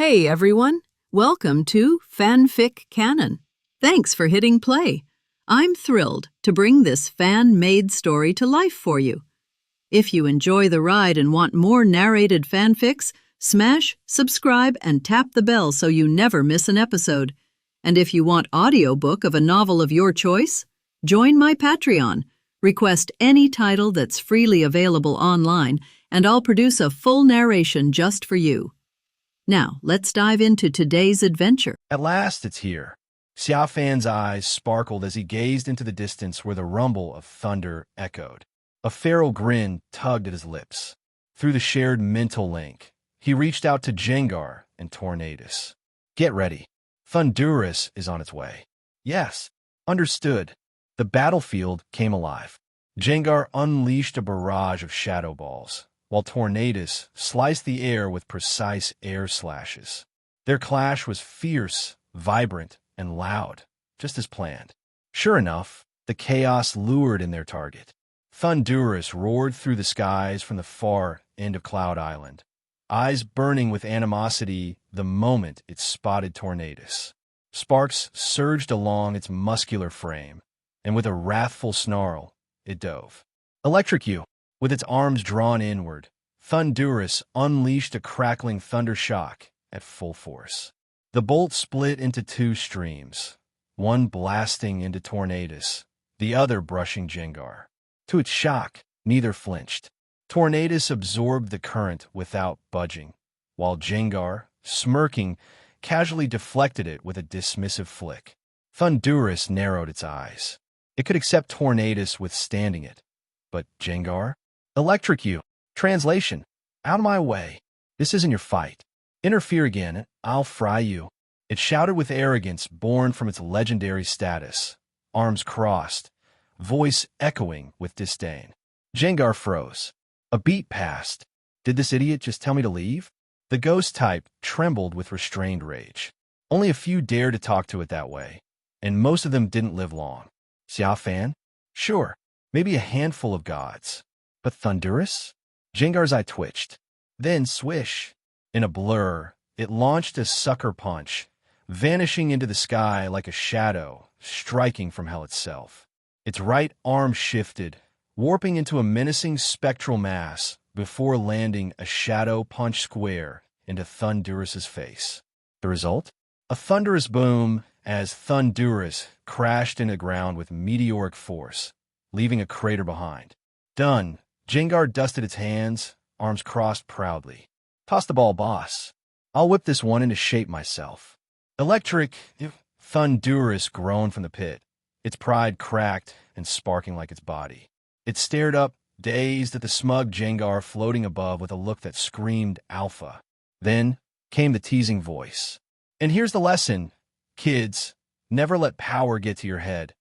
Hey everyone, welcome to FanFic Canon. Thanks for hitting play. I'm thrilled to bring this fan-made story to life for you. If you enjoy the ride and want more narrated fanfics, smash, subscribe, and tap the bell so you never miss an episode. And if you want audiobook of a novel of your choice, join my Patreon. Request any title that's freely available online, and I'll produce a full narration just for you. Now, let's dive into today's adventure. At last, it's here. Xia Fan's eyes sparkled as he gazed into the distance where the rumble of thunder echoed. A feral grin tugged at his lips. Through the shared mental link, he reached out to Jengar and Tornadus. Get ready. Thundurus is on its way. Yes, understood. The battlefield came alive. Jengar unleashed a barrage of shadow balls, while Tornadus sliced the air with precise air slashes. Their clash was fierce, vibrant, and loud, just as planned. Sure enough, the chaos lured in their target. Thundurus roared through the skies from the far end of Cloud Island, eyes burning with animosity the moment it spotted Tornadus. Sparks surged along its muscular frame, and with a wrathful snarl, it dove. Electrocute! With its arms drawn inward, Thundurus unleashed a crackling thunder shock at full force. The bolt split into two streams, one blasting into Tornadus, the other brushing Jengar. To its shock, neither flinched. Tornadus absorbed the current without budging, while Jengar, smirking, casually deflected it with a dismissive flick. Thundurus narrowed its eyes. It could accept Tornadus withstanding it, but Jengar? Electrocute. Translation. Out of my way. This isn't your fight. Interfere again, and I'll fry you. It shouted with arrogance born from its legendary status, arms crossed, voice echoing with disdain. Jengar froze. A beat passed. Did this idiot just tell me to leave? The ghost type trembled with restrained rage. Only a few dared to talk to it that way, and most of them didn't live long. Xia Fan? Sure, maybe a handful of gods. But Thundurus? Jengar's eye twitched. Then swish. In a blur, it launched a sucker punch, vanishing into the sky like a shadow, striking from hell itself. Its right arm shifted, warping into a menacing spectral mass before landing a shadow punch square into Thundurus's face. The result? A thunderous boom as Thundurus crashed into the ground with meteoric force, leaving a crater behind. Done. Jengar dusted its hands, arms crossed proudly. Toss the ball, boss. I'll whip this one into shape myself. Electric, Thundurus groaned from the pit, its pride cracked and sparking like its body. It stared up, dazed at the smug Jengar floating above with a look that screamed alpha. Then came the teasing voice. And here's the lesson, kids. Never let power get to your head,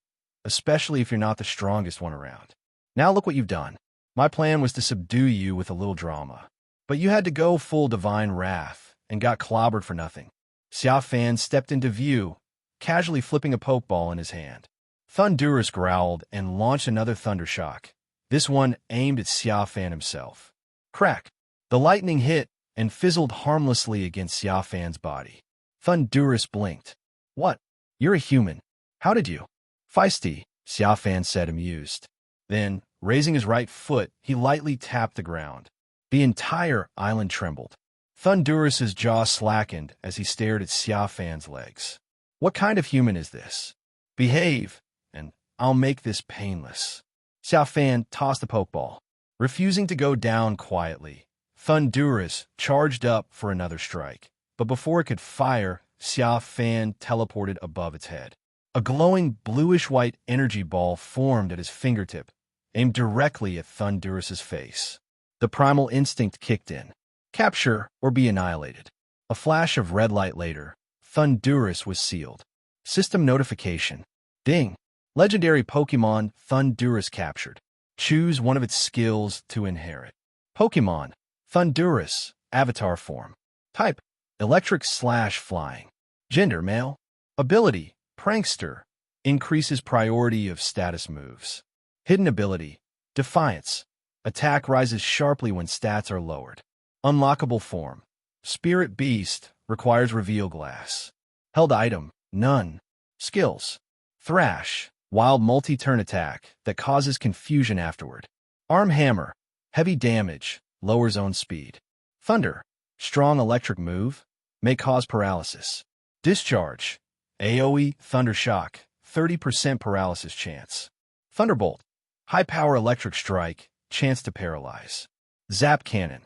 especially if you're not the strongest one around. Now look what you've done. My plan was to subdue you with a little drama, but you had to go full divine wrath and got clobbered for nothing. Xia Fan stepped into view, casually flipping a pokeball in his hand. Thundurus growled and launched another thunder shock, this one aimed at Xia Fan himself. Crack! The lightning hit and fizzled harmlessly against Xia Fan's body. Thundurus blinked. What? You're a human. How did you? Feisty, Xia Fan said, amused. Then, raising his right foot, he lightly tapped the ground. The entire island trembled. Thundurus's jaw slackened as he stared at Xia Fan's legs. What kind of human is this? Behave, and I'll make this painless. Xia Fan tossed the pokeball. Refusing to go down quietly, Thundurus charged up for another strike. But before it could fire, Xia Fan teleported above its head. A glowing bluish-white energy ball formed at his fingertip, aimed directly at Thundurus's face. The primal instinct kicked in. Capture or be annihilated. A flash of red light later, Thundurus was sealed. System notification. Ding. Legendary Pokémon Thundurus captured. Choose one of its skills to inherit. Pokémon Thundurus, avatar form. Type: electric/flying. Gender: male. Ability: prankster. Increases priority of status moves. Hidden ability: Defiance. Attack rises sharply when stats are lowered. Unlockable form: Spirit Beast, requires reveal glass. Held item, none. Skills, thrash, wild multi-turn attack that causes confusion afterward. Arm hammer, heavy damage, lower zone speed. Thunder, strong electric move, may cause paralysis. Discharge, AoE thunder shock, 30% paralysis chance. Thunderbolt, high power electric strike, chance to paralyze. Zap cannon,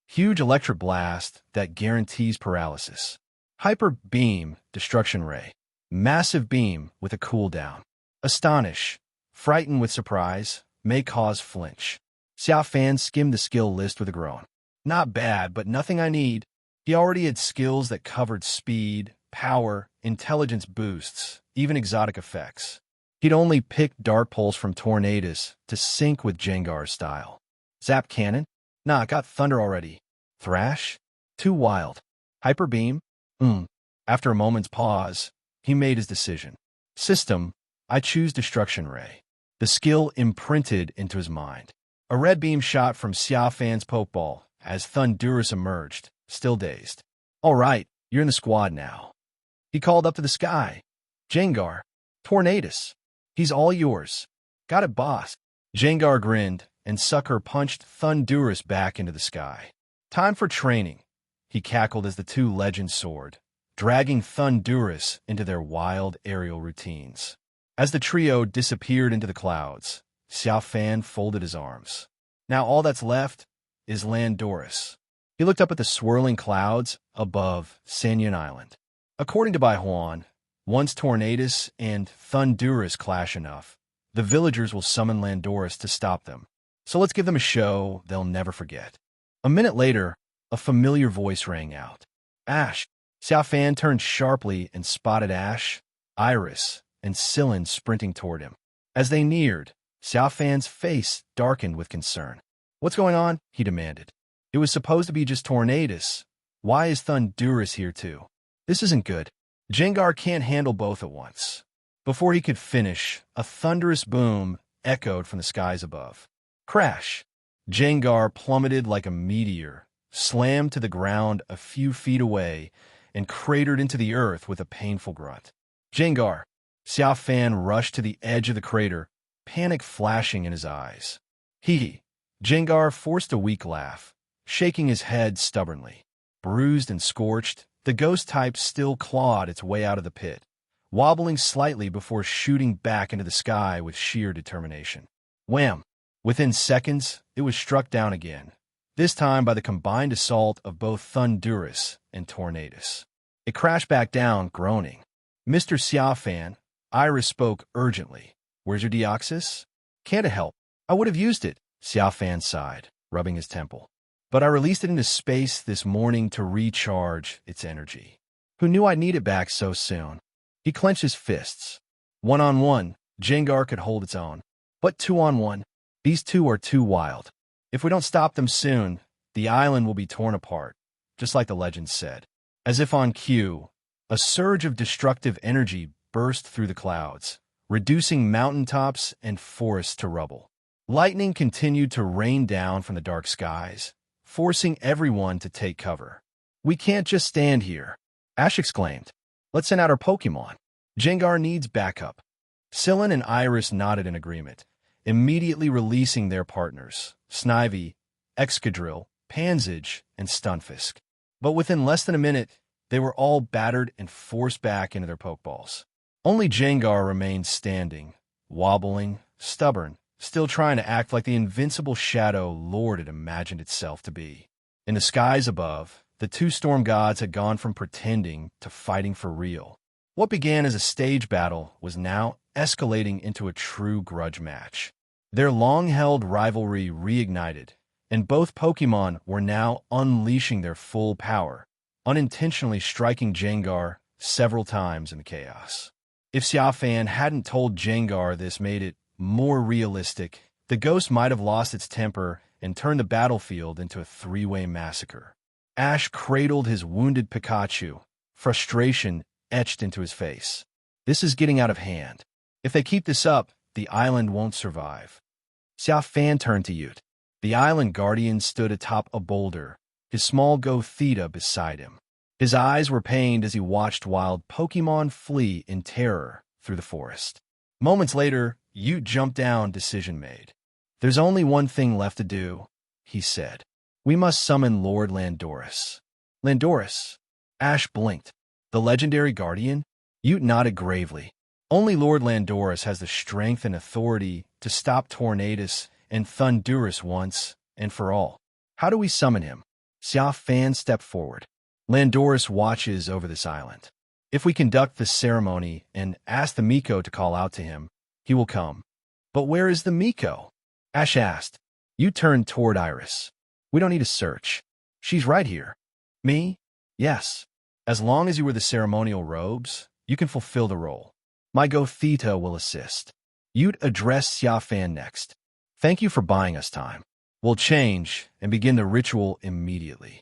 huge electric blast that guarantees paralysis. Hyper beam, destruction ray, massive beam with a cooldown. Astonish, frighten with surprise, may cause flinch. Xia Fan skimmed the skill list with a groan. Not bad, but nothing I need. He already had skills that covered speed, power, intelligence boosts, even exotic effects. He'd only picked Dark Pulse from Tornadus to sync with Jengar's style. Zap Cannon? Nah, got Thunder already. Thrash? Too wild. Hyper Beam? After a moment's pause, he made his decision. System, I choose Destruction Ray. The skill imprinted into his mind. A red beam shot from Xia Fan's Pokeball as Thundurus emerged, still dazed. All right, you're in the squad now. He called up to the sky. Jengar, Tornadus, he's all yours. Got it, boss. Jengar grinned, and Sucker punched Thundurus back into the sky. Time for training, he cackled as the two legends soared, dragging Thundurus into their wild aerial routines. As the trio disappeared into the clouds, Xia Fan folded his arms. Now all that's left is Landorus. He looked up at the swirling clouds above Sanyan Island. According to Bai Huan, once Tornadus and Thundurus clash enough, the villagers will summon Landorus to stop them. So let's give them a show they'll never forget. A minute later, a familiar voice rang out. Ash. Xia Fan turned sharply and spotted Ash, Iris, and Sillin sprinting toward him. As they neared, Xia Fan's face darkened with concern. What's going on? He demanded. It was supposed to be just Tornadus. Why is Thundurus here too? This isn't good. Jengar can't handle both at once. Before he could finish, a thunderous boom echoed from the skies above. Crash! Jengar plummeted like a meteor, slammed to the ground a few feet away, and cratered into the earth with a painful grunt. Jengar! Xia Fan rushed to the edge of the crater, panic flashing in his eyes. Jengar forced a weak laugh, shaking his head stubbornly. Bruised and scorched, the ghost type still clawed its way out of the pit, wobbling slightly before shooting back into the sky with sheer determination. Wham! Within seconds, it was struck down again, this time by the combined assault of both Thundurus and Tornadus. It crashed back down, groaning. Mr. Xia Fan, Iris spoke urgently. Where's your Deoxys? Can't it help? I would have used it, Xia Fan sighed, rubbing his temple. But I released it into space this morning to recharge its energy. Who knew I'd need it back so soon? He clenched his fists. 1-on-1, Jengar could hold its own. But 2-on-1, these two are too wild. If we don't stop them soon, the island will be torn apart, just like the legend said. As if on cue, a surge of destructive energy burst through the clouds, reducing mountaintops and forests to rubble. Lightning continued to rain down from the dark skies, forcing everyone to take cover. We can't just stand here, Ash exclaimed. Let's send out our Pokémon. Jengar needs backup. Sillin and Iris nodded in agreement, immediately releasing their partners, Snivy, Excadrill, Panzage, and Stunfisk. But within less than a minute, they were all battered and forced back into their Pokeballs. Only Jengar remained standing, wobbling, stubborn, still trying to act like the invincible shadow Lord had imagined itself to be. In the skies above, the two storm gods had gone from pretending to fighting for real. What began as a stage battle was now escalating into a true grudge match. Their long-held rivalry reignited, and both Pokémon were now unleashing their full power, unintentionally striking Jengar several times in the chaos. If Xia Fan hadn't told Jengar this made it more realistic, the ghost might have lost its temper and turned the battlefield into a three-way massacre. Ash cradled his wounded Pikachu, frustration etched into his face. This is getting out of hand. If they keep this up, the island won't survive. Xia Fan turned to Ute. The island guardian stood atop a boulder, his small Gothita beside him. His eyes were pained as he watched wild Pokémon flee in terror through the forest. Moments later, Ute jumped down, decision made. "There's only one thing left to do," he said. "We must summon Lord Landorus." Landorus? Ash blinked. "The legendary guardian?" Ute nodded gravely. "Only Lord Landorus has the strength and authority to stop Tornadus and Thundurus once and for all. How do we summon him?" Xia Fan stepped forward. "Landorus watches over this island. If we conduct the ceremony and ask the Miko to call out to him, he will come." "But where is the Miko?" Ash asked. You turned toward Iris. "We don't need a search. She's right here." "Me?" "Yes. As long as you wear the ceremonial robes, you can fulfill the role. My Gothita will assist." Ute addressed Xia Fan next. "Thank you for buying us time. We'll change and begin the ritual immediately."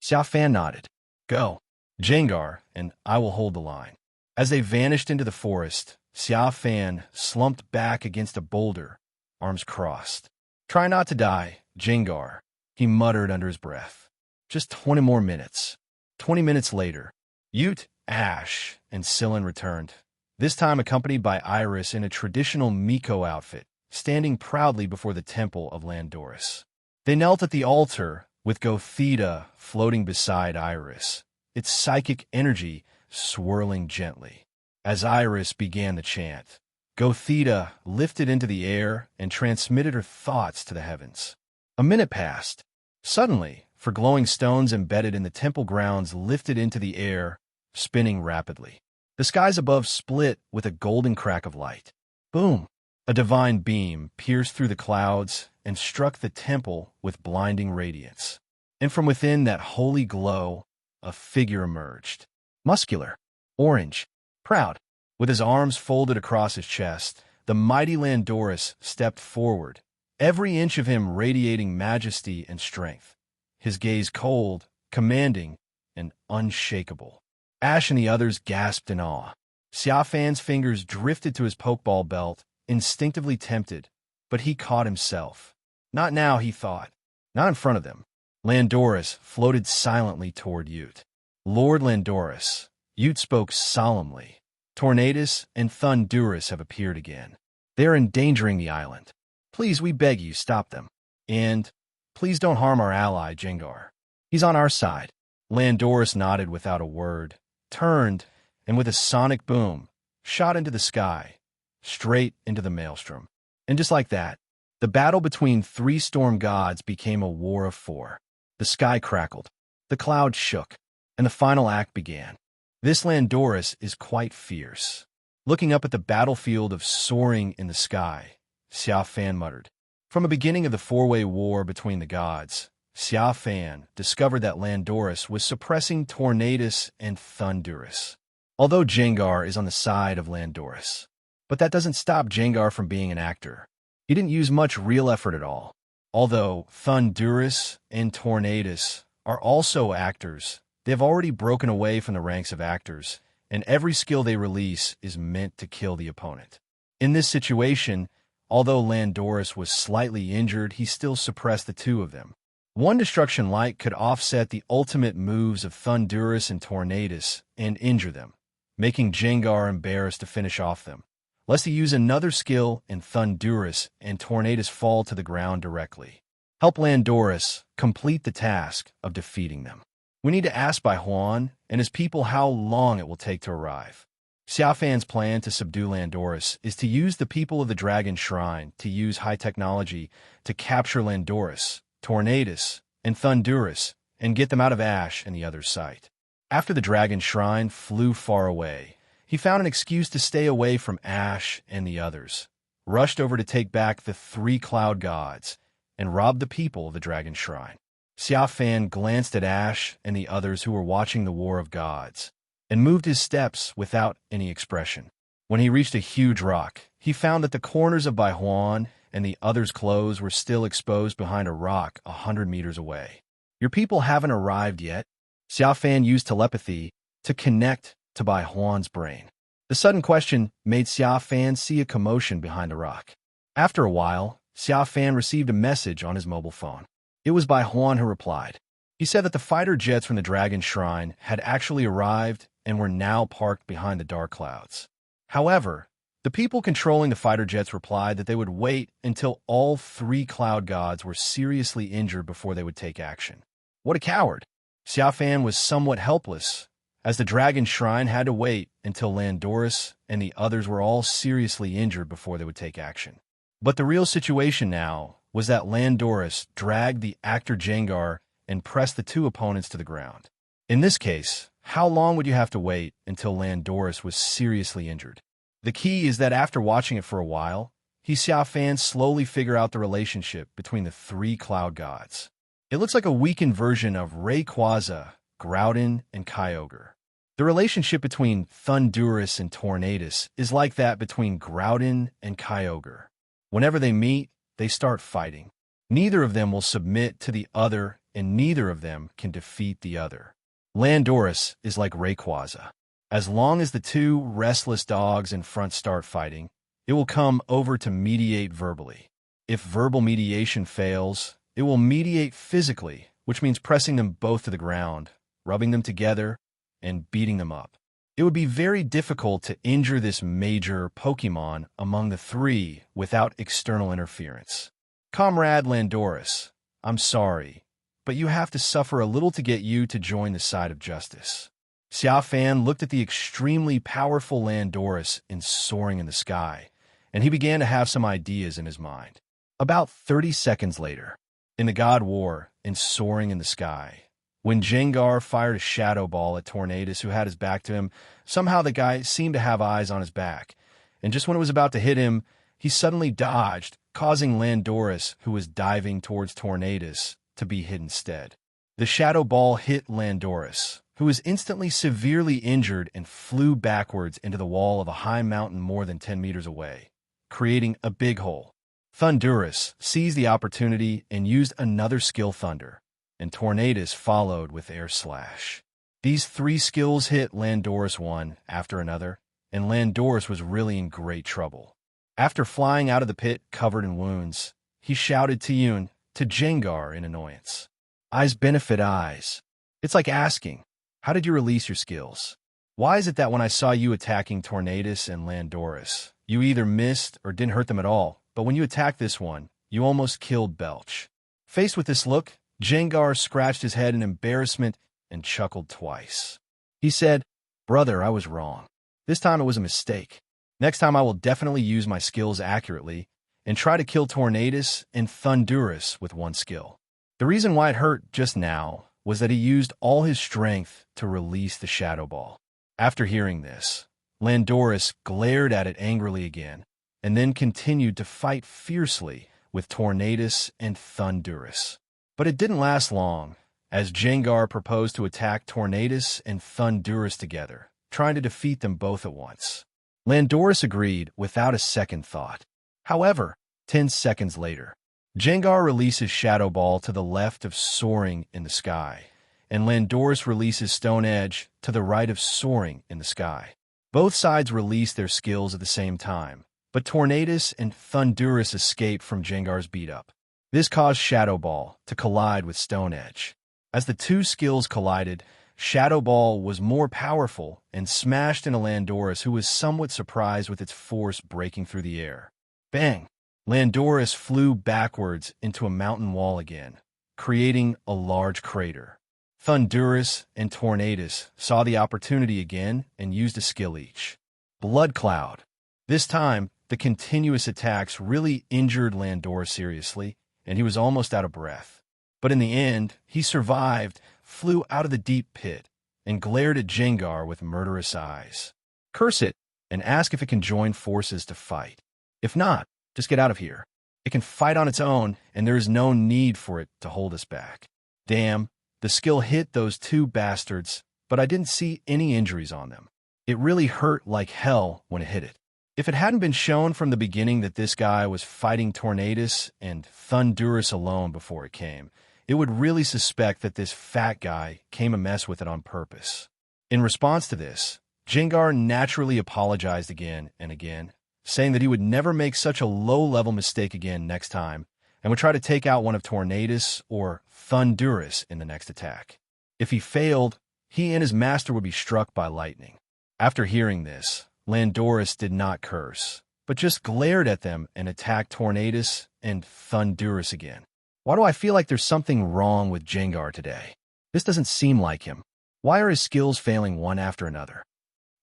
Xia Fan nodded. "Go. Jengar and I will hold the line." As they vanished into the forest, Xia Fan slumped back against a boulder, arms crossed. "Try not to die, Jengar," he muttered under his breath. "Just 20 more minutes." 20 minutes later, Ute, Ash, and Scyllin returned, this time accompanied by Iris in a traditional Miko outfit, standing proudly before the temple of Landorus. They knelt at the altar, with Gothita floating beside Iris, its psychic energy swirling gently. As Iris began the chant, Gothita lifted into the air and transmitted her thoughts to the heavens. A minute passed. Suddenly, four glowing stones embedded in the temple grounds lifted into the air, spinning rapidly. The skies above split with a golden crack of light. Boom! A divine beam pierced through the clouds and struck the temple with blinding radiance. And from within that holy glow, a figure emerged. Muscular, orange, proud. With his arms folded across his chest, the mighty Landorus stepped forward, every inch of him radiating majesty and strength, his gaze cold, commanding, and unshakable. Ash and the others gasped in awe. Xia Fan's fingers drifted to his pokeball belt, instinctively tempted, but he caught himself. Not now, he thought. Not in front of them. Landorus floated silently toward Ute. "Lord Landorus," Ute spoke solemnly, "Tornadus and Thundurus have appeared again. They are endangering the island. Please, we beg you, stop them. And please don't harm our ally, Jengar. He's on our side." Landorus nodded without a word, turned, and with a sonic boom, shot into the sky, straight into the maelstrom. And just like that, the battle between three storm gods became a war of four. The sky crackled, the clouds shook, and the final act began. This Landorus is quite fierce. Looking up at the battlefield of soaring in the sky, Xia Fan muttered. From the beginning of the four-way war between the gods, Xia Fan discovered that Landorus was suppressing Tornadus and Thundurus, although Jengar is on the side of Landorus. But that doesn't stop Jengar from being an actor. He didn't use much real effort at all. Although Thundurus and Tornadus are also actors, they have already broken away from the ranks of actors, and every skill they release is meant to kill the opponent. In this situation, although Landorus was slightly injured, he still suppressed the two of them. One destruction light could offset the ultimate moves of Thundurus and Tornadus and injure them, making Jengar embarrassed to finish off them, lest he use another skill and Thundurus and Tornadus fall to the ground directly. Help Landorus complete the task of defeating them. We need to ask Bai Huan and his people how long it will take to arrive. Xia Fan's plan to subdue Landorus is to use the people of the Dragon Shrine to use high technology to capture Landorus, Tornadus, and Thundurus and get them out of Ash and the other's sight. After the Dragon Shrine flew far away, he found an excuse to stay away from Ash and the others, rushed over to take back the three cloud gods, and robbed the people of the Dragon Shrine. Xia Fan glanced at Ash and the others who were watching the War of Gods, and moved his steps without any expression. When he reached a huge rock, he found that the corners of Bai Huan and the others' clothes were still exposed behind a rock 100 meters away. "Your people haven't arrived yet." Xia Fan used telepathy to connect to Bai Huan's brain. The sudden question made Xia Fan see a commotion behind the rock. After a while, Xia Fan received a message on his mobile phone. It was Bai Huan who replied. He said that the fighter jets from the Dragon Shrine had actually arrived and were now parked behind the dark clouds. However, the people controlling the fighter jets replied that they would wait until all three cloud gods were seriously injured before they would take action. What a coward! Xia Fan was somewhat helpless, as the Dragon Shrine had to wait until Landorus and the others were all seriously injured before they would take action. But the real situation now was that Landorus dragged the actor Jengar and pressed the two opponents to the ground. In this case, how long would you have to wait until Landorus was seriously injured? The key is that after watching it for a while, Xia Fan slowly figure out the relationship between the three cloud gods. It looks like a weakened version of Rayquaza, Groudon, and Kyogre. The relationship between Thundurus and Tornadus is like that between Groudon and Kyogre. Whenever they meet, they start fighting. Neither of them will submit to the other, and neither of them can defeat the other. Landorus is like Rayquaza. As long as the two restless dogs in front start fighting, it will come over to mediate verbally. If verbal mediation fails, it will mediate physically, which means pressing them both to the ground, rubbing them together, and beating them up. It would be very difficult to injure this major Pokémon among the three without external interference. Comrade Landorus, I'm sorry, but you have to suffer a little to get you to join the side of justice. Xia Fan looked at the extremely powerful Landorus soaring in the sky, and he began to have some ideas in his mind. About 30 seconds later, in the God War soaring in the sky, when Jengar fired a Shadow Ball at Tornadus, who had his back to him, somehow the guy seemed to have eyes on his back, and just when it was about to hit him, he suddenly dodged, causing Landorus, who was diving towards Tornadus, to be hit instead. The Shadow Ball hit Landorus, who was instantly severely injured and flew backwards into the wall of a high mountain more than 10 meters away, creating a big hole. Thundurus seized the opportunity and used another skill Thunder, and Tornadus followed with Air Slash. These three skills hit Landorus one after another, and Landorus was really in great trouble. After flying out of the pit covered in wounds, he shouted to Jengar in annoyance. Eyes benefit eyes. It's like asking, how did you release your skills? Why is it that when I saw you attacking Tornadus and Landorus, you either missed or didn't hurt them at all, but when you attacked this one, you almost killed Belch? Faced with this look, Jengar scratched his head in embarrassment and chuckled twice. He said, Brother, I was wrong. This time it was a mistake. Next time I will definitely use my skills accurately and try to kill Tornadus and Thundurus with one skill. The reason why it hurt just now was that he used all his strength to release the Shadow Ball. After hearing this, Landorus glared at it angrily again, and then continued to fight fiercely with Tornadus and Thundurus. But it didn't last long, as Jengar proposed to attack Tornadus and Thundurus together, trying to defeat them both at once. Landorus agreed without a second thought. However, 10 seconds later, Jengar releases Shadow Ball to the left of Soaring in the Sky, and Landorus releases Stone Edge to the right of Soaring in the Sky. Both sides release their skills at the same time, but Tornadus and Thundurus escape from Jengar's beat-up. This caused Shadow Ball to collide with Stone Edge. As the two skills collided, Shadow Ball was more powerful and smashed into Landorus, who was somewhat surprised with its force breaking through the air. Bang! Landorus flew backwards into a mountain wall again, creating a large crater. Thundurus and Tornadus saw the opportunity again and used a skill each. Blood Cloud. This time, the continuous attacks really injured Landorus seriously, and he was almost out of breath. But in the end, he survived, flew out of the deep pit, and glared at Jengar with murderous eyes. Curse it, and ask if it can join forces to fight. If not, just get out of here. It can fight on its own, and there is no need for it to hold us back. Damn, the skill hit those two bastards, but I didn't see any injuries on them. It really hurt like hell when it hit it. If it hadn't been shown from the beginning that this guy was fighting Tornadus and Thundurus alone before it came, it would really suspect that this fat guy came to mess with it on purpose. In response to this, Jengar naturally apologized again and again, saying that he would never make such a low-level mistake again next time, and would try to take out one of Tornadus or Thundurus in the next attack. If he failed, he and his master would be struck by lightning. After hearing this, Landorus did not curse, but just glared at them and attacked Tornadus and Thundurus again. Why do I feel like there's something wrong with Gengar today? This doesn't seem like him. Why are his skills failing one after another?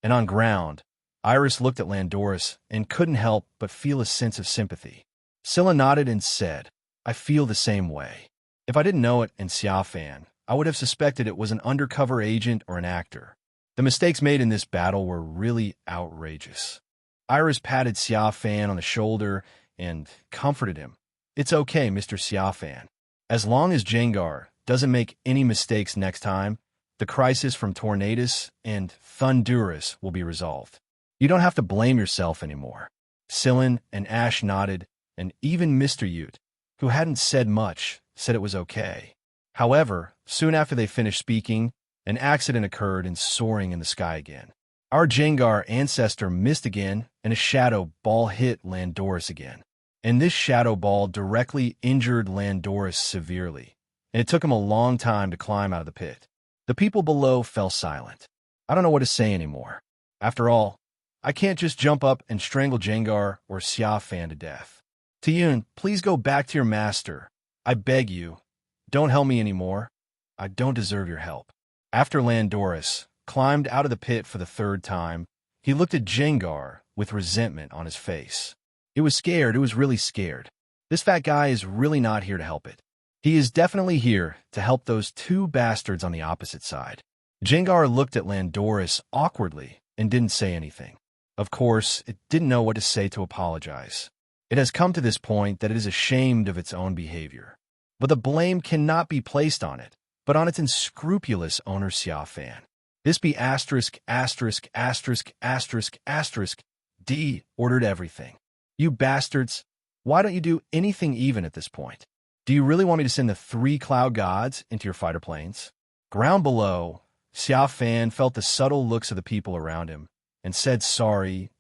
And on ground, Iris looked at Landorus and couldn't help but feel a sense of sympathy. Scylla nodded and said, I feel the same way. If I didn't know it in Xia Fan, I would have suspected it was an undercover agent or an actor. The mistakes made in this battle were really outrageous. Iris patted Xia Fan on the shoulder and comforted him. It's okay, Mr. Xia Fan. As long as Gengar doesn't make any mistakes next time, the crisis from Tornadus and Thundurus will be resolved. You don't have to blame yourself anymore. Scylla and Ash nodded, and even Mr. Ute, who hadn't said much, said it was okay. However, soon after they finished speaking, an accident occurred and soaring in the sky again. Our Gengar ancestor missed again, and a shadow ball hit Landorus again. And this shadow ball directly injured Landorus severely, and it took him a long time to climb out of the pit. The people below fell silent. I don't know what to say anymore. After all, I can't just jump up and strangle Gengar or Xia Fan to death. Tiyun, please go back to your master. I beg you. Don't help me anymore. I don't deserve your help. After Landorus climbed out of the pit for the third time, he looked at Gengar with resentment on his face. It was scared. It was really scared. This fat guy is really not here to help it. He is definitely here to help those two bastards on the opposite side. Gengar looked at Landorus awkwardly and didn't say anything. Of course, it didn't know what to say to apologize. It has come to this point that it is ashamed of its own behavior. But the blame cannot be placed on it, but on its unscrupulous owner Xia Fan. This be asterisk, asterisk, asterisk, asterisk, asterisk, D ordered everything. You bastards, why don't you do anything even at this point? Do you really want me to send the 3 cloud gods into your fighter planes? Ground below, Xia Fan felt the subtle looks of the people around him and said sorry,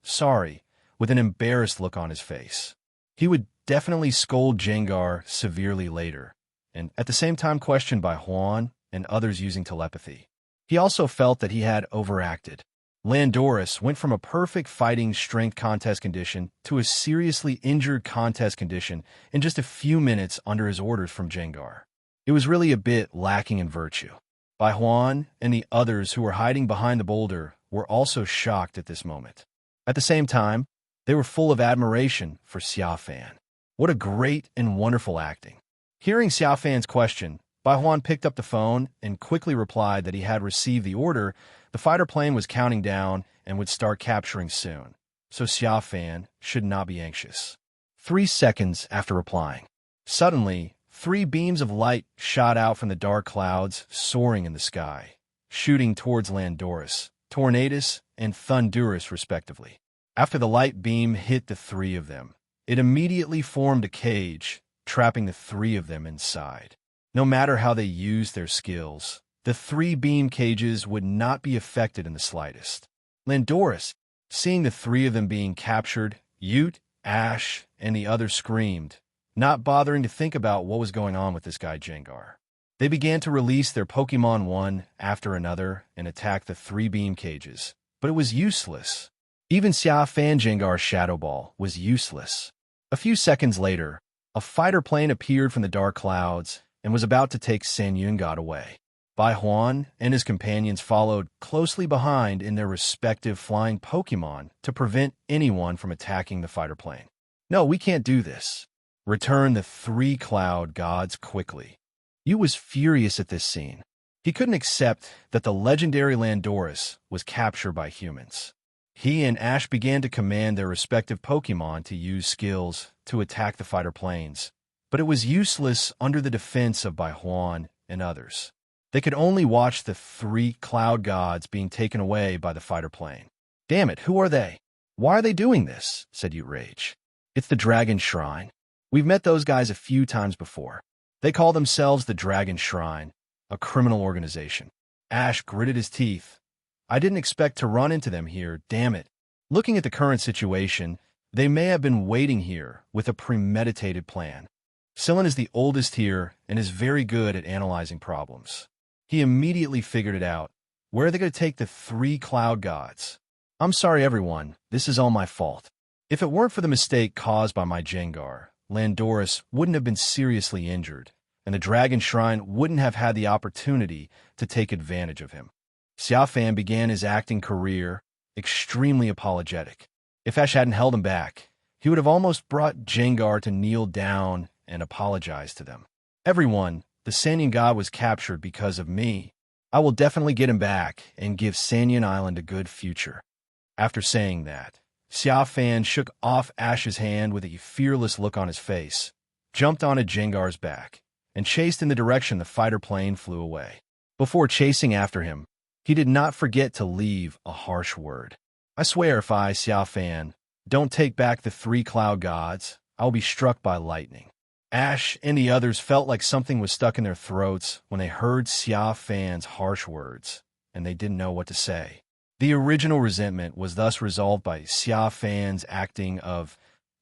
with an embarrassed look on his face. He would definitely scold Gengar severely later, and at the same time questioned by Juan and others using telepathy. He also felt that he had overacted. Landorus went from a perfect fighting strength contest condition to a seriously injured contest condition in just a few minutes under his orders from Gengar. It was really a bit lacking in virtue. Bai Juan and the others who were hiding behind the boulder were also shocked at this moment. At the same time, they were full of admiration for Xia Fan. What a great and wonderful acting. Hearing Xia Fan's question, Bai Juan picked up the phone and quickly replied that he had received the order. The fighter plane was counting down and would start capturing soon, so Xia Fan should not be anxious. 3 seconds after replying, suddenly, 3 beams of light shot out from the dark clouds soaring in the sky, shooting towards Landorus, Tornadus, and Thundurus respectively. After the light beam hit the 3 of them, it immediately formed a cage, trapping the 3 of them inside. No matter how they used their skills, the 3 beam cages would not be affected in the slightest. Landorus, seeing the 3 of them being captured, Ute, Ash, and the others screamed, not bothering to think about what was going on with this guy Gengar. They began to release their Pokémon one after another and attack the 3 beam cages, but it was useless. Even Xia Fan Gengar's Shadow Ball was useless. A few seconds later, a fighter plane appeared from the dark clouds and was about to take San Yun-God away. Bai Juan and his companions followed closely behind in their respective flying Pokémon to prevent anyone from attacking the fighter plane. No, we can't do this. Return the 3 cloud gods quickly. Yu was furious at this scene. He couldn't accept that the legendary Landorus was captured by humans. He and Ash began to command their respective Pokémon to use skills to attack the fighter planes, but it was useless under the defense of Bai Juan and others. They could only watch the 3 cloud gods being taken away by the fighter plane. Damn it, who are they? Why are they doing this? Said Yu Rage. It's the Dragon Shrine. We've met those guys a few times before. They call themselves the Dragon Shrine, a criminal organization. Ash gritted his teeth. I didn't expect to run into them here, damn it. Looking at the current situation, they may have been waiting here with a premeditated plan. Sillin is the oldest here and is very good at analyzing problems. He immediately figured it out. Where are they going to take the 3 cloud gods? I'm sorry, everyone. This is all my fault. If it weren't for the mistake caused by my Jengar, Landorus wouldn't have been seriously injured, and the Dragon Shrine wouldn't have had the opportunity to take advantage of him. Xia Fan began his acting career extremely apologetic. If Ash hadn't held him back, he would have almost brought Jengar to kneel down and apologize to them. Everyone, the Sanyan god was captured because of me. I will definitely get him back and give Sanyan Island a good future. After saying that, Xia Fan shook off Ash's hand with a fearless look on his face, jumped onto Jengar's back, and chased in the direction the fighter plane flew away. Before chasing after him, he did not forget to leave a harsh word. I swear if I, Xia Fan, don't take back the 3 cloud gods, I'll be struck by lightning. Ash and the others felt like something was stuck in their throats when they heard Xia Fan's harsh words, and they didn't know what to say. The original resentment was thus resolved by Xia Fan's acting of,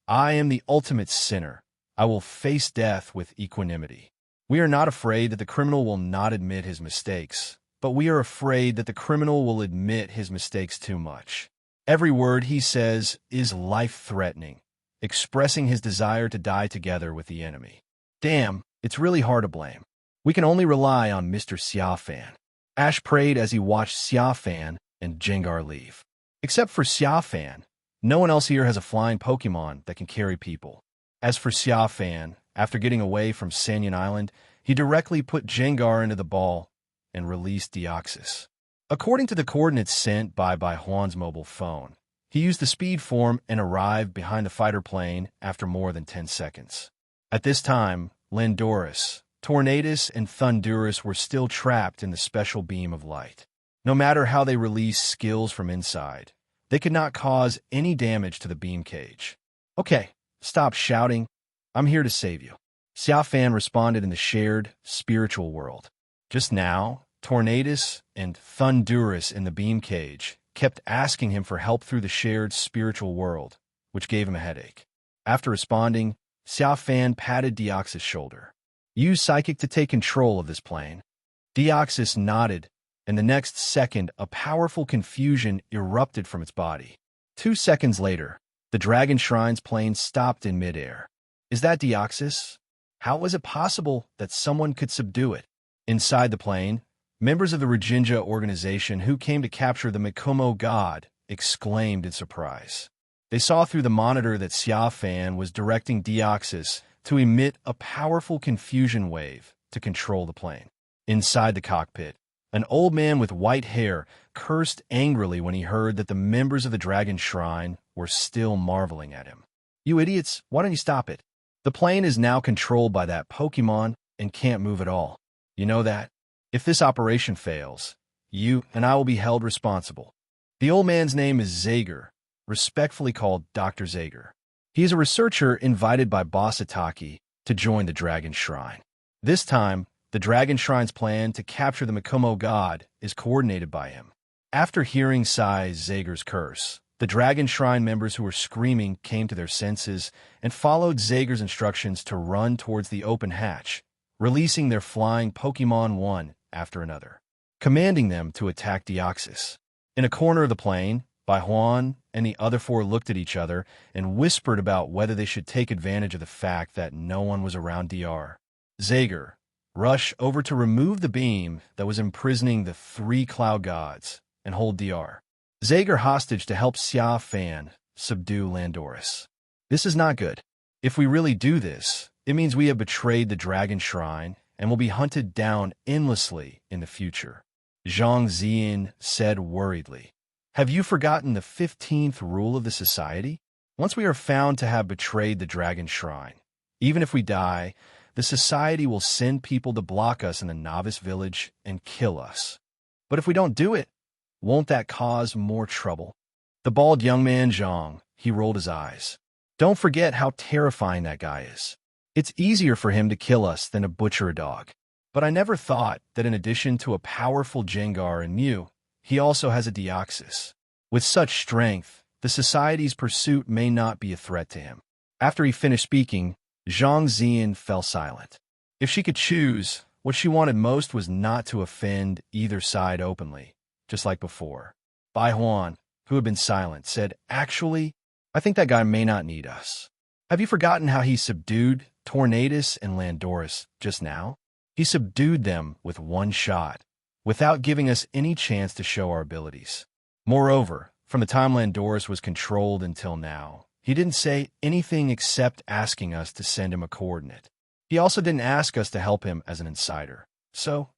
I am the ultimate sinner. I will face death with equanimity. We are not afraid that the criminal will not admit his mistakes, but we are afraid that the criminal will admit his mistakes too much. Every word he says is life-threatening, expressing his desire to die together with the enemy. Damn, it's really hard to blame. We can only rely on Mr. Xia Fan. Ash prayed as he watched Xia Fan and Jengar leave. Except for Xia Fan, no one else here has a flying Pokémon that can carry people. As for Xia Fan, after getting away from Sanyan Island, he directly put Jengar into the ball and released Deoxys. According to the coordinates sent by Huan's mobile phone, he used the speed form and arrived behind the fighter plane after more than 10 seconds. At this time, Landorus, Tornadus, and Thundurus were still trapped in the special beam of light. No matter how they released skills from inside, they could not cause any damage to the beam cage. Okay, stop shouting. I'm here to save you. Xia Fan responded in the shared spiritual world. Just now, Tornadus and Thundurus in the beam cage kept asking him for help through the shared spiritual world, which gave him a headache. After responding, Xia Fan patted Deoxys' shoulder. Use Psychic to take control of this plane. Deoxys nodded, and the next second, a powerful confusion erupted from its body. 2 seconds later, the Dragon Shrine's plane stopped in midair. Is that Deoxys? How was it possible that someone could subdue it? Inside the plane, members of the Rajinja organization who came to capture the Mikomo god exclaimed in surprise. They saw through the monitor that Xia Fan was directing Deoxys to emit a powerful confusion wave to control the plane. Inside the cockpit, an old man with white hair cursed angrily when he heard that the members of the Dragon Shrine were still marveling at him. You idiots, why don't you stop it? The plane is now controlled by that Pokémon and can't move at all. You know that? If this operation fails, you and I will be held responsible. The old man's name is Zager, respectfully called Dr. Zager. He is a researcher invited by Boss Ataki to join the Dragon Shrine. This time, the Dragon Shrine's plan to capture the Mikomo god is coordinated by him. After hearing Sai Zager's curse, the Dragon Shrine members who were screaming came to their senses and followed Zager's instructions to run towards the open hatch, releasing their flying Pokémon one after another, commanding them to attack Deoxys. In a corner of the plane, Huan and the other 4 looked at each other and whispered about whether they should take advantage of the fact that no one was around Dr. Zager, rush over to remove the beam that was imprisoning the 3 cloud gods and hold Dr. Zager hostage to help Xia Fan subdue Landorus. This is not good. If we really do this, it means we have betrayed the Dragon Shrine and will be hunted down endlessly in the future. Zhang Ziyin said worriedly. Have you forgotten the 15th rule of the society? Once we are found to have betrayed the Dragon Shrine, even if we die, the society will send people to block us in the novice village and kill us. But if we don't do it, won't that cause more trouble? The bald young man Zhang, he rolled his eyes. Don't forget how terrifying that guy is. It's easier for him to kill us than to butcher a dog. But I never thought that in addition to a powerful Jengar and Mew, he also has a Deoxys. With such strength, the society's pursuit may not be a threat to him. After he finished speaking, Zhang Zian fell silent. If she could choose, what she wanted most was not to offend either side openly, just like before. Bai Huan, who had been silent, said, "Actually, I think that guy may not need us. Have you forgotten how he subdued Tornadus and Landorus just now? He subdued them with one shot, without giving us any chance to show our abilities. Moreover, from the time Landorus was controlled until now, he didn't say anything except asking us to send him a coordinate. He also didn't ask us to help him as an insider. So,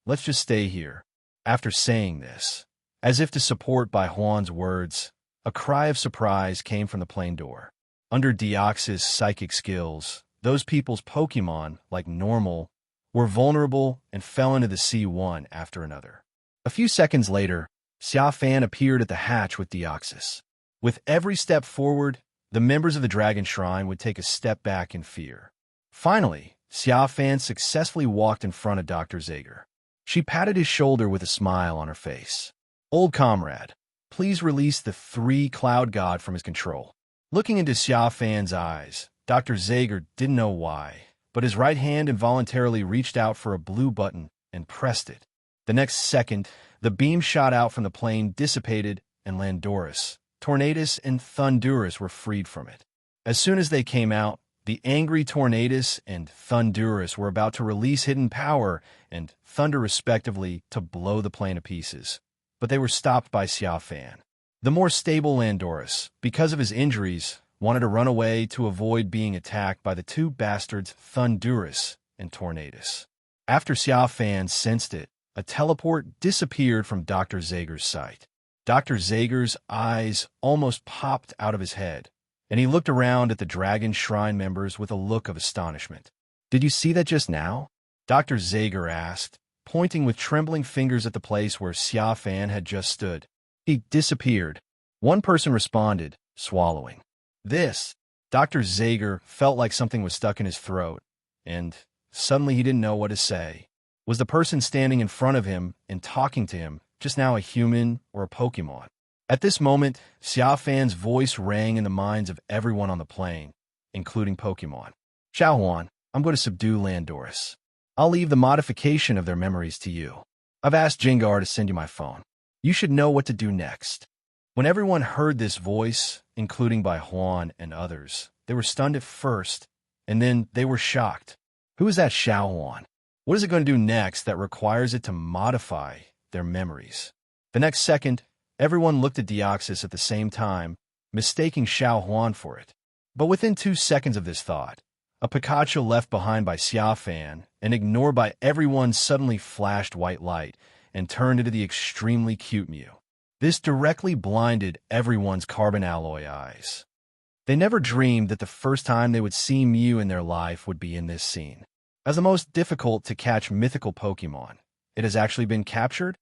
let's just stay here." After saying this, as if to support Bai Huan's words, a cry of surprise came from the plane door. Under Deoxys' psychic skills, those people's Pokémon, like normal, were vulnerable and fell into the sea one after another. A few seconds later, Xia Fan appeared at the hatch with Deoxys. With every step forward, the members of the Dragon Shrine would take a step back in fear. Finally, Xia Fan successfully walked in front of Dr. Zager. She patted his shoulder with a smile on her face. "Old comrade, please release the 3-Cloud God from his control." Looking into Xia Fan's eyes, Dr. Zager didn't know why, but his right hand involuntarily reached out for a blue button and pressed it. The next second, the beam shot out from the plane dissipated, and Landorus, Tornadus, and Thundurus were freed from it. As soon as they came out, the angry Tornadus and Thundurus were about to release Hidden Power and Thunder respectively to blow the plane to pieces, but they were stopped by Xia Fan. The more stable Landorus, because of his injuries, wanted to run away to avoid being attacked by the two bastards Thundurus and Tornadus. After Xia Fan sensed it, a teleport disappeared from Dr. Zager's sight. Dr. Zager's eyes almost popped out of his head, and he looked around at the Dragon Shrine members with a look of astonishment. "Did you see that just now?" Dr. Zager asked, pointing with trembling fingers at the place where Xia Fan had just stood. "He disappeared." One person responded, swallowing. "This." Dr. Zager felt like something was stuck in his throat, and suddenly he didn't know what to say. Was the person standing in front of him and talking to him just now a human or a Pokémon? At this moment, Xia Fan's voice rang in the minds of everyone on the plane, including Pokémon. "Xiao Huan, I'm going to subdue Landorus. I'll leave the modification of their memories to you. I've asked Jengar to send you my phone. You should know what to do next." When everyone heard this voice, including Bai Huan and others, they were stunned at first, and then they were shocked. Who is that Xiao Huan? What is it going to do next that requires it to modify their memories? The next second, everyone looked at Deoxys at the same time, mistaking Xiao Huan for it. But within 2 seconds of this thought, a Pikachu left behind by Xia Fan and ignored by everyone suddenly flashed white light and turned into the extremely cute Mew. This directly blinded everyone's carbon alloy eyes. They never dreamed that the first time they would see Mew in their life would be in this scene. As the most difficult to catch mythical Pokémon, it has actually been captured?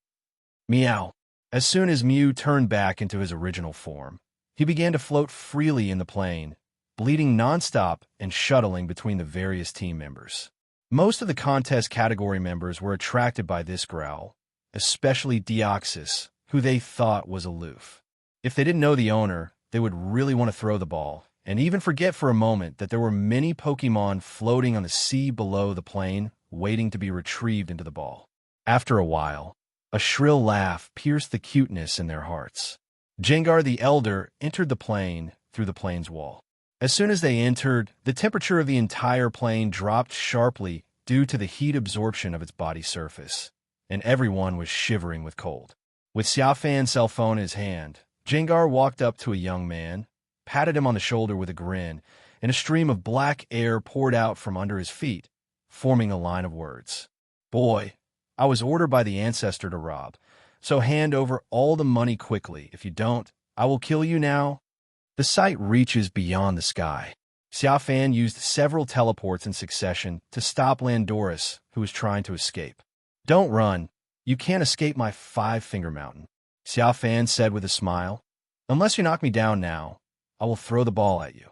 Meow. As soon as Mew turned back into his original form, he began to float freely in the plane, bleeding nonstop and shuttling between the various team members. Most of the contest category members were attracted by this growl, especially Deoxys, who they thought was aloof. If they didn't know the owner, they would really want to throw the ball, and even forget for a moment that there were many Pokémon floating on the sea below the plane, waiting to be retrieved into the ball. After a while, a shrill laugh pierced the cuteness in their hearts. Jengar the Elder entered the plane through the plane's wall. As soon as they entered, the temperature of the entire plane dropped sharply due to the heat absorption of its body surface, and everyone was shivering with cold. With Xia Fan's cell phone in his hand, Jengar walked up to a young man, patted him on the shoulder with a grin, and a stream of black air poured out from under his feet, forming a line of words. "Boy, I was ordered by the ancestor to rob, so hand over all the money quickly. If you don't, I will kill you now." The sight reaches beyond the sky. Xia Fan used several teleports in succession to stop Landorus, who was trying to escape. "Don't run. You can't escape my 5-finger mountain," Xia Fan said with a smile. "Unless you knock me down now, I will throw the ball at you."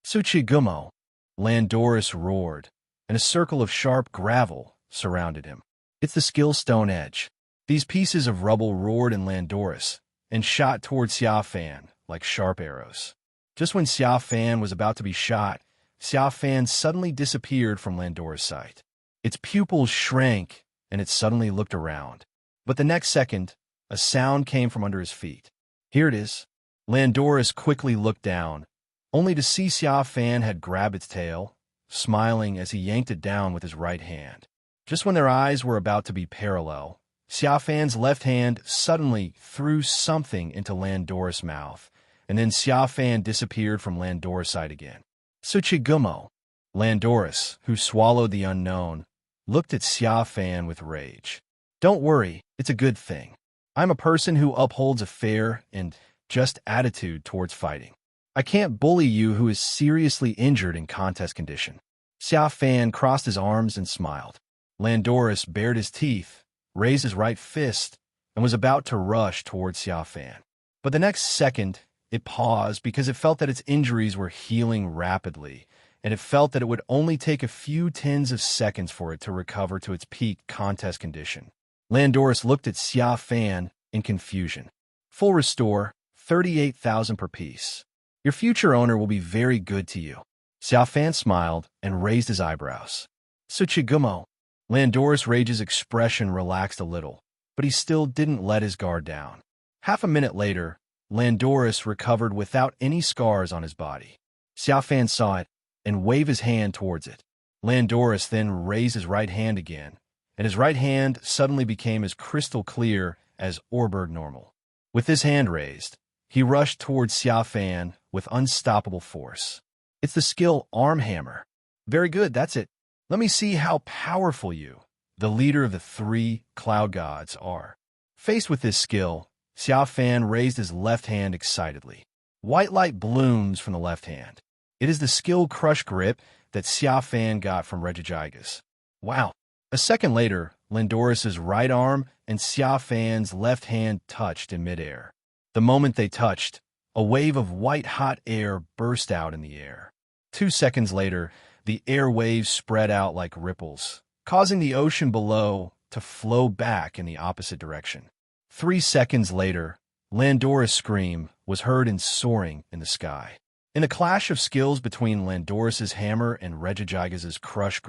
"Suchi Gumo," Landorus roared, and a circle of sharp gravel surrounded him. "It's the skill stone edge." These pieces of rubble roared in Landorus and shot toward Xia Fan like sharp arrows. Just when Xia Fan was about to be shot, Xia Fan suddenly disappeared from Landora's sight. Its pupils shrank, and it suddenly looked around. But the next second, a sound came from under his feet. Here it is. Landorus quickly looked down, only to see Xia Fan had grabbed its tail, smiling as he yanked it down with his right hand. Just when their eyes were about to be parallel, Xia Fan's left hand suddenly threw something into Landorus' mouth, and then Xia Fan disappeared from Landorus' sight again. Tsuchigumo. Landorus, who swallowed the unknown, looked at Xia Fan with rage. Don't worry, it's a good thing. I'm a person who upholds a fair and just attitude towards fighting. I can't bully you who is seriously injured in contest condition. Xia Fan crossed his arms and smiled. Landorus bared his teeth, raised his right fist, and was about to rush towards Xia Fan. But the next second, it paused because it felt that its injuries were healing rapidly, and it felt that it would only take a few tens of seconds for it to recover to its peak contest condition. Landorus looked at Xia Fan in confusion. Full restore, 38,000 per piece. Your future owner will be very good to you. Xia Fan smiled and raised his eyebrows. Tsuchigumo. Landorus' rage's expression relaxed a little, but he still didn't let his guard down. Half a minute later, Landorus recovered without any scars on his body. Xia Fan saw it and waved his hand towards it. Landorus then raised his right hand again, and his right hand suddenly became as crystal clear as Orberg normal. With his hand raised, he rushed towards Xia Fan with unstoppable force. It's the skill Arm Hammer. Very good, that's it. Let me see how powerful you, the leader of the 3 cloud gods, are. Faced with this skill, Xia Fan raised his left hand excitedly. White light blooms from the left hand. It is the skill Crush Grip that Xia Fan got from Regigigas. Wow. A second later, Landorus' right arm and Xia Fan's left hand touched in midair. The moment they touched, a wave of white-hot air burst out in the air. 2 seconds later, the air waves spread out like ripples, causing the ocean below to flow back in the opposite direction. 3 seconds later, Landorus' scream was heard in soaring in the sky. In the clash of skills between Landorus' hammer and Regigigas' Crush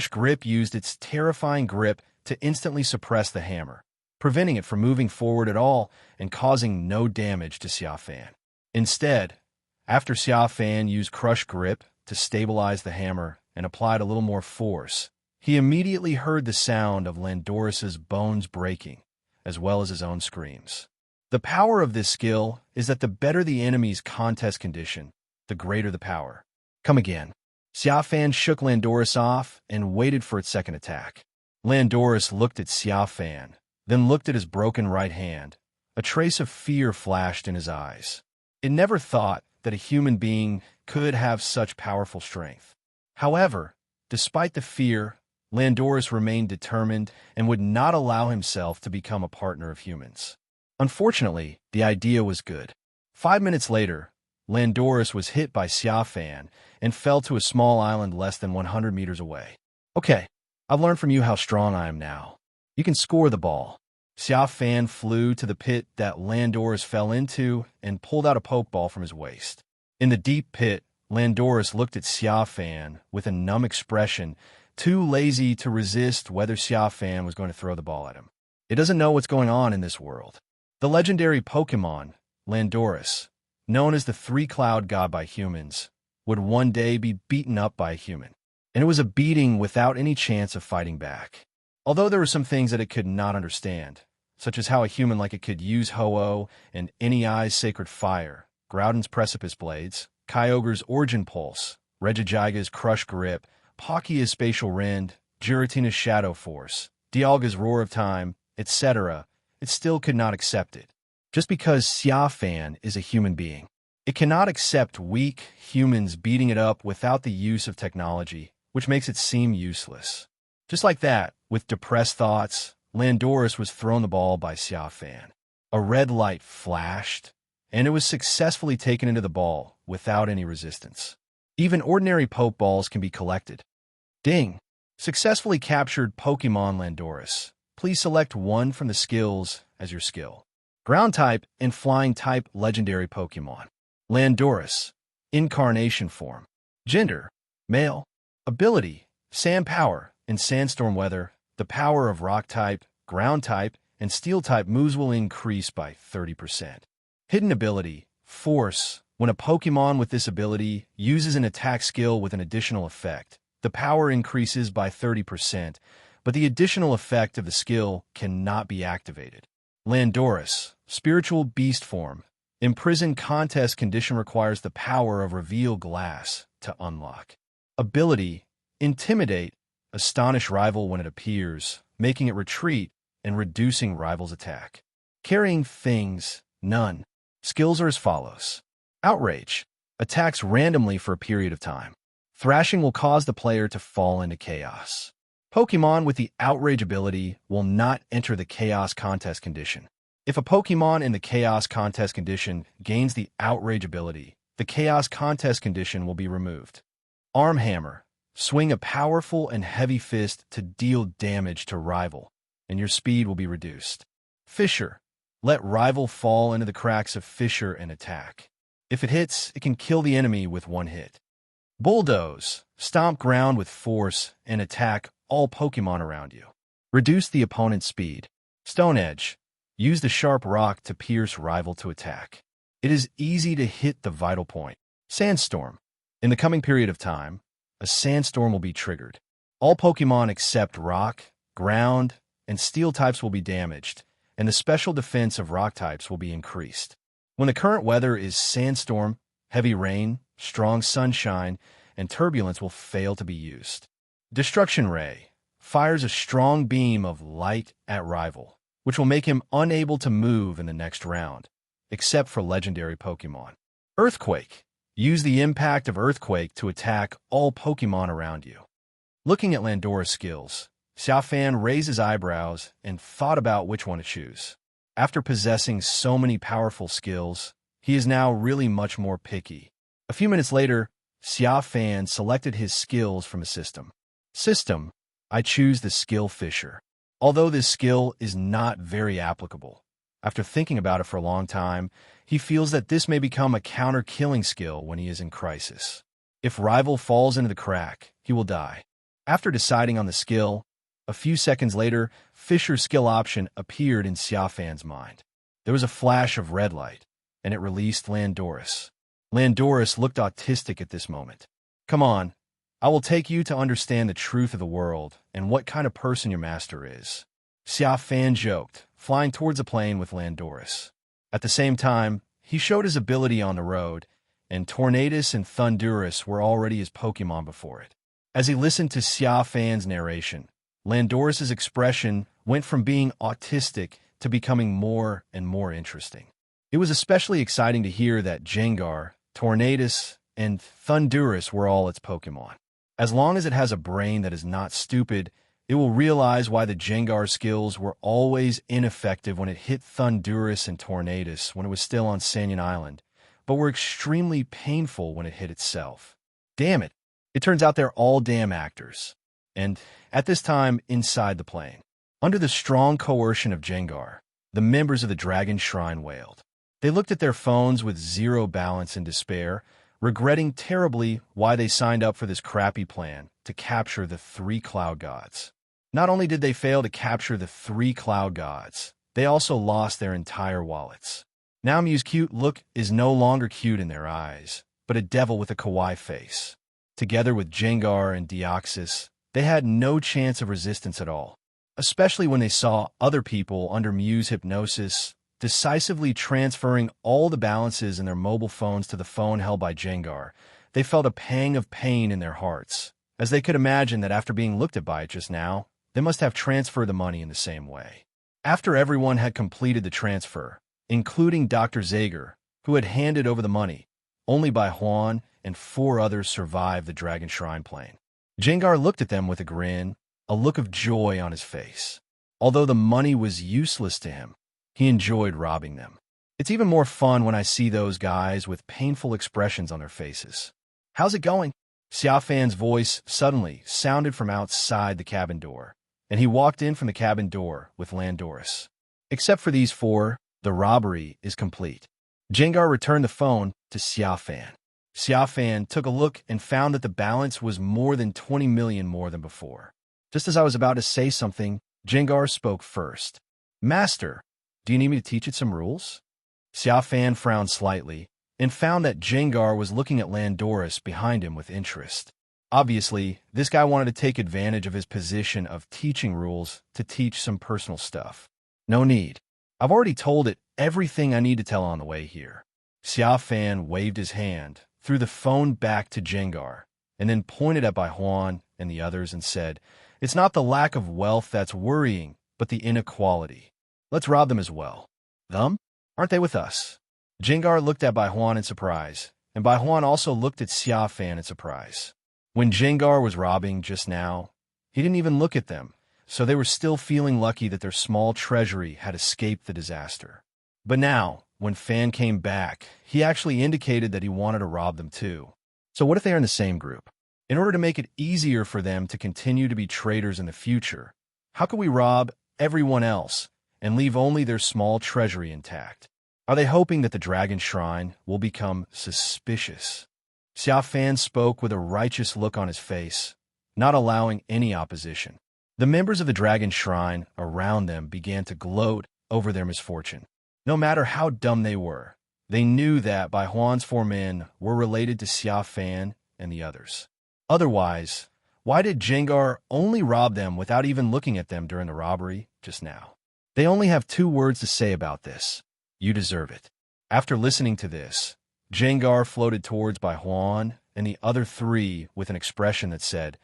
Grip used its terrifying grip to instantly suppress the hammer, preventing it from moving forward at all and causing no damage to Xia Fan. Instead, after Xia Fan used Crush Grip to stabilize the hammer and applied a little more force, he immediately heard the sound of Landorus' bones breaking, as well as his own screams. The power of this skill is that the better the enemy's contest condition, the greater the power. Come again. Xia Fan shook Landorus off and waited for its second attack. Landorus looked at Xia Fan, then looked at his broken right hand. A trace of fear flashed in his eyes. It never thought that a human being could have such powerful strength. However, despite the fear, Landorus remained determined and would not allow himself to become a partner of humans. Unfortunately, the idea was good. 5 minutes later, Landorus was hit by Xia Fan and fell to a small island less than 100 meters away. Okay, I've learned from you how strong I am now. You can score the ball. Xia Fan flew to the pit that Landorus fell into and pulled out a pokeball from his waist. In the deep pit, Landorus looked at Xia Fan with a numb expression, too lazy to resist whether Xia Fan was going to throw the ball at him. It doesn't know what's going on in this world. The legendary Pokémon, Landorus, known as the 3 cloud god by humans, would one day be beaten up by a human. And it was a beating without any chance of fighting back. Although there were some things that it could not understand, such as how a human like it could use Ho-Oh and Enei's Sacred Fire, Groudon's Precipice Blades, Kyogre's Origin Pulse, Regigigas' Crush Grip, Palkia's Spatial Rend, Giratina's Shadow Force, Dialga's Roar of Time, etc., it still could not accept it. Just because Xia Fan is a human being, it cannot accept weak humans beating it up without the use of technology, which makes it seem useless. Just like that, with depressed thoughts, Landorus was thrown the ball by Xia Fan. A red light flashed, and it was successfully taken into the ball without any resistance. Even ordinary Pokeballs can be collected. Ding! Successfully captured Pokemon Landorus. Please select one from the skills as your skill. Ground type and Flying type legendary Pokemon. Landorus. Incarnation form. Gender, male. Ability, sand power. In sandstorm weather, the power of rock type, ground type, and steel type moves will increase by 30%. Hidden ability, force. When a Pokémon with this ability uses an attack skill with an additional effect, the power increases by 30%, but the additional effect of the skill cannot be activated. Landorus, spiritual beast form. Imprisoned contest condition requires the power of reveal glass to unlock. Ability, intimidate. Astonish rival when it appears, making it retreat and reducing rival's attack. Carrying things, none. Skills are as follows. Outrage, attacks randomly for a period of time. Thrashing will cause the player to fall into chaos. Pokémon with the Outrage ability will not enter the Chaos Contest condition. If a Pokémon in the Chaos Contest condition gains the Outrage ability, the Chaos Contest condition will be removed. Arm Hammer, swing a powerful and heavy fist to deal damage to rival, and your speed will be reduced. Fissure, let rival fall into the cracks of fissure and attack. If it hits, it can kill the enemy with one hit. Bulldoze, stomp ground with force and attack all Pokémon around you. Reduce the opponent's speed. Stone Edge, use the sharp rock to pierce rival to attack. It is easy to hit the vital point. Sandstorm, in the coming period of time, a sandstorm will be triggered. All Pokémon except rock, ground, and steel types will be damaged, and the special defense of rock types will be increased. When the current weather is sandstorm, heavy rain, strong sunshine, and turbulence will fail to be used. Destruction Ray fires a strong beam of light at rival, which will make him unable to move in the next round, except for legendary Pokémon. Earthquake, use the impact of Earthquake to attack all Pokémon around you. Looking at Landora's skills, Xia Fan raised his eyebrows and thought about which one to choose. After possessing so many powerful skills, he is now really much more picky. A few minutes later, Xia Fan selected his skills from a system. System, I choose the skill Fissure. Although this skill is not very applicable, after thinking about it for a long time, he feels that this may become a counter-killing skill when he is in crisis. If rival falls into the crack, he will die. After deciding on the skill, a few seconds later, Fissure's skill option appeared in Xia Fan's mind. There was a flash of red light, and it released Landorus. Landorus looked autistic at this moment. Come on, I will take you to understand the truth of the world and what kind of person your master is. Xia Fan joked, flying towards a plane with Landorus. At the same time, he showed his ability on the road, and Tornadus and Thundurus were already his Pokémon before it. As he listened to Xia Fan's narration, Landorus's expression went from being autistic to becoming more and more interesting. It was especially exciting to hear that Gengar, Tornadus, and Thundurus were all its Pokémon. As long as it has a brain that is not stupid, it will realize why the Gengar skills were always ineffective when it hit Thundurus and Tornadus when it was still on Sanyan Island, but were extremely painful when it hit itself. Damn it! It turns out they're all damn actors. And, at this time, inside the plane, under the strong coercion of Gengar, the members of the Dragon Shrine wailed. They looked at their phones with zero balance and despair, regretting terribly why they signed up for this crappy plan to capture the 3 Cloud Gods. Not only did they fail to capture the 3 Cloud Gods, they also lost their entire wallets. Now Mew's cute look is no longer cute in their eyes, but a devil with a kawaii face. Together with Gengar and Deoxys, they had no chance of resistance at all, especially when they saw other people under Mew's hypnosis decisively transferring all the balances in their mobile phones to the phone held by Gengar. They felt a pang of pain in their hearts, as they could imagine that after being looked at by it just now, they must have transferred the money in the same way. After everyone had completed the transfer, including Dr. Zager, who had handed over the money, only by Juan and 4 others survived the Dragon Shrine plane. Gengar looked at them with a grin, a look of joy on his face. Although the money was useless to him, he enjoyed robbing them. It's even more fun when I see those guys with painful expressions on their faces. How's it going? Xia Fan's voice suddenly sounded from outside the cabin door, and he walked in from the cabin door with Landorus. Except for these 4, the robbery is complete. Gengar returned the phone to Xia Fan. Xia Fan took a look and found that the balance was more than 20 million more than before. Just as I was about to say something, Jengar spoke first. Master, do you need me to teach it some rules? Xia Fan frowned slightly and found that Jengar was looking at Landoris behind him with interest. Obviously, this guy wanted to take advantage of his position of teaching rules to teach some personal stuff. No need. I've already told it everything I need to tell on the way here. Xia Fan waved his hand, threw the phone back to Jengar, and then pointed at Bai Huan and the others and said, "It's not the lack of wealth that's worrying, but the inequality. Let's rob them as well." Them? Aren't they with us? Jengar looked at Bai Huan in surprise, and Bai Huan also looked at Xia Fan in surprise. When Jengar was robbing just now, he didn't even look at them, so they were still feeling lucky that their small treasury had escaped the disaster. But now, when Fan came back, he actually indicated that he wanted to rob them too. So what if they are in the same group? In order to make it easier for them to continue to be traitors in the future, how could we rob everyone else and leave only their small treasury intact? Are they hoping that the Dragon Shrine will become suspicious? Xia Fan spoke with a righteous look on his face, not allowing any opposition. The members of the Dragon Shrine around them began to gloat over their misfortune. No matter how dumb they were, they knew that Bai Huan's 4 men were related to Xia Fan and the others. Otherwise, why did Jengar only rob them without even looking at them during the robbery just now? They only have 2 words to say about this. You deserve it. After listening to this, Jengar floated towards Bai Huan and the other 3 with an expression that said,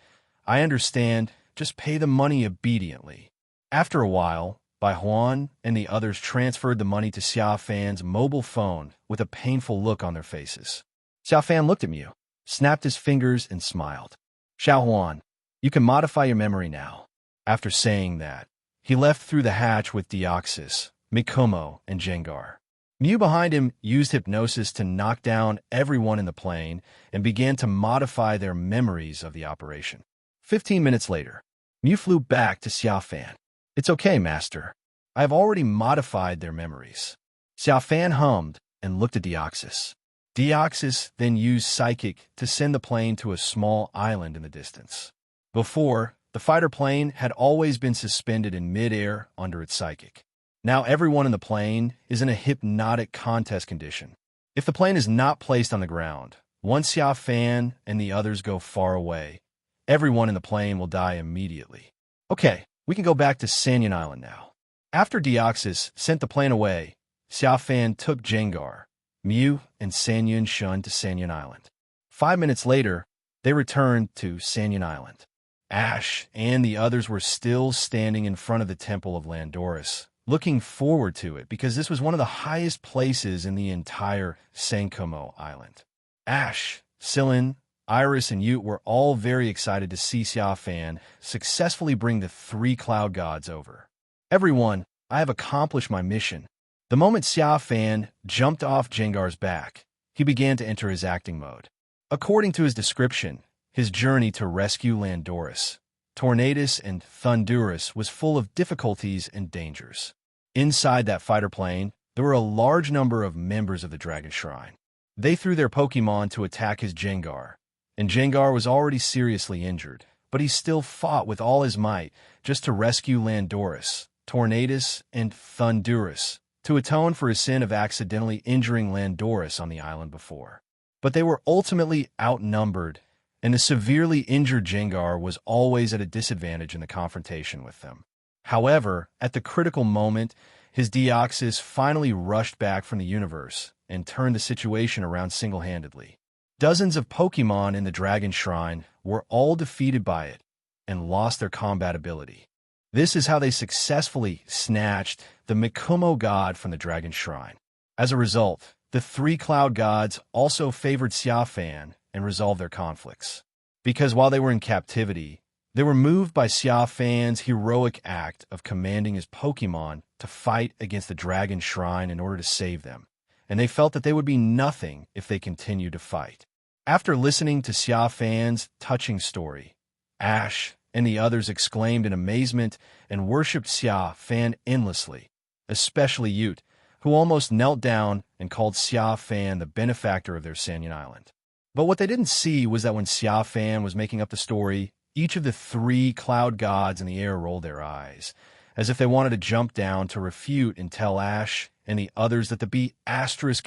"I understand, just pay the money obediently." After a while, Bai Huan and the others transferred the money to Xia Fan's mobile phone with a painful look on their faces. Xia Fan looked at Mew, snapped his fingers, and smiled. "Xiao Huan, you can modify your memory now." After saying that, he left through the hatch with Deoxys, Mikomo, and Jengar. Mew behind him used hypnosis to knock down everyone in the plane and began to modify their memories of the operation. 15 minutes later, Mew flew back to Xia Fan. "It's okay, Master. I have already modified their memories." Xia Fan hummed and looked at Deoxys. Deoxys then used Psychic to send the plane to a small island in the distance. Before, the fighter plane had always been suspended in midair under its Psychic. Now everyone in the plane is in a hypnotic contest condition. If the plane is not placed on the ground, once Xia Fan and the others go far away, everyone in the plane will die immediately. Okay, we can go back to Sanyan Island now. After Deoxys sent the plane away, Xia Fan took Jengar, Mew, and Sanyan Shun to Sanyan Island. 5 minutes later, they returned to Sanyan Island. Ash and the others were still standing in front of the Temple of Landoris, looking forward to it because this was one of the highest places in the entire Sankomo Island. Ash, Sillin, Iris, and Ute were all very excited to see Xia Fan successfully bring the 3 cloud gods over. "Everyone, I have accomplished my mission." The moment Xia Fan jumped off Jengar's back, he began to enter his acting mode. According to his description, his journey to rescue Landoris, Tornadus, and Thundurus was full of difficulties and dangers. Inside that fighter plane, there were a large number of members of the Dragon Shrine. They threw their Pokémon to attack his Jengar, and Jengar was already seriously injured, but he still fought with all his might just to rescue Landoris, Tornadus, and Thundurus, to atone for his sin of accidentally injuring Landoris on the island before. But they were ultimately outnumbered, and the severely injured Jengar was always at a disadvantage in the confrontation with them. However, at the critical moment, his Deoxys finally rushed back from the universe and turned the situation around single-handedly. Dozens of Pokémon in the Dragon Shrine were all defeated by it and lost their combat ability. This is how they successfully snatched the Mikomo god from the Dragon Shrine. As a result, the 3 cloud gods also favored Xia Fan and resolve their conflicts. Because while they were in captivity, they were moved by Xia Fan's heroic act of commanding his Pokémon to fight against the Dragon Shrine in order to save them, and they felt that they would be nothing if they continued to fight. After listening to Xia Fan's touching story, Ash and the others exclaimed in amazement and worshipped Xia Fan endlessly, especially Ute, who almost knelt down and called Xia Fan the benefactor of their Sanyan Island. But what they didn't see was that when Xia Fan was making up the story, each of the three cloud gods in the air rolled their eyes, as if they wanted to jump down to refute and tell Ash and the others that the beat *******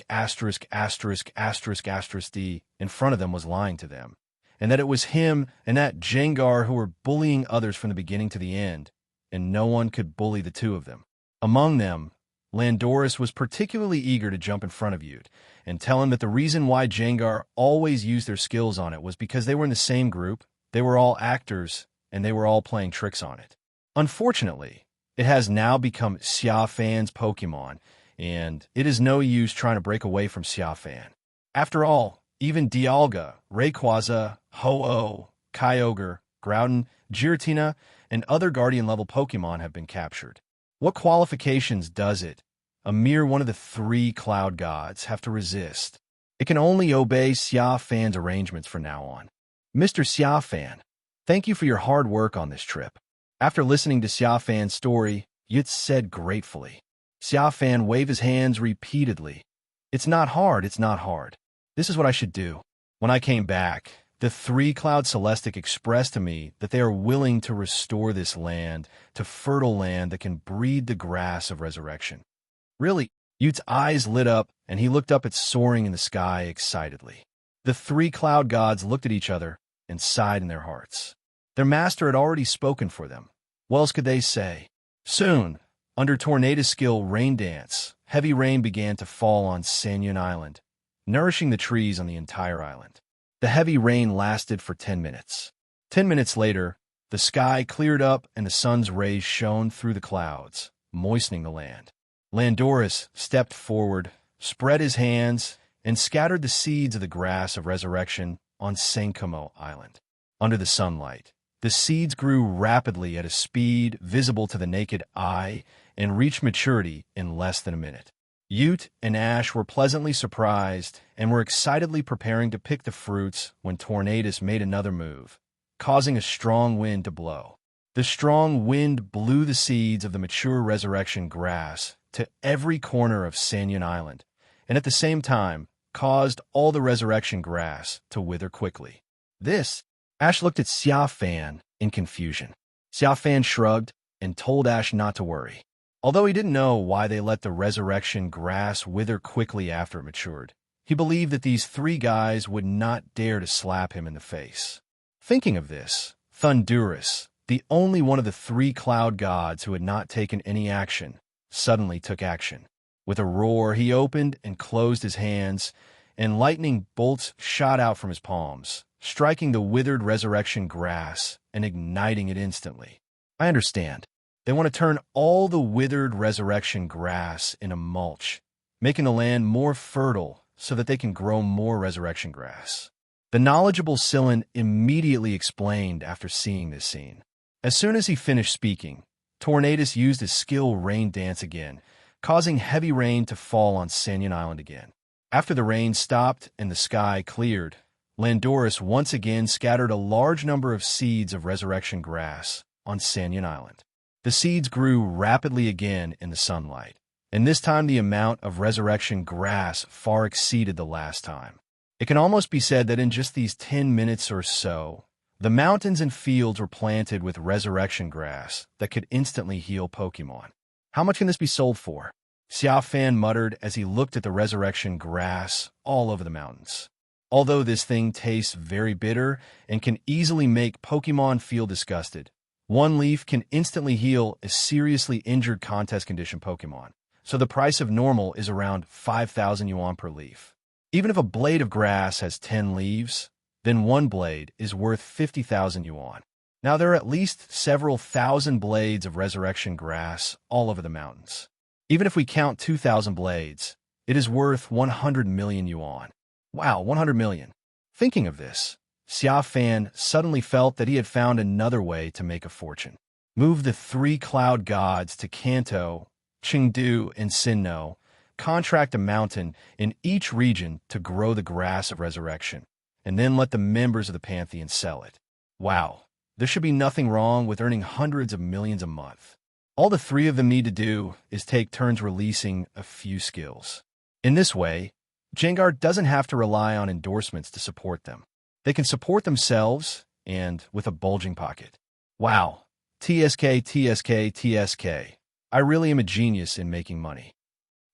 D in front of them was lying to them, and that it was him and that Jengar who were bullying others from the beginning to the end, and no one could bully the two of them. Among them, Landoris was particularly eager to jump in front of Ute and tell him that the reason why Jengar always used their skills on it was because they were in the same group, they were all actors, and they were all playing tricks on it. Unfortunately, it has now become Xia Fan's Pokémon, and it is no use trying to break away from Xia Fan. After all, even Dialga, Rayquaza, Ho-Oh, Kyogre, Groudon, Giratina, and other Guardian-level Pokémon have been captured. What qualifications does it, a mere one of the three cloud gods, have to resist? It can only obey Xia Fan's arrangements from now on. Mr. Xia Fan, thank you for your hard work on this trip. After listening to Xia Fan's story, Yutz said gratefully. Xia Fan waved his hands repeatedly. It's not hard, it's not hard. This is what I should do. When I came back, the three Cloud Celestic expressed to me that they are willing to restore this land to fertile land that can breed the grass of resurrection. Really, Yute's eyes lit up, and he looked up at soaring in the sky excitedly. The three cloud gods looked at each other and sighed in their hearts. Their master had already spoken for them. What else could they say? Soon, under Tornado's skill Rain Dance, heavy rain began to fall on Sanyun Island, nourishing the trees on the entire island. The heavy rain lasted for 10 minutes. 10 minutes later, the sky cleared up and the sun's rays shone through the clouds, moistening the land. Landoris stepped forward, spread his hands, and scattered the seeds of the grass of resurrection on Sankomo Island. Under the sunlight, the seeds grew rapidly at a speed visible to the naked eye and reached maturity in less than a minute. Ute and Ash were pleasantly surprised and were excitedly preparing to pick the fruits when Tornadus made another move, causing a strong wind to blow. The strong wind blew the seeds of the mature resurrection grass to every corner of Sanyun Island, and at the same time caused all the resurrection grass to wither quickly. Ash looked at Xia Fan in confusion. Xia Fan shrugged and told Ash not to worry. Although he didn't know why they let the resurrection grass wither quickly after it matured, he believed that these three guys would not dare to slap him in the face. Thinking of this, Thundurus, the only one of the three cloud gods who had not taken any action, suddenly took action. With a roar, he opened and closed his hands, and lightning bolts shot out from his palms, striking the withered resurrection grass and igniting it instantly. I understand. They want to turn all the withered resurrection grass into mulch, making the land more fertile so that they can grow more resurrection grass. The knowledgeable Sillin immediately explained after seeing this scene. As soon as he finished speaking, Tornadus used his skill Rain Dance again, causing heavy rain to fall on Sanyun Island again. After the rain stopped and the sky cleared, Landoris once again scattered a large number of seeds of resurrection grass on Sanyun Island. The seeds grew rapidly again in the sunlight, and this time the amount of resurrection grass far exceeded the last time. It can almost be said that in just these 10 minutes or so, the mountains and fields were planted with resurrection grass that could instantly heal Pokémon. How much can this be sold for? Xia Fan muttered as he looked at the resurrection grass all over the mountains. Although this thing tastes very bitter and can easily make Pokémon feel disgusted, one leaf can instantly heal a seriously injured contest condition Pokémon, so the price of normal is around 5,000 yuan per leaf. Even if a blade of grass has 10 leaves, then one blade is worth 50,000 yuan. Now there are at least several thousand blades of resurrection grass all over the mountains. Even if we count 2,000 blades, it is worth 100 million yuan. Wow, 100 million. Thinking of this, Xia Fan suddenly felt that he had found another way to make a fortune. Move the three cloud gods to Kanto, Chengdu, and Sinnoh, contract a mountain in each region to grow the grass of resurrection, and then let the members of the Pantheon sell it. Wow, there should be nothing wrong with earning hundreds of millions a month. All the three of them need to do is take turns releasing a few skills. In this way, Jengar doesn't have to rely on endorsements to support them. They can support themselves and with a bulging pocket. Wow. TSK, TSK, TSK. I really am a genius in making money.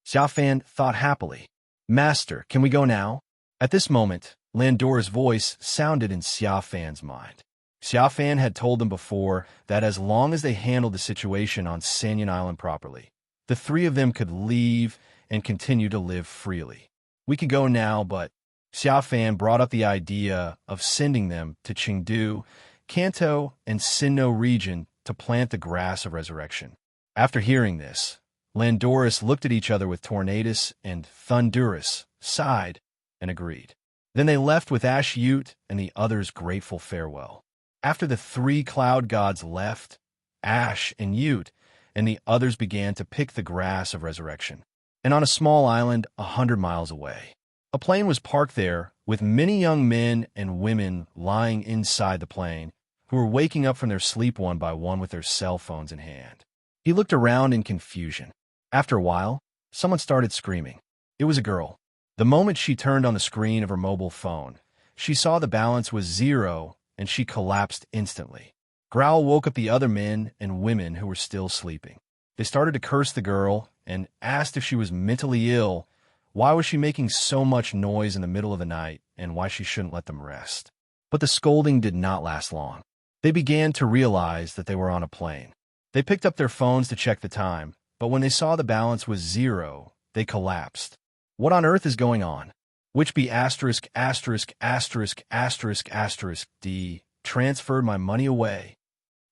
Xia Fan thought happily. Master, can we go now? At this moment, Landora's voice sounded in Xia Fan's mind. Xia Fan had told them before that as long as they handled the situation on Sanyan Island properly, the three of them could leave and continue to live freely. We can go now, but Xia Fan brought up the idea of sending them to Chengdu, Kanto, and Sinnoh region to plant the grass of resurrection. After hearing this, Landorus looked at each other with Tornadus and Thundurus, sighed, and agreed. Then they left with Ash Ute and the others' grateful farewell. After the three cloud gods left, Ash and Ute and the others began to pick the grass of resurrection. And on a small island 100 miles away, a plane was parked there with many young men and women lying inside the plane who were waking up from their sleep one by one with their cell phones in hand. He looked around in confusion. After a while, someone started screaming. It was a girl. The moment she turned on the screen of her mobile phone, she saw the balance was 0 and she collapsed instantly. Growl woke up the other men and women who were still sleeping. They started to curse the girl and asked if she was mentally ill, why was she making so much noise in the middle of the night, and why she shouldn't let them rest. But the scolding did not last long. They began to realize that they were on a plane. They picked up their phones to check the time, but when they saw the balance was 0, they collapsed. What on earth is going on? Which be asterisk, asterisk, asterisk, asterisk, asterisk, D, transferred my money away.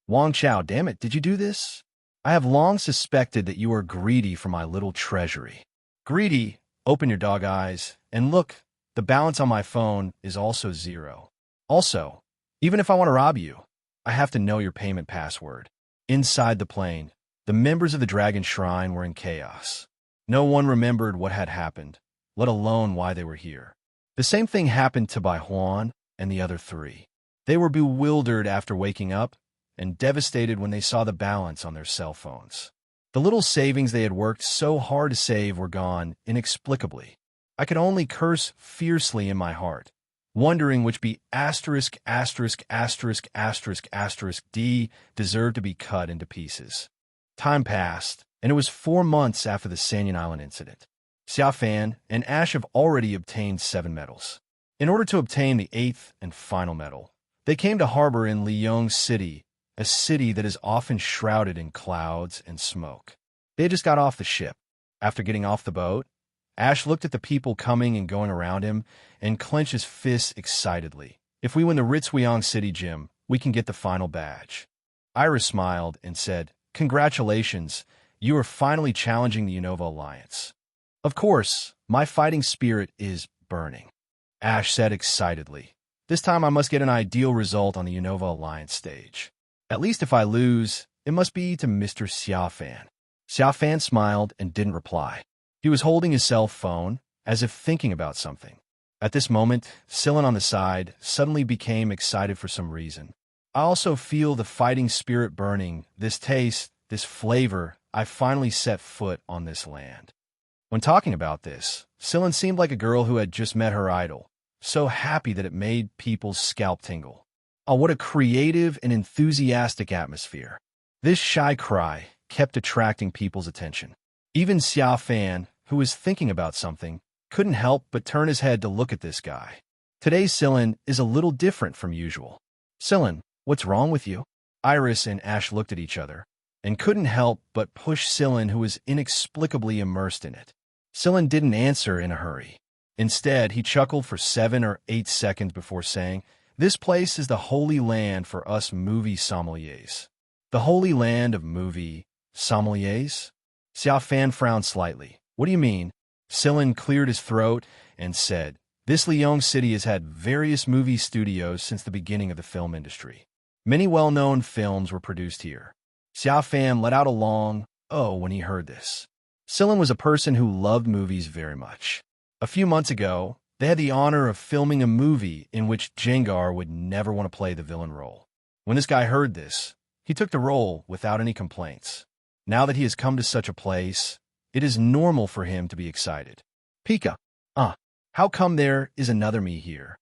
Wang Chao, damn it, did you do this? I have long suspected that you are greedy for my little treasury. Greedy? Open your dog eyes, and look, the balance on my phone is also 0. Also, even if I want to rob you, I have to know your payment password. Inside the plane, the members of the Dragon Shrine were in chaos. No one remembered what had happened, let alone why they were here. The same thing happened to Bai Huan and the other three. They were bewildered after waking up and devastated when they saw the balance on their cell phones. The little savings they had worked so hard to save were gone inexplicably. I could only curse fiercely in my heart, wondering which be asterisk, asterisk, asterisk, asterisk, asterisk, D deserved to be cut into pieces. Time passed, and it was 4 months after the Sanyan Island incident. Xia Fan and Ash have already obtained 7 medals. In order to obtain the 8th and final medal, they came to harbor in Liyong City, a city that is often shrouded in clouds and smoke. They just got off the ship. After getting off the boat, Ash looked at the people coming and going around him and clenched his fists excitedly. If we win the Ritzweong City Gym, we can get the final badge. Iris smiled and said, Congratulations, you are finally challenging the Unova Alliance. Of course, my fighting spirit is burning. Ash said excitedly. This time I must get an ideal result on the Unova Alliance stage. At least if I lose, it must be to Mr. Xia Fan. Xia Fan smiled and didn't reply. He was holding his cell phone, as if thinking about something. At this moment, Sillin on the side suddenly became excited for some reason. I also feel the fighting spirit burning, this taste, this flavor. I finally set foot on this land. When talking about this, Sillin seemed like a girl who had just met her idol, so happy that it made people's scalp tingle. Oh, what a creative and enthusiastic atmosphere. This shy cry kept attracting people's attention. Even Xia Fan, who was thinking about something, couldn't help but turn his head to look at this guy. Today's Sillin is a little different from usual. Sillin, what's wrong with you? Iris and Ash looked at each other and couldn't help but push Sillin, who was inexplicably immersed in it. Sillin didn't answer in a hurry. Instead, he chuckled for 7 or 8 seconds before saying, This place is the holy land for us movie sommeliers. The holy land of movie sommeliers? Xia Fan frowned slightly. What do you mean? Sillin cleared his throat and said, This Liyong city has had various movie studios since the beginning of the film industry. Many well-known films were produced here. Xia Fan let out a long oh when he heard this. Sillin was a person who loved movies very much. A few months ago, they had the honor of filming a movie in which Jengar would never want to play the villain role. When this guy heard this, he took the role without any complaints. Now that he has come to such a place, it is normal for him to be excited. Pika, How come there is another me here?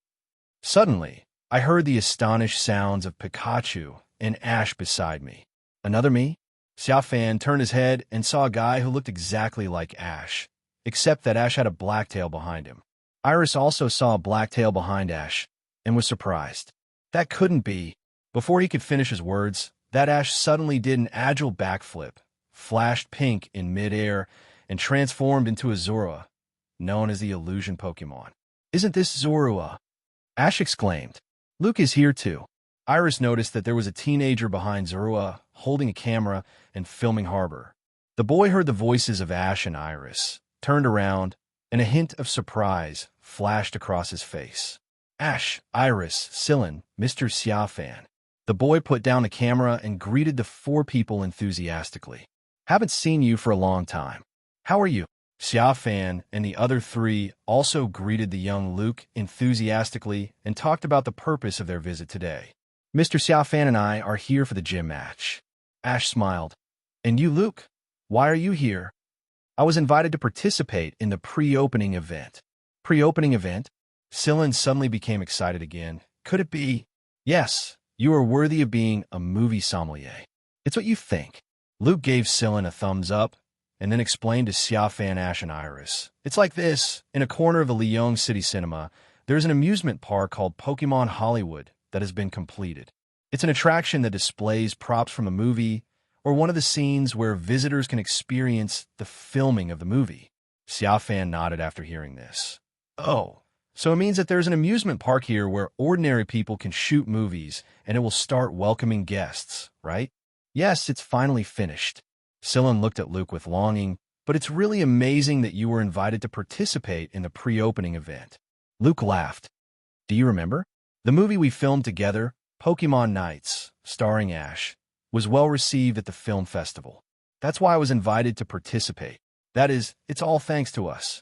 Suddenly, I heard the astonished sounds of Pikachu and Ash beside me. Another me? Xia Fan turned his head and saw a guy who looked exactly like Ash, except that Ash had a black tail behind him. Iris also saw a black tail behind Ash and was surprised. That couldn't be. Before he could finish his words, that Ash suddenly did an agile backflip, flashed pink in midair, and transformed into a Zorua, known as the illusion Pokémon. Isn't this Zorua? Ash exclaimed. Luke is here too. Iris noticed that there was a teenager behind Zorua, holding a camera and filming Harbor. The boy heard the voices of Ash and Iris, turned around, and a hint of surprise flashed across his face. Ash, Iris, Sillin, Mr. Xia Fan. The boy put down the camera and greeted the four people enthusiastically. Haven't seen you for a long time. How are you? Xia Fan and the other three also greeted the young Luke enthusiastically and talked about the purpose of their visit today. Mr. Xia Fan and I are here for the gym match. Ash smiled. And you, Luke? Why are you here? I was invited to participate in the pre-opening event. Pre-opening event? Sillin suddenly became excited again. Could it be? Yes, you are worthy of being a movie sommelier. It's what you think. Luke gave Sillin a thumbs up and then explained to Xia Fan, Ash, and Iris. It's like this. In a corner of the Lyon City Cinema, there's an amusement park called Pokémon Hollywood that has been completed. It's an attraction that displays props from a movie or one of the scenes where visitors can experience the filming of the movie. Xia Fan nodded after hearing this. Oh, so it means that there's an amusement park here where ordinary people can shoot movies and it will start welcoming guests, right? Yes, it's finally finished. Sillin looked at Luke with longing, but it's really amazing that you were invited to participate in the pre-opening event. Luke laughed. Do you remember? The movie we filmed together, Pokémon Nights, starring Ash, was well received at the film festival. That's why I was invited to participate. That is, it's all thanks to us.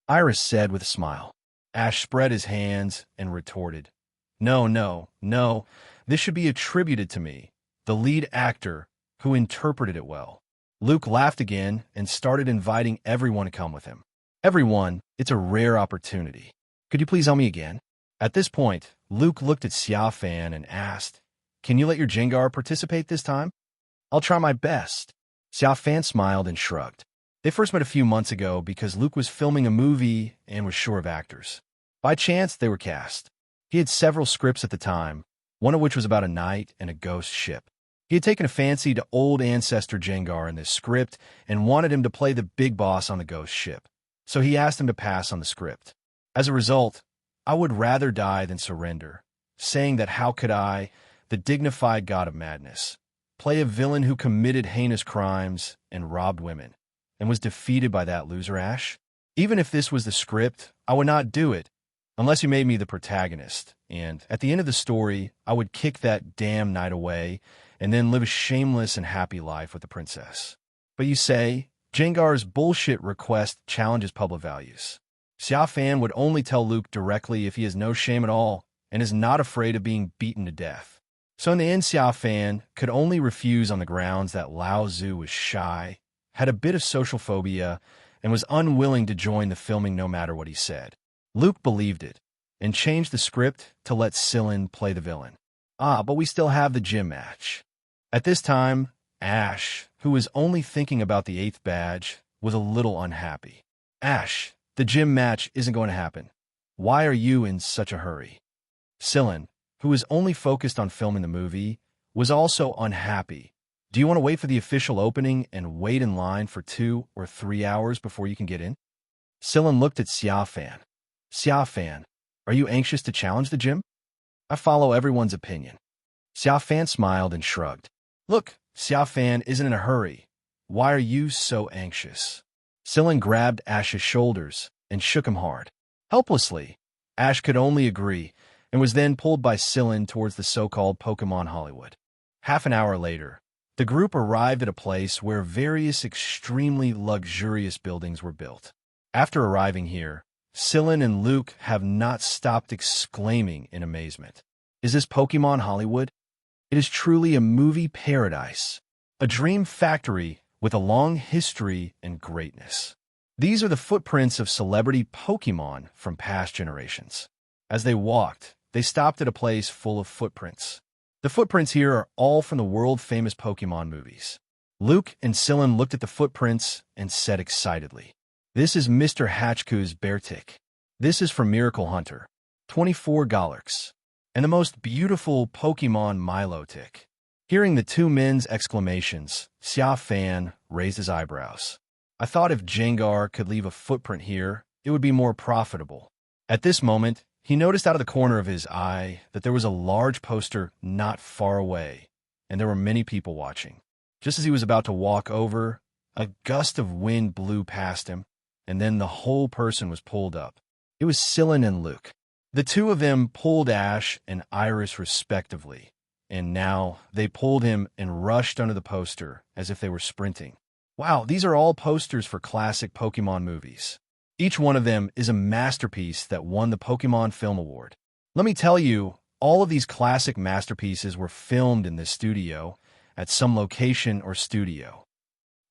Iris said with a smile. Ash spread his hands and retorted. No. This should be attributed to me, the lead actor who interpreted it well. Luke laughed again and started inviting everyone to come with him. Everyone, it's a rare opportunity. Could you please help me again? At this point, Luke looked at Xia Fan and asked, Can you let your Jengar participate this time? I'll try my best. Xia Fan smiled and shrugged. They first met a few months ago because Luke was filming a movie and was short of actors. By chance, they were cast. He had several scripts at the time, one of which was about a knight and a ghost ship. He had taken a fancy to old ancestor Jengar in this script and wanted him to play the big boss on the ghost ship, so he asked him to pass on the script. As a result, I would rather die than surrender, saying that how could I, the dignified god of madness, play a villain who committed heinous crimes and robbed women, and was defeated by that loser Ash? Even if this was the script, I would not do it, unless you made me the protagonist, and at the end of the story, I would kick that damn knight away and then live a shameless and happy life with the princess. But you say, Jengar's bullshit request challenges public values. Xia Fan would only tell Luke directly if he has no shame at all and is not afraid of being beaten to death. So in the end, Xia Fan could only refuse on the grounds that Lao Tzu was shy, had a bit of social phobia, and was unwilling to join the filming no matter what he said. Luke believed it and changed the script to let Sillin play the villain. But we still have the gym match. At this time, Ash, who was only thinking about the 8th badge, was a little unhappy. Ash, the gym match isn't going to happen. Why are you in such a hurry? Sillin, who was only focused on filming the movie, was also unhappy. Do you want to wait for the official opening and wait in line for 2 or 3 hours before you can get in? Sillin looked at Xia Fan. Xia Fan, are you anxious to challenge the gym? I follow everyone's opinion. Xia Fan smiled and shrugged. Look, Xia Fan isn't in a hurry. Why are you so anxious? Sillin grabbed Ash's shoulders and shook him hard. Helplessly, Ash could only agree and was then pulled by Sillin towards the so-called Pokémon Hollywood. Half an hour later, the group arrived at a place where various extremely luxurious buildings were built. After arriving here, Sillin and Luke have not stopped exclaiming in amazement. Is this Pokémon Hollywood? It is truly a movie paradise, a dream factory with a long history and greatness. These are the footprints of celebrity Pokémon from past generations. As they walked, they stopped at a place full of footprints. The footprints here are all from the world-famous Pokémon movies. Luke and Sylin looked at the footprints and said excitedly, "This is Mr. Hatchku's Beartic. This is from Miracle Hunter, 24 Galarks, and the most beautiful Pokémon Milotic." Hearing the two men's exclamations, Xia Fan raised his eyebrows. "I thought if Jengar could leave a footprint here, it would be more profitable." At this moment, he noticed out of the corner of his eye that there was a large poster not far away, and there were many people watching. Just as he was about to walk over, a gust of wind blew past him, and then the whole person was pulled up. It was Sylin and Luke. The two of them pulled Ash and Iris respectively, and now they pulled him and rushed under the poster as if they were sprinting. Wow, these are all posters for classic Pokémon movies. Each one of them is a masterpiece that won the Pokémon Film Award. Let me tell you, all of these classic masterpieces were filmed in this studio, at some location or studio.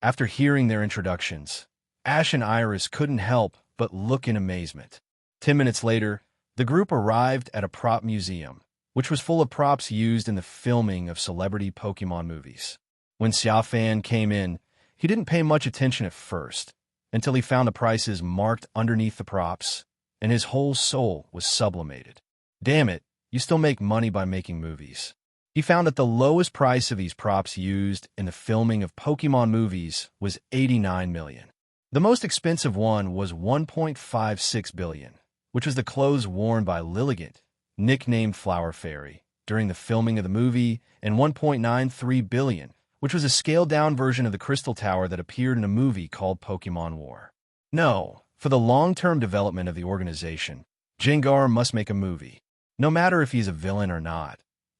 After hearing their introductions, Ash and Iris couldn't help but look in amazement. 10 minutes later, the group arrived at a prop museum, which was full of props used in the filming of celebrity Pokémon movies. When Xia Fan came in, he didn't pay much attention at first, until he found the prices marked underneath the props, and his whole soul was sublimated. Damn it, you still make money by making movies. He found that the lowest price of these props used in the filming of Pokémon movies was 89 million. The most expensive one was 1.56 billion, which was the clothes worn by Lilligant, nicknamed Flower Fairy, during the filming of the movie, and 1.93 billion, which was a scaled-down version of the Crystal Tower that appeared in a movie called Pokémon War. No, for the long-term development of the organization, Jengar must make a movie, no matter if he's a villain or not.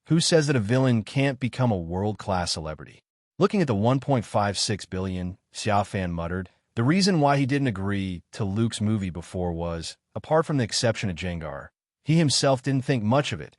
Who says that a villain can't become a world-class celebrity? Looking at the 1.56 billion, Xia Fan muttered, the reason why he didn't agree to Luke's movie before was, apart from the exception of Jengar, he himself didn't think much of it,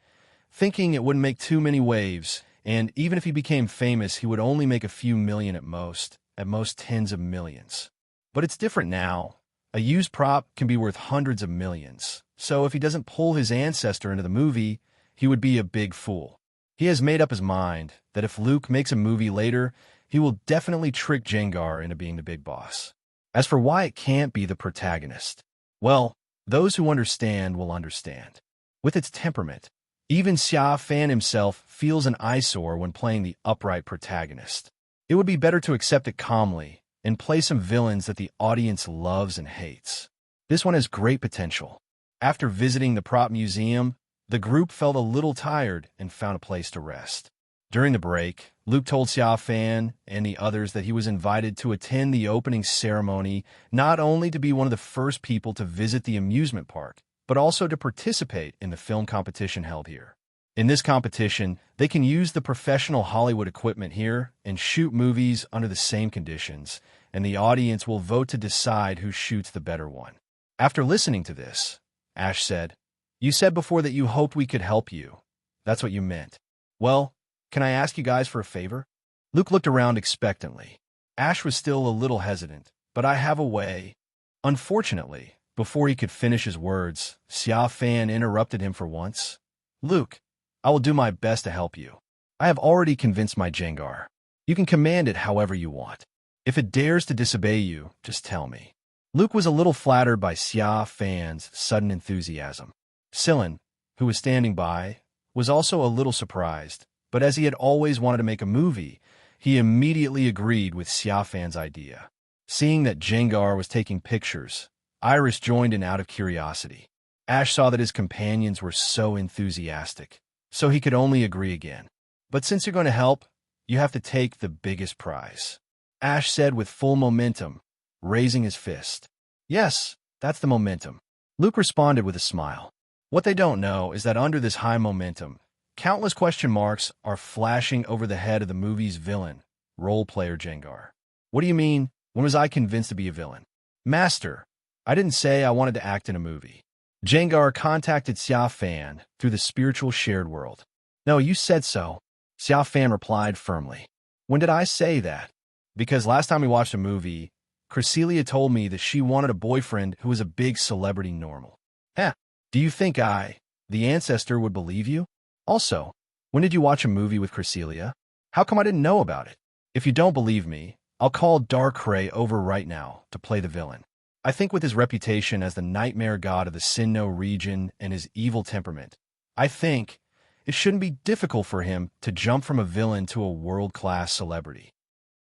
thinking it wouldn't make too many waves, and even if he became famous, he would only make a few million at most tens of millions. But it's different now. A used prop can be worth hundreds of millions, so if he doesn't pull his ancestor into the movie, he would be a big fool. He has made up his mind that if Luke makes a movie later, he will definitely trick Jengar into being the big boss. As for why it can't be the protagonist, well, those who understand will understand. With its temperament, even Xia Fan himself feels an eyesore when playing the upright protagonist. It would be better to accept it calmly and play some villains that the audience loves and hates. This one has great potential. After visiting the prop museum, the group felt a little tired and found a place to rest. During the break, Luke told Xia Fan and the others that he was invited to attend the opening ceremony, not only to be one of the first people to visit the amusement park, but also to participate in the film competition held here. In this competition, they can use the professional Hollywood equipment here and shoot movies under the same conditions, and the audience will vote to decide who shoots the better one. After listening to this, Ash said, "You said before that you hoped we could help you. That's what you meant. Well, can I ask you guys for a favor?" Luke looked around expectantly. Ash was still a little hesitant, but I have a way. Unfortunately, before he could finish his words, Xia Fan interrupted him for once. "Luke, I will do my best to help you. I have already convinced my Jengar. You can command it however you want. If it dares to disobey you, just tell me." Luke was a little flattered by Xia Fan's sudden enthusiasm. Sylin, who was standing by, was also a little surprised, but as he had always wanted to make a movie, he immediately agreed with Xia Fan's idea. Seeing that Jengar was taking pictures, Iris joined in out of curiosity. Ash saw that his companions were so enthusiastic, so he could only agree again. "But since you're going to help, you have to take the biggest prize," Ash said with full momentum, raising his fist. "Yes, that's the momentum," Luke responded with a smile. What they don't know is that under this high momentum, countless question marks are flashing over the head of the movie's villain, role-player Jengar. "What do you mean, when was I convinced to be a villain?" "Master, I didn't say I wanted to act in a movie." Jengar contacted Xia Fan through the spiritual shared world. "No, you said so," Xia Fan replied firmly. "When did I say that?" "Because last time we watched a movie, Cresselia told me that she wanted a boyfriend who was a big celebrity normal. Heh, do you think I, the ancestor, would believe you? Also, when did you watch a movie with Cresselia? How come I didn't know about it? If you don't believe me, I'll call Darkrai over right now to play the villain. I think with his reputation as the nightmare god of the Sinnoh region and his evil temperament, I think it shouldn't be difficult for him to jump from a villain to a world-class celebrity.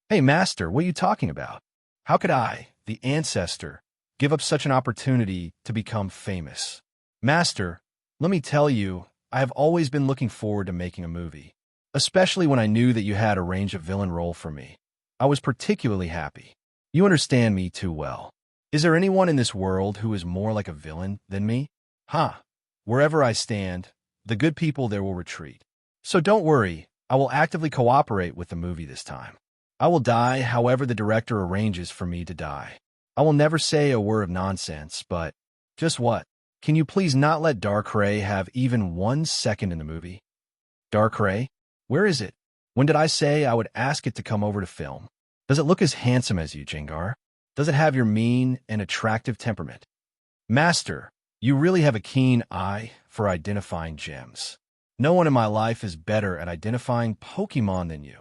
Hey, Master, what are you talking about? How could I, the ancestor, give up such an opportunity to become famous? Master, let me tell you, I have always been looking forward to making a movie, especially when I knew that you had arranged a villain role for me. I was particularly happy. You understand me too well. Is there anyone in this world who is more like a villain than me? Wherever I stand, the good people there will retreat. So don't worry, I will actively cooperate with the movie this time. I will die however the director arranges for me to die. I will never say a word of nonsense, but just what? Can you please not let Darkrai have even 1 second in the movie? Darkrai? Where is it? When did I say I would ask it to come over to film? Does it look as handsome as you, Jengar? Does it have your mean and attractive temperament? Master, you really have a keen eye for identifying gems. No one in my life is better at identifying Pokémon than you.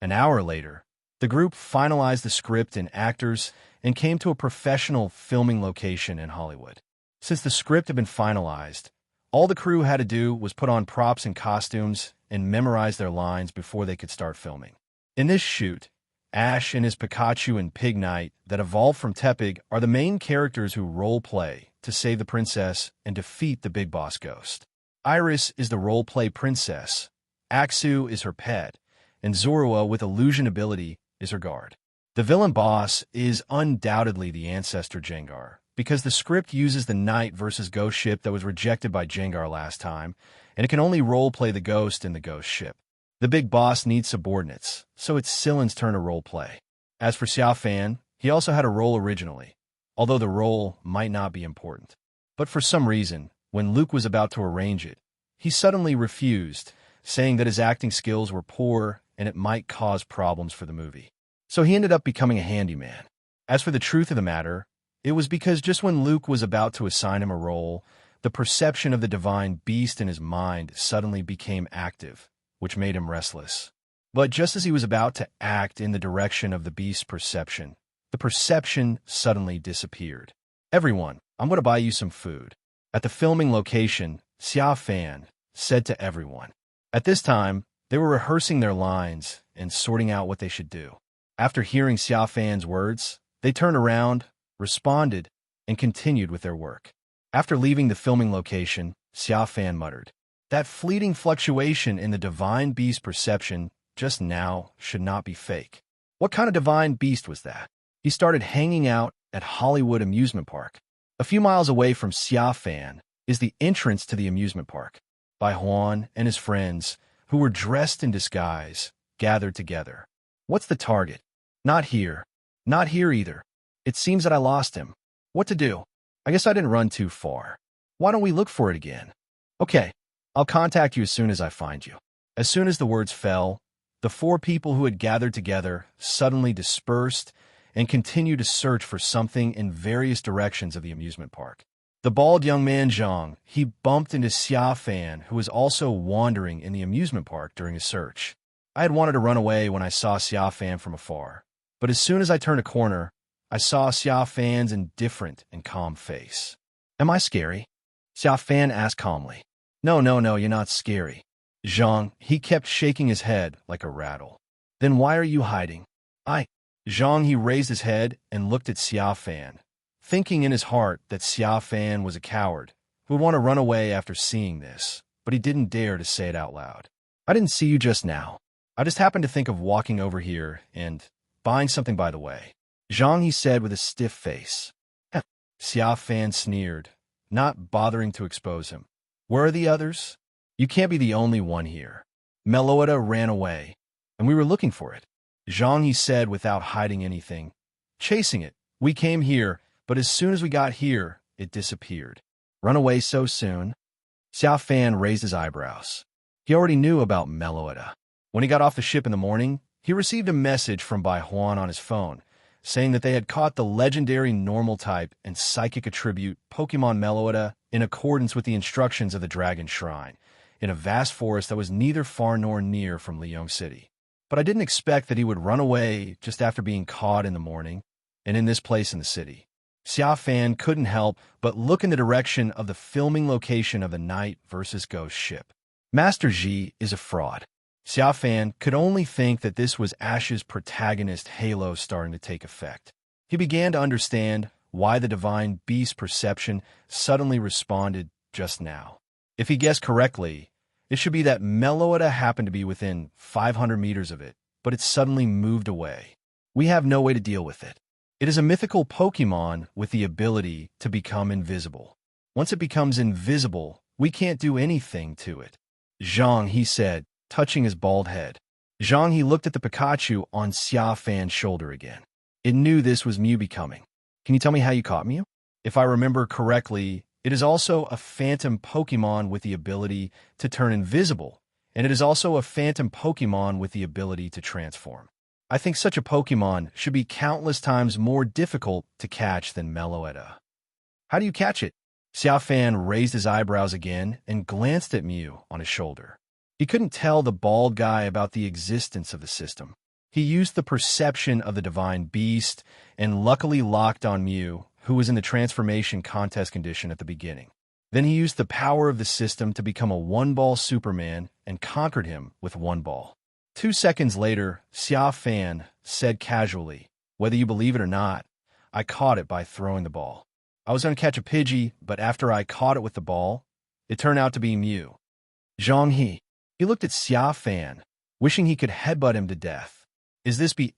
An hour later, the group finalized the script and actors and came to a professional filming location in Hollywood. Since the script had been finalized, all the crew had to do was put on props and costumes and memorize their lines before they could start filming. In this shoot, Ash and his Pikachu and Pignite that evolved from Tepig are the main characters who role-play to save the princess and defeat the big boss ghost. Iris is the role-play princess, Axu is her pet, and Zorua with illusion ability is her guard. The villain boss is undoubtedly the ancestor Jengar, because the script uses the knight versus ghost ship that was rejected by Jengar last time, and it can only role-play the ghost in the ghost ship. The big boss needs subordinates, so it's Silen's turn to role-play. As for Xia Fan, he also had a role originally, although the role might not be important. But for some reason, when Luke was about to arrange it, he suddenly refused, saying that his acting skills were poor and it might cause problems for the movie. So he ended up becoming a handyman. As for the truth of the matter, it was because just when Luke was about to assign him a role, the perception of the divine beast in his mind suddenly became active, which made him restless. But just as he was about to act in the direction of the beast's perception, the perception suddenly disappeared. Everyone, I'm going to buy you some food. At the filming location, Xia Fan said to everyone. At this time, they were rehearsing their lines and sorting out what they should do. After hearing Xia Fan's words, they turned around, responded, and continued with their work. After leaving the filming location, Xia Fan muttered, "That fleeting fluctuation in the divine beast perception just now should not be fake. What kind of divine beast was that?" He started hanging out at Hollywood Amusement Park. A few miles away from Xia Fan is the entrance to the amusement park. Bai Huan and his friends, who were dressed in disguise, gathered together. What's the target? Not here. Not here either. It seems that I lost him. What to do? I guess I didn't run too far. Why don't we look for it again? Okay, I'll contact you as soon as I find you. As soon as the words fell, the 4 people who had gathered together suddenly dispersed and continued to search for something in various directions of the amusement park. The bald young man Zhang, he bumped into Xia Fan, who was also wandering in the amusement park during his search. I had wanted to run away when I saw Xia Fan from afar, but as soon as I turned a corner, I saw Xia Fan's indifferent and calm face. Am I scary? Xia Fan asked calmly. No, you're not scary. Zhang, he kept shaking his head like a rattle. Then why are you hiding? Zhang, he raised his head and looked at Xia Fan, thinking in his heart that Xia Fan was a coward who would want to run away after seeing this, but he didn't dare to say it out loud. I didn't see you just now. I just happened to think of walking over here and buying something by the way. Zhang, he said with a stiff face. Xia Fan sneered, not bothering to expose him. Where are the others? You can't be the only one here. Meloetta ran away, and we were looking for it. Zhang, he said without hiding anything. Chasing it. We came here, but as soon as we got here, it disappeared. Run away so soon? Xia Fan raised his eyebrows. He already knew about Meloetta. When he got off the ship in the morning, he received a message from Bai Huan on his phone, saying that they had caught the legendary normal type and psychic attribute Pokemon Meloetta in accordance with the instructions of the Dragon Shrine, in a vast forest that was neither far nor near from Leon City. But I didn't expect that he would run away just after being caught in the morning, and in this place in the city. Xia Fan couldn't help but look in the direction of the filming location of the Knight vs. Ghost ship. Master Yi is a fraud. Xia Fan could only think that this was Ash's protagonist halo starting to take effect. He began to understand why the divine beast perception suddenly responded just now. If he guessed correctly, it should be that Meloetta happened to be within 500 meters of it, but it suddenly moved away. We have no way to deal with it. It is a mythical Pokemon with the ability to become invisible. Once it becomes invisible, we can't do anything to it. Zhang, he said, touching his bald head. Zhang, he looked at the Pikachu on Xia Fan's shoulder again. It knew this was Mew becoming. Can you tell me how you caught Mew? If I remember correctly, it is also a phantom Pokemon with the ability to turn invisible, and it is also a phantom Pokemon with the ability to transform. I think such a Pokemon should be countless times more difficult to catch than Meloetta. How do you catch it? Xia Fan raised his eyebrows again and glanced at Mew on his shoulder. He couldn't tell the bald guy about the existence of the system. He used the perception of the divine beast and luckily locked on Mew, who was in the transformation contest condition at the beginning. Then he used the power of the system to become a one-ball Superman and conquered him with one ball. 2 seconds later, Xia Fan said casually, "Whether you believe it or not, I caught it by throwing the ball. I was going to catch a Pidgey, but after I caught it with the ball, it turned out to be Mew." Zhang he looked at Xia Fan, wishing he could headbutt him to death. Is this be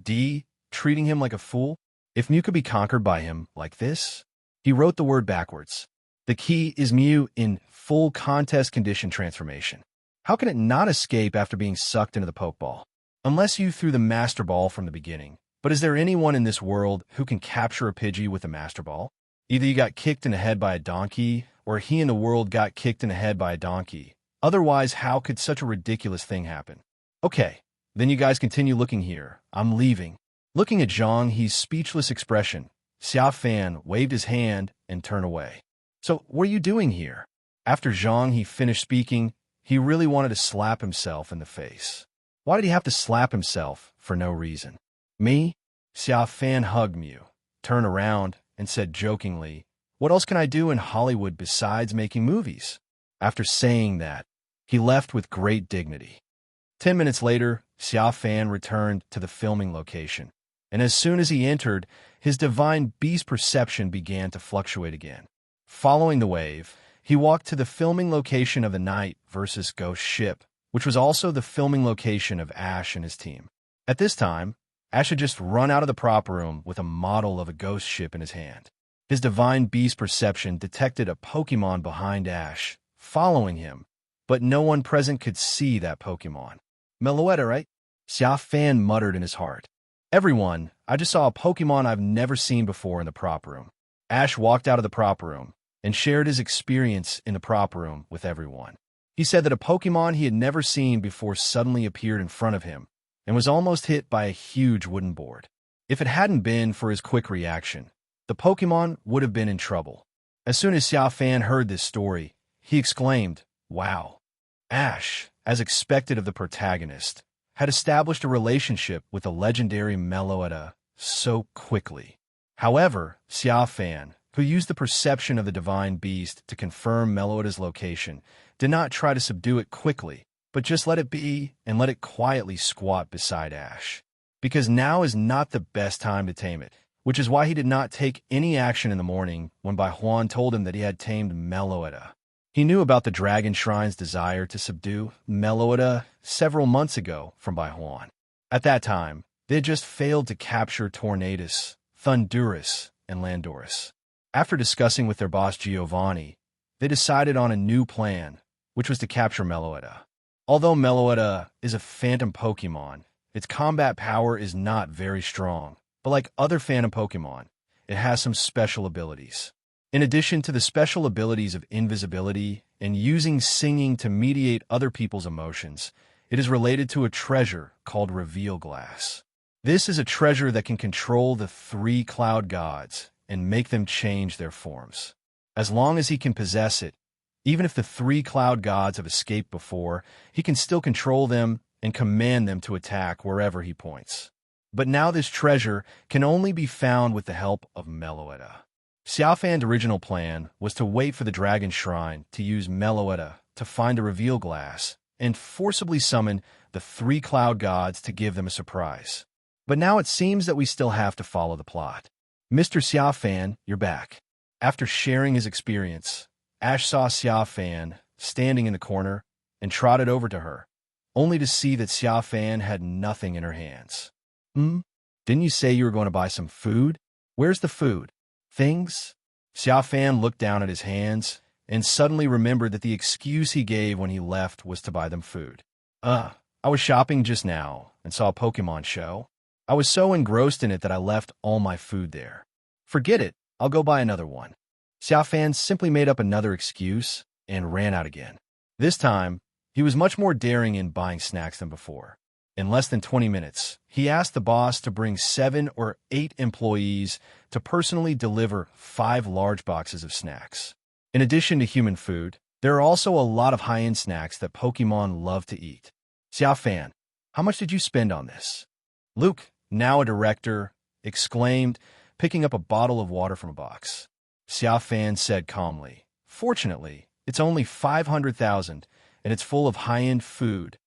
D treating him like a fool? If Mew could be conquered by him like this? He wrote the word backwards. The key is Mew in full contest condition transformation. How can it not escape after being sucked into the Pokeball? Unless you threw the Master Ball from the beginning. But is there anyone in this world who can capture a Pidgey with a Master Ball? Either you got kicked in the head by a donkey, or he in the world got kicked in the head by a donkey. Otherwise, how could such a ridiculous thing happen? Okay, then you guys continue looking here. I'm leaving. Looking at Zhang He's speechless expression, Xia Fan waved his hand and turned away. So, what are you doing here? After Zhang He finished speaking, he really wanted to slap himself in the face. Why did he have to slap himself for no reason? Me? Xia Fan hugged Mew, turned around, and said jokingly, "What else can I do in Hollywood besides making movies?" After saying that, he left with great dignity. 10 minutes later, Xia Fan returned to the filming location, and as soon as he entered, his divine beast perception began to fluctuate again. Following the wave, he walked to the filming location of the Knight vs. Ghost ship, which was also the filming location of Ash and his team. At this time, Ash had just run out of the prop room with a model of a ghost ship in his hand. His divine beast perception detected a Pokemon behind Ash, following him, but no one present could see that Pokemon. Meloetta, right? Xia Fan muttered in his heart. Everyone, I just saw a Pokemon I've never seen before in the prop room. Ash walked out of the prop room and shared his experience in the prop room with everyone. He said that a Pokemon he had never seen before suddenly appeared in front of him and was almost hit by a huge wooden board. If it hadn't been for his quick reaction, the Pokemon would have been in trouble. As soon as Xia Fan heard this story, he exclaimed, "Wow!" Ash, as expected of the protagonist, had established a relationship with the legendary Meloetta so quickly. However, Xia Fan, who used the perception of the divine beast to confirm Meloetta's location, did not try to subdue it quickly, but just let it be and let it quietly squat beside Ash. Because now is not the best time to tame it, which is why he did not take any action in the morning when Bai Huan told him that he had tamed Meloetta. He knew about the Dragon Shrine's desire to subdue Meloetta several months ago from Bai Huan. At that time, they had just failed to capture Tornadus, Thundurus, and Landorus. After discussing with their boss Giovanni, they decided on a new plan, which was to capture Meloetta. Although Meloetta is a phantom Pokemon, its combat power is not very strong, but like other phantom Pokemon, it has some special abilities. In addition to the special abilities of invisibility and using singing to mediate other people's emotions, It is related to a treasure called Reveal Glass. This is a treasure that can control the three cloud gods and make them change their forms. As long as he can possess it, even if the three cloud gods have escaped before, he can still control them and command them to attack wherever he points. But now this treasure can only be found with the help of Meloetta. Xia Fan's original plan was to wait for the Dragon Shrine to use Meloetta to find the Reveal Glass and forcibly summon the three cloud gods to give them a surprise. But now it seems that we still have to follow the plot. Mr. Xia Fan, you're back. After sharing his experience, Ash saw Xia Fan standing in the corner and trotted over to her, only to see that Xia Fan had nothing in her hands. Didn't you say you were going to buy some food? Where's the food? Things? Xia Fan looked down at his hands and suddenly remembered that the excuse he gave when he left was to buy them food. I was shopping just now and saw a Pokémon show. I was so engrossed in it that I left all my food there. Forget it, I'll go buy another one. Xia Fan simply made up another excuse and ran out again. This time, he was much more daring in buying snacks than before. In less than 20 minutes, he asked the boss to bring 7 or 8 employees to personally deliver 5 large boxes of snacks. In addition to human food, there are also a lot of high-end snacks that Pokémon love to eat. Xia Fan, how much did you spend on this? Luke, now a director, exclaimed, picking up a bottle of water from a box. Xia Fan said calmly, "Fortunately, it's only 500,000, and it's full of high-end food."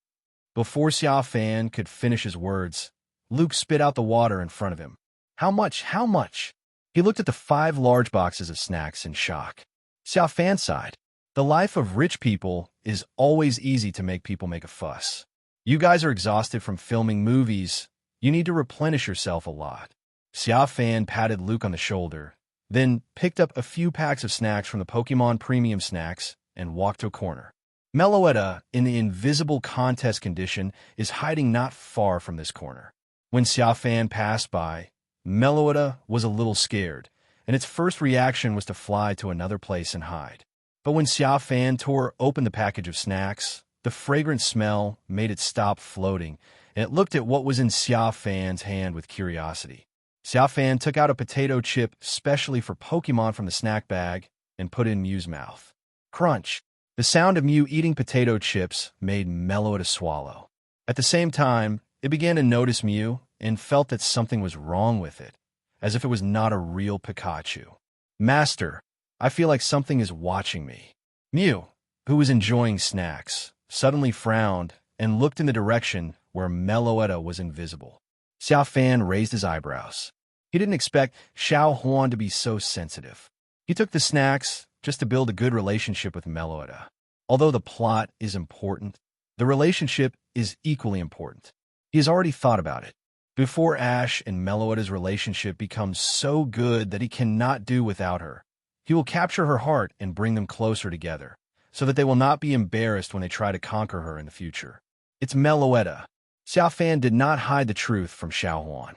Before Xia Fan could finish his words, Luke spit out the water in front of him. How much? How much? He looked at the 5 large boxes of snacks in shock. Xia Fan sighed. The life of rich people is always easy to make people make a fuss. You guys are exhausted from filming movies. You need to replenish yourself a lot. Xia Fan patted Luke on the shoulder, then picked up a few packs of snacks from the Pokémon Premium Snacks and walked to a corner. Meloetta, in the invisible contest condition, is hiding not far from this corner. When Xia Fan passed by, Meloetta was a little scared, and its first reaction was to fly to another place and hide. But when Xia Fan tore open the package of snacks, the fragrant smell made it stop floating, and it looked at what was in Xia Fan's hand with curiosity. Xia Fan took out a potato chip specially for Pokémon from the snack bag and put it in Mew's mouth. Crunch! The sound of Mew eating potato chips made Meloetta swallow. At the same time, it began to notice Mew and felt that something was wrong with it, as if it was not a real Pikachu. Master, I feel like something is watching me. Mew, who was enjoying snacks, suddenly frowned and looked in the direction where Meloetta was invisible. Xia Fan raised his eyebrows. He didn't expect Xiao Huan to be so sensitive. He took the snacks just to build a good relationship with Meloetta. Although the plot is important, the relationship is equally important. He has already thought about it. Before Ash and Meloetta's relationship becomes so good that he cannot do without her, he will capture her heart and bring them closer together, so that they will not be embarrassed when they try to conquer her in the future. It's Meloetta. Xia Fan did not hide the truth from Xiao Huan.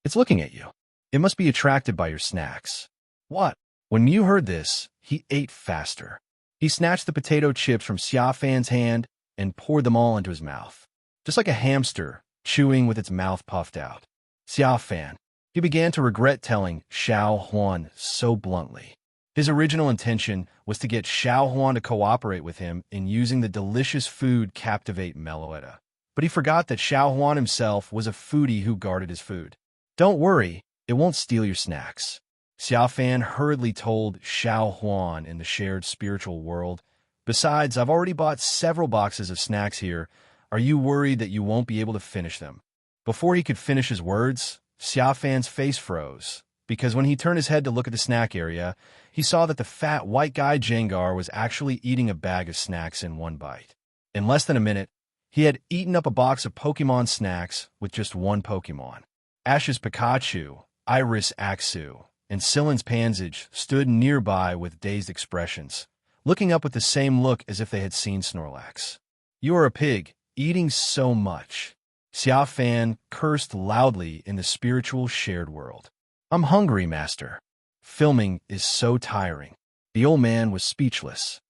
It's looking at you. It must be attracted by your snacks. What? When Mew heard this, he ate faster. He snatched the potato chips from Xia Fan's hand and poured them all into his mouth, just like a hamster chewing with its mouth puffed out. Xia Fan. He began to regret telling Xiao Huan so bluntly. His original intention was to get Xiao Huan to cooperate with him in using the delicious food captivate Meloetta. But he forgot that Xiao Huan himself was a foodie who guarded his food. Don't worry, it won't steal your snacks. Xia Fan hurriedly told Xiao Huan in the shared spiritual world. Besides, I've already bought several boxes of snacks here. Are you worried that you won't be able to finish them? Before he could finish his words, Xia Fan's face froze, because when he turned his head to look at the snack area, he saw that the fat white guy Jengar was actually eating a bag of snacks in one bite. In less than a minute, he had eaten up a box of Pokémon snacks with just one Pokémon. Ash's Pikachu, Iris Axu, and Scyllane's Pansage stood nearby with dazed expressions, looking up with the same look as if they had seen Snorlax. You are a pig, eating so much. Xia Fan cursed loudly in the spiritual shared world. I'm hungry, master. Filming is so tiring. The old man was speechless.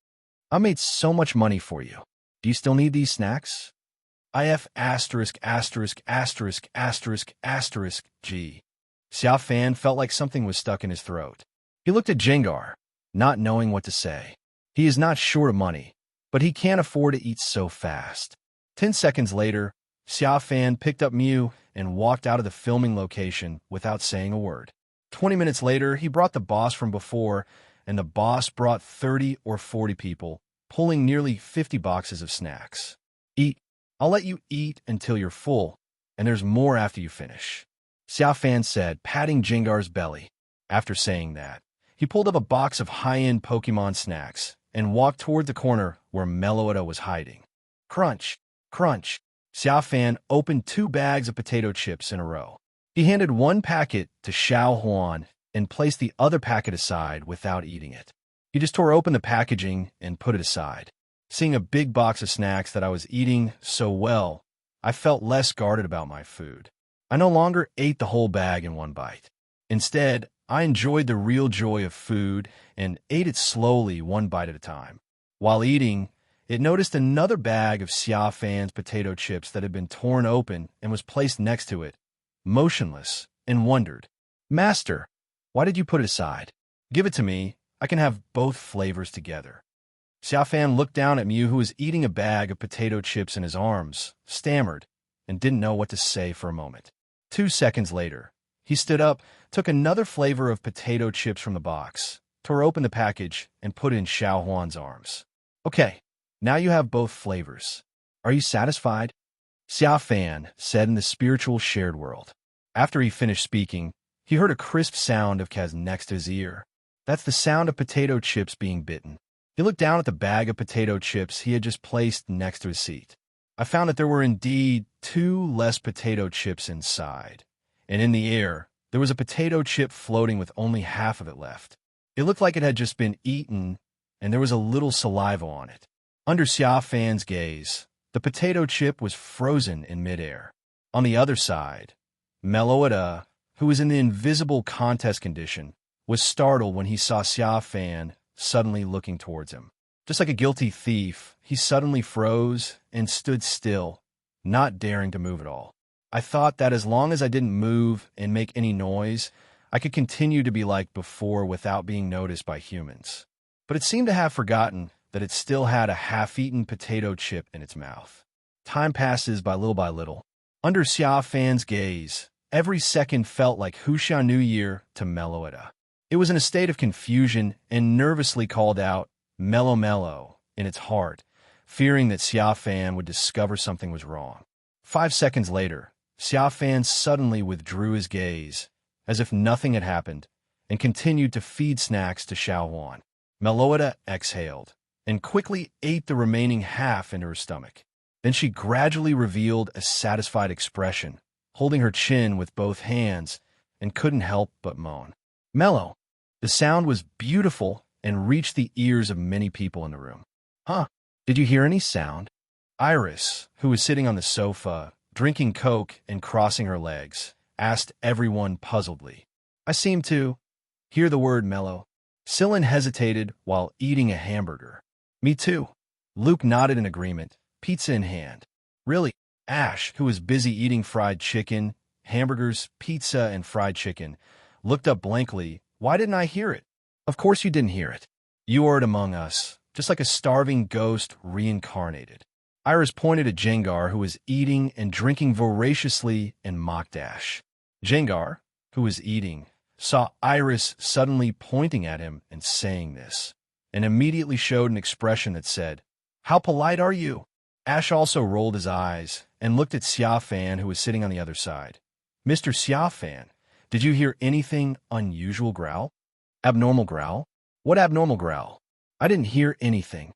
I made so much money for you. Do you still need these snacks? IF asterisk asterisk asterisk asterisk asterisk G. Xia Fan felt like something was stuck in his throat. He looked at Jengar, not knowing what to say. He is not short of money, but he can't afford to eat so fast. 10 seconds later, Xia Fan picked up Mew and walked out of the filming location without saying a word. 20 minutes later, he brought the boss from before, and the boss brought 30 or 40 people, pulling nearly 50 boxes of snacks. Eat. I'll let you eat until you're full, and there's more after you finish, Xia Fan said, patting Jengar's belly. After saying that, he pulled up a box of high-end Pokémon snacks and walked toward the corner where Meloetta was hiding. Crunch, crunch. Xia Fan opened 2 bags of potato chips in a row. He handed one packet to Xiao Huan and placed the other packet aside without eating it. He just tore open the packaging and put it aside. Seeing a big box of snacks that I was eating so well, I felt less guarded about my food. I no longer ate the whole bag in one bite. Instead, I enjoyed the real joy of food and ate it slowly, one bite at a time. While eating, it noticed another bag of Xia Fan's potato chips that had been torn open and was placed next to it, motionless, and wondered, "Master, why did you put it aside? Give it to me. I can have both flavors together." Xia Fan looked down at Mew, who was eating a bag of potato chips in his arms, stammered, and didn't know what to say for a moment. 2 seconds later, he stood up, took another flavor of potato chips from the box, tore open the package, and put it in Xiao Huan's arms. "Okay, now you have both flavors. Are you satisfied?" Xia Fan said in the spiritual shared world. After he finished speaking, he heard a crisp sound of Kaz next to his ear. That's the sound of potato chips being bitten. He looked down at the bag of potato chips he had just placed next to his seat. I found that there were indeed 2 less potato chips inside, and in the air, there was a potato chip floating with only half of it left. It looked like it had just been eaten, and there was a little saliva on it. Under Xia Fan's gaze, the potato chip was frozen in midair. On the other side, Meloetta, who was in the invisible contest condition, was startled when he saw Xia Fan suddenly looking towards him. Just like a guilty thief, he suddenly froze and stood still, not daring to move at all. I thought that as long as I didn't move and make any noise, I could continue to be like before without being noticed by humans. But it seemed to have forgotten that it still had a half-eaten potato chip in its mouth. Time passes by little. Under Xia Fan's gaze, every second felt like Huxia New Year to Meloetta. It was in a state of confusion and nervously called out, "Mellow Mellow," in its heart, fearing that Xia Fan would discover something was wrong. 5 seconds later, Xia Fan suddenly withdrew his gaze, as if nothing had happened, and continued to feed snacks to Xiao Huan. Meloetta exhaled, and quickly ate the remaining half into her stomach. Then she gradually revealed a satisfied expression, holding her chin with both hands, and couldn't help but moan. "Mellow." The sound was beautiful and reached the ears of many people in the room. "Huh? Did you hear any sound?" Iris, who was sitting on the sofa, drinking Coke and crossing her legs, asked everyone puzzledly. "I seem to hear the word mellow." Cylin hesitated while eating a hamburger. "Me too." Luke nodded in agreement, pizza in hand. "Really?" Ash, who was busy eating fried chicken, hamburgers, pizza, and fried chicken, looked up blankly. "Why didn't I hear it?" "Of course you didn't hear it. You are it among us, just like a starving ghost reincarnated." Iris pointed at Jengar, who was eating and drinking voraciously, and mocked Ash. Jengar, who was eating, saw Iris suddenly pointing at him and saying this, and immediately showed an expression that said, "How polite are you?" Ash also rolled his eyes and looked at Xia Fan, who was sitting on the other side. "Mr. Xia Fan, did you hear anything unusual growl?" "Abnormal growl? What abnormal growl?" "I didn't hear anything."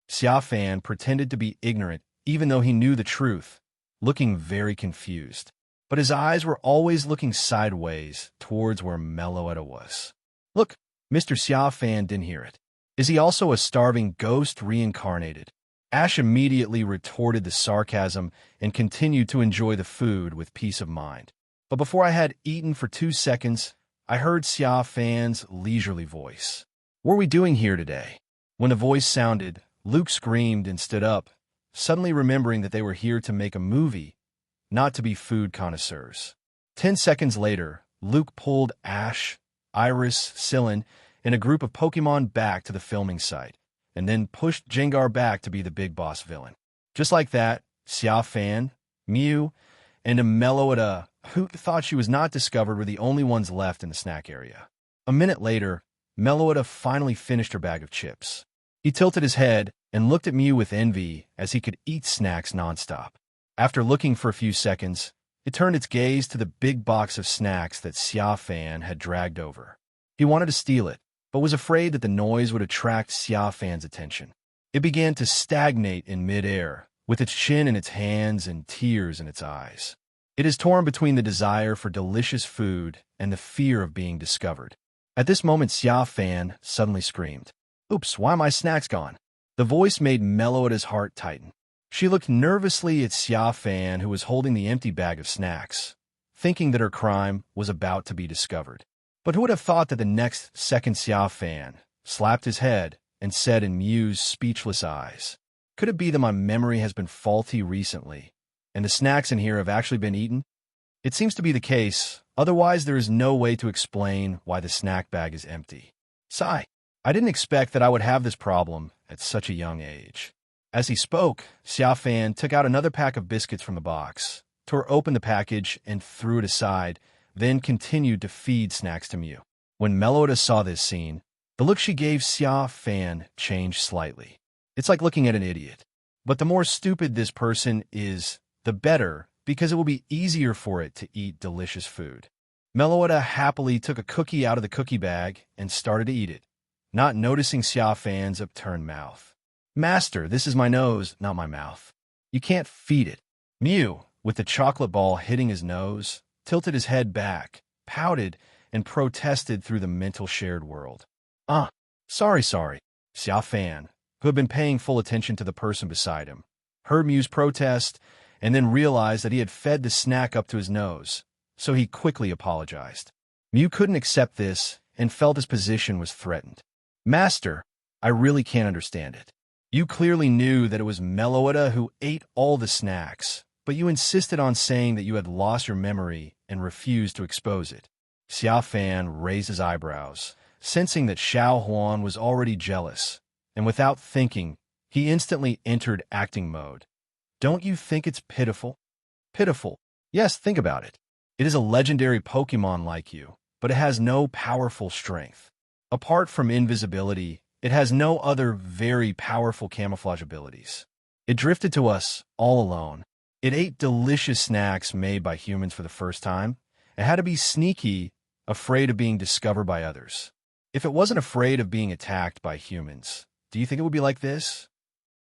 Xia Fan pretended to be ignorant, even though he knew the truth, looking very confused. But his eyes were always looking sideways towards where Meloetta was. "Look, Mr. Xia Fan didn't hear it. Is he also a starving ghost reincarnated?" Ash immediately retorted the sarcasm and continued to enjoy the food with peace of mind. But before I had eaten for 2 seconds, I heard Xia Fan's leisurely voice. "What are we doing here today?" When the voice sounded, Luke screamed and stood up, suddenly remembering that they were here to make a movie, not to be food connoisseurs. 10 seconds later, Luke pulled Ash, Iris, Cylin, and a group of Pokémon back to the filming site, and then pushed Jengar back to be the big boss villain. Just like that, Xia Fan, Mew, and a Meloetta, who thought she was not discovered, were the only ones left in the snack area. A minute later, Meloetta finally finished her bag of chips. He tilted his head and looked at Mew with envy as he could eat snacks nonstop. After looking for a few seconds, it turned its gaze to the big box of snacks that Xia Fan had dragged over. He wanted to steal it, but was afraid that the noise would attract Xia Fan's attention. It began to stagnate in midair, with its chin in its hands and tears in its eyes. It is torn between the desire for delicious food and the fear of being discovered. At this moment, Xia Fan suddenly screamed, "Oops, why are my snacks gone?" The voice made Meloetta's heart tighten. She looked nervously at Xia Fan, who was holding the empty bag of snacks, thinking that her crime was about to be discovered. But who would have thought that the next second Xia Fan slapped his head and said in Mew's speechless eyes, "Could it be that my memory has been faulty recently, and the snacks in here have actually been eaten?" It seems to be the case, otherwise there is no way to explain why the snack bag is empty. Sigh. I didn't expect that I would have this problem at such a young age. As he spoke, Xia Fan took out another pack of biscuits from the box, tore open the package and threw it aside, then continued to feed snacks to Mew. When Meloetta saw this scene, the look she gave Xia Fan changed slightly. It's like looking at an idiot. But the more stupid this person is, the better, because it will be easier for it to eat delicious food. Meloetta happily took a cookie out of the cookie bag and started to eat it, not noticing Xia Fan's upturned mouth. "Master, this is my nose, not my mouth. You can't feed it." Mew, with the chocolate ball hitting his nose, tilted his head back, pouted, and protested through the mental shared world. Sorry. Xia Fan, who had been paying full attention to the person beside him, heard Mew's protest and then realized that he had fed the snack up to his nose, so he quickly apologized. Mew couldn't accept this and felt his position was threatened. "Master, I really can't understand it. You clearly knew that it was Meloetta who ate all the snacks, but you insisted on saying that you had lost your memory and refused to expose it." Xia Fan raised his eyebrows, sensing that Xiao Huan was already jealous, and without thinking, he instantly entered acting mode. "Don't you think it's pitiful?" "Pitiful? Yes, think about it. It is a legendary Pokémon like you, but it has no powerful strength. Apart from invisibility, it has no other very powerful camouflage abilities. It drifted to us all alone. It ate delicious snacks made by humans for the first time. It had to be sneaky, afraid of being discovered by others. If it wasn't afraid of being attacked by humans, do you think it would be like this?"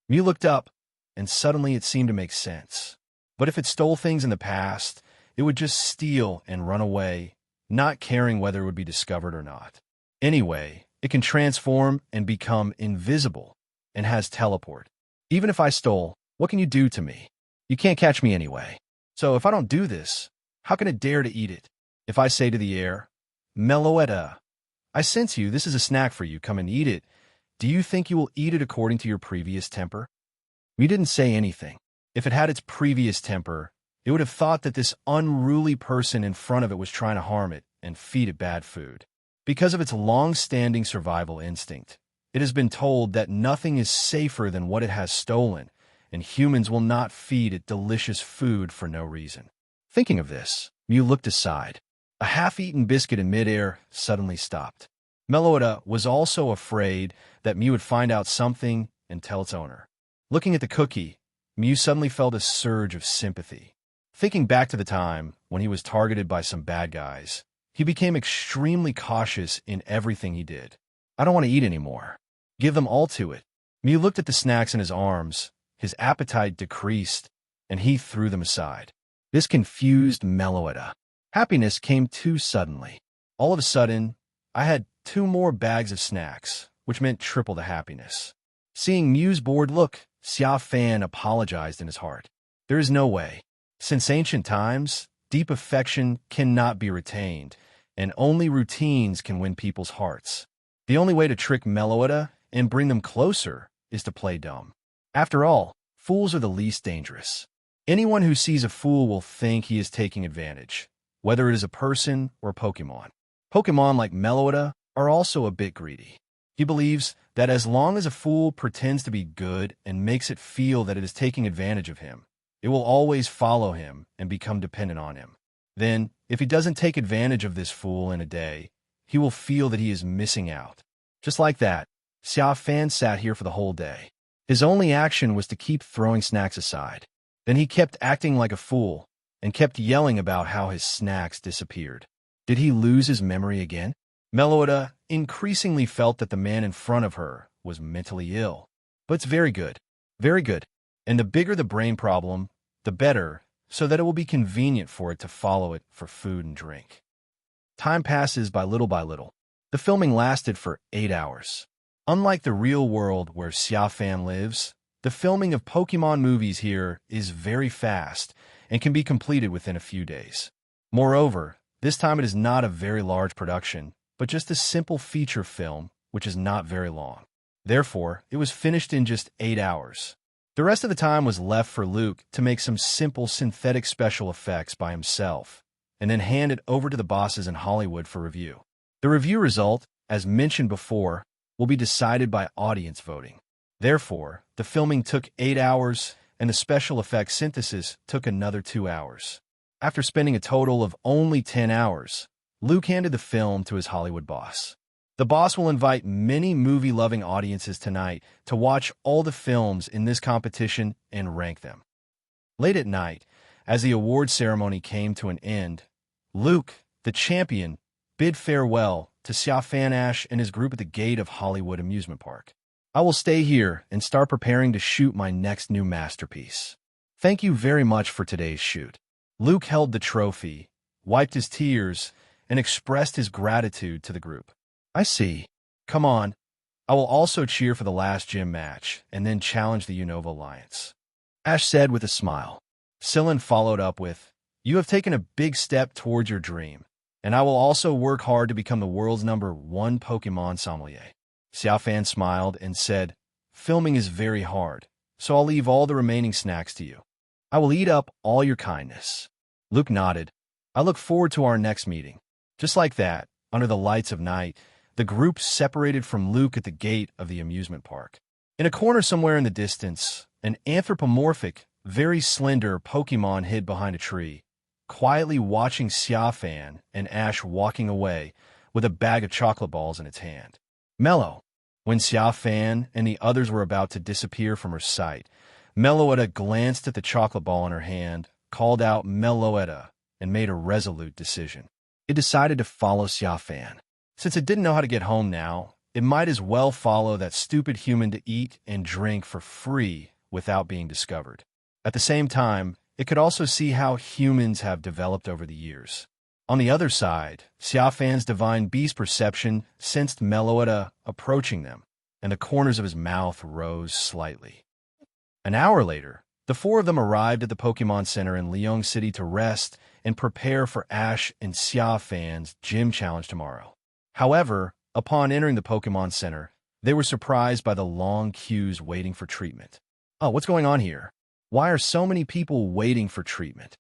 Mew looked up, and suddenly it seemed to make sense. But if it stole things in the past, it would just steal and run away, not caring whether it would be discovered or not. Anyway, it can transform and become invisible, and has teleport. Even if I stole, what can you do to me? You can't catch me anyway. So if I don't do this, how can it dare to eat it? If I say to the air, "Meloetta, I sense you, this is a snack for you, come and eat it," do you think you will eat it according to your previous temper? We didn't say anything. If it had its previous temper, it would have thought that this unruly person in front of it was trying to harm it and feed it bad food. Because of its long-standing survival instinct, it has been told that nothing is safer than what it has stolen, and humans will not feed it delicious food for no reason. Thinking of this, Mew looked aside. A half-eaten biscuit in midair suddenly stopped. Meloetta was also afraid that Mew would find out something and tell its owner. Looking at the cookie, Mew suddenly felt a surge of sympathy. Thinking back to the time when he was targeted by some bad guys, he became extremely cautious in everything he did. "I don't want to eat anymore. Give them all to it." Mew looked at the snacks in his arms, his appetite decreased, and he threw them aside. This confused Meloetta. Happiness came too suddenly. All of a sudden, I had 2 more bags of snacks, which meant triple the happiness. Seeing Mew's bored look, Xia Fan apologized in his heart. There is no way. Since ancient times, deep affection cannot be retained, and only routines can win people's hearts. The only way to trick Meloetta and bring them closer is to play dumb. After all, Fools are the least dangerous. Anyone who sees a fool will think he is taking advantage, whether it is a person or a Pokémon. Pokémon like Meloetta are also a bit greedy. He believes that as long as a fool pretends to be good and makes it feel that it is taking advantage of him, it will always follow him and become dependent on him. Then, if he doesn't take advantage of this fool in a day, he will feel that he is missing out. Just like that, Xia Fan sat here for the whole day. His only action was to keep throwing snacks aside. Then he kept acting like a fool and kept yelling about how his snacks disappeared. Did he lose his memory again? Meloetta increasingly felt that the man in front of her was mentally ill. But it's very good. Very good. And the bigger the brain problem, the better, so that it will be convenient for it to follow it for food and drink. Time passes by little by little. The filming lasted for 8 hours. Unlike the real world where Xia Fan lives, the filming of Pokémon movies here is very fast and can be completed within a few days. Moreover, this time it is not a very large production, but just a simple feature film, which is not very long. Therefore, it was finished in just 8 hours. The rest of the time was left for Luke to make some simple synthetic special effects by himself, and then hand it over to the bosses in Hollywood for review. The review result, as mentioned before, will be decided by audience voting. Therefore, the filming took 8 hours, and the special effects synthesis took another 2 hours. After spending a total of only 10 hours, Luke handed the film to his Hollywood boss. The boss will invite many movie-loving audiences tonight to watch all the films in this competition and rank them. Late at night, as the award ceremony came to an end, Luke, the champion, bid farewell to Xia Fan Ash and his group at the gate of Hollywood Amusement Park. I will stay here and start preparing to shoot my next new masterpiece. Thank you very much for today's shoot. Luke held the trophy, wiped his tears, and expressed his gratitude to the group. I see. Come on. I will also cheer for the last gym match and then challenge the Unova Alliance. Ash said with a smile. Sillin followed up with, You have taken a big step towards your dream, and I will also work hard to become the world's #1 Pokémon sommelier. Xia Fan smiled and said, Filming is very hard, so I'll leave all the remaining snacks to you. I will eat up all your kindness. Luke nodded. I look forward to our next meeting. Just like that, under the lights of night, the group separated from Luke at the gate of the amusement park. In a corner somewhere in the distance, an anthropomorphic, very slender Pokémon hid behind a tree, quietly watching Xia Fan and Ash walking away with a bag of chocolate balls in its hand. Mellow. When Xia Fan and the others were about to disappear from her sight, Meloetta glanced at the chocolate ball in her hand, called out Meloetta, and made a resolute decision. It decided to follow Xia Fan. Since it didn't know how to get home now, it might as well follow that stupid human to eat and drink for free without being discovered. At the same time, it could also see how humans have developed over the years. On the other side, Xia Fan's divine beast perception sensed Meloetta approaching them, and the corners of his mouth rose slightly. An hour later, the four of them arrived at the Pokémon Center in Leong City to rest and prepare for Ash and Xia Fan's gym challenge tomorrow. However, upon entering the Pokémon Center, they were surprised by the long queues waiting for treatment. Oh, what's going on here? Why are so many people waiting for treatment?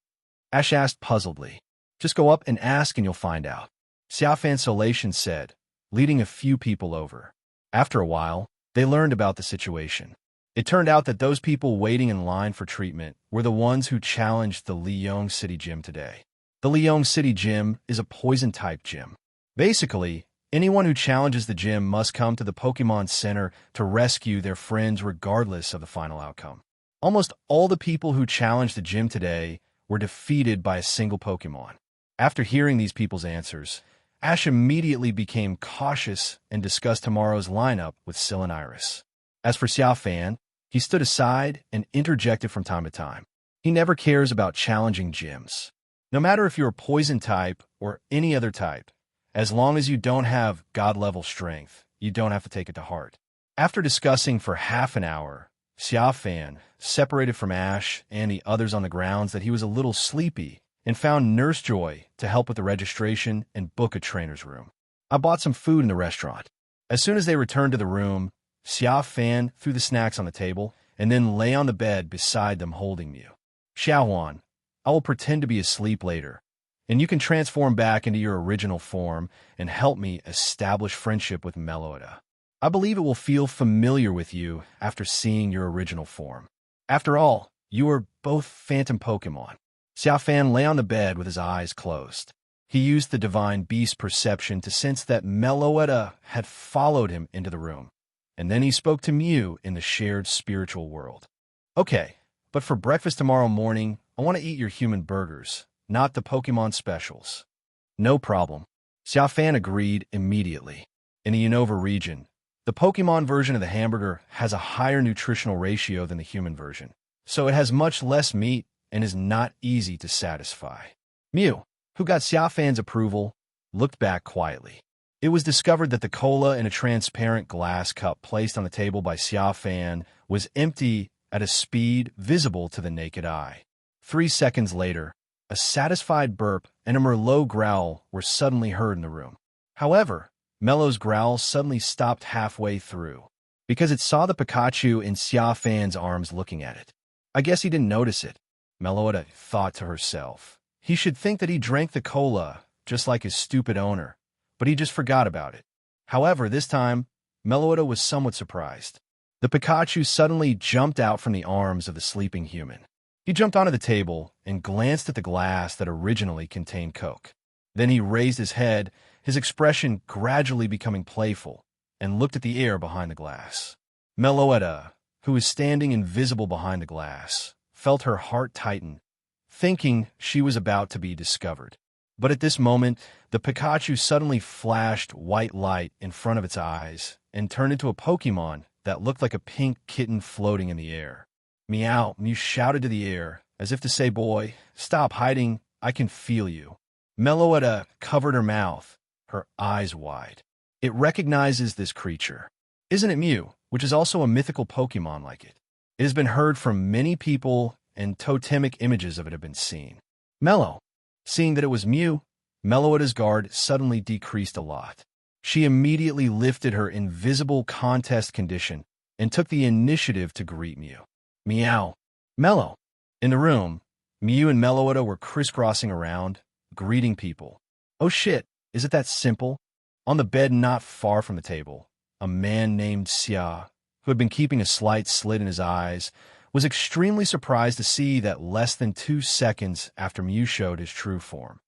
Ash asked puzzledly. Just go up and ask and you'll find out. Xia Fan Solation said, leading a few people over. After a while, they learned about the situation. It turned out that those people waiting in line for treatment were the ones who challenged the Leong City Gym today. The Leong City Gym is a poison-type gym. Basically, anyone who challenges the gym must come to the Pokémon Center to rescue their friends regardless of the final outcome. Almost all the people who challenged the gym today were defeated by a single Pokémon. After hearing these people's answers, Ash immediately became cautious and discussed tomorrow's lineup with Syl and Iris. As for Xia Fan, he stood aside and interjected from time to time. He never cares about challenging gyms. No matter if you're a poison type or any other type, as long as you don't have God-level strength, you don't have to take it to heart. After discussing for half an hour, Xia Fan separated from Ash and the others on the grounds that he was a little sleepy and found Nurse Joy to help with the registration and book a trainer's room. I bought some food in the restaurant. As soon as they returned to the room, Xia Fan threw the snacks on the table and then lay on the bed beside them holding Mew. Xiaowan, I will pretend to be asleep later, and you can transform back into your original form and help me establish friendship with Meloetta. I believe it will feel familiar with you after seeing your original form. After all, you are both phantom Pokémon. Xia Fan lay on the bed with his eyes closed. He used the divine beast perception to sense that Meloetta had followed him into the room, and then he spoke to Mew in the shared spiritual world. Okay, but for breakfast tomorrow morning, I want to eat your human burgers, not the Pokémon specials. No problem. Xia Fan agreed immediately. In the Unova region, the Pokémon version of the hamburger has a higher nutritional ratio than the human version, so it has much less meat and is not easy to satisfy. Mew, who got Xia Fan's approval, looked back quietly. It was discovered that the cola in a transparent glass cup placed on the table by Xia Fan was empty at a speed visible to the naked eye. 3 seconds later, a satisfied burp and a Merlot growl were suddenly heard in the room. However, Mello's growl suddenly stopped halfway through, because it saw the Pikachu in Xia Fan's arms looking at it. I guess he didn't notice it, Meloetta thought to herself. He should think that he drank the cola, just like his stupid owner, but he just forgot about it. However, this time, Meloetta was somewhat surprised. The Pikachu suddenly jumped out from the arms of the sleeping human. He jumped onto the table and glanced at the glass that originally contained Coke. Then he raised his head, his expression gradually becoming playful, and looked at the air behind the glass. Meloetta, who was standing invisible behind the glass, felt her heart tighten, thinking she was about to be discovered. But at this moment, the Pikachu suddenly flashed white light in front of its eyes and turned into a Pokémon that looked like a pink kitten floating in the air. Meow, Mew shouted to the air, as if to say, "Boy, stop hiding, I can feel you." Meloetta covered her mouth, her eyes wide. It recognizes this creature. Isn't it Mew, which is also a mythical Pokémon like it? It has been heard from many people, and totemic images of it have been seen. Melo. Seeing that it was Mew, Meloetta's guard suddenly decreased a lot. She immediately lifted her invisible contest condition and took the initiative to greet Mew. Meow. Melo. In the room, Mew and Meloetta were crisscrossing around, greeting people. Oh shit, is it that simple? On the bed not far from the table, a man named Xia, who had been keeping a slight slit in his eyes, was extremely surprised to see that less than 2 seconds after Mew showed his true form,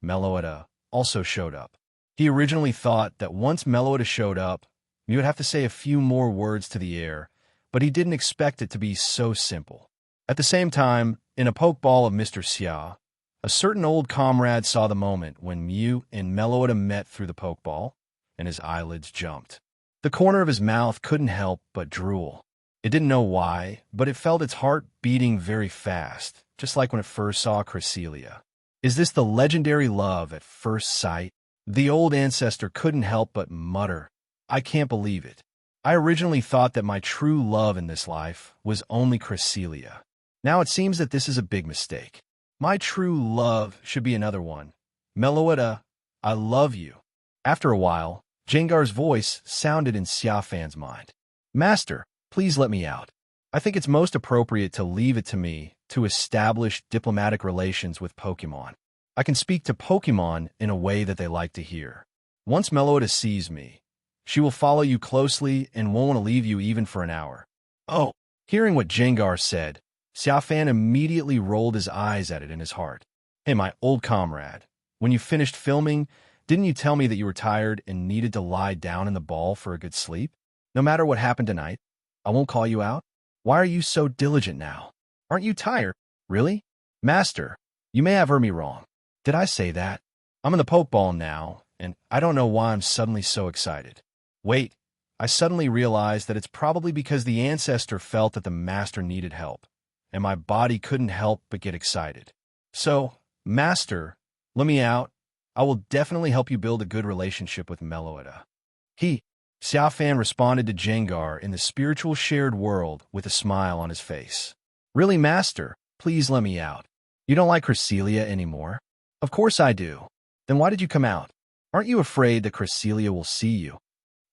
Meloetta also showed up. He originally thought that once Meloetta showed up, Mew would have to say a few more words to the air, but he didn't expect it to be so simple. At the same time, in a pokeball of Mr. Xia, a certain old comrade saw the moment when Mew and Meloetta met through the pokeball, and his eyelids jumped. The corner of his mouth couldn't help but drool. It didn't know why, but it felt its heart beating very fast, just like when it first saw Cresselia. Is this the legendary love at first sight? The old ancestor couldn't help but mutter, "I can't believe it. I originally thought that my true love in this life was only Cresselia. Now it seems that this is a big mistake. My true love should be another one. Meloetta, I love you." After a while, Jengar's voice sounded in Xia Fan's mind. "Master, please let me out. I think it's most appropriate to leave it to me to establish diplomatic relations with Pokémon. I can speak to Pokémon in a way that they like to hear. Once Meloetta sees me, she will follow you closely and won't want to leave you even for an hour." Oh, hearing what Jengar said, Xia Fan immediately rolled his eyes at it in his heart. "Hey, my old comrade, when you finished filming, didn't you tell me that you were tired and needed to lie down in the ball for a good sleep? No matter what happened tonight, I won't call you out. Why are you so diligent now? Aren't you tired? Really? Master, you may have heard me wrong. Did I say that? I'm in the Pokeball now, and I don't know why I'm suddenly so excited. Wait, I suddenly realized that it's probably because the ancestor felt that the master needed help, and my body couldn't help but get excited. So, Master, let me out. I will definitely help you build a good relationship with Meloetta." Xia Fan responded to Jengar in the spiritual shared world with a smile on his face. "Really, Master, please let me out. You don't like Cresselia anymore?" "Of course I do. Then why did you come out? Aren't you afraid that Cresselia will see you?"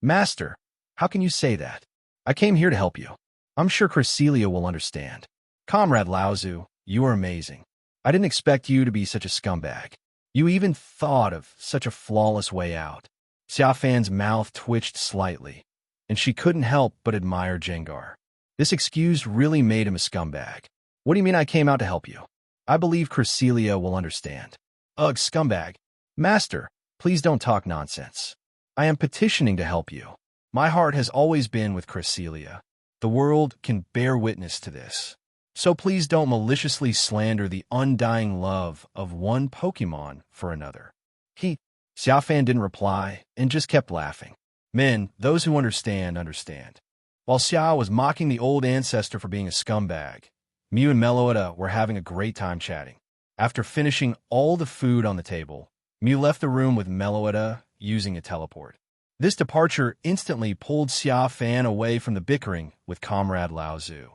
"Master, how can you say that? I came here to help you. I'm sure Cresselia will understand. Comrade Laozu, you are amazing. I didn't expect you to be such a scumbag. You even thought of such a flawless way out. Xia Fan's mouth twitched slightly, and she couldn't help but admire Jengar. This excuse really made him a scumbag. What do you mean I came out to help you? I believe Cresselia will understand. Ugh, scumbag. Master, please don't talk nonsense. I am petitioning to help you. My heart has always been with Cresselia. The world can bear witness to this. So please don't maliciously slander the undying love of one Pokémon for another. Xia Fan didn't reply and just kept laughing. Men, those who understand, understand. While Xia was mocking the old ancestor for being a scumbag, Mew and Meloetta were having a great time chatting. After finishing all the food on the table, Mew left the room with Meloetta using a teleport. This departure instantly pulled Xia Fan away from the bickering with Comrade Laozu.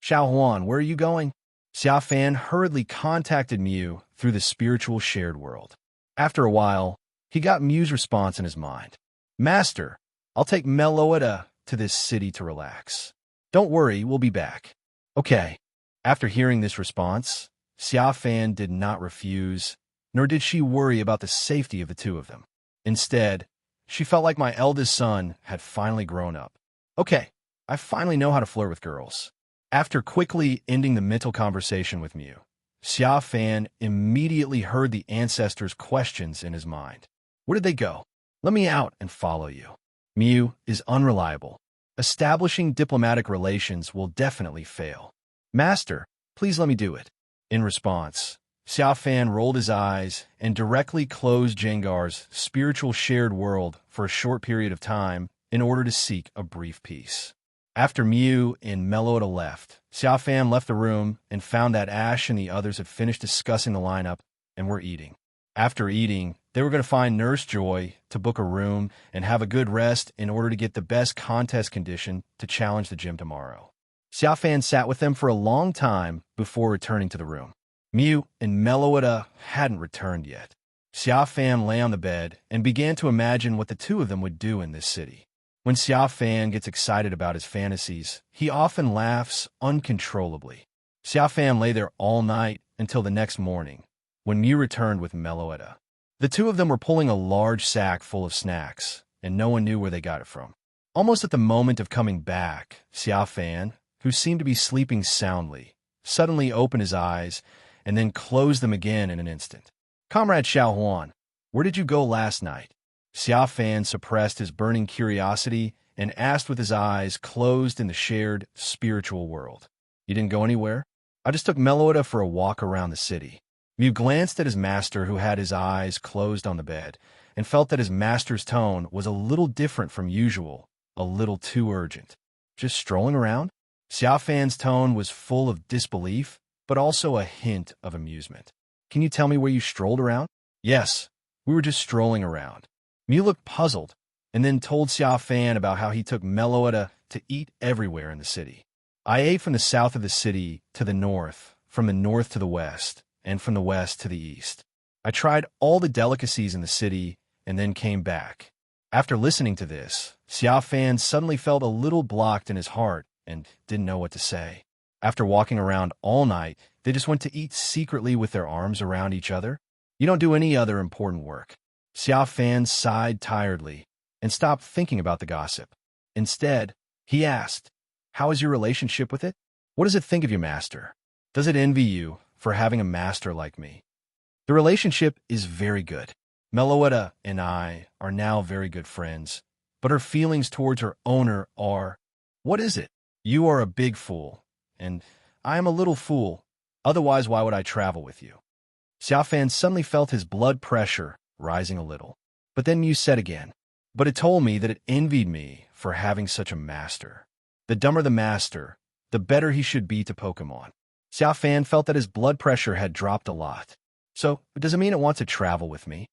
Xiaohuan, where are you going? Xia Fan hurriedly contacted Mew through the spiritual shared world. After a while, he got Mew's response in his mind. Master, I'll take Meloetta to this city to relax. Don't worry, we'll be back. Okay. After hearing this response, Xia Fan did not refuse, nor did she worry about the safety of the two of them. Instead, she felt like my eldest son had finally grown up. Okay, I finally know how to flirt with girls. After quickly ending the mental conversation with Mew, Xia Fan immediately heard the ancestor's questions in his mind. Where did they go? Let me out and follow you. Mew is unreliable. Establishing diplomatic relations will definitely fail. Master, please let me do it. In response, Xia Fan rolled his eyes and directly closed Jengar's spiritual shared world for a short period of time in order to seek a brief peace. After Mew and Meloetta left, Xia Fan left the room and found that Ash and the others had finished discussing the lineup and were eating. After eating, they were going to find Nurse Joy to book a room and have a good rest in order to get the best contest condition to challenge the gym tomorrow. Xia Fan sat with them for a long time before returning to the room. Mew and Meloetta hadn't returned yet. Xia Fan lay on the bed and began to imagine what the two of them would do in this city. When Xia Fan gets excited about his fantasies, he often laughs uncontrollably. Xia Fan lay there all night until the next morning, when Mew returned with Meloetta. The two of them were pulling a large sack full of snacks, and no one knew where they got it from. Almost at the moment of coming back, Xia Fan, who seemed to be sleeping soundly, suddenly opened his eyes and then closed them again in an instant. Comrade Xiaohuan, where did you go last night? Xia Fan suppressed his burning curiosity and asked with his eyes closed in the shared spiritual world. You didn't go anywhere? I just took Meloetta for a walk around the city. Mew glanced at his master, who had his eyes closed on the bed, and felt that his master's tone was a little different from usual, a little too urgent. Just strolling around? Xia Fan's tone was full of disbelief, but also a hint of amusement. Can you tell me where you strolled around? Yes, we were just strolling around. Mew looked puzzled, and then told Xia Fan about how he took Meloetta to eat everywhere in the city. I ate from the south of the city to the north, from the north to the west, and from the west to the east. I tried all the delicacies in the city and then came back. After listening to this, Xia Fan suddenly felt a little blocked in his heart and didn't know what to say. After walking around all night, they just went to eat secretly with their arms around each other. You don't do any other important work. Xia Fan sighed tiredly and stopped thinking about the gossip. Instead, he asked, how is your relationship with it? What does it think of your master? Does it envy you for having a master like me? The relationship is very good. Meloetta and I are now very good friends, but her feelings towards her owner are, what is it? You are a big fool, and I am a little fool. Otherwise, why would I travel with you? Xia Fan suddenly felt his blood pressure rising a little. But then Mew said again, but it told me that it envied me for having such a master. The dumber the master, the better he should be to Pokémon. Xia Fan felt that his blood pressure had dropped a lot. So, does it mean it wants to travel with me?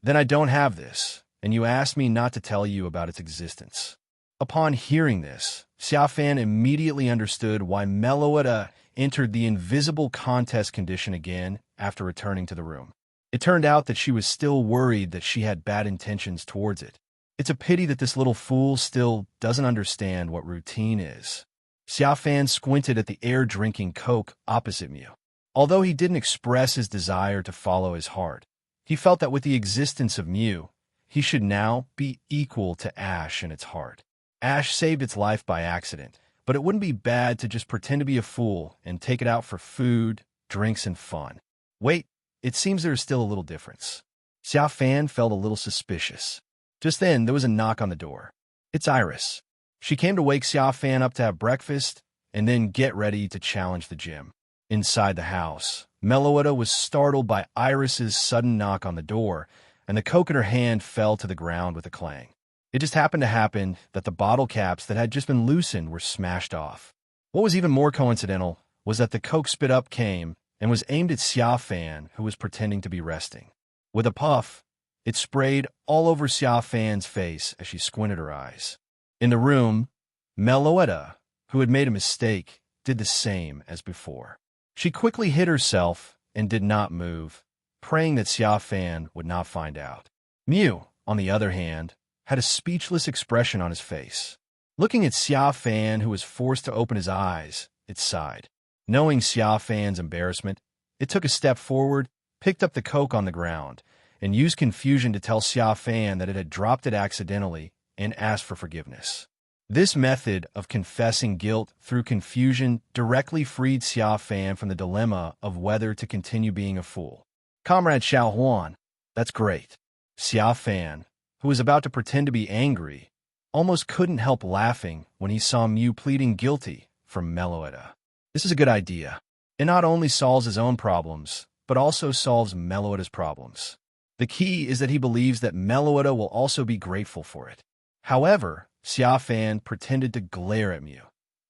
Then I don't have this, and you asked me not to tell you about its existence. Upon hearing this, Xia Fan immediately understood why Meloetta entered the invisible contest condition again after returning to the room. It turned out that she was still worried that she had bad intentions towards it. It's a pity that this little fool still doesn't understand what routine is. Xia Fan squinted at the air-drinking Coke opposite Mew. Although he didn't express his desire to follow his heart, he felt that with the existence of Mew, he should now be equal to Ash in its heart. Ash saved its life by accident, but it wouldn't be bad to just pretend to be a fool and take it out for food, drinks, and fun. Wait, it seems there is still a little difference. Xia Fan felt a little suspicious. Just then, there was a knock on the door. It's Iris. She came to wake Xia Fan up to have breakfast and then get ready to challenge the gym. Inside the house, Meloetta was startled by Iris's sudden knock on the door, and the Coke in her hand fell to the ground with a clang. It just happened to happen that the bottle caps that had just been loosened were smashed off. What was even more coincidental was that the Coke spit up came and was aimed at Xia Fan, who was pretending to be resting. With a puff, it sprayed all over Xia Fan's face as she squinted her eyes. In the room, Meloetta, who had made a mistake, did the same as before. She quickly hid herself and did not move, praying that Xia Fan would not find out. Mew, on the other hand, had a speechless expression on his face. Looking at Xia Fan, who was forced to open his eyes, it sighed. Knowing Xia Fan's embarrassment, it took a step forward, picked up the Coke on the ground, and used confusion to tell Xia Fan that it had dropped it accidentally and asked for forgiveness. This method of confessing guilt through confusion directly freed Xia Fan from the dilemma of whether to continue being a fool. Comrade Xiao Huan, that's great. Xia Fan, who was about to pretend to be angry, almost couldn't help laughing when he saw Mew pleading guilty from Meloetta. This is a good idea. It not only solves his own problems, but also solves Meloetta's problems. The key is that he believes that Meloetta will also be grateful for it. However, Xia Fan pretended to glare at Mew,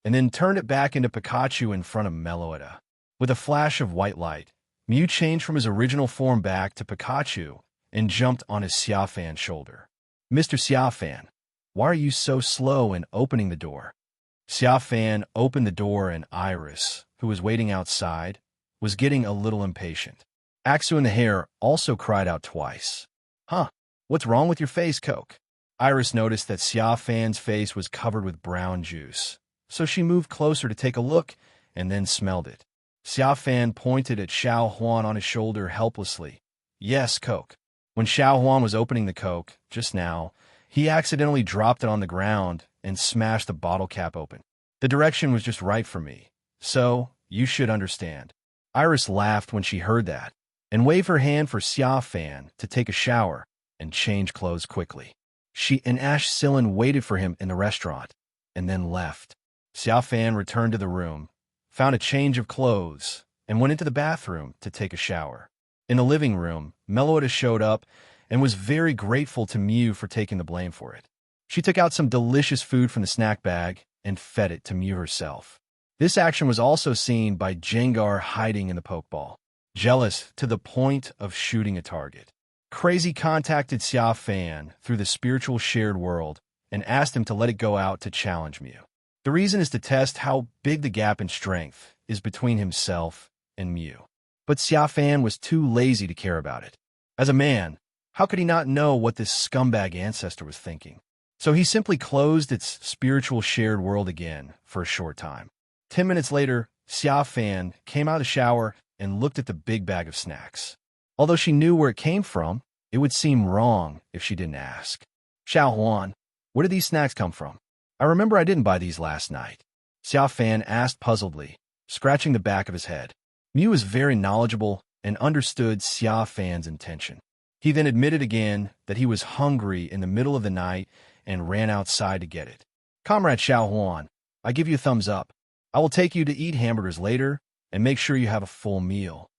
and then turned it back into Pikachu in front of Meloetta. With a flash of white light, Mew changed from his original form back to Pikachu and jumped on his Xia Fan shoulder. Mr. Xia Fan, why are you so slow in opening the door? Xia Fan opened the door and Iris, who was waiting outside, was getting a little impatient. Axu in the hair also cried out twice. Huh, what's wrong with your face, Coke? Iris noticed that Xia Fan's face was covered with brown juice, so she moved closer to take a look and then smelled it. Xia Fan pointed at Xiao Huan on his shoulder helplessly. Yes, Coke. When Xiao Huan was opening the Coke, just now, he accidentally dropped it on the ground and smashed the bottle cap open. The direction was just right for me, so you should understand. Iris laughed when she heard that, and waved her hand for Xia Fan to take a shower and change clothes quickly. She and Ash Sillin waited for him in the restaurant, and then left. Xia Fan returned to the room, found a change of clothes, and went into the bathroom to take a shower. In the living room, Meloetta showed up and was very grateful to Mew for taking the blame for it. She took out some delicious food from the snack bag and fed it to Mew herself. This action was also seen by Jengar hiding in the Pokeball, jealous to the point of shooting a target. Crazy contacted Xia Fan through the spiritual shared world and asked him to let it go out to challenge Mew. The reason is to test how big the gap in strength is between himself and Mew. But Xia Fan was too lazy to care about it. As a man, how could he not know what this scumbag ancestor was thinking? So he simply closed its spiritual shared world again for a short time. 10 minutes later, Xia Fan came out of the shower and looked at the big bag of snacks. Although she knew where it came from, it would seem wrong if she didn't ask. Xiao Huan, where did these snacks come from? I remember I didn't buy these last night. Xia Fan asked puzzledly, scratching the back of his head. Mew was very knowledgeable and understood Xia Fan's intention. He then admitted again that he was hungry in the middle of the night and ran outside to get it. Comrade Xiao Huan, I give you a thumbs up. I will take you to eat hamburgers later and make sure you have a full meal.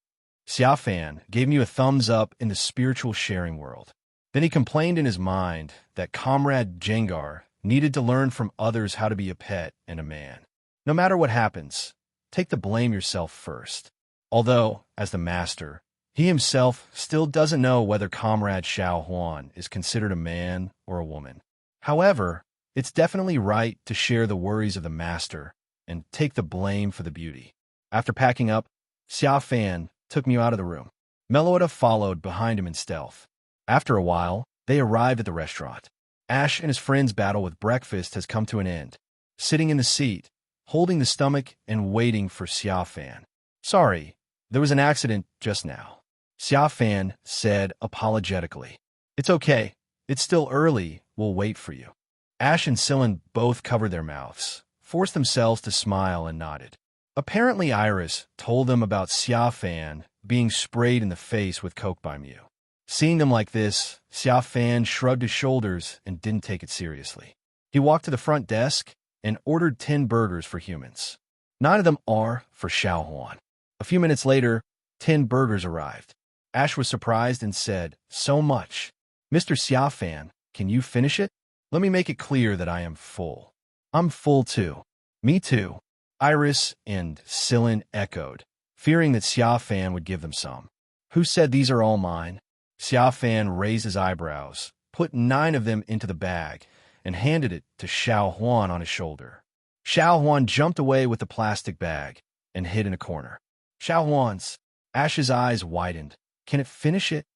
Xia Fan gave Mew a thumbs up in the spiritual sharing world. Then he complained in his mind that Comrade Jengar needed to learn from others how to be a pet and a man. No matter what happens, take the blame yourself first. Although, as the master, he himself still doesn't know whether Comrade Xiao Huan is considered a man or a woman. However, it's definitely right to share the worries of the master and take the blame for the beauty. After packing up, Xia Fan took Mew out of the room. Meloetta followed behind him in stealth. After a while, they arrived at the restaurant. Ash and his friend's battle with breakfast has come to an end. Sitting in the seat, holding the stomach and waiting for Xia Fan. Sorry, there was an accident just now, Xia Fan said apologetically. It's okay. It's still early. We'll wait for you. Ash and Scylla both covered their mouths, forced themselves to smile, and nodded. Apparently Iris told them about Xia Fan being sprayed in the face with Coke by Mew. Seeing them like this, Xia Fan shrugged his shoulders and didn't take it seriously. He walked to the front desk and ordered 10 burgers for humans. 9 of them are for Xiao Huan. A few minutes later, 10 burgers arrived. Ash was surprised and said, "So much. Mr. Xia Fan, can you finish it? Let me make it clear that I am full." "I'm full too." "Me too," Iris and Scylla echoed, fearing that Xia Fan would give them some. "Who said these are all mine?" Xia Fan raised his eyebrows, put 9 of them into the bag, and handed it to Xiao Huan on his shoulder. Xiao Huan jumped away with the plastic bag and hid in a corner. "Xiao Huan's." Ash's eyes widened. "Can it finish it?"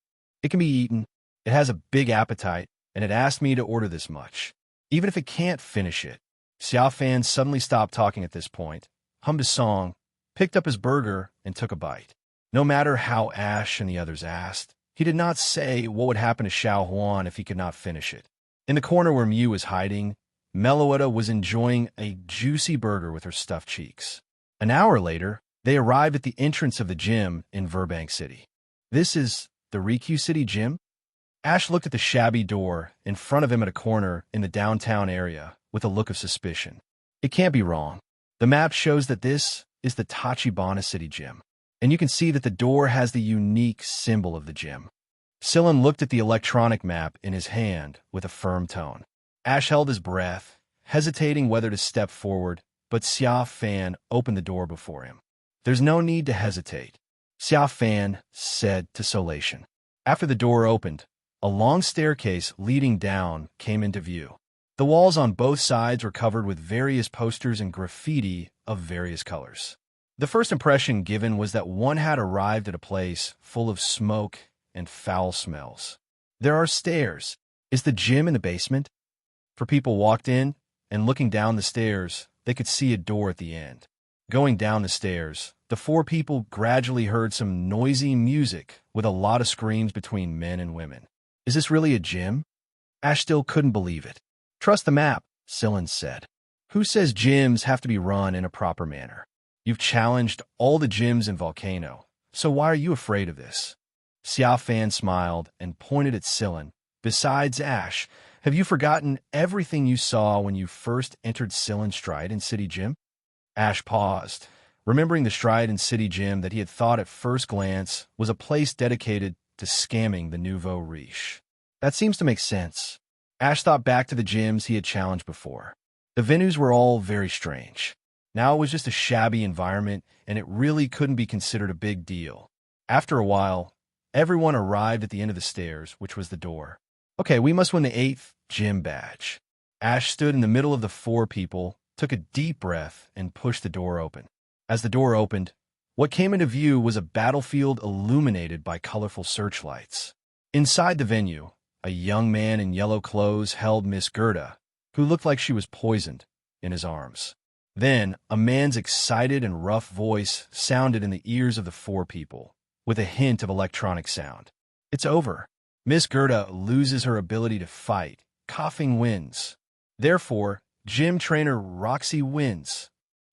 "It can be eaten. It has a big appetite, and it asked me to order this much. Even if it can't finish it." Xia Fan suddenly stopped talking at this point, hummed a song, picked up his burger, and took a bite. No matter how Ash and the others asked, he did not say what would happen to Xiao Huan if he could not finish it. In the corner where Mew was hiding, Meloetta was enjoying a juicy burger with her stuffed cheeks. An hour later, they arrived at the entrance of the gym in Burbank City. "This is the Riku City Gym?" Ash looked at the shabby door in front of him at a corner in the downtown area with a look of suspicion. It can't be wrong. The map shows that this is the Tachibana City Gym, and you can see that the door has the unique symbol of the gym. Scylla looked at the electronic map in his hand with a firm tone. Ash held his breath, hesitating whether to step forward, but Xia Fan opened the door before him. "There's no need to hesitate," Xia Fan said to Solation. After the door opened, a long staircase leading down came into view. The walls on both sides were covered with various posters and graffiti of various colors. The first impression given was that one had arrived at a place full of smoke and foul smells. "There are stairs. Is the gym in the basement?" For people walked in, and looking down the stairs, they could see a door at the end. Going down the stairs, the 4 people gradually heard some noisy music with a lot of screams between men and women. "Is this really a gym?" Ash still couldn't believe it. "Trust the map," Scylla said. "Who says gyms have to be run in a proper manner? You've challenged all the gyms in Volcano, so why are you afraid of this?" Xia Fan smiled and pointed at Scylla. "Besides, Ash, have you forgotten everything you saw when you first entered Scylla's Strident City Gym?" Ash paused, remembering the Strident City Gym that he had thought at first glance was a place dedicated to scamming the nouveau riche. That seems to make sense. Ash thought back to the gyms he had challenged before. The venues were all very strange. Now it was just a shabby environment, and it really couldn't be considered a big deal. After a while, everyone arrived at the end of the stairs, which was the door. "Okay, we must win the 8th gym badge." Ash stood in the middle of the 4 people, took a deep breath, and pushed the door open. As the door opened, what came into view was a battlefield illuminated by colorful searchlights. Inside the venue, a young man in yellow clothes held Miss Gerda, who looked like she was poisoned, in his arms. Then, a man's excited and rough voice sounded in the ears of the 4 people, with a hint of electronic sound. "It's over. Miss Gerda loses her ability to fight. Coughing wins. Therefore, gym trainer Roxy wins."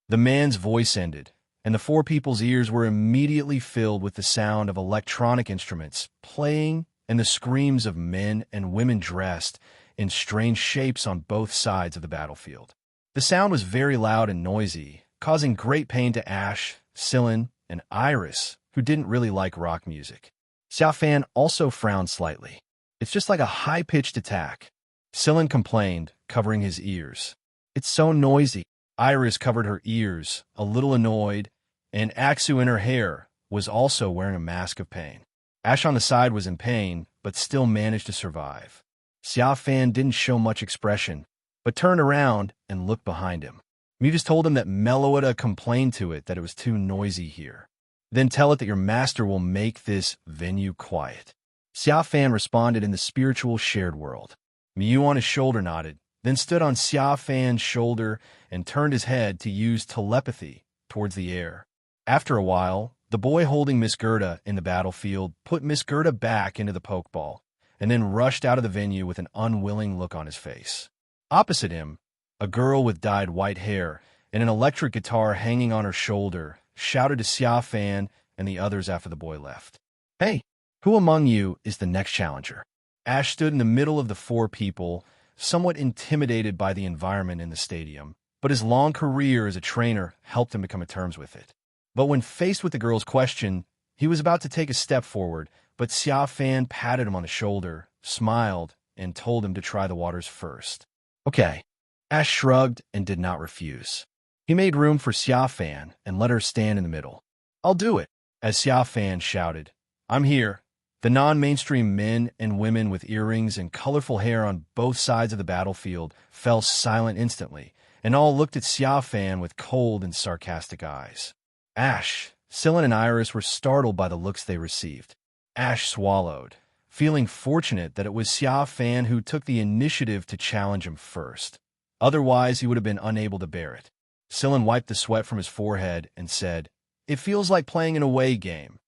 The man's voice ended, and the 4 people's ears were immediately filled with the sound of electronic instruments playing and the screams of men and women dressed in strange shapes on both sides of the battlefield. The sound was very loud and noisy, causing great pain to Ash, Scylla, and Iris, who didn't really like rock music. Xia Fan also frowned slightly. "It's just like a high-pitched attack," Scylla complained, covering his ears. "It's so noisy." Iris covered her ears, a little annoyed, and Aksu in her hair was also wearing a mask of pain. Ash on the side was in pain, but still managed to survive. Xia Fan didn't show much expression, but turned around and looked behind him. Mew just told him that Meloetta complained to it that it was too noisy here. "Then tell it that your master will make this venue quiet." Xia Fan responded in the spiritual shared world. Mew on his shoulder nodded, then stood on Xia Fan's shoulder and turned his head to use telepathy towards the air. After a while, the boy holding Miss Gerda in the battlefield put Miss Gerda back into the pokeball and then rushed out of the venue with an unwilling look on his face. Opposite him, a girl with dyed white hair and an electric guitar hanging on her shoulder shouted to Xia Fan and the others after the boy left. "Hey, who among you is the next challenger?" Ash stood in the middle of the four people, somewhat intimidated by the environment in the stadium, but his long career as a trainer helped him to come to terms with it. But when faced with the girl's question, he was about to take a step forward, but Xia Fan patted him on the shoulder, smiled, and told him to try the waters first. Okay. Ash shrugged and did not refuse. He made room for Xia Fan and let her stand in the middle. "I'll do it," as Xia Fan shouted. "I'm here." The non-mainstream men and women with earrings and colorful hair on both sides of the battlefield fell silent instantly, and all looked at Xia Fan with cold and sarcastic eyes. Ash, Scylla, and Iris were startled by the looks they received. Ash swallowed, feeling fortunate that it was Xia Fan who took the initiative to challenge him first. Otherwise, he would have been unable to bear it. Scylla wiped the sweat from his forehead and said, "It feels like playing an away game."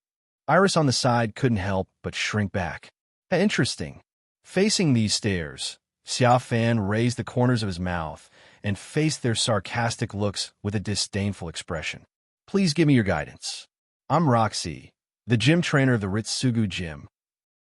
Iris on the side couldn't help but shrink back. Interesting. Facing these stares, Xia Fan raised the corners of his mouth and faced their sarcastic looks with a disdainful expression. "Please give me your guidance. I'm Roxy, the gym trainer of the Ritsugu Gym."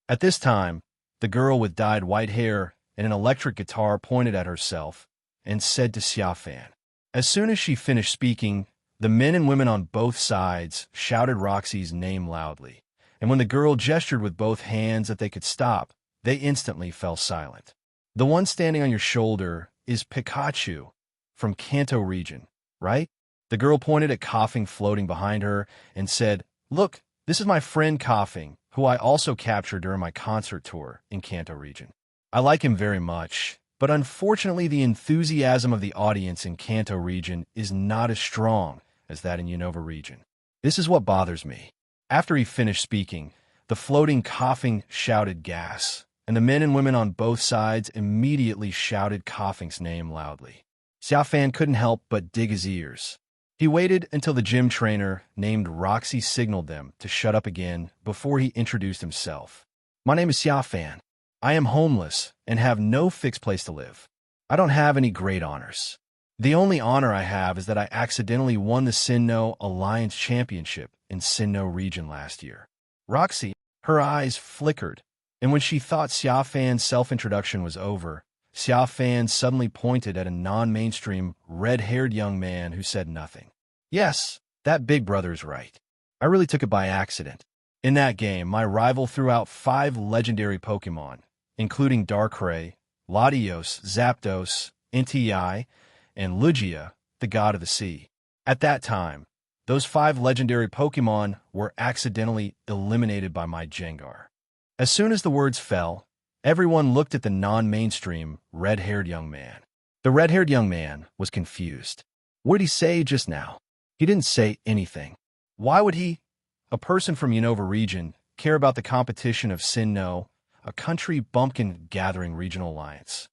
At this time, the girl with dyed white hair and an electric guitar pointed at herself and said to Xia Fan. As soon as she finished speaking, the men and women on both sides shouted Roxy's name loudly, and when the girl gestured with both hands that they could stop, they instantly fell silent. "The one standing on your shoulder is Pikachu from Kanto region, right?" The girl pointed at Coughing floating behind her and said, "Look, this is my friend Coughing, who I also captured during my concert tour in Kanto region. I like him very much, but unfortunately the enthusiasm of the audience in Kanto region is not as strong as that in Unova region. This is what bothers me." After he finished speaking, the floating Coughing shouted gas, and the men and women on both sides immediately shouted Coughing's name loudly. Xia Fan couldn't help but dig his ears. He waited until the gym trainer named Roxy signaled them to shut up again before he introduced himself. "My name is Xia Fan. I am homeless and have no fixed place to live. I don't have any great honors. The only honor I have is that I accidentally won the Sinnoh Alliance Championship in Sinnoh region last year." Roxy, her eyes flickered, and when she thought Xia Fan's self-introduction was over, Xia Fan suddenly pointed at a non-mainstream, red-haired young man who said nothing. "Yes, that big brother's right. I really took it by accident. In that game, my rival threw out 5 legendary Pokémon, including Darkrai, Latios, Zapdos, Entei, and Lugia, the god of the sea. At that time, those 5 legendary Pokémon were accidentally eliminated by my Gengar." As soon as the words fell, everyone looked at the non-mainstream, red-haired young man. The red-haired young man was confused. What did he say just now? He didn't say anything. Why would he, a person from Unova region, care about the competition of Sinnoh, a country bumpkin gathering regional alliance?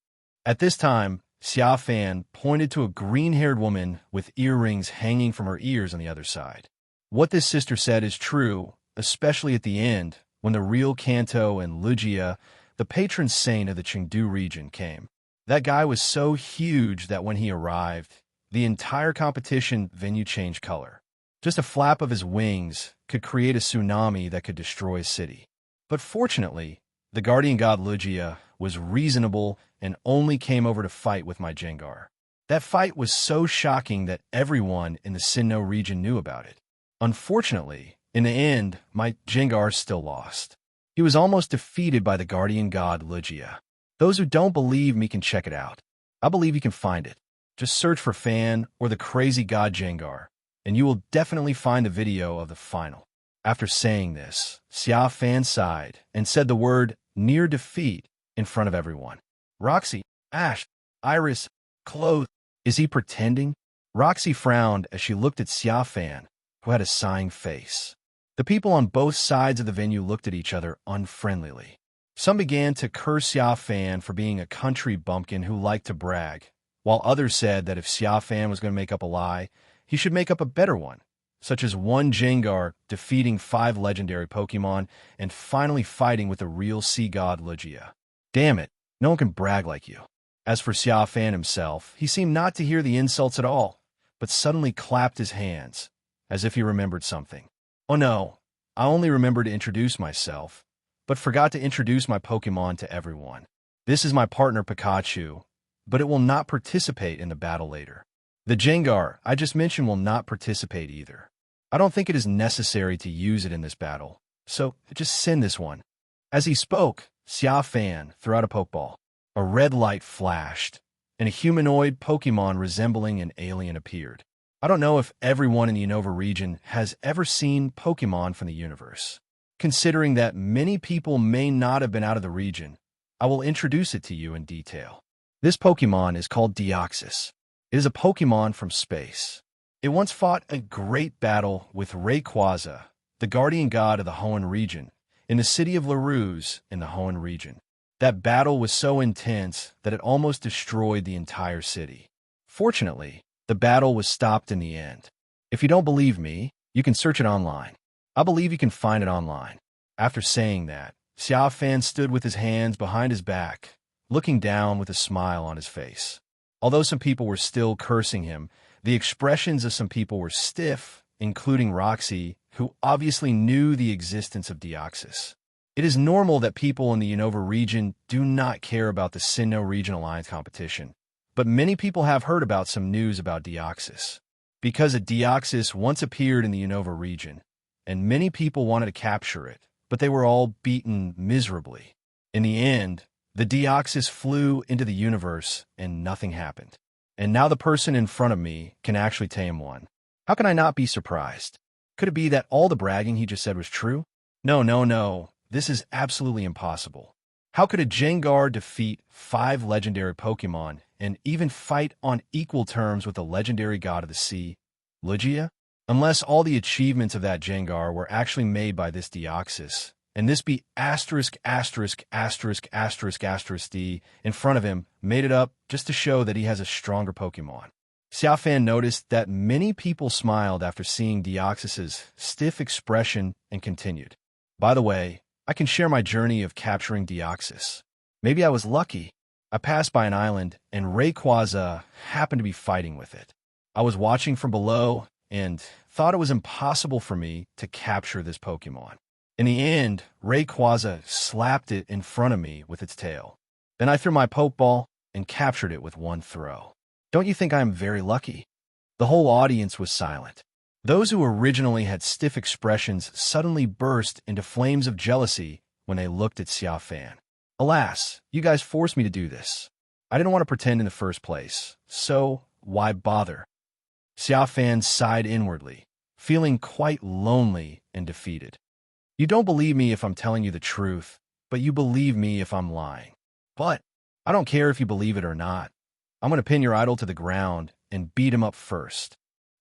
At this time, Xia Fan pointed to a green-haired woman with earrings hanging from her ears on the other side. What this sister said is true, especially at the end, when the real Kanto and Lugia, the patron saint of the Chengdu region, came. That guy was so huge that when he arrived, the entire competition venue changed color. Just a flap of his wings could create a tsunami that could destroy a city. But fortunately, the guardian god Lugia was reasonable and only came over to fight with my Gengar. That fight was so shocking that everyone in the Sinnoh region knew about it. Unfortunately, in the end, my Gengar still lost. He was almost defeated by the guardian god Lugia. Those who don't believe me can check it out. I believe you can find it. Just search for Fan or the crazy god Gengar, and you will definitely find the video of the final. After saying this, Xia Fan sighed and said the word near defeat in front of everyone. Roxy, Ash, Iris, Clothes. Is he pretending? Roxy frowned as she looked at Xia Fan, who had a sighing face. The people on both sides of the venue looked at each other unfriendlily. Some began to curse Xia Fan for being a country bumpkin who liked to brag, while others said that if Xia Fan was going to make up a lie, he should make up a better one, such as one Jengar defeating 5 legendary Pokémon and finally fighting with the real sea god Lugia. Damn it, no one can brag like you. As for Xia Fan himself, he seemed not to hear the insults at all, but suddenly clapped his hands, as if he remembered something. Oh no, I only remembered to introduce myself, but forgot to introduce my Pokémon to everyone. This is my partner Pikachu, but it will not participate in the battle later. The Jengar I just mentioned will not participate either. I don't think it is necessary to use it in this battle, so just send this one. As he spoke, Xia Fan threw out a Pokeball. A red light flashed, and a humanoid Pokémon resembling an alien appeared. I don't know if everyone in the Unova region has ever seen Pokémon from the universe. Considering that many people may not have been out of the region, I will introduce it to you in detail. This Pokémon is called Deoxys. It is a Pokémon from space. It once fought a great battle with Rayquaza, the guardian god of the Hoenn region, in the city of Laruz in the Hoenn region. That battle was so intense that it almost destroyed the entire city. Fortunately, the battle was stopped in the end. If you don't believe me, you can search it online. I believe you can find it online. After saying that, Xia Fan stood with his hands behind his back, looking down with a smile on his face. Although some people were still cursing him, the expressions of some people were stiff, including Roxy, who obviously knew the existence of Deoxys. It is normal that people in the Unova region do not care about the Sinnoh Region Alliance competition, but many people have heard about some news about Deoxys. Because a Deoxys once appeared in the Unova region, and many people wanted to capture it, but they were all beaten miserably. In the end, the Deoxys flew into the universe and nothing happened. And now the person in front of me can actually tame one. How can I not be surprised? Could it be that all the bragging he just said was true? No. This is absolutely impossible. How could a Jengar defeat 5 legendary Pokémon and even fight on equal terms with the legendary god of the sea, Lugia? Unless all the achievements of that Jengar were actually made by this Deoxys, and this be *****D in front of him, made it up just to show that he has a stronger Pokémon. Xia Fan noticed that many people smiled after seeing Deoxys's stiff expression and continued. By the way, I can share my journey of capturing Deoxys. Maybe I was lucky. I passed by an island, and Rayquaza happened to be fighting with it. I was watching from below and thought it was impossible for me to capture this Pokémon. In the end, Rayquaza slapped it in front of me with its tail. Then I threw my Pokeball and captured it with one throw. Don't you think I am very lucky? The whole audience was silent. Those who originally had stiff expressions suddenly burst into flames of jealousy when they looked at Xia Fan. Alas, you guys forced me to do this. I didn't want to pretend in the first place, so why bother? Xia Fan sighed inwardly, feeling quite lonely and defeated. You don't believe me if I'm telling you the truth, but you believe me if I'm lying. But I don't care if you believe it or not. I'm going to pin your idol to the ground and beat him up first.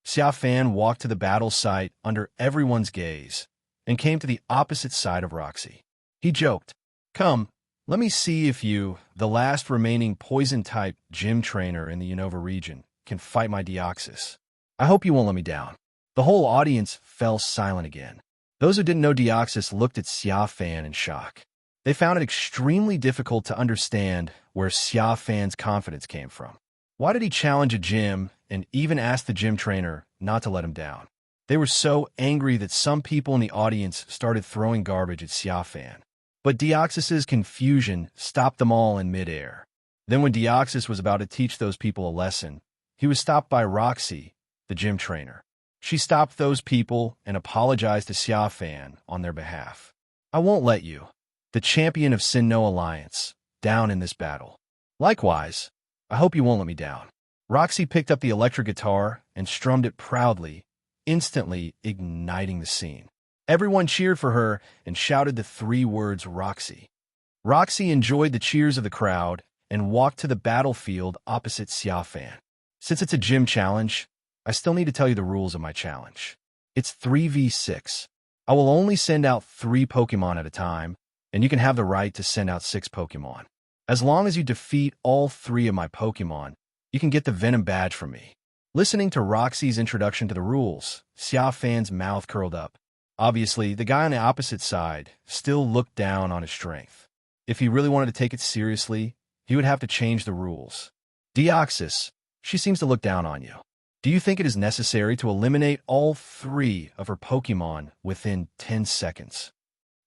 Xia Fan walked to the battle site under everyone's gaze and came to the opposite side of Roxy. He joked, "Come, let me see if you, the last remaining poison-type gym trainer in the Unova region, can fight my Deoxys. I hope you won't let me down." The whole audience fell silent again. Those who didn't know Deoxys looked at Xia Fan in shock. They found it extremely difficult to understand where Xia Fan's confidence came from. Why did he challenge a gym and even ask the gym trainer not to let him down? They were so angry that some people in the audience started throwing garbage at Xia Fan. But Deoxys's confusion stopped them all in midair. Then when Deoxys was about to teach those people a lesson, he was stopped by Roxy, the gym trainer. She stopped those people and apologized to Xia Fan on their behalf. "I won't let you, the champion of Sinnoh Alliance, down in this battle. Likewise, I hope you won't let me down." Roxy picked up the electric guitar and strummed it proudly, instantly igniting the scene. Everyone cheered for her and shouted the 3 words Roxy. Roxy enjoyed the cheers of the crowd and walked to the battlefield opposite Xia Fan. Since it's a gym challenge, I still need to tell you the rules of my challenge. It's 3v6. I will only send out 3 Pokémon at a time, and you can have the right to send out 6 Pokémon. As long as you defeat all 3 of my Pokémon, you can get the Venom badge from me." Listening to Roxy's introduction to the rules, Xia Fan's mouth curled up. Obviously, the guy on the opposite side still looked down on his strength. If he really wanted to take it seriously, he would have to change the rules. "Deoxys, she seems to look down on you. Do you think it is necessary to eliminate all 3 of her Pokémon within 10 seconds?"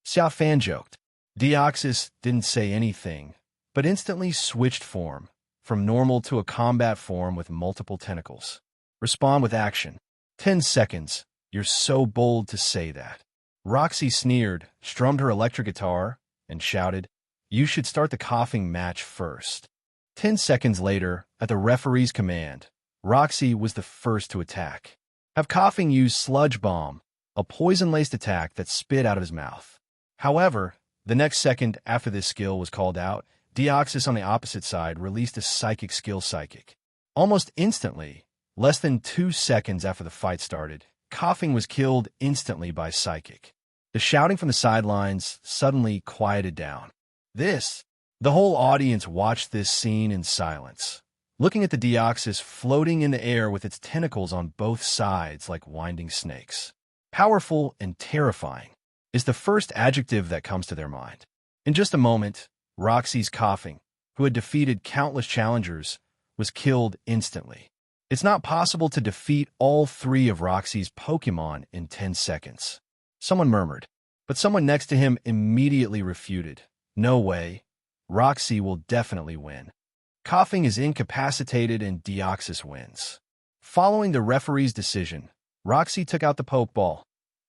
Xia Fan joked. Deoxys didn't say anything, but instantly switched form, from normal to a combat form with multiple tentacles. "Respond with action." 10 seconds. You're so bold to say that." Roxy sneered, strummed her electric guitar, and shouted, "You should start the coughing match first." 10 seconds later, at the referee's command, Roxy was the first to attack. Have Coughing use Sludge Bomb, a poison-laced attack that spit out of his mouth. However, the next second after this skill was called out, Deoxys on the opposite side released a psychic skill Psychic. Almost instantly, less than 2 seconds after the fight started, Coughing was killed instantly by Psychic. The shouting from the sidelines suddenly quieted down. The whole audience watched this scene in silence, looking at the Deoxys floating in the air with its tentacles on both sides like winding snakes. Powerful and terrifying is the first adjective that comes to their mind. In just a moment, Roxy's Coughing, who had defeated countless challengers, was killed instantly. It's not possible to defeat all 3 of Roxy's Pokémon in 10 seconds. Someone murmured, but someone next to him immediately refuted. "No way. Roxy will definitely win." Coughing is incapacitated and Deoxys wins. Following the referee's decision, Roxy took out the Pokeball.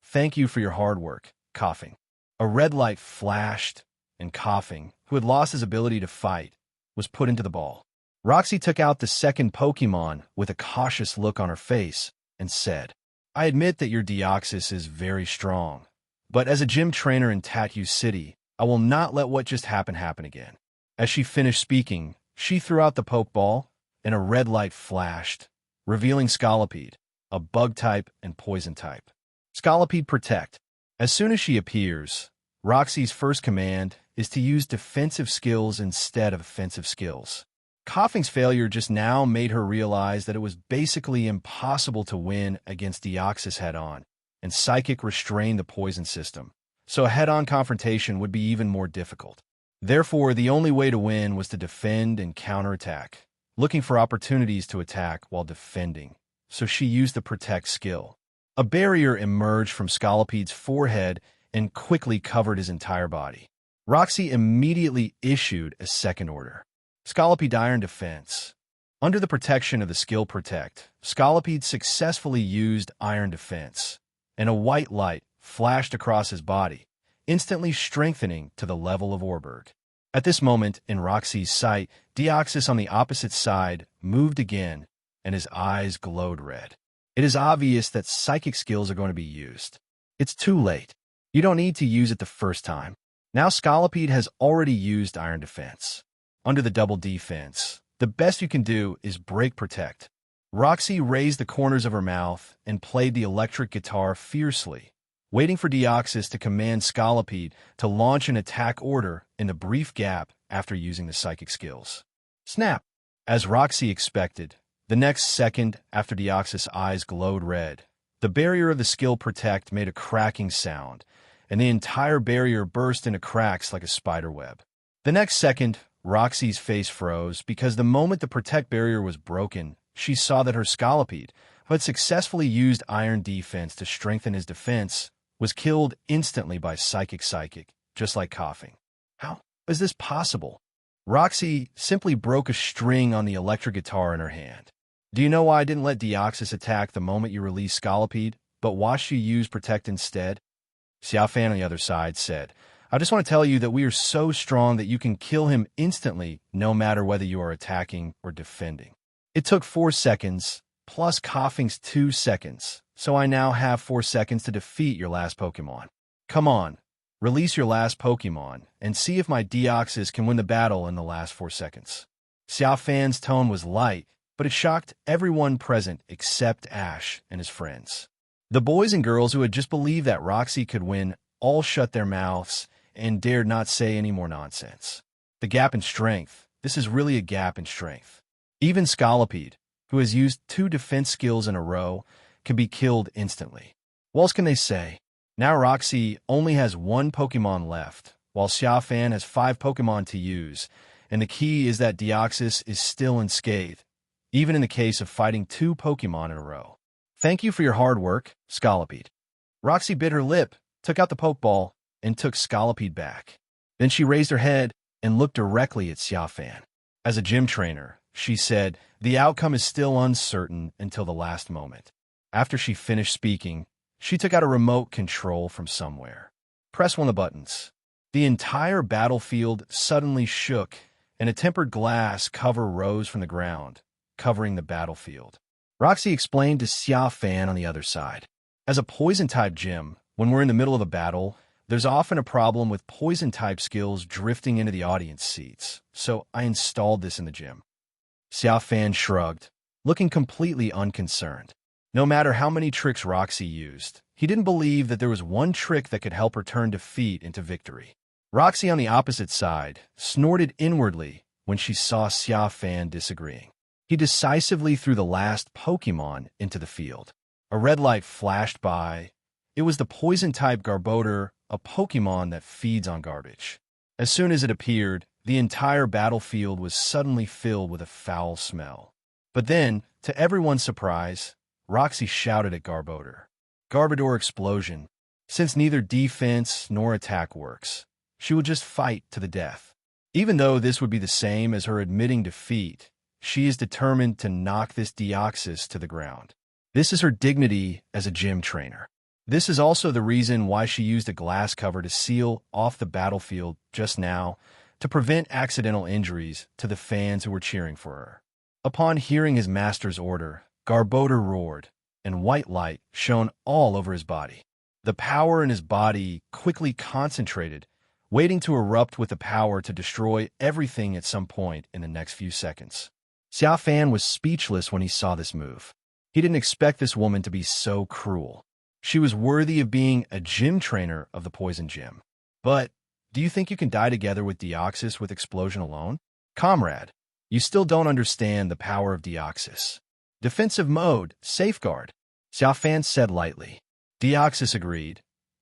"Thank you for your hard work, Coughing." A red light flashed, and Coughing, who had lost his ability to fight, was put into the ball. Roxy took out the second Pokémon with a cautious look on her face and said, "I admit that your Deoxys is very strong, but as a gym trainer in Tattoo City, I will not let what just happened happen again." As she finished speaking, she threw out the Pokeball, and a red light flashed, revealing Scolipede, a bug type and poison type. Scolipede Protect. As soon as she appears, Roxy's first command is to use defensive skills instead of offensive skills. Coughing's failure just now made her realize that it was basically impossible to win against Deoxys head-on, and Psychic restrained the poison system, so a head-on confrontation would be even more difficult. Therefore, the only way to win was to defend and counterattack, looking for opportunities to attack while defending, so she used the Protect skill. A barrier emerged from Scolipede's forehead and quickly covered his entire body. Roxy immediately issued a second order. Scolipede Iron Defense. Under the protection of the skill Protect, Scolipede successfully used Iron Defense, and a white light flashed across his body, instantly strengthening to the level of Orberg. At this moment, in Roxy's sight, Deoxys on the opposite side moved again, and his eyes glowed red. It is obvious that psychic skills are going to be used. It's too late. You don't need to use it the first time. Now Scolipede has already used Iron Defense. Under the double defense, the best you can do is break Protect. Roxy raised the corners of her mouth and played the electric guitar fiercely, waiting for Deoxys to command Scolipede to launch an attack order in the brief gap after using the psychic skills. Snap! As Roxy expected, the next second after Deoxys' eyes glowed red, the barrier of the skill Protect made a cracking sound, and the entire barrier burst into cracks like a spider web. The next second, Roxy's face froze because the moment the Protect barrier was broken, she saw that her Scolipede, who had successfully used Iron Defense to strengthen his defense, was killed instantly by Psychic, just like Coughing. How is this possible? Roxy simply broke a string on the electric guitar in her hand. Do you know why I didn't let Deoxys attack the moment you released Scolipede, but watched you use Protect instead? Xia Fan on the other side said, "I just want to tell you that we are so strong that you can kill him instantly, no matter whether you are attacking or defending." It took 4 seconds, plus Coughing's 2 seconds, so I now have 4 seconds to defeat your last Pokémon. Come on, release your last Pokémon, and see if my Deoxys can win the battle in the last 4 seconds. Xia Fan's tone was light, but it shocked everyone present except Ash and his friends. The boys and girls who had just believed that Roxy could win all shut their mouths and dared not say any more nonsense. The gap in strength. This is really a gap in strength. Even Scolipede, who has used 2 defense skills in a row, can be killed instantly. What else can they say? Now Roxy only has 1 Pokemon left, while Xia Fan has 5 Pokemon to use, and the key is that Deoxys is still unscathed, even in the case of fighting 2 Pokemon in a row. Thank you for your hard work, Scolipede. Roxy bit her lip, took out the Pokeball, and took Scolipede back. Then she raised her head and looked directly at Xia Fan. As a gym trainer, she said, the outcome is still uncertain until the last moment. After she finished speaking, she took out a remote control from somewhere. Press one of the buttons. The entire battlefield suddenly shook, and a tempered glass cover rose from the ground, covering the battlefield. Roxy explained to Xia Fan on the other side. As a poison-type gym, when we're in the middle of a battle, there's often a problem with poison-type skills drifting into the audience seats, so I installed this in the gym. Xia Fan shrugged, looking completely unconcerned. No matter how many tricks Roxy used, he didn't believe that there was one trick that could help her turn defeat into victory. Roxy, on the opposite side, snorted inwardly when she saw Xia Fan disagreeing. He decisively threw the last Pokémon into the field. A red light flashed by. It was the poison-type Garbodor, a Pokémon that feeds on garbage. As soon as it appeared, the entire battlefield was suddenly filled with a foul smell. But then, to everyone's surprise, Roxy shouted at Garbodor. Garbodor explosion. Since neither defense nor attack works, she will just fight to the death. Even though this would be the same as her admitting defeat, she is determined to knock this Deoxys to the ground. This is her dignity as a gym trainer. This is also the reason why she used a glass cover to seal off the battlefield just now, to prevent accidental injuries to the fans who were cheering for her. Upon hearing his master's order, Garbodor roared, and white light shone all over his body. The power in his body quickly concentrated, waiting to erupt with the power to destroy everything at some point in the next few seconds. Xia Fan was speechless when he saw this move. He didn't expect this woman to be so cruel. She was worthy of being a gym trainer of the Poison Gym. But do you think you can die together with Deoxys with explosion alone? Comrade, you still don't understand the power of Deoxys. Defensive mode, safeguard, Xia Fan said lightly. Deoxys agreed,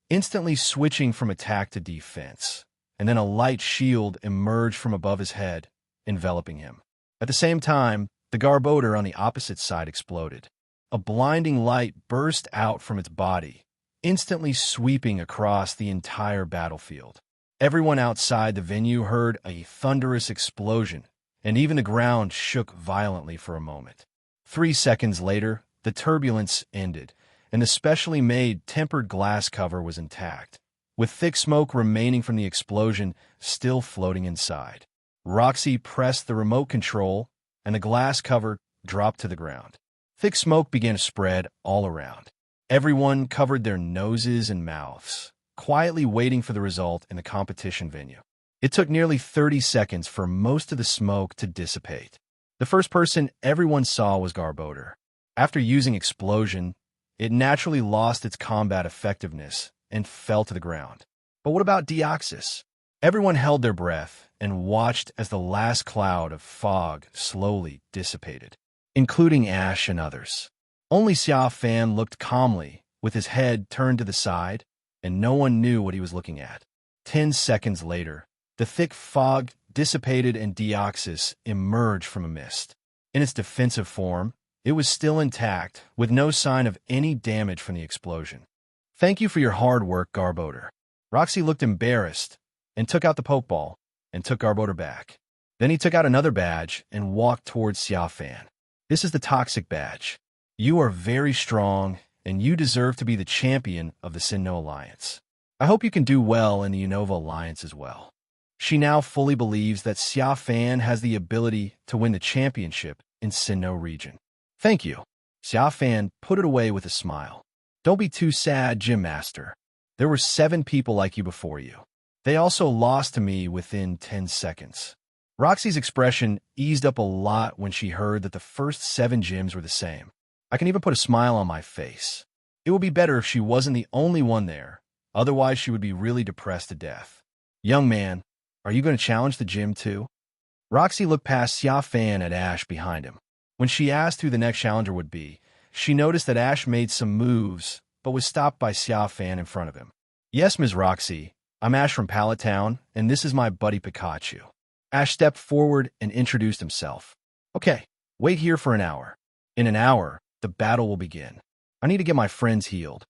instantly switching from attack to defense, and then a light shield emerged from above his head, enveloping him. At the same time, the Garbodor on the opposite side exploded. A blinding light burst out from its body, instantly sweeping across the entire battlefield. Everyone outside the venue heard a thunderous explosion, and even the ground shook violently for a moment. 3 seconds later, the turbulence ended, and the specially made tempered glass cover was intact, with thick smoke remaining from the explosion still floating inside. Roxy pressed the remote control, and the glass cover dropped to the ground. Thick smoke began to spread all around. Everyone covered their noses and mouths, quietly waiting for the result in the competition venue. It took nearly 30 seconds for most of the smoke to dissipate. The first person everyone saw was Garbodor. After using explosion, it naturally lost its combat effectiveness and fell to the ground. But what about Deoxys? Everyone held their breath and watched as the last cloud of fog slowly dissipated, including Ash and others. Only Xia Fan looked calmly, with his head turned to the side, and no one knew what he was looking at. 10 seconds later, the thick fog dissipated and Deoxys emerged from a mist. In its defensive form, it was still intact, with no sign of any damage from the explosion. Thank you for your hard work, Garbodor. Roxy looked embarrassed and took out the Pokeball and took Garbodor back. Then he took out another badge and walked towards Xia Fan. This is the Toxic Badge. You are very strong, and you deserve to be the champion of the Sinnoh Alliance. I hope you can do well in the Unova Alliance as well. She now fully believes that Xia Fan has the ability to win the championship in Sinnoh region. Thank you. Xia Fan put it away with a smile. Don't be too sad, Gym Master. There were 7 people like you before you. They also lost to me within 10 seconds. Roxy's expression eased up a lot when she heard that the first 7 gyms were the same. I can even put a smile on my face. It would be better if she wasn't the only one there, otherwise she would be really depressed to death. Young man, are you going to challenge the gym too? Roxy looked past Xia Fan at Ash behind him. When she asked who the next challenger would be, she noticed that Ash made some moves, but was stopped by Xia Fan in front of him. Yes, Ms. Roxy, I'm Ash from Pallet Town, and this is my buddy Pikachu. Ash stepped forward and introduced himself. Okay, wait here for an hour. In an hour, the battle will begin. I need to get my friends healed.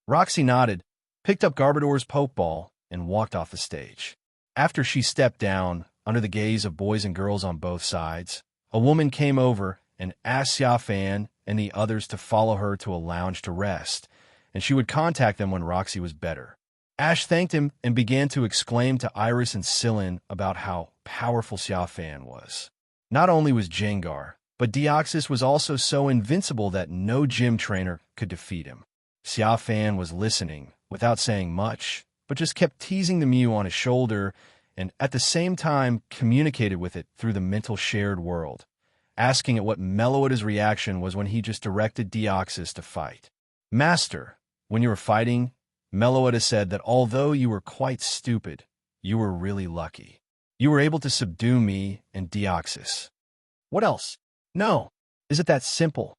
Roxy nodded, picked up Garbodor's Pokeball, and walked off the stage. After she stepped down, under the gaze of boys and girls on both sides, a woman came over and asked Xia Fan and the others to follow her to a lounge to rest, and she would contact them when Roxy was better. Ash thanked him and began to exclaim to Iris and Sillin about how powerful Xia Fan was. Not only was Jengar, but Deoxys was also so invincible that no gym trainer could defeat him. Xia Fan was listening, without saying much, but just kept teasing the Mew on his shoulder and at the same time communicated with it through the mental shared world, asking it what Meloida's reaction was when he just directed Deoxys to fight. Master, when you were fighting, Meloida said that although you were quite stupid, you were really lucky. You were able to subdue me and Deoxys. What else? No. Is it that simple?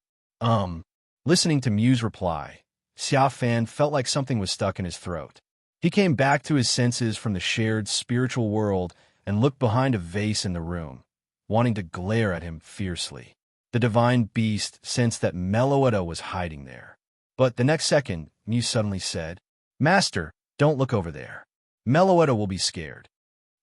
Listening to Mew's reply, Xia Fan felt like something was stuck in his throat. He came back to his senses from the shared spiritual world and looked behind a vase in the room, wanting to glare at him fiercely. The divine beast sensed that Meloida was hiding there. But the next second, Mew suddenly said, Master, don't look over there. Meloida will be scared.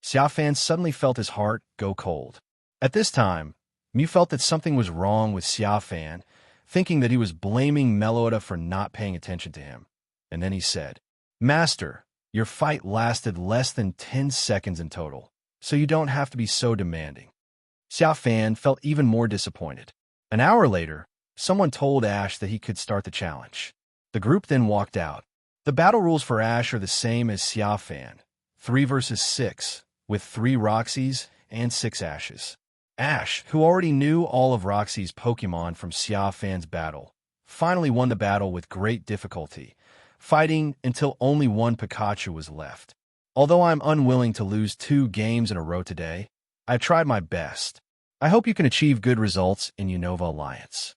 Xia Fan suddenly felt his heart go cold. At this time, Mew felt that something was wrong with Xia Fan, thinking that he was blaming Meloida for not paying attention to him. And then he said, Master, your fight lasted less than 10 seconds in total, so you don't have to be so demanding. Xia Fan felt even more disappointed. An hour later, someone told Ash that he could start the challenge. The group then walked out. The battle rules for Ash are the same as Xia Fan, 3 versus 6, with 3 Roxys and 6 Ashes. Ash, who already knew all of Roxy's Pokémon from Xia Fan's battle, finally won the battle with great difficulty, fighting until only one Pikachu was left. Although I'm unwilling to lose 2 games in a row today, I've tried my best. I hope you can achieve good results in Unova Alliance.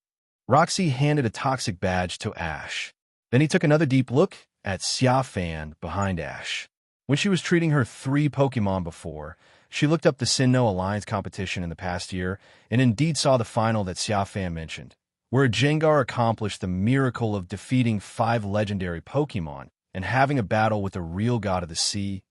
Roxy handed a toxic badge to Ash. Then he took another deep look at Xia Fan behind Ash. When she was treating her 3 Pokémon before, she looked up the Sinnoh Alliance competition in the past year and indeed saw the final that Xia Fan mentioned, where Jengar accomplished the miracle of defeating 5 legendary Pokémon and having a battle with the real god of the sea,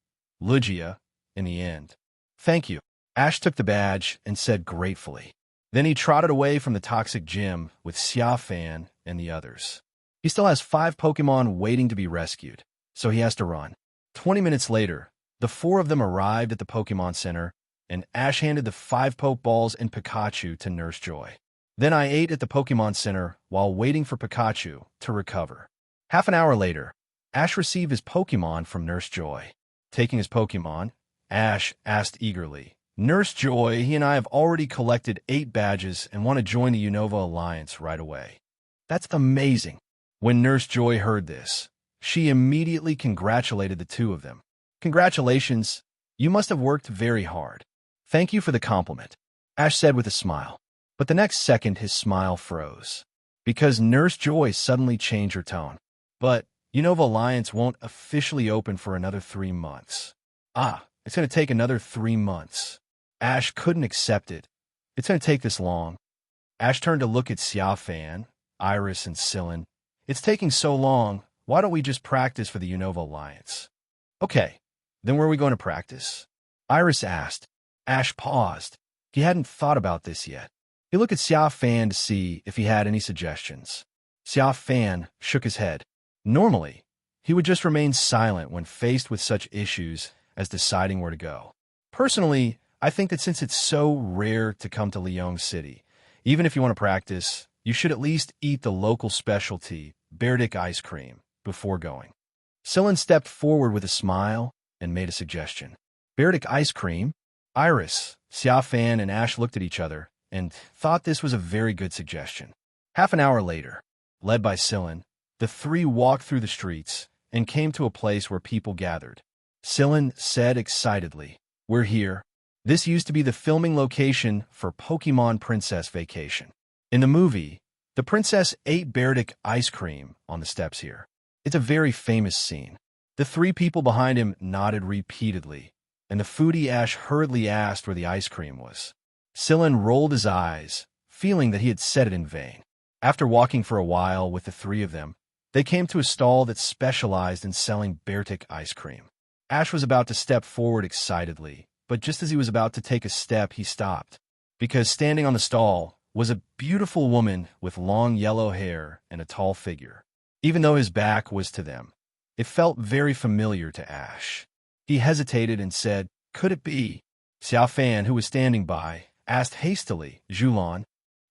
Lugia, in the end. Thank you. Ash took the badge and said gratefully. Then he trotted away from the toxic gym with Xia Fan and the others. He still has 5 Pokémon waiting to be rescued, so he has to run. 20 minutes later, the 4 of them arrived at the Pokémon Center, and Ash handed the 5 Pokeballs and Pikachu to Nurse Joy. Then I ate at the Pokémon Center while waiting for Pikachu to recover. Half an hour later, Ash received his Pokémon from Nurse Joy. Taking his Pokémon, Ash asked eagerly, Nurse Joy, he and I have already collected 8 badges and want to join the Unova Alliance right away. That's amazing. When Nurse Joy heard this, she immediately congratulated the 2 of them. Congratulations, you must have worked very hard. Thank you for the compliment, Ash said with a smile. But the next second his smile froze, because Nurse Joy suddenly changed her tone. But Unova Alliance won't officially open for another 3 months. It's going to take another 3 months. Ash couldn't accept it. It's going to take this long. Ash turned to look at Xia Fan, Iris, and Sillin. It's taking so long, why don't we just practice for the Unova Alliance? Okay, then where are we going to practice? Iris asked. Ash paused. He hadn't thought about this yet. He looked at Xia Fan to see if he had any suggestions. Xia Fan shook his head. Normally, he would just remain silent when faced with such issues as deciding where to go. Personally, I think that since it's so rare to come to Leong City, even if you want to practice, you should at least eat the local specialty, Beardick ice cream, before going. Sillin stepped forward with a smile and made a suggestion. Beardick ice cream? Iris, Xia Fan, and Ash looked at each other and thought this was a very good suggestion. Half an hour later, led by Sillin, the 3 walked through the streets and came to a place where people gathered. Sillin said excitedly. We're here. This used to be the filming location for Pokémon Princess Vacation. In the movie, the princess ate Berdic ice cream on the steps here. It's a very famous scene. The three people behind him nodded repeatedly, and the foodie Ash hurriedly asked where the ice cream was. Sillin rolled his eyes, feeling that he had said it in vain. After walking for a while with the three of them, they came to a stall that specialized in selling Berdic ice cream. Ash was about to step forward excitedly, but just as he was about to take a step, he stopped, because standing on the stall was a beautiful woman with long yellow hair and a tall figure. Even though his back was to them, it felt very familiar to Ash. He hesitated and said, "Could it be?" Xia Fan, who was standing by, asked hastily, "Julan?"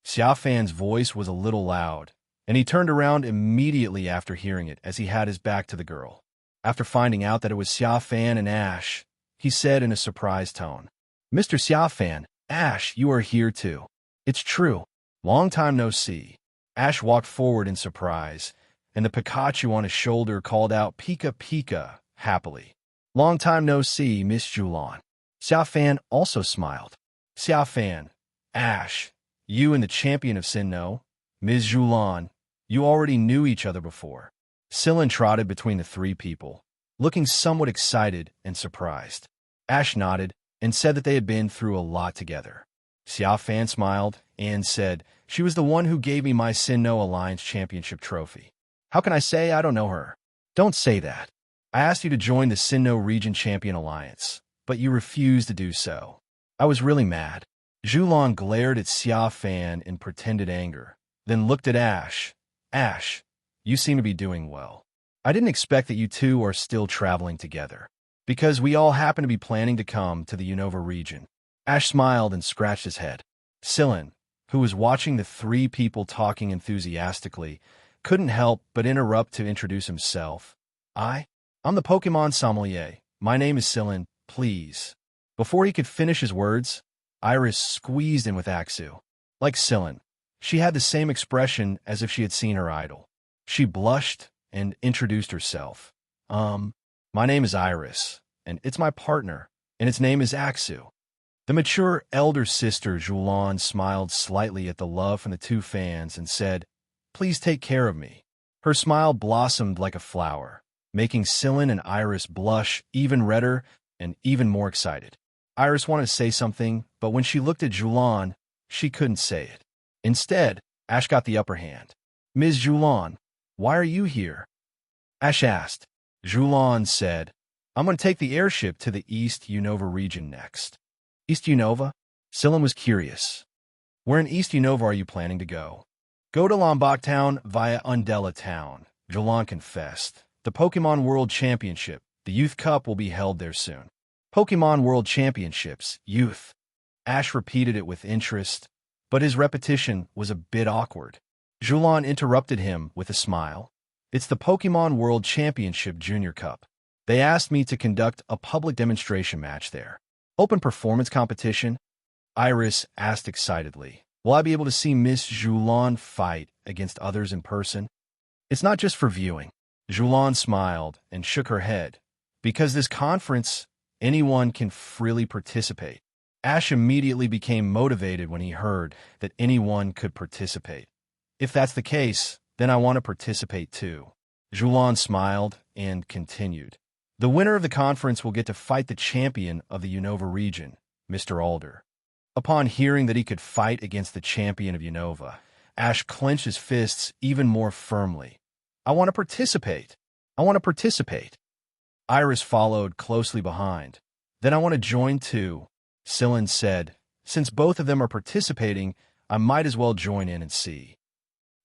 Xia Fan's voice was a little loud, and he turned around immediately after hearing it as he had his back to the girl. After finding out that it was Xia Fan and Ash, he said in a surprised tone, "Mr. Xia Fan, Ash, you are here too. It's true. Long time no see." Ash walked forward in surprise, and the Pikachu on his shoulder called out "Pika Pika" happily. "Long time no see, Miss Julan." Xia Fan also smiled. "Xia Fan, Ash, you and the champion of Sinnoh, Ms. Julan, you already knew each other before." Sillin trotted between the three people, looking somewhat excited and surprised. Ash nodded and said that they had been through a lot together. Xia Fan smiled and said, "She was the one who gave me my Sinnoh Alliance Championship trophy." "How can I say I don't know her?" "Don't say that. I asked you to join the Sinnoh Region Champion Alliance, but you refused to do so. I was really mad." Julan glared at Xia Fan in pretended anger, then looked at Ash. "Ash, you seem to be doing well. I didn't expect that you two are still traveling together, because we all happen to be planning to come to the Unova region." Ash smiled and scratched his head. Sillin, who was watching the three people talking enthusiastically, couldn't help but interrupt to introduce himself. I'm the Pokémon sommelier. My name is Sillin, please." Before he could finish his words, Iris squeezed in with Axu. Like Sillin, she had the same expression as if she had seen her idol. She blushed and introduced herself. My name is Iris, and it's my partner, and its name is Axu." The mature elder sister Julan smiled slightly at the love from the two fans and said, "Please take care of me." Her smile blossomed like a flower, making Sillin and Iris blush even redder and even more excited. Iris wanted to say something, but when she looked at Julan, she couldn't say it. Instead, Ash got the upper hand. "Ms. Julan, why are you here?" Ash asked. Julan said, "I'm going to take the airship to the East Unova region next." "East Unova?" Sillin was curious. "Where in East Unova are you planning to go?" "Go to Lombok Town via Undella Town," Julan confessed. "The Pokémon World Championship, the Youth Cup, will be held there soon." "Pokémon World Championships, Youth." Ash repeated it with interest, but his repetition was a bit awkward. Julan interrupted him with a smile. "It's the Pokémon World Championship Junior Cup. They asked me to conduct a public demonstration match there." "Open performance competition?" Iris asked excitedly. "Will I be able to see Miss Julan fight against others in person?" "It's not just for viewing." Julan smiled and shook her head. "Because this conference, anyone can freely participate." Ash immediately became motivated when he heard that anyone could participate. "If that's the case, then I want to participate too." Julan smiled and continued. "The winner of the conference will get to fight the champion of the Unova region, Mr. Alder." Upon hearing that he could fight against the champion of Unova, Ash clenched his fists even more firmly. "I want to participate. I want to participate." Iris followed closely behind. "Then I want to join too," Sillin said. "Since both of them are participating, I might as well join in and see."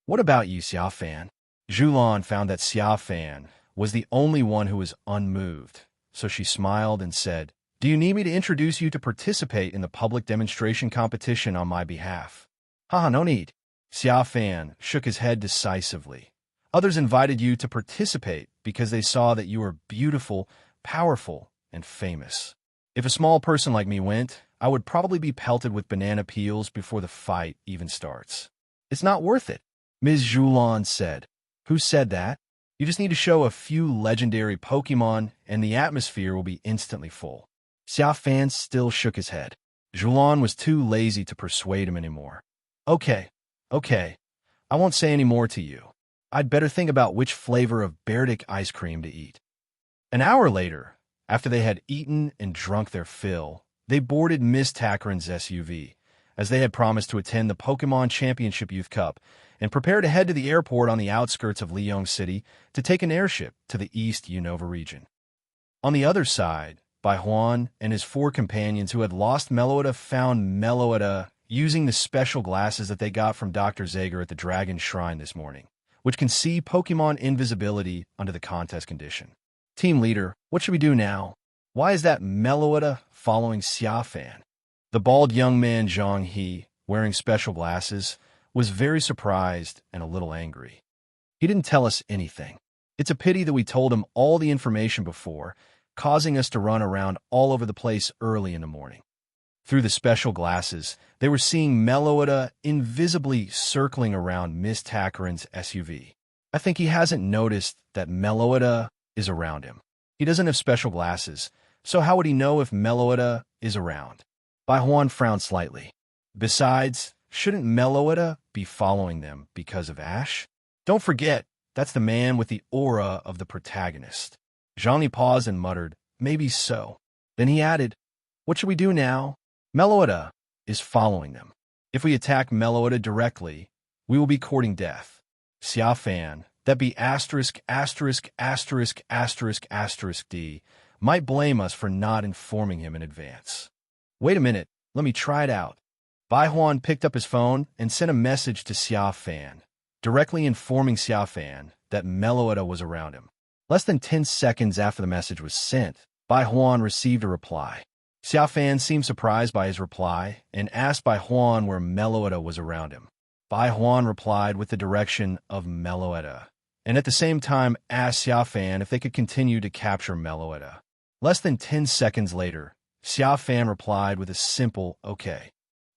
"What about you, Xia Fan?" Julan found that Xia Fan was the only one who was unmoved, so she smiled and said, "Do you need me to introduce you to participate in the public demonstration competition on my behalf?" "Haha, no need." Xia Fan shook his head decisively. "Others invited you to participate because they saw that you were beautiful, powerful, and famous. If a small person like me went, I would probably be pelted with banana peels before the fight even starts." "It's not worth it," Ms. Julan said. "Who said that?" You just need to show a few legendary Pokémon, and the atmosphere will be instantly full. Xia Fan still shook his head. Julan was too lazy to persuade him anymore. Okay, I won't say any more to you. I'd better think about which flavor of Beardic ice cream to eat. An hour later, after they had eaten and drunk their fill, they boarded Miss Takarin's SUV, as they had promised to attend the Pokémon Championship Youth Cup and prepare to head to the airport on the outskirts of Leong City to take an airship to the East Unova region. On the other side, Bai Huan and his 4 companions who had lost Meloetta found Meloetta using the special glasses that they got from Dr. Zager at the Dragon Shrine this morning, which can see Pokémon invisibility under the contest condition. Team leader, what should we do now? Why is that Meloetta following Xia Fan? The bald young man Zhang He, wearing special glasses, was very surprised and a little angry. He didn't tell us anything. It's a pity that we told him all the information before, causing us to run around all over the place early in the morning. Through the special glasses, they were seeing Meloetta invisibly circling around Miss Takarin's SUV. I think he hasn't noticed that Meloetta is around him. He doesn't have special glasses, so how would he know if Meloetta is around? Bai Huan frowned slightly. Besides, shouldn't Meloetta be following them because of Ash? Don't forget, that's the man with the aura of the protagonist. Zhang paused and muttered, maybe so. Then he added, what should we do now? Meloetta is following them. If we attack Meloetta directly, we will be courting death. Xia Fan, that be ******D, might blame us for not informing him in advance. Wait a minute, let me try it out. Bai Huan picked up his phone and sent a message to Xia Fan, directly informing Xia Fan that Meloetta was around him. Less than 10 seconds after the message was sent, Bai Huan received a reply. Xia Fan seemed surprised by his reply and asked Bai Huan where Meloetta was around him. Bai Huan replied with the direction of Meloetta, and at the same time asked Xia Fan if they could continue to capture Meloetta. Less than 10 seconds later, Xia Fan replied with a simple okay.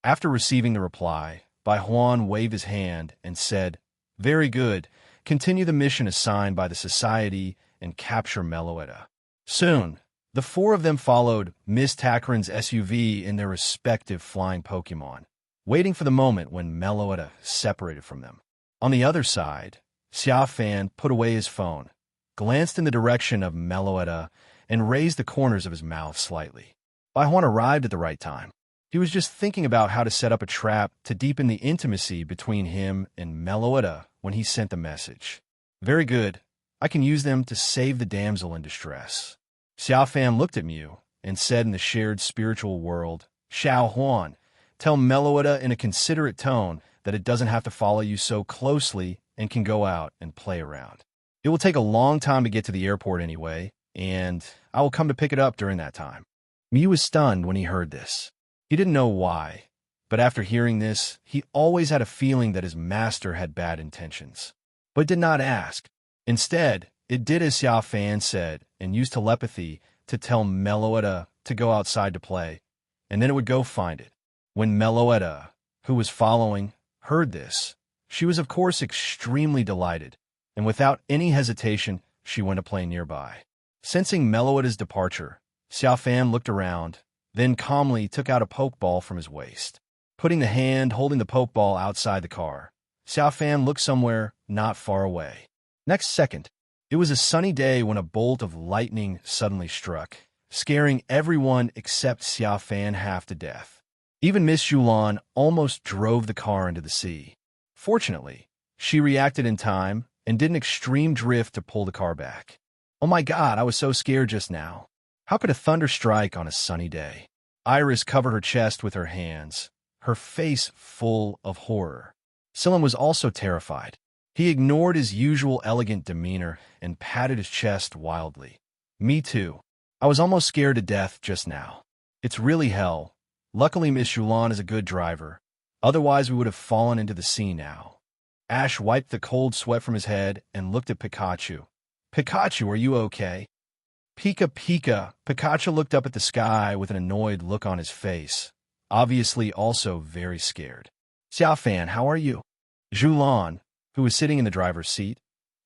After receiving the reply, Bai Huan waved his hand and said, very good, continue the mission assigned by the Society and capture Meloetta. Soon, the 4 of them followed Miss Takarin's SUV in their respective flying Pokémon, waiting for the moment when Meloetta separated from them. On the other side, Xia Fan put away his phone, glanced in the direction of Meloetta, and raised the corners of his mouth slightly. Bai Huan arrived at the right time. He was just thinking about how to set up a trap to deepen the intimacy between him and Meloetta when he sent the message. Very good. I can use them to save the damsel in distress. Xia Fan looked at Mew and said in the shared spiritual world, Xiao Huan, tell Meloetta in a considerate tone that it doesn't have to follow you so closely and can go out and play around. It will take a long time to get to the airport anyway, and I will come to pick it up during that time. Mew was stunned when he heard this. He didn't know why, but after hearing this, he always had a feeling that his master had bad intentions, but did not ask. Instead, it did as Xia Fan said and used telepathy to tell Meloetta to go outside to play, and then it would go find it. When Meloetta, who was following, heard this, she was of course extremely delighted, and without any hesitation, she went to play nearby. Sensing Meloetta's departure, Xia Fan looked around, then calmly took out a pokeball from his waist. Putting the hand holding the pokeball outside the car, Xia Fan looked somewhere not far away. Next second, it was a sunny day when a bolt of lightning suddenly struck, scaring everyone except Xia Fan half to death. Even Miss Julan almost drove the car into the sea. Fortunately, she reacted in time and did an extreme drift to pull the car back. Oh my God, I was so scared just now. How could a thunder strike on a sunny day? Iris covered her chest with her hands, her face full of horror. Silam was also terrified. He ignored his usual elegant demeanor and patted his chest wildly. Me too. I was almost scared to death just now. It's really hell. Luckily, Miss Julan is a good driver. Otherwise, we would have fallen into the sea now. Ash wiped the cold sweat from his head and looked at Pikachu. Pikachu, are you okay? Pika Pika. Pikachu looked up at the sky with an annoyed look on his face, obviously also very scared. Xia Fan, how are you? Julan, who was sitting in the driver's seat,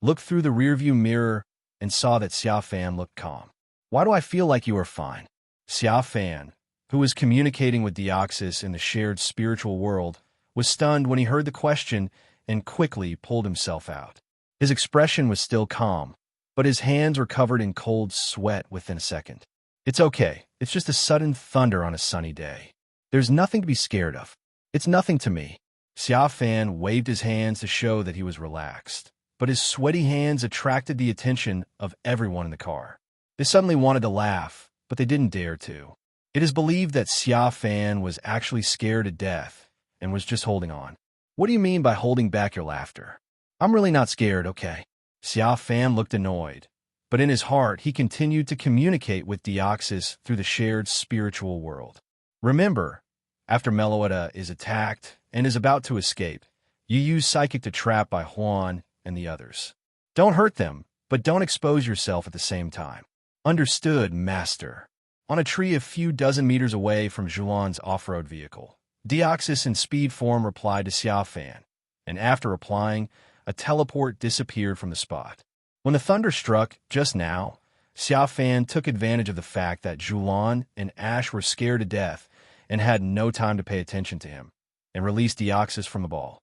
looked through the rearview mirror, and saw that Xia Fan looked calm. "Why do I feel like you are fine?" Xia Fan, who was communicating with Deoxys in the shared spiritual world, was stunned when he heard the question and quickly pulled himself out. His expression was still calm, but his hands were covered in cold sweat within a second. "It's okay. It's just a sudden thunder on a sunny day. There's nothing to be scared of. It's nothing to me." Xia Fan waved his hands to show that he was relaxed, but his sweaty hands attracted the attention of everyone in the car. They suddenly wanted to laugh, but they didn't dare to. It is believed that Xia Fan was actually scared to death and was just holding on. "What do you mean by holding back your laughter?" "I'm really not scared, okay?" Xia Fan looked annoyed, but in his heart he continued to communicate with Deoxys through the shared spiritual world. "Remember, after Meloetta is attacked and is about to escape, you use psychic to trap by Huan and the others. Don't hurt them, but don't expose yourself at the same time." "Understood, Master." On a tree a few dozen meters away from Zhulan's off-road vehicle, Deoxys in speed form replied to Xia Fan, and after replying, a teleport disappeared from the spot. When the thunder struck just now, Xia Fan took advantage of the fact that Zhulan and Ash were scared to death and had no time to pay attention to him, and released Deoxys from the ball.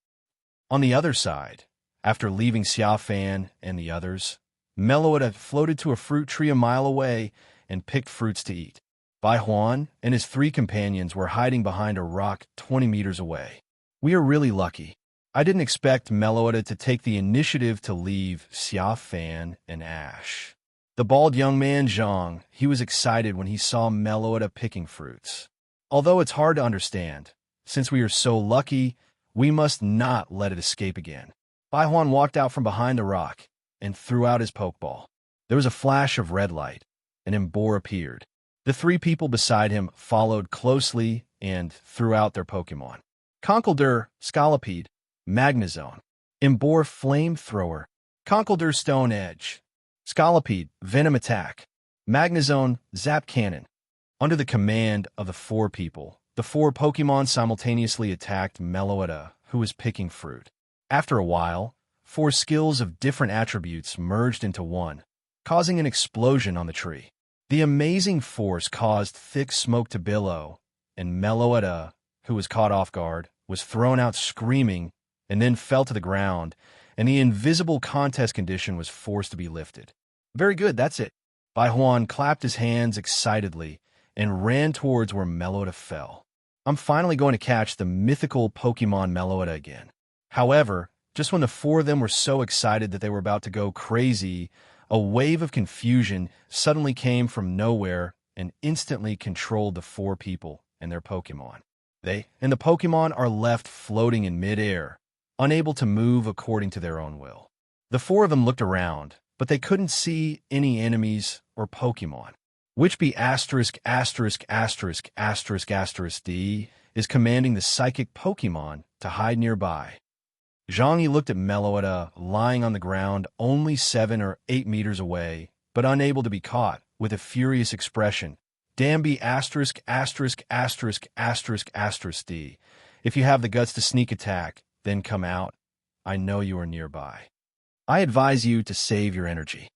On the other side, after leaving Xia Fan and the others, Meloetta floated to a fruit tree a mile away and picked fruits to eat. Bai Huan and his 3 companions were hiding behind a rock 20 meters away. "We are really lucky. I didn't expect Meloetta to take the initiative to leave Xia Fan and Ash." The bald young man Zhang, he was excited when he saw Meloetta picking fruits. "Although it's hard to understand, since we are so lucky, we must not let it escape again." Bai Huan walked out from behind the rock and threw out his pokeball. There was a flash of red light, and Embor appeared. The 3 people beside him followed closely and threw out their Pokémon. Conkeldurr, Scolipede, Magnezone. Embor, Flamethrower. Conkeldurr, Stone Edge. Scolipede, Venom Attack. Magnezone, Zap Cannon. Under the command of the 4 people, the 4 Pokémon simultaneously attacked Meloetta, who was picking fruit. After a while, 4 skills of different attributes merged into one, causing an explosion on the tree. The amazing force caused thick smoke to billow, and Meloetta, who was caught off guard, was thrown out screaming and then fell to the ground, and the invisible contest condition was forced to be lifted. "Very good, that's it." Bai Huan clapped his hands excitedly and ran towards where Meloetta fell. "I'm finally going to catch the mythical Pokémon Meloetta again." However, just when the 4 of them were so excited that they were about to go crazy, a wave of confusion suddenly came from nowhere and instantly controlled the 4 people and their Pokémon. They and the Pokémon are left floating in midair, unable to move according to their own will. The 4 of them looked around, but they couldn't see any enemies or Pokémon. Which be asterisk asterisk asterisk asterisk asterisk D is commanding the psychic Pokémon to hide nearby. Zhang looked at Meloetta lying on the ground only 7 or 8 meters away, but unable to be caught, with a furious expression. "Damn asterisk asterisk asterisk asterisk asterisk D. If you have the guts to sneak attack, then come out. I know you are nearby. I advise you to save your energy."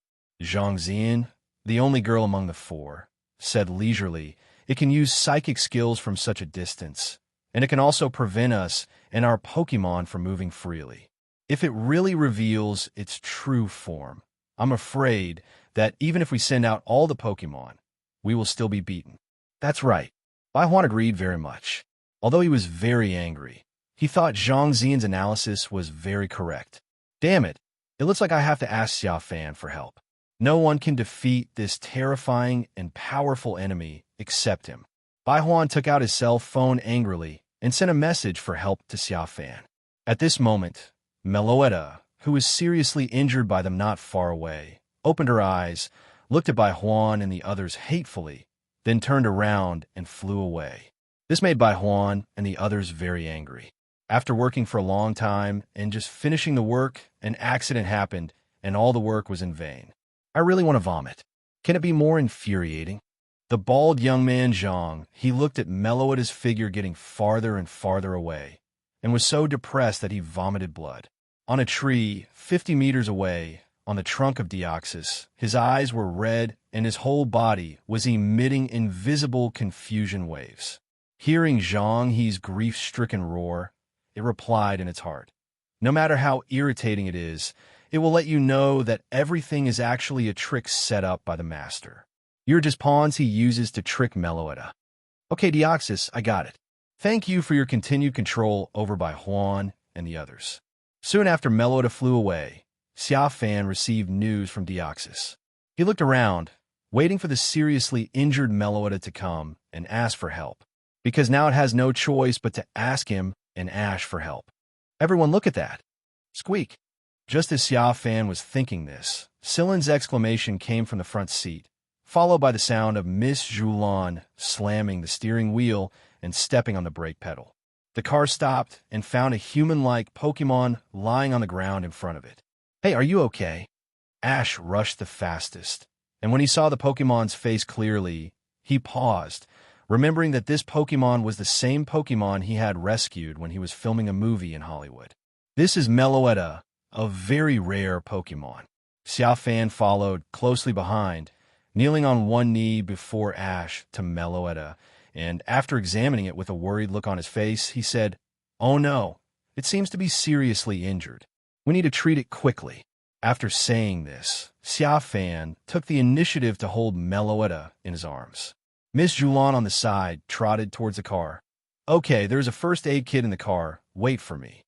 Zhang Zian, the only girl among the 4, said leisurely, "It can use psychic skills from such a distance, and it can also prevent us and our Pokémon from moving freely. If it really reveals its true form, I'm afraid that even if we send out all the Pokémon, we will still be beaten." "That's right." Bai Huan agreed very much. Although he was very angry, he thought Zhang Zian's analysis was very correct. "Damn it, it looks like I have to ask Xia Fan for help. No one can defeat this terrifying and powerful enemy except him." Bai Huan took out his cell phone angrily and sent a message for help to Xia Fan. At this moment, Meloetta, who was seriously injured by them not far away, opened her eyes, looked at Bai Huan and the others hatefully, then turned around and flew away. This made Bai Huan and the others very angry. After working for a long time and just finishing the work, an accident happened and all the work was in vain. I really want to vomit. Can it be more infuriating? The bald young man Zhang, he looked at Meloetta's figure getting farther and farther away, and was so depressed that he vomited blood. On a tree, 50 meters away, on the trunk of Deoxys. His eyes were red, and his whole body was emitting invisible confusion waves. Hearing Zhang He's grief-stricken roar, it replied in its heart. No matter how irritating it is, it will let you know that everything is actually a trick set up by the master. You're just pawns he uses to trick Meloetta. Okay, Deoxys, I got it. Thank you for your continued control over by Huan and the others. Soon after Meloetta flew away, Xia Fan received news from Deoxys. He looked around, waiting for the seriously injured Meloetta to come and ask for help, because now it has no choice but to ask him and Ash for help. Everyone look at that. Squeak. Just as Xia Fan was thinking this, Silen's exclamation came from the front seat, followed by the sound of Miss Zhulan slamming the steering wheel and stepping on the brake pedal. The car stopped and found a human-like Pokémon lying on the ground in front of it. Hey, are you okay? Ash rushed the fastest, and when he saw the Pokémon's face clearly, he paused, remembering that this Pokémon was the same Pokémon he had rescued when he was filming a movie in Hollywood. This is Meloetta, a very rare Pokémon. Xia Fan followed closely behind, kneeling on one knee before Ash to Meloetta, and after examining it with a worried look on his face, he said, "Oh no, it seems to be seriously injured. We need to treat it quickly." After saying this, Xia Fan took the initiative to hold Meloetta in his arms. Miss Zhulan on the side trotted towards the car. "Okay, there's a first aid kit in the car. Wait for me."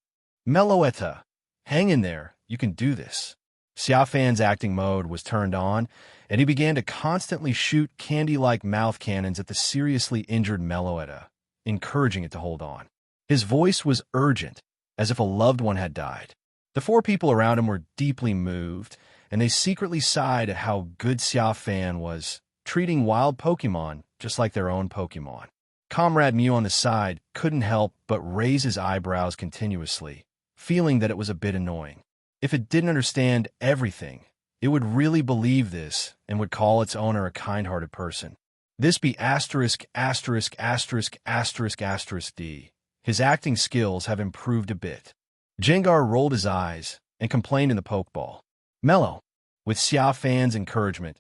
"Meloetta, hang in there. You can do this." Xia Fan's acting mode was turned on, and he began to constantly shoot candy-like mouth cannons at the seriously injured Meloetta, encouraging it to hold on. His voice was urgent, as if a loved one had died. The four people around him were deeply moved, and they secretly sighed at how good Xia Fan was, treating wild Pokémon just like their own Pokémon. Comrade Mew on the side couldn't help but raise his eyebrows continuously, feeling that it was a bit annoying. If it didn't understand everything, it would really believe this and would call its owner a kind-hearted person. This be asterisk, asterisk, asterisk, asterisk, asterisk D. His acting skills have improved a bit. Jengar rolled his eyes and complained in the Pokeball. Mellow. With Xia Fan's encouragement,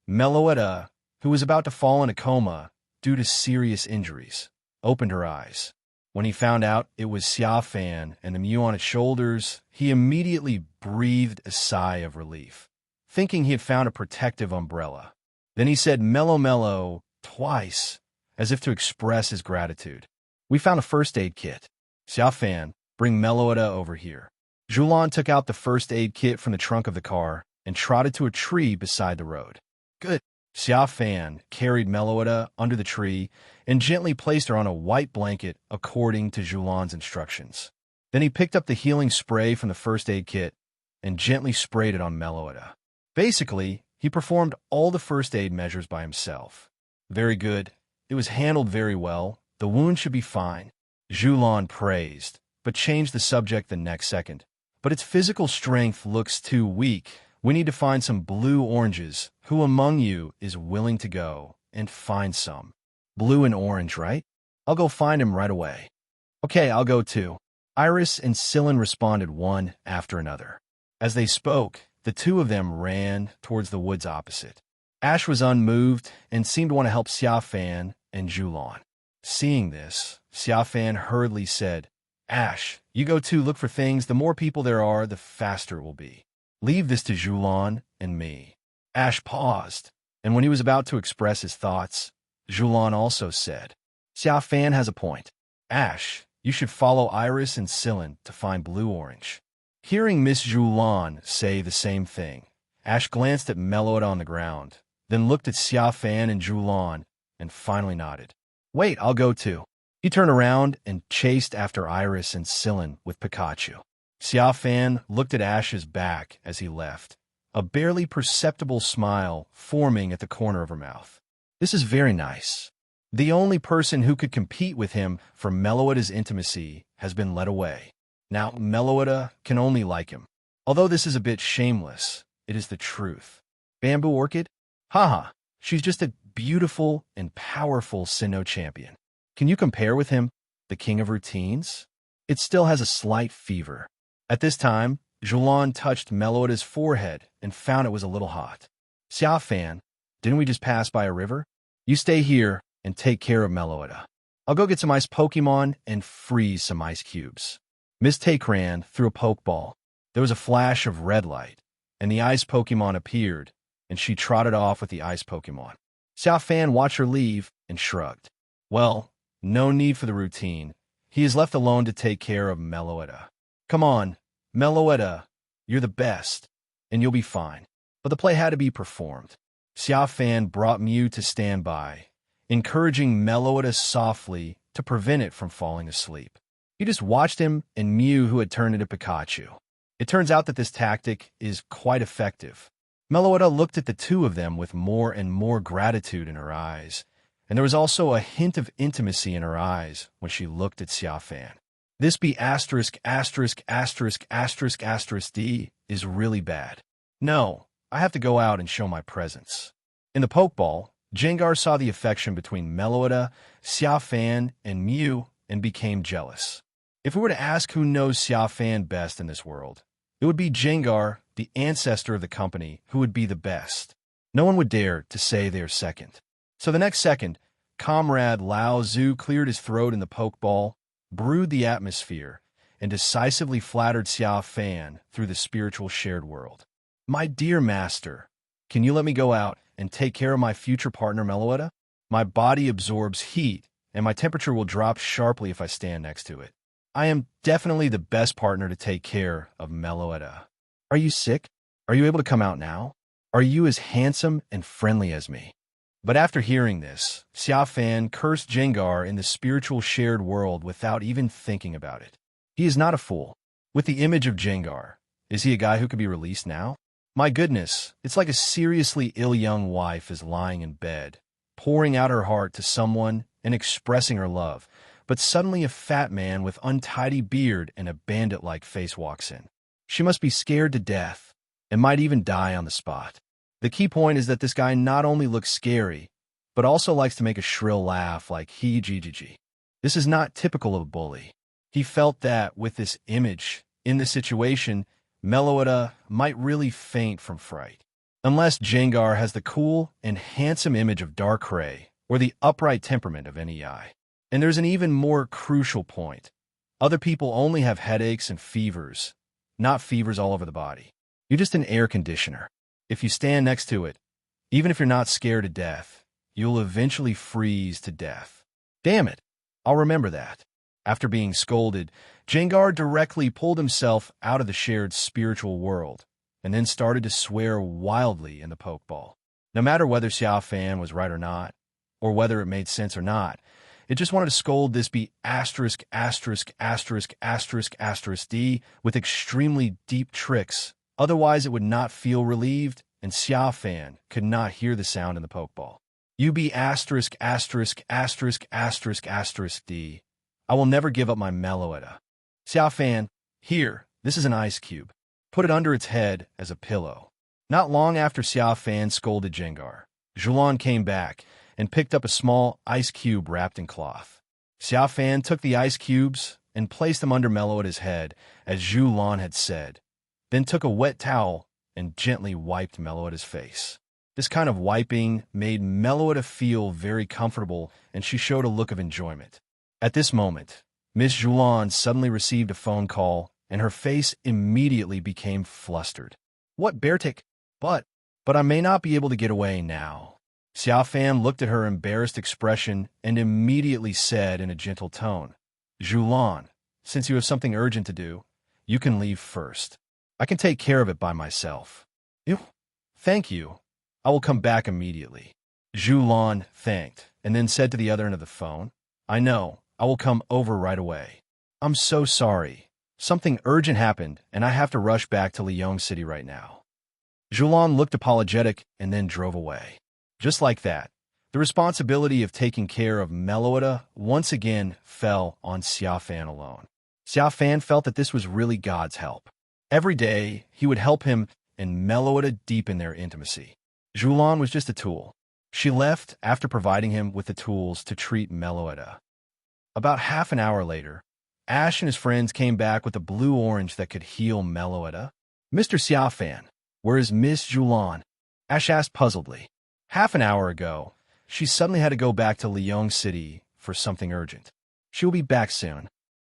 Meloetta, who was about to fall in a coma due to serious injuries, opened her eyes. When he found out it was Xia Fan and the Mew on its shoulders, he immediately breathed a sigh of relief, thinking he had found a protective umbrella. Then he said "Mellow Mellow" twice, as if to express his gratitude. "We found a first aid kit. Xia Fan, bring Meloetta over here." Zhulan took out the first aid kit from the trunk of the car and trotted to a tree beside the road. Good. Xia Fan carried Meloetta under the tree and gently placed her on a white blanket according to Zhulan's instructions. Then he picked up the healing spray from the first aid kit and gently sprayed it on Meloetta. Basically, he performed all the first aid measures by himself. Very good. It was handled very well. The wound should be fine. Zhulan praised, but changed the subject the next second. But its physical strength looks too weak. We need to find some blue oranges. Who among you is willing to go and find some? Blue and orange, right? I'll go find him right away. Okay, I'll go too. Iris and Silen responded one after another. As they spoke, the two of them ran towards the woods opposite. Ash was unmoved and seemed to want to help Xia Fan and Zhulan. Seeing this, Xia Fan hurriedly said, "Ash, you go too. Look for things. The more people there are, the faster it will be. Leave this to Zhulan and me." Ash paused, and when he was about to express his thoughts, Zhulan also said, "Xia Fan has a point. Ash, you should follow Iris and Silen to find blue-orange." Hearing Miss Zhulan say the same thing, Ash glanced at Meloetta on the ground, then looked at Xia Fan and Zhulan, and finally nodded. "Wait, I'll go too." He turned around and chased after Iris and Silen with Pikachu. Xia Fan looked at Ash's back as he left, a barely perceptible smile forming at the corner of her mouth. This is very nice. The only person who could compete with him for Meloetta's intimacy has been led away. Now Meloetta can only like him. Although this is a bit shameless, it is the truth. Bamboo Orchid? Haha, she's just a beautiful and powerful Sinnoh champion. Can you compare with him, the king of routines? It still has a slight fever. At this time, Zhulan touched Meloida's forehead and found it was a little hot. Xia Fan, didn't we just pass by a river? You stay here and take care of Meloida. I'll go get some ice Pokémon and freeze some ice cubes. Miss Takran threw a Pokeball. There was a flash of red light, and the ice Pokémon appeared, and she trotted off with the ice Pokémon. Xia Fan watched her leave and shrugged. Well, no need for the routine. He is left alone to take care of Meloida. Come on, Meloida, you're the best, and you'll be fine. But the play had to be performed. Xia Fan brought Mew to stand by, encouraging Meloida softly to prevent it from falling asleep. He just watched him and Mew, who had turned into Pikachu. It turns out that this tactic is quite effective. Meloida looked at the two of them with more and more gratitude in her eyes, and there was also a hint of intimacy in her eyes when she looked at Xia Fan. This B************* D is really bad. No, I have to go out and show my presence. In the Pokeball, Jengar saw the affection between Meloida, Xia Fan, and Mew and became jealous. If we were to ask who knows Xia Fan best in this world, it would be Jengar, the ancestor of the company, who would be the best. No one would dare to say they are second. So the next second, Comrade Lao Zhu cleared his throat in the Pokeball, brewed the atmosphere, and decisively flattered Xia Fan through the spiritual shared world. My dear master, can you let me go out and take care of my future partner Meloida? My body absorbs heat, and my temperature will drop sharply if I stand next to it. I am definitely the best partner to take care of Meloida. Are you sick? Are you able to come out now? Are you as handsome and friendly as me? But after hearing this, Xia Fan cursed Jengar in the spiritual shared world without even thinking about it. He is not a fool. With the image of Jengar, is he a guy who could be released now? My goodness, it's like a seriously ill young wife is lying in bed, pouring out her heart to someone and expressing her love, but suddenly a fat man with untidy beard and a bandit-like face walks in. She must be scared to death and might even die on the spot. The key point is that this guy not only looks scary, but also likes to make a shrill laugh like hee-gee-gee-gee. This is not typical of a bully. He felt that with this image, in this situation, Meloida might really faint from fright. Unless Jengar has the cool and handsome image of Darkrai or the upright temperament of NEI. And there's an even more crucial point. Other people only have headaches and fevers, not fevers all over the body. You're just an air conditioner. If you stand next to it, even if you're not scared to death, you'll eventually freeze to death. Damn it, I'll remember that. After being scolded, Jengar directly pulled himself out of the shared spiritual world and then started to swear wildly in the Pokeball. No matter whether Xia Fan was right or not, or whether it made sense or not, it just wanted to scold this B***************** D with extremely deep tricks. Otherwise, it would not feel relieved, and Xia Fan could not hear the sound in the Pokeball. You be D. I will never give up my Meloida. Xia Fan, here, this is an ice cube. Put it under its head as a pillow. Not long after Xia Fan scolded Jengar, Zhulan came back and picked up a small ice cube wrapped in cloth. Xia Fan took the ice cubes and placed them under Meloida's head, as Zhulan had said, then took a wet towel and gently wiped Meloida's face. This kind of wiping made Meloida feel very comfortable, and she showed a look of enjoyment. At this moment, Miss Zhulan suddenly received a phone call, and her face immediately became flustered. What, Beartic? But I may not be able to get away now. Xia Fan looked at her embarrassed expression and immediately said in a gentle tone, Zhulan, since you have something urgent to do, you can leave first. I can take care of it by myself. Ew, thank you. I will come back immediately. Zhulan thanked and then said to the other end of the phone, I know, I will come over right away. I'm so sorry. Something urgent happened, and I have to rush back to Leong City right now. Zhulan looked apologetic and then drove away. Just like that, the responsibility of taking care of Meloida once again fell on Xia Fan alone. Xia Fan felt that this was really God's help. Every day, he would help him and Meloida deepen their intimacy. Zhulan was just a tool. She left after providing him with the tools to treat Meloida. About half an hour later, Ash and his friends came back with a blue orange that could heal Meloetta. Mr. Xia Fan, where is Miss Julan? Ash asked puzzledly. Half an hour ago, she suddenly had to go back to Leong City for something urgent. She will be back soon.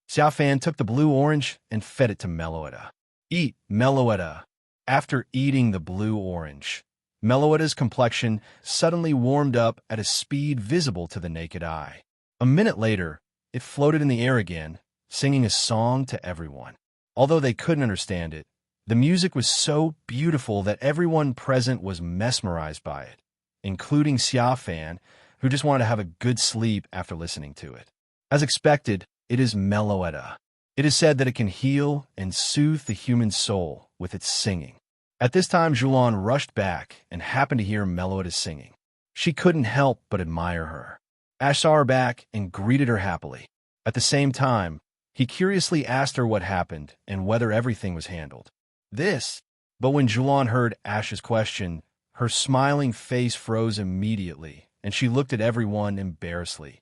Xia Fan took the blue orange and fed it to Meloetta. Eat, Meloetta. After eating the blue orange, Meloetta's complexion suddenly warmed up at a speed visible to the naked eye. A minute later, it floated in the air again, singing a song to everyone. Although they couldn't understand it, the music was so beautiful that everyone present was mesmerized by it, including Xia Fan, who just wanted to have a good sleep after listening to it. As expected, it is Meloetta. It is said that it can heal and soothe the human soul with its singing. At this time, Julan rushed back and happened to hear Meloetta singing. She couldn't help but admire her. Ash saw her back and greeted her happily. At the same time, he curiously asked her what happened and whether everything was handled. But when Julan heard Ash's question, her smiling face froze immediately, and she looked at everyone embarrassedly.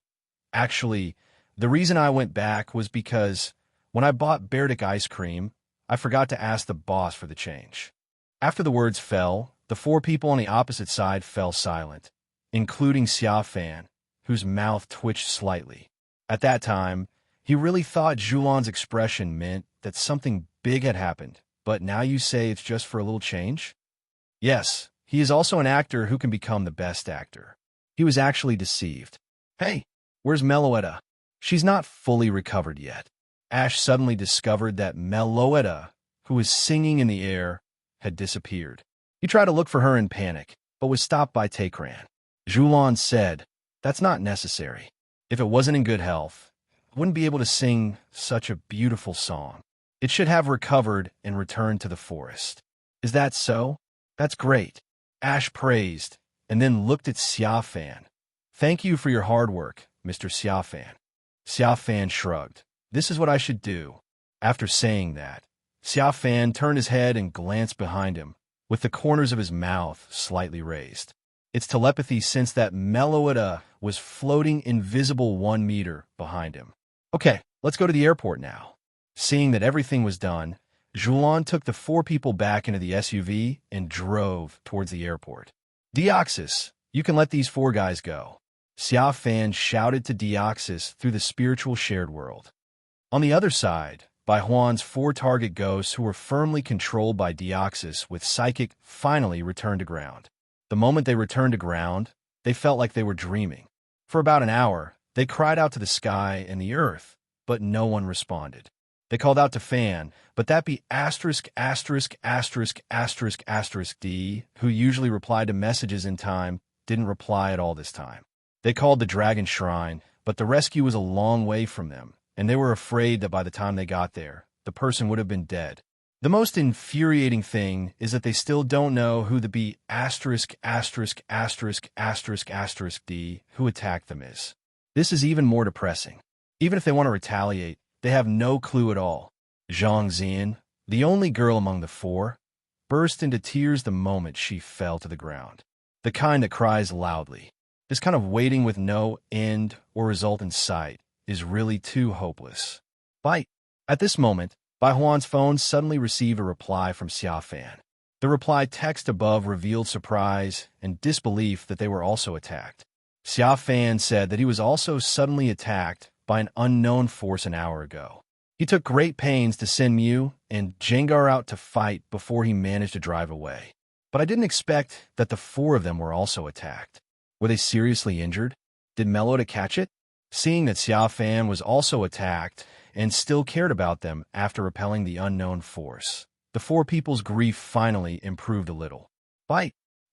Actually, the reason I went back was because when I bought Berdic ice cream, I forgot to ask the boss for the change. After the words fell, the four people on the opposite side fell silent, including Xia Fan, whose mouth twitched slightly. At that time, he really thought Julan's expression meant that something big had happened, but now you say it's just for a little change? Yes, he is also an actor who can become the best actor. He was actually deceived. Hey, where's Meloetta? She's not fully recovered yet. Ash suddenly discovered that Meloetta, who was singing in the air, had disappeared. He tried to look for her in panic, but was stopped by Takran. Julan said, "That's not necessary. If it wasn't in good health, it wouldn't be able to sing such a beautiful song. It should have recovered and returned to the forest." Is that so? That's great. Ash praised, and then looked at Xia Fan. Thank you for your hard work, Mr. Xia Fan. Xia Fan shrugged. This is what I should do. After saying that, Xia Fan turned his head and glanced behind him, with the corners of his mouth slightly raised. It's telepathy since that Meloetta was floating invisible 1 meter behind him. Okay, let's go to the airport now. Seeing that everything was done, Julan took the 4 people back into the SUV and drove towards the airport. Deoxys, you can let these 4 guys go. Xia Fan shouted to Deoxys through the spiritual shared world. On the other side, Bai Huan's 4 target ghosts who were firmly controlled by Deoxys with psychic finally returned to ground. The moment they returned to ground, they felt like they were dreaming. For about an hour, they cried out to the sky and the earth, but no one responded. They called out to Fan, but that be *******D, who usually replied to messages in time, didn't reply at all this time. They called the Dragon Shrine, but the rescue was a long way from them, and they were afraid that by the time they got there, the person would have been dead. The most infuriating thing is that they still don't know who the ********D who attacked them is. This is even more depressing. Even if they want to retaliate, they have no clue at all. Zhang Xian, the only girl among the 4, burst into tears the moment she fell to the ground. The kind that cries loudly. This kind of waiting with no end or result in sight is really too hopeless. At this moment, Bai Huan's phone suddenly received a reply from Xia Fan. The reply text above revealed surprise and disbelief that they were also attacked. Xia Fan said that he was also suddenly attacked by an unknown force an hour ago. He took great pains to send Mew and Jengar out to fight before he managed to drive away. But I didn't expect that the 4 of them were also attacked. Were they seriously injured? Did Meloetta catch it? Seeing that Xia Fan was also attacked and still cared about them after repelling the unknown force, the 4 people's grief finally improved a little.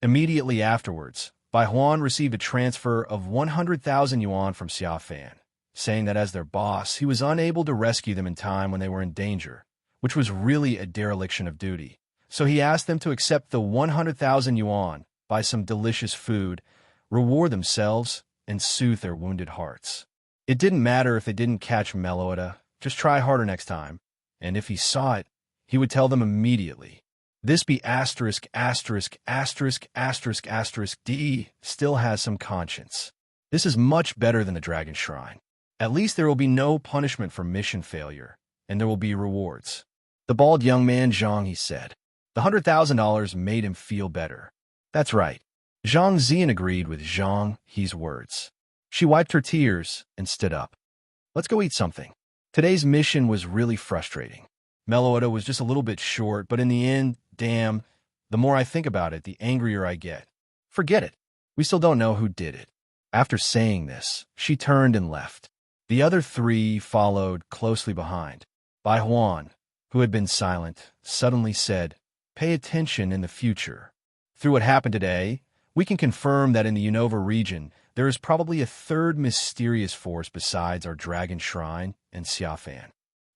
Immediately afterwards, Bai Huan received a transfer of 100,000 yuan from Xia Fan, saying that as their boss, he was unable to rescue them in time when they were in danger, which was really a dereliction of duty. So he asked them to accept the 100,000 yuan, buy some delicious food, reward themselves, and soothe their wounded hearts. It didn't matter if they didn't catch Meloetta, just try harder next time, and if he saw it, he would tell them immediately. This be ********D still has some conscience. This is much better than the Dragon Shrine. At least there will be no punishment for mission failure, and there will be rewards. The bald young man Zhang, he said. The $100,000 made him feel better. That's right. Zhang Zian agreed with Zhang He's words. She wiped her tears and stood up. Let's go eat something. Today's mission was really frustrating. Meloetta was just a little bit short, but in the end, damn, the more I think about it, the angrier I get. Forget it. We still don't know who did it. After saying this, she turned and left. The other three followed closely behind. Bai Huan, who had been silent, suddenly said, "Pay attention in the future. Through what happened today, we can confirm that in the Unova region, there is probably a third mysterious force besides our Dragon Shrine and Xia Fan."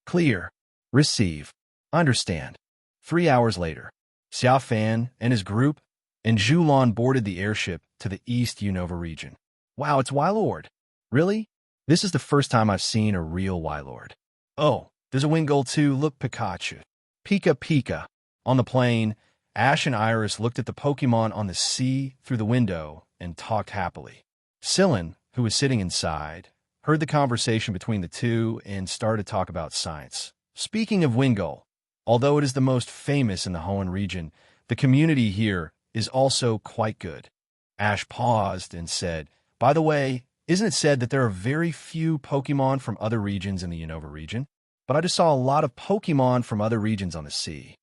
Clear. Receive. Understand. 3 hours later, Xia Fan and his group and Zhulan boarded the airship to the East Unova region. Wow, it's Wylord. Really? This is the first time I've seen a real Wylord. Oh, there's a Wingull too. Look, Pikachu. Pika Pika. On the plane, Ash and Iris looked at the Pokémon on the sea through the window and talked happily. Sillin, who was sitting inside, heard the conversation between the two and started to talk about science. Speaking of Wingull, although it is the most famous in the Hoenn region, the community here is also quite good. Ash paused and said, "By the way, isn't it said that there are very few Pokémon from other regions in the Unova region? But I just saw a lot of Pokémon from other regions on the sea."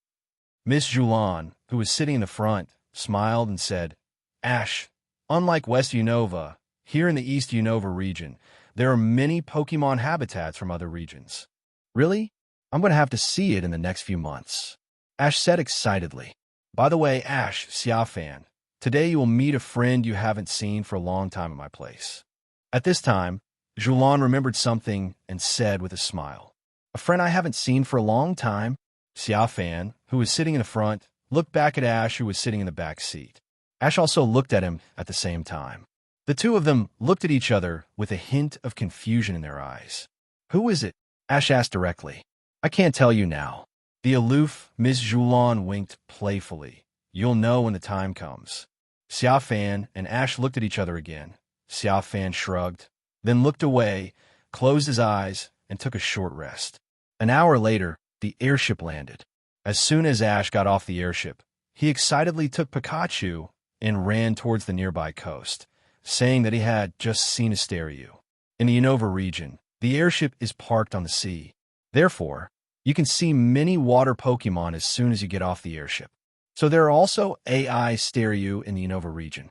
Miss Zhulan, who was sitting in the front, smiled and said, "Ash, unlike West Unova, here in the East Unova region, there are many Pokémon habitats from other regions." Really? I'm going to have to see it in the next few months. Ash said excitedly. By the way, Ash, Xia Fan, today you will meet a friend you haven't seen for a long time at my place. At this time, Zhulan remembered something and said with a smile, "A friend I haven't seen for a long time." Xia Fan, who was sitting in the front, looked back at Ash, who was sitting in the back seat. Ash also looked at him at the same time. The two of them looked at each other with a hint of confusion in their eyes. "Who is it?" Ash asked directly. "I can't tell you now." The aloof Miss Zhulan winked playfully. "You'll know when the time comes." Xia Fan and Ash looked at each other again. Xia Fan shrugged, then looked away, closed his eyes, and took a short rest. An hour later, the airship landed. As soon as Ash got off the airship, he excitedly took Pikachu and ran towards the nearby coast, saying that he had just seen a stereo. In the Unova region, the airship is parked on the sea. Therefore, you can see many water Pokémon as soon as you get off the airship. So there are also AI stereo in the Unova region.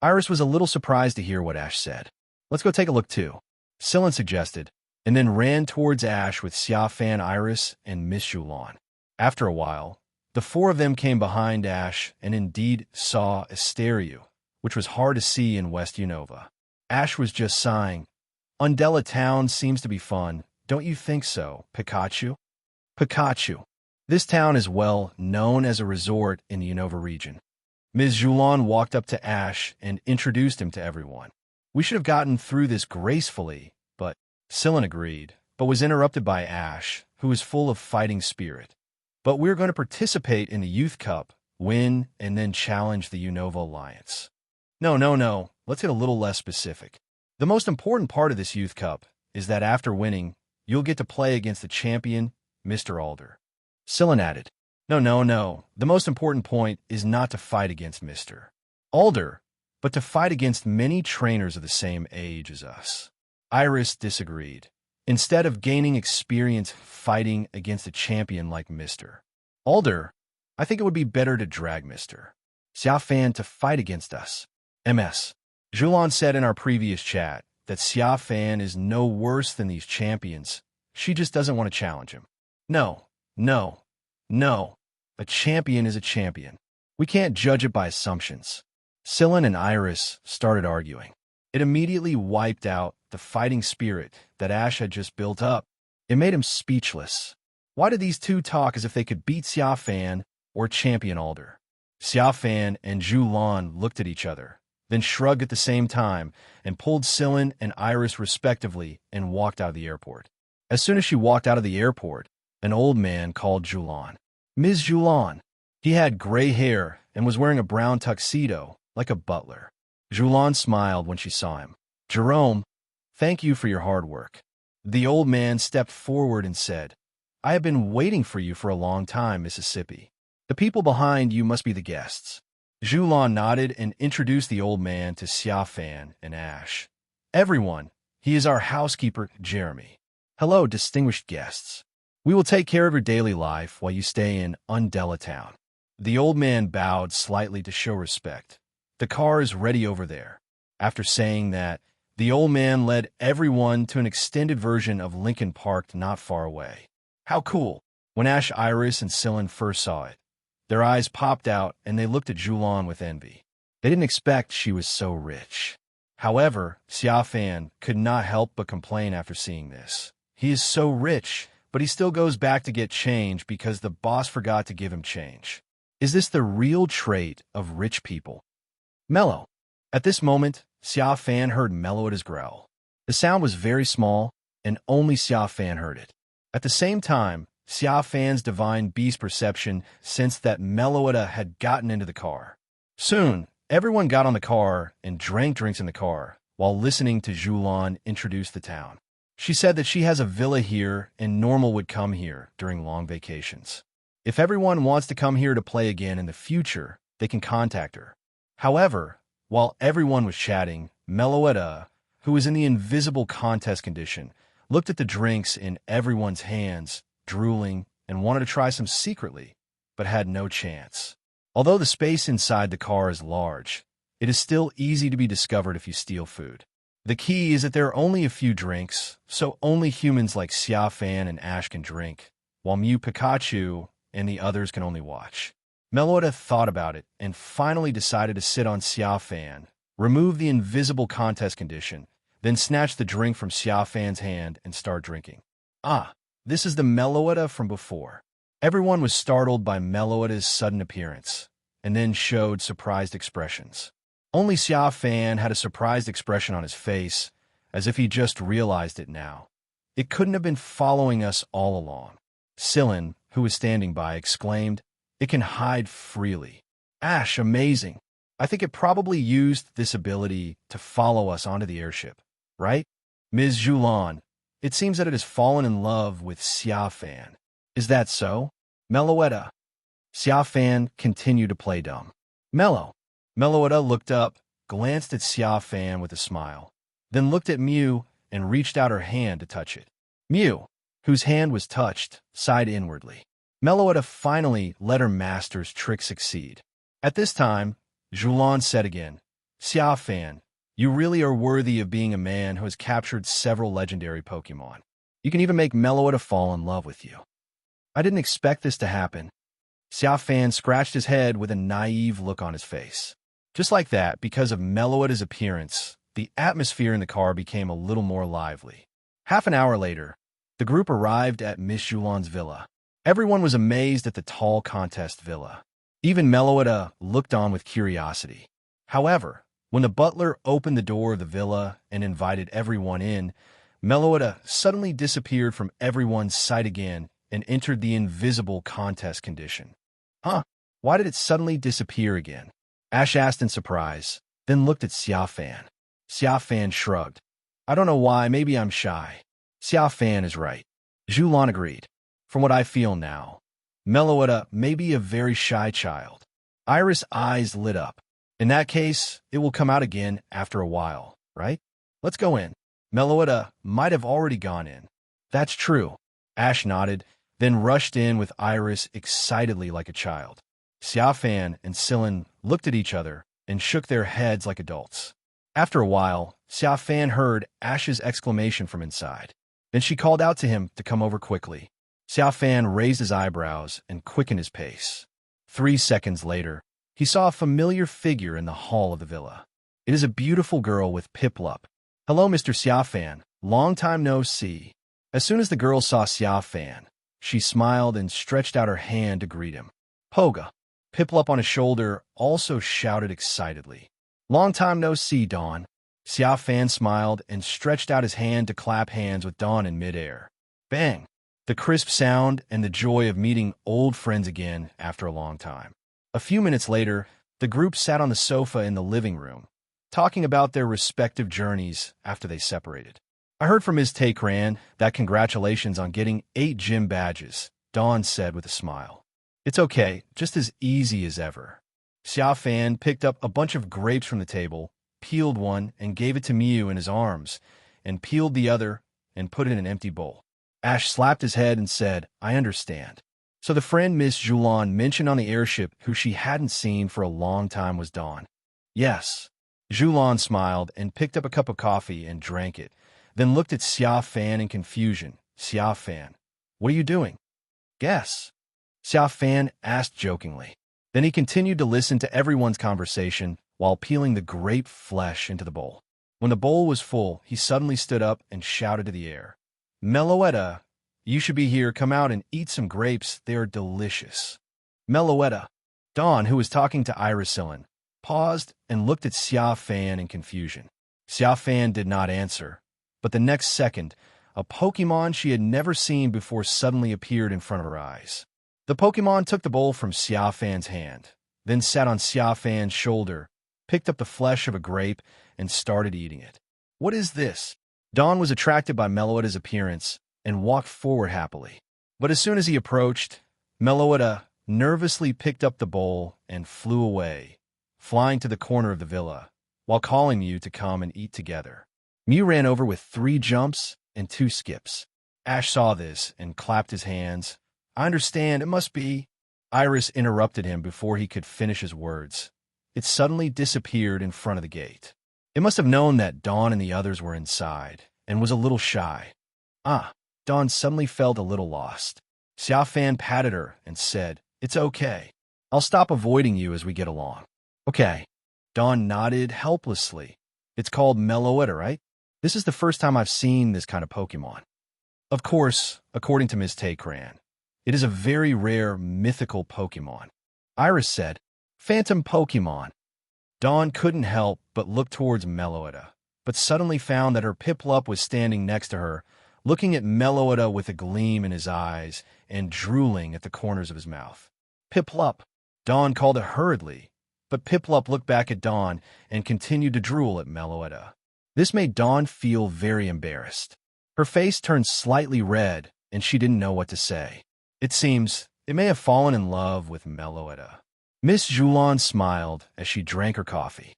Iris was a little surprised to hear what Ash said. "Let's go take a look too," Sillin suggested, and then ran towards Ash with Xia Fan, Iris, and Miss Zhulan. After a while, the four of them came behind Ash and indeed saw a stereo, which was hard to see in West Unova. Ash was just sighing. "Undella Town seems to be fun, don't you think so, Pikachu?" Pikachu. This town is well known as a resort in the Unova region. Ms. Zhulan walked up to Ash and introduced him to everyone. "We should have gotten through this gracefully," but Sillin agreed, but was interrupted by Ash, who was full of fighting spirit. "But we're going to participate in the Youth Cup, win, and then challenge the Unova Alliance." No. Let's get a little less specific. The most important part of this Youth Cup is that after winning, you'll get to play against the champion, Mr. Alder. Sillin added, No. The most important point is not to fight against Mr. Alder, but to fight against many trainers of the same age as us. Iris disagreed. Instead of gaining experience fighting against a champion like Mr. Alder, I think it would be better to drag Mr. Xia Fan to fight against us. MS. Zhulan said in our previous chat that Xia Fan is no worse than these champions. She just doesn't want to challenge him. No. A champion is a champion. We can't judge it by assumptions. Sillin and Iris started arguing. It immediately wiped out the fighting spirit that Ash had just built up. It made him speechless. Why did these two talk as if they could beat Xia Fan or champion Alder? Xia Fan and Zhulan looked at each other, then shrugged at the same time and pulled Sillin and Iris respectively and walked out of the airport. As soon as she walked out of the airport, an old man called Zhulan. Ms. Zhulan. He had gray hair and was wearing a brown tuxedo, like a butler. Zhulan smiled when she saw him. "Jerome, Thank you for your hard work. The old man stepped forward and said, I have been waiting for you for a long time, Mississippi. The people behind you must be the guests. Zhulan nodded and introduced the old man to Xia Fan and Ash. Everyone, he is our housekeeper, Jeremy. Hello, distinguished guests. We will take care of your daily life while you stay in Undella Town. The old man bowed slightly to show respect. The car is ready over there. After saying that, the old man led everyone to an extended version of Lincoln Park not far away. How cool! When Ash, Iris, and Scylla first saw it, their eyes popped out and they looked at Zhulan with envy. They didn't expect she was so rich. However, Xia Fan could not help but complain after seeing this. He is so rich, but he still goes back to get change because the boss forgot to give him change. Is this the real trait of rich people? Mellow. At this moment, Xia Fan heard Meloida's growl. The sound was very small, and only Xia Fan heard it. At the same time, Xia Fan's divine beast perception sensed that Meloida had gotten into the car. Soon, everyone got on the car and drank drinks in the car, while listening to Zhulan introduce the town. She said that she has a villa here and Normal would come here during long vacations. If everyone wants to come here to play again in the future, they can contact her. However, while everyone was chatting, Meloida, who was in the invisible contest condition, looked at the drinks in everyone's hands, drooling, and wanted to try some secretly, but had no chance. Although the space inside the car is large, it is still easy to be discovered if you steal food. The key is that there are only a few drinks, so only humans like Xia Fan and Ash can drink, while Mew, Pikachu, and the others can only watch. Meloida thought about it and finally decided to sit on Xia Fan, remove the invisible contest condition, then snatch the drink from Xia Fan's hand and start drinking. Ah, this is the Meloida from before. Everyone was startled by Meloida's sudden appearance, and then showed surprised expressions. Only Xia Fan had a surprised expression on his face, as if he just realized it now. It couldn't have been following us all along. Scylla, who was standing by, exclaimed, It can hide freely. Ash, amazing. I think it probably used this ability to follow us onto the airship, right? Ms. Zhulan, it seems that it has fallen in love with Xia Fan. Is that so? Meloida. Xia Fan continued to play dumb. Meloida looked up, glanced at Xia Fan with a smile, then looked at Mew and reached out her hand to touch it. Mew, whose hand was touched, sighed inwardly. Meloida finally let her master's trick succeed. At this time, Zhulan said again, Xia Fan, you really are worthy of being a man who has captured several legendary Pokémon. You can even make Meloida fall in love with you. I didn't expect this to happen. Xia Fan scratched his head with a naive look on his face. Just like that, because of Meloida's appearance, the atmosphere in the car became a little more lively. Half an hour later, the group arrived at Miss Zhulan's villa. Everyone was amazed at the tall contest villa. Even Meloida looked on with curiosity. However, when the butler opened the door of the villa and invited everyone in, Meloida suddenly disappeared from everyone's sight again and entered the invisible contest condition. Huh? Why did it suddenly disappear again? Ash asked in surprise, then looked at Xia Fan. Xia Fan shrugged. I don't know why, maybe I'm shy. Xia Fan is right. Zhulan agreed. From what I feel now, Meloida may be a very shy child. Iris' eyes lit up. In that case, it will come out again after a while, right? Let's go in. Meloida might have already gone in. That's true. Ash nodded, then rushed in with Iris excitedly like a child. Xia Fan and Scylla looked at each other and shook their heads like adults. After a while, Xia Fan heard Ash's exclamation from inside. Then she called out to him to come over quickly. Xia Fan raised his eyebrows and quickened his pace. 3 seconds later, he saw a familiar figure in the hall of the villa. It is a beautiful girl with Piplup. Hello, Mr. Xia Fan. Long time no see. As soon as the girl saw Xia Fan, she smiled and stretched out her hand to greet him. Poga. Piplup on his shoulder also shouted excitedly. Long time no see, Dawn. Xia Fan smiled and stretched out his hand to clap hands with Dawn in midair. Bang! The crisp sound and the joy of meeting old friends again after a long time. A few minutes later, the group sat on the sofa in the living room, talking about their respective journeys after they separated. I heard from Ms. Takran that congratulations on getting 8 gym badges, Dawn said with a smile. It's okay, just as easy as ever. Xia Fan picked up a bunch of grapes from the table, peeled one and gave it to Mew in his arms, and peeled the other and put it in an empty bowl. Ash slapped his head and said, I understand. So the friend Miss Julan mentioned on the airship who she hadn't seen for a long time was Dawn. Yes. Julan smiled and picked up a cup of coffee and drank it, then looked at Xia Fan in confusion. Xia Fan, what are you doing? Guess. Xia Fan asked jokingly. Then he continued to listen to everyone's conversation while peeling the grape flesh into the bowl. When the bowl was full, he suddenly stood up and shouted to the air, Meloetta, you should be here. Come out and eat some grapes. They are delicious. Meloetta. Dawn, who was talking to Iris-Sillen, paused and looked at Xia Fan in confusion. Xia Fan did not answer, but the next second, a Pokémon she had never seen before suddenly appeared in front of her eyes. The Pokémon took the bowl from Xia Fan's hand, then sat on Xia Fan's shoulder, picked up the flesh of a grape, and started eating it. What is this? Dawn was attracted by Meloetta's appearance and walked forward happily. But as soon as he approached, Meloetta nervously picked up the bowl and flew away, flying to the corner of the villa, while calling Mew to come and eat together. Mew ran over with 3 jumps and 2 skips. Ash saw this and clapped his hands. I understand, it must be. Iris interrupted him before he could finish his words. It suddenly disappeared in front of the gate. It must have known that Dawn and the others were inside, and was a little shy. Dawn suddenly felt a little lost. Xia Fan patted her and said, It's okay. I'll stop avoiding you as we get along. Okay. Dawn nodded helplessly. It's called Meloetta, right? This is the first time I've seen this kind of Pokémon. Of course, according to Ms. Takran, it is a very rare mythical Pokémon. Iris said, Phantom Pokémon. Dawn couldn't help but look towards Meloetta, but suddenly found that her Piplup was standing next to her, looking at Meloetta with a gleam in his eyes and drooling at the corners of his mouth. Piplup. Dawn called it hurriedly, but Piplup looked back at Dawn and continued to drool at Meloetta. This made Dawn feel very embarrassed. Her face turned slightly red, and she didn't know what to say. It seems it may have fallen in love with Meloetta. Miss Julan smiled as she drank her coffee.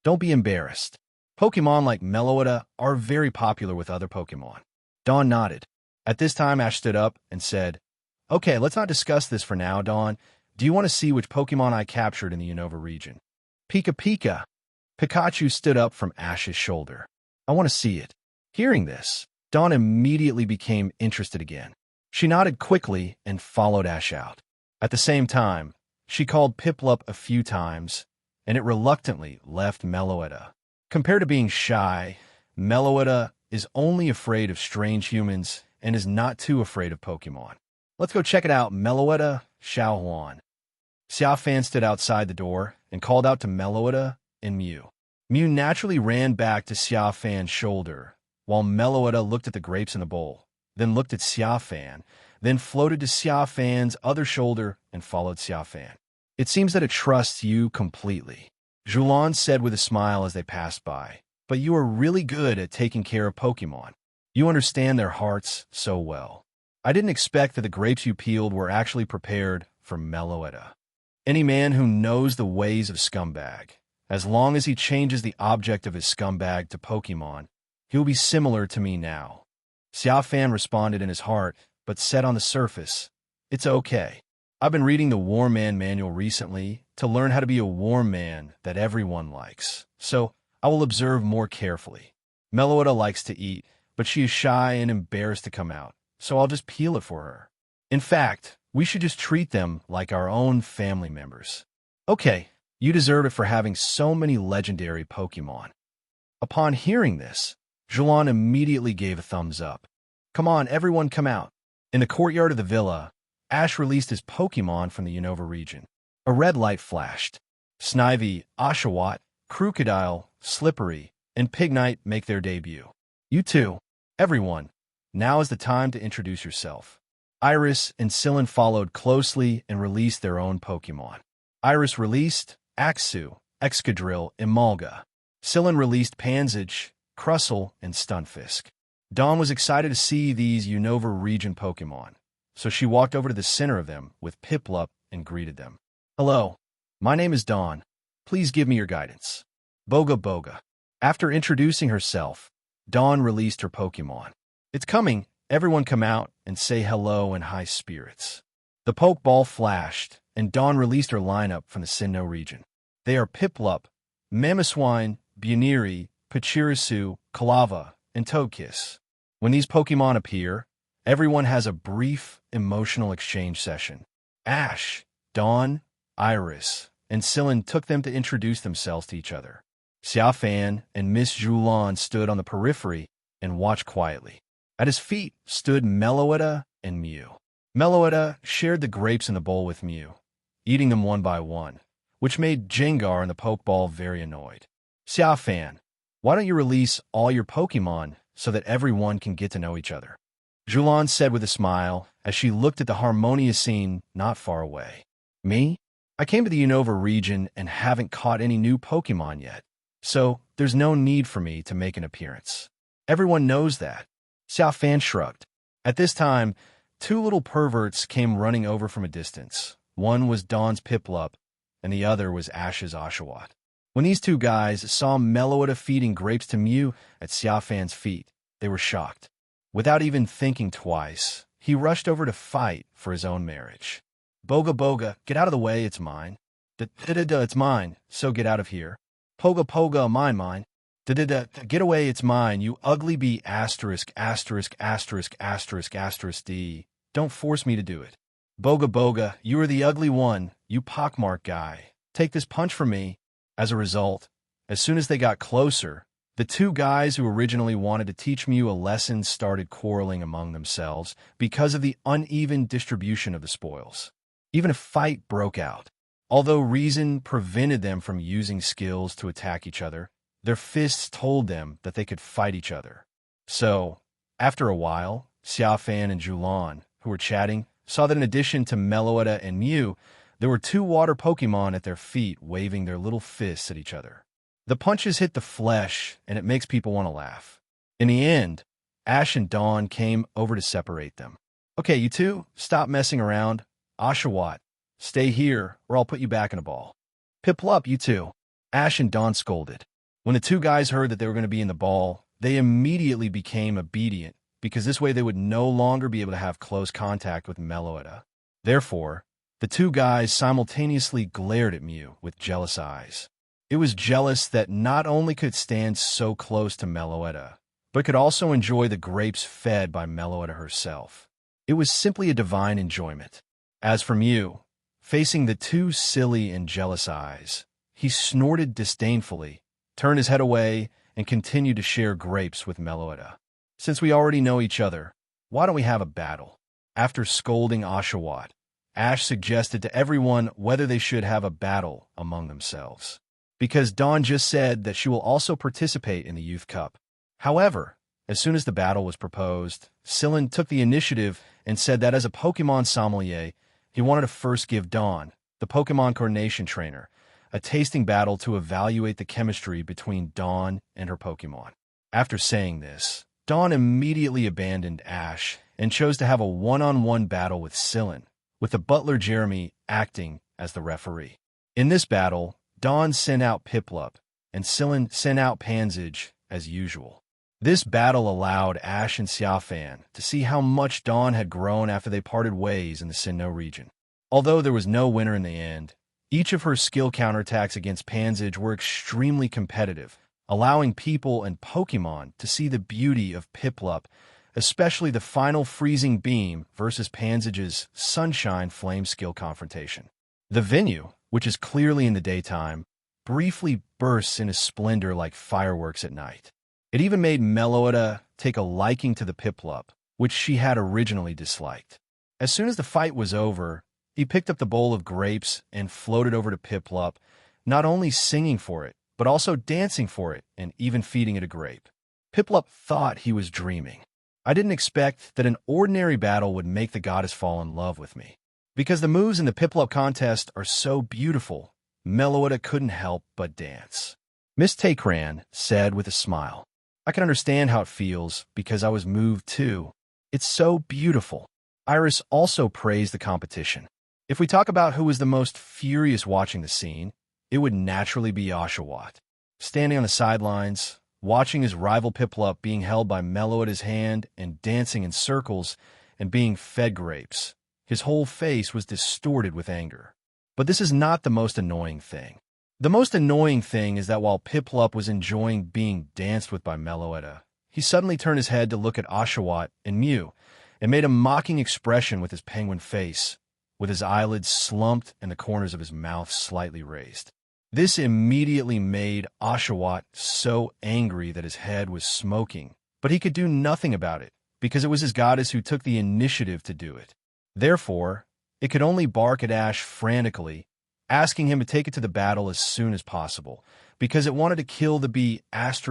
Don't be embarrassed. Pokémon like Meloetta are very popular with other Pokémon. Dawn nodded. At this time, Ash stood up and said, Okay, let's not discuss this for now, Dawn. Do you want to see which Pokémon I captured in the Unova region? Pika Pika. Pikachu stood up from Ash's shoulder. I want to see it. Hearing this, Dawn immediately became interested again. She nodded quickly and followed Ash out. At the same time, she called Piplup a few times, and it reluctantly left Meloetta. Compared to being shy, Meloetta is only afraid of strange humans and is not too afraid of Pokémon. Let's go check it out, Meloetta Xiaohuan. Xia Fan stood outside the door and called out to Meloetta and Mew. Mew naturally ran back to Xia Fan's shoulder, while Meloetta looked at the grapes in the bowl, then looked at Xia Fan, then floated to Xia Fan's other shoulder and followed Xia Fan. It seems that it trusts you completely, Julan said with a smile as they passed by. But you are really good at taking care of Pokémon. You understand their hearts so well. I didn't expect that the grapes you peeled were actually prepared for Meloetta. Any man who knows the ways of Scumbag, as long as he changes the object of his scumbag to Pokémon, he will be similar to me now. Xia Fan responded in his heart, but said on the surface, It's okay. I've been reading the War Man manual recently to learn how to be a warm man that everyone likes, so I will observe more carefully. Meloetta likes to eat, but she is shy and embarrassed to come out, so I'll just peel it for her. In fact, we should just treat them like our own family members. Okay, you deserve it for having so many legendary Pokémon. Upon hearing this, Julan immediately gave a thumbs up. Come on, everyone come out. In the courtyard of the villa, Ash released his Pokémon from the Unova region. A red light flashed. Snivy, Oshawott, Crocodile, Slippery, and Pignite make their debut. You too, everyone. Now is the time to introduce yourself. Iris and Sillen followed closely and released their own Pokémon. Iris released Axew, Excadrill, and Emolga. Sillen released Panzage, Crustle, and Stunfisk. Dawn was excited to see these Unova region Pokémon, so she walked over to the center of them with Piplup and greeted them. Hello, my name is Dawn. Please give me your guidance. Boga Boga. After introducing herself, Dawn released her Pokémon. It's coming. Everyone come out and say hello in high spirits. The Pokeball flashed, and Dawn released her lineup from the Sinnoh region. They are Piplup, Mamoswine, Buniri, Pachirisu, Kalava, and Toadkiss. When these Pokémon appear, everyone has a brief, emotional exchange session. Ash, Dawn, Iris, and Sillin took them to introduce themselves to each other. Xia Fan and Miss Julan stood on the periphery and watched quietly. At his feet stood Meloetta and Mew. Meloetta shared the grapes in the bowl with Mew, eating them one by one, which made Jengar and the Pokeball very annoyed. Xia Fan, why don't you release all your Pokémon so that everyone can get to know each other? Julan said with a smile as she looked at the harmonious scene not far away. Me? I came to the Unova region and haven't caught any new Pokémon yet, so there's no need for me to make an appearance. Everyone knows that. Xia Fan shrugged. At this time, two little perverts came running over from a distance. One was Dawn's Piplup, and the other was Ash's Oshawott. When these two guys saw Meloetta feeding grapes to Mew at Xia Fan's feet, they were shocked. Without even thinking twice, he rushed over to fight for his own marriage. Boga Boga, get out of the way, it's mine. Da-da-da-da, it's mine, so get out of here. Poga Poga, mine. Da-da-da, get away, it's mine, you ugly bee asterisk, asterisk, asterisk, asterisk, asterisk D. Don't force me to do it. Boga Boga, you are the ugly one, you pockmark guy. Take this punch from me. As a result, as soon as they got closer, the two guys who originally wanted to teach Mew a lesson started quarreling among themselves because of the uneven distribution of the spoils. Even a fight broke out. Although reason prevented them from using skills to attack each other, their fists told them that they could fight each other. So, after a while, Xia Fan and Julan, who were chatting, saw that in addition to Meloetta and Mew, there were two water Pokémon at their feet waving their little fists at each other. The punches hit the flesh, and it makes people want to laugh. In the end, Ash and Dawn came over to separate them. Okay, you two, stop messing around. Oshawott, stay here, or I'll put you back in a ball. Piplup, you two. Ash and Dawn scolded. When the two guys heard that they were going to be in the ball, they immediately became obedient, because this way they would no longer be able to have close contact with Meloetta. Therefore, the two guys simultaneously glared at Mew with jealous eyes. It was jealous that not only could stand so close to Meloetta, but could also enjoy the grapes fed by Meloetta herself. It was simply a divine enjoyment. As for Mew, facing the two silly and jealous eyes, he snorted disdainfully, turned his head away, and continued to share grapes with Meloetta. Since we already know each other, why don't we have a battle? After scolding Oshawott, Ash suggested to everyone whether they should have a battle among themselves, because Dawn just said that she will also participate in the Youth Cup. However, as soon as the battle was proposed, Sillin took the initiative and said that as a Pokémon sommelier, he wanted to first give Dawn, the Pokémon coordination trainer, a tasting battle to evaluate the chemistry between Dawn and her Pokémon. After saying this, Dawn immediately abandoned Ash and chose to have a one-on-one battle with Sillin, with the butler Jeremy acting as the referee. In this battle, Dawn sent out Piplup, and Sillin sent out Panzage as usual. This battle allowed Ash and Xia Fan to see how much Dawn had grown after they parted ways in the Sinnoh region. Although there was no winner in the end, each of her skill counterattacks against Panzage were extremely competitive, allowing people and Pokémon to see the beauty of Piplup, especially the final freezing beam versus Panzage's Sunshine Flame skill confrontation. The venue, which is clearly in the daytime, briefly bursts into splendor like fireworks at night. It even made Meloetta take a liking to the Piplup, which she had originally disliked. As soon as the fight was over, he picked up the bowl of grapes and floated over to Piplup, not only singing for it, but also dancing for it and even feeding it a grape. Piplup thought he was dreaming. I didn't expect that an ordinary battle would make the goddess fall in love with me. Because the moves in the Piplup contest are so beautiful, Meloetta couldn't help but dance. Miss Takran said with a smile, I can understand how it feels because I was moved too. It's so beautiful. Iris also praised the competition. If we talk about who was the most furious watching the scene, it would naturally be Oshawott. Standing on the sidelines, watching his rival Piplup being held by Mellow at his hand and dancing in circles and being fed grapes. His whole face was distorted with anger. But this is not the most annoying thing. The most annoying thing is that while Piplup was enjoying being danced with by Meloetta, he suddenly turned his head to look at Oshawott and Mew and made a mocking expression with his penguin face, with his eyelids slumped and the corners of his mouth slightly raised. This immediately made Oshawott so angry that his head was smoking, but he could do nothing about it because it was his goddess who took the initiative to do it. Therefore, it could only bark at Ash frantically, asking him to take it to the battle as soon as possible, because it wanted to kill the bee ********D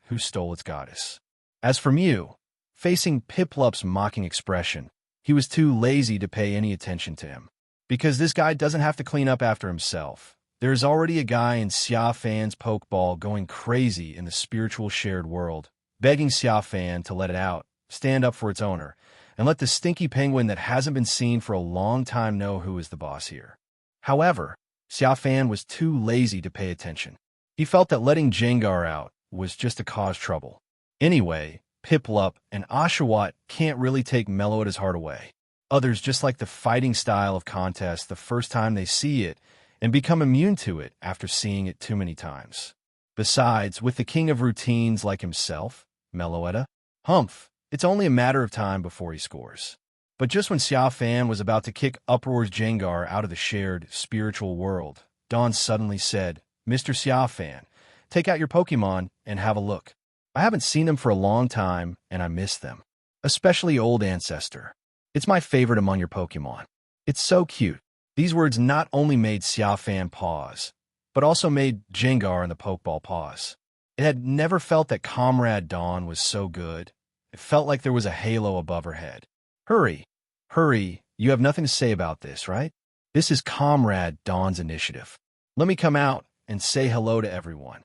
who stole its goddess. As for Mew, facing Piplup's mocking expression, he was too lazy to pay any attention to him. Because this guy doesn't have to clean up after himself. There is already a guy in Xia Fan's Pokeball going crazy in the spiritual shared world, begging Xia Fan to let it out, stand up for its owner, and let the stinky penguin that hasn't been seen for a long time know who is the boss here. However, Xia Fan was too lazy to pay attention. He felt that letting Jengar out was just to cause trouble. Anyway, Piplup and Oshawott can't really take Meloetta's heart away. Others just like the fighting style of contest the first time they see it and become immune to it after seeing it too many times. Besides, with the king of routines like himself, Meloetta, Humph, it's only a matter of time before he scores. But just when Xia Fan was about to kick Uproar's Jengar out of the shared spiritual world, Dawn suddenly said, "Mr. Xia Fan, take out your Pokémon and have a look. I haven't seen them for a long time, and I miss them. Especially Old Ancestor. It's my favorite among your Pokémon. It's so cute." These words not only made Xia Fan pause, but also made Jengar and the Pokeball pause. It had never felt that Comrade Dawn was so good. It felt like there was a halo above her head. Hurry, you have nothing to say about this, right? This is Comrade Dawn's initiative. Let me come out and say hello to everyone.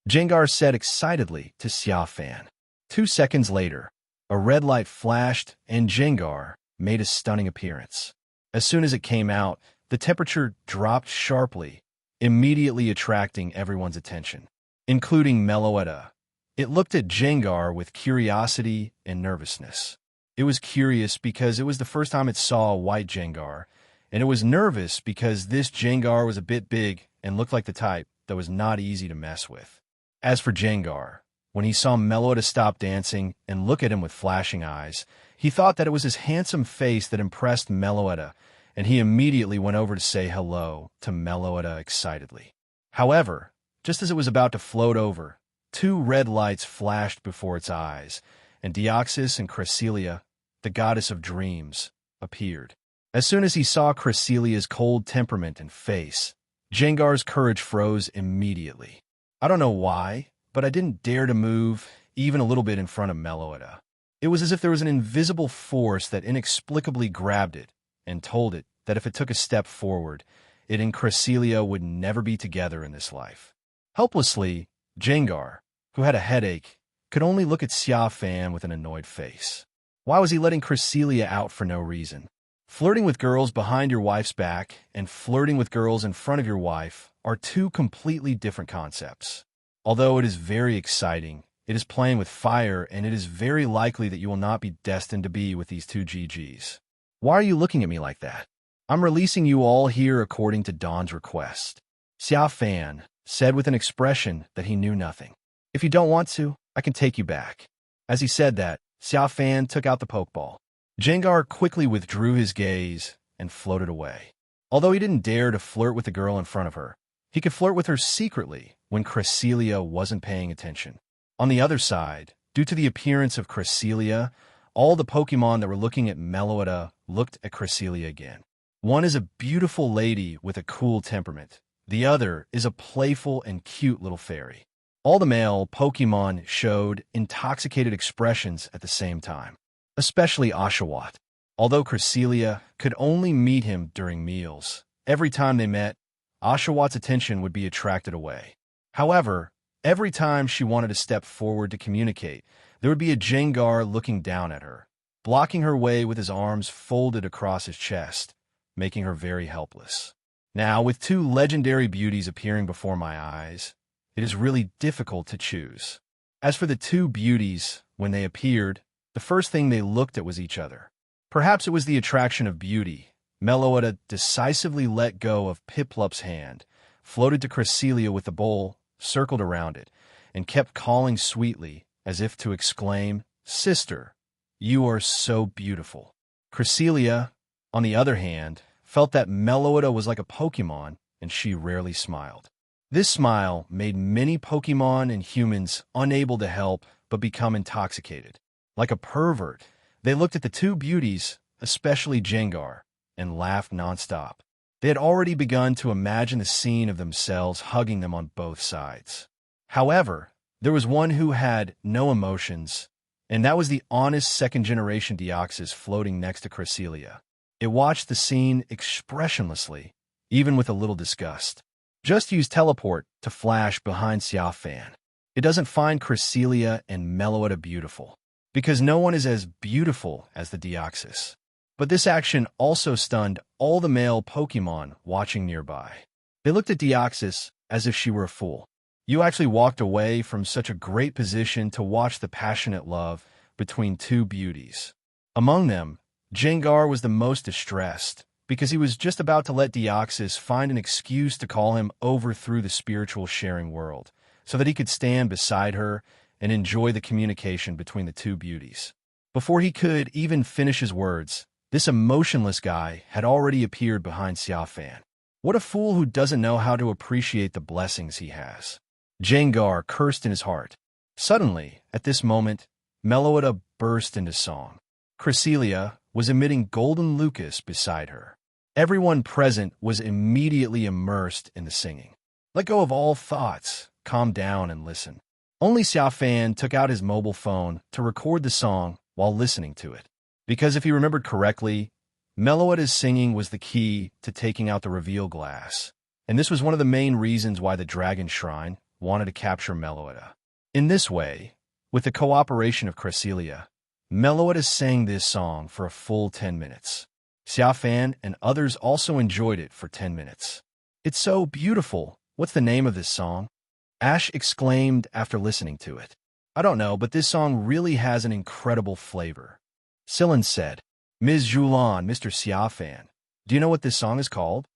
Jengar said excitedly to Xia Fan. 2 seconds later, a red light flashed and Jengar made a stunning appearance. As soon as it came out, the temperature dropped sharply, immediately attracting everyone's attention, including Meloetta. It looked at Jengar with curiosity and nervousness. It was curious because it was the first time it saw a white Jengar, and it was nervous because this Jengar was a bit big and looked like the type that was not easy to mess with. As for Jengar, when he saw Meloetta stop dancing and look at him with flashing eyes, he thought that it was his handsome face that impressed Meloetta, and he immediately went over to say hello to Meloetta excitedly. However, just as it was about to float over, 2 red lights flashed before its eyes, and Deoxys and Cresselia, the goddess of dreams, appeared. As soon as he saw Cresselia's cold temperament and face, Jengar's courage froze immediately. I don't know why, but I didn't dare to move even a little bit in front of Meloetta. It was as if there was an invisible force that inexplicably grabbed it and told it that if it took a step forward, it and Cresselia would never be together in this life. Helplessly, Jengar, who had a headache, could only look at Xia Fan with an annoyed face. Why was he letting Cresselia out for no reason? Flirting with girls behind your wife's back and flirting with girls in front of your wife are 2 completely different concepts. Although it is very exciting, it is playing with fire, and it is very likely that you will not be destined to be with these 2 GGs. Why are you looking at me like that? I'm releasing you all here according to Dawn's request. Xia Fan said with an expression that he knew nothing. If you don't want to, I can take you back. As he said that, Xia Fan took out the Pokeball. Jengar quickly withdrew his gaze and floated away. Although he didn't dare to flirt with the girl in front of her, he could flirt with her secretly when Cresselia wasn't paying attention. On the other side, due to the appearance of Cresselia, all the Pokemon that were looking at Meloetta looked at Cresselia again. One is a beautiful lady with a cool temperament. The other is a playful and cute little fairy. All the male Pokemon showed intoxicated expressions at the same time, especially Oshawott. Although Cresselia could only meet him during meals, every time they met, Oshawott's attention would be attracted away. However, Every time she wanted to step forward to communicate, there would be a Jengar looking down at her, blocking her way with his arms folded across his chest, making her very helpless. Now, with two legendary beauties appearing before my eyes, it is really difficult to choose. As for the two beauties, when they appeared, the first thing they looked at was each other. Perhaps it was the attraction of beauty. Meloetta decisively let go of Piplup's hand, floated to Cresselia with the bowl, circled around it, and kept calling sweetly, as if to exclaim, "Sister, you are so beautiful." Cresselia, on the other hand, felt that Meloetta was like a Pokémon, and she rarely smiled. This smile made many Pokémon and humans unable to help but become intoxicated. Like a pervert, they looked at the two beauties, especially Jengar, and laughed nonstop. They had already begun to imagine the scene of themselves hugging them on both sides. However, there was one who had no emotions, and that was the honest second-generation Deoxys floating next to Cresselia. It watched the scene expressionlessly, even with a little disgust. Just use teleport to flash behind Xia Fan. It doesn't find Cresselia and Meloetta beautiful, because no one is as beautiful as the Deoxys. But this action also stunned all the male Pokémon watching nearby. They looked at Deoxys as if she were a fool. You actually walked away from such a great position to watch the passionate love between two beauties. Among them, Jengar was the most distressed, because he was just about to let Deoxys find an excuse to call him over through the spiritual sharing world, so that he could stand beside her and enjoy the communication between the two beauties. Before he could even finish his words, this emotionless guy had already appeared behind Xia Fan. What a fool who doesn't know how to appreciate the blessings he has. Jengar cursed in his heart. Suddenly, at this moment, Meloetta burst into song. Cresselia was emitting golden Lucas beside her. Everyone present was immediately immersed in the singing. Let go of all thoughts, calm down and listen. Only Xia Fan took out his mobile phone to record the song while listening to it. Because if he remembered correctly, Meloetta's singing was the key to taking out the reveal glass, and this was one of the main reasons why the Dragon Shrine wanted to capture Meloetta. In this way, with the cooperation of Cresselia, Meloetta sang this song for a full 10 minutes. Xia Fan and others also enjoyed it for 10 minutes. "It's so beautiful. What's the name of this song?" Ash exclaimed after listening to it. "I don't know, but this song really has an incredible flavor." Sillin said, "Ms. Julan, Mr. Xia Fan, do you know what this song is called?"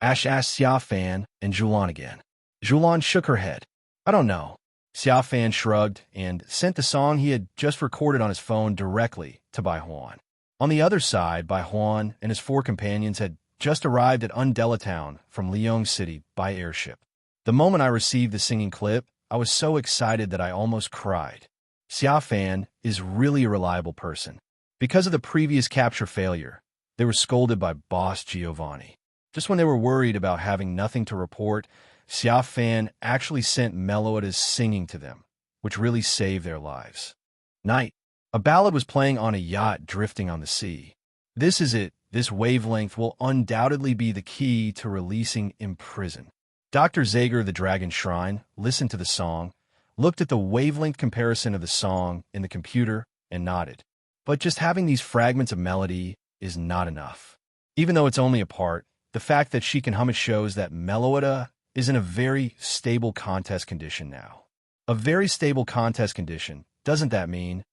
Ash asked Xia Fan and Julan again. Julan shook her head. "I don't know." Xia Fan shrugged and sent the song he had just recorded on his phone directly to Bai Huan. On the other side, Bai Huan and his 4 companions had just arrived at Undella Town from Liang City by airship. The moment I received the singing clip, I was so excited that I almost cried. Xia Fan is really a reliable person. Because of the previous capture failure, they were scolded by Boss Giovanni. Just when they were worried about having nothing to report, Xia Fan actually sent Meloetta's singing to them, which really saved their lives. Night. A ballad was playing on a yacht drifting on the sea. This is it. This wavelength will undoubtedly be the key to releasing Imprison. Dr. Zager, the Dragon Shrine, listened to the song, looked at the wavelength comparison of the song in the computer, and nodded. But just having these fragments of melody is not enough. Even though it's only a part, the fact that she can hum it shows that Meloetta is in a very stable contest condition now. A very stable contest condition, doesn't that mean?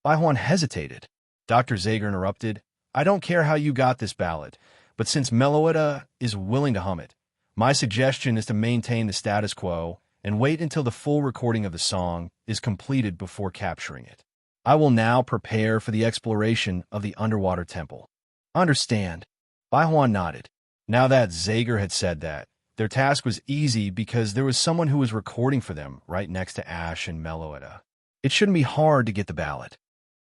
Bai Huan hesitated. Dr. Zager interrupted. "I don't care how you got this ballad, but since Meloetta is willing to hum it, my suggestion is to maintain the status quo and wait until the full recording of the song is completed before capturing it. I will now prepare for the exploration of the underwater temple." "Understand." Bai Huan nodded. Now that Zager had said that, their task was easy because there was someone who was recording for them right next to Ash and Meloetta. It shouldn't be hard to get the ballad.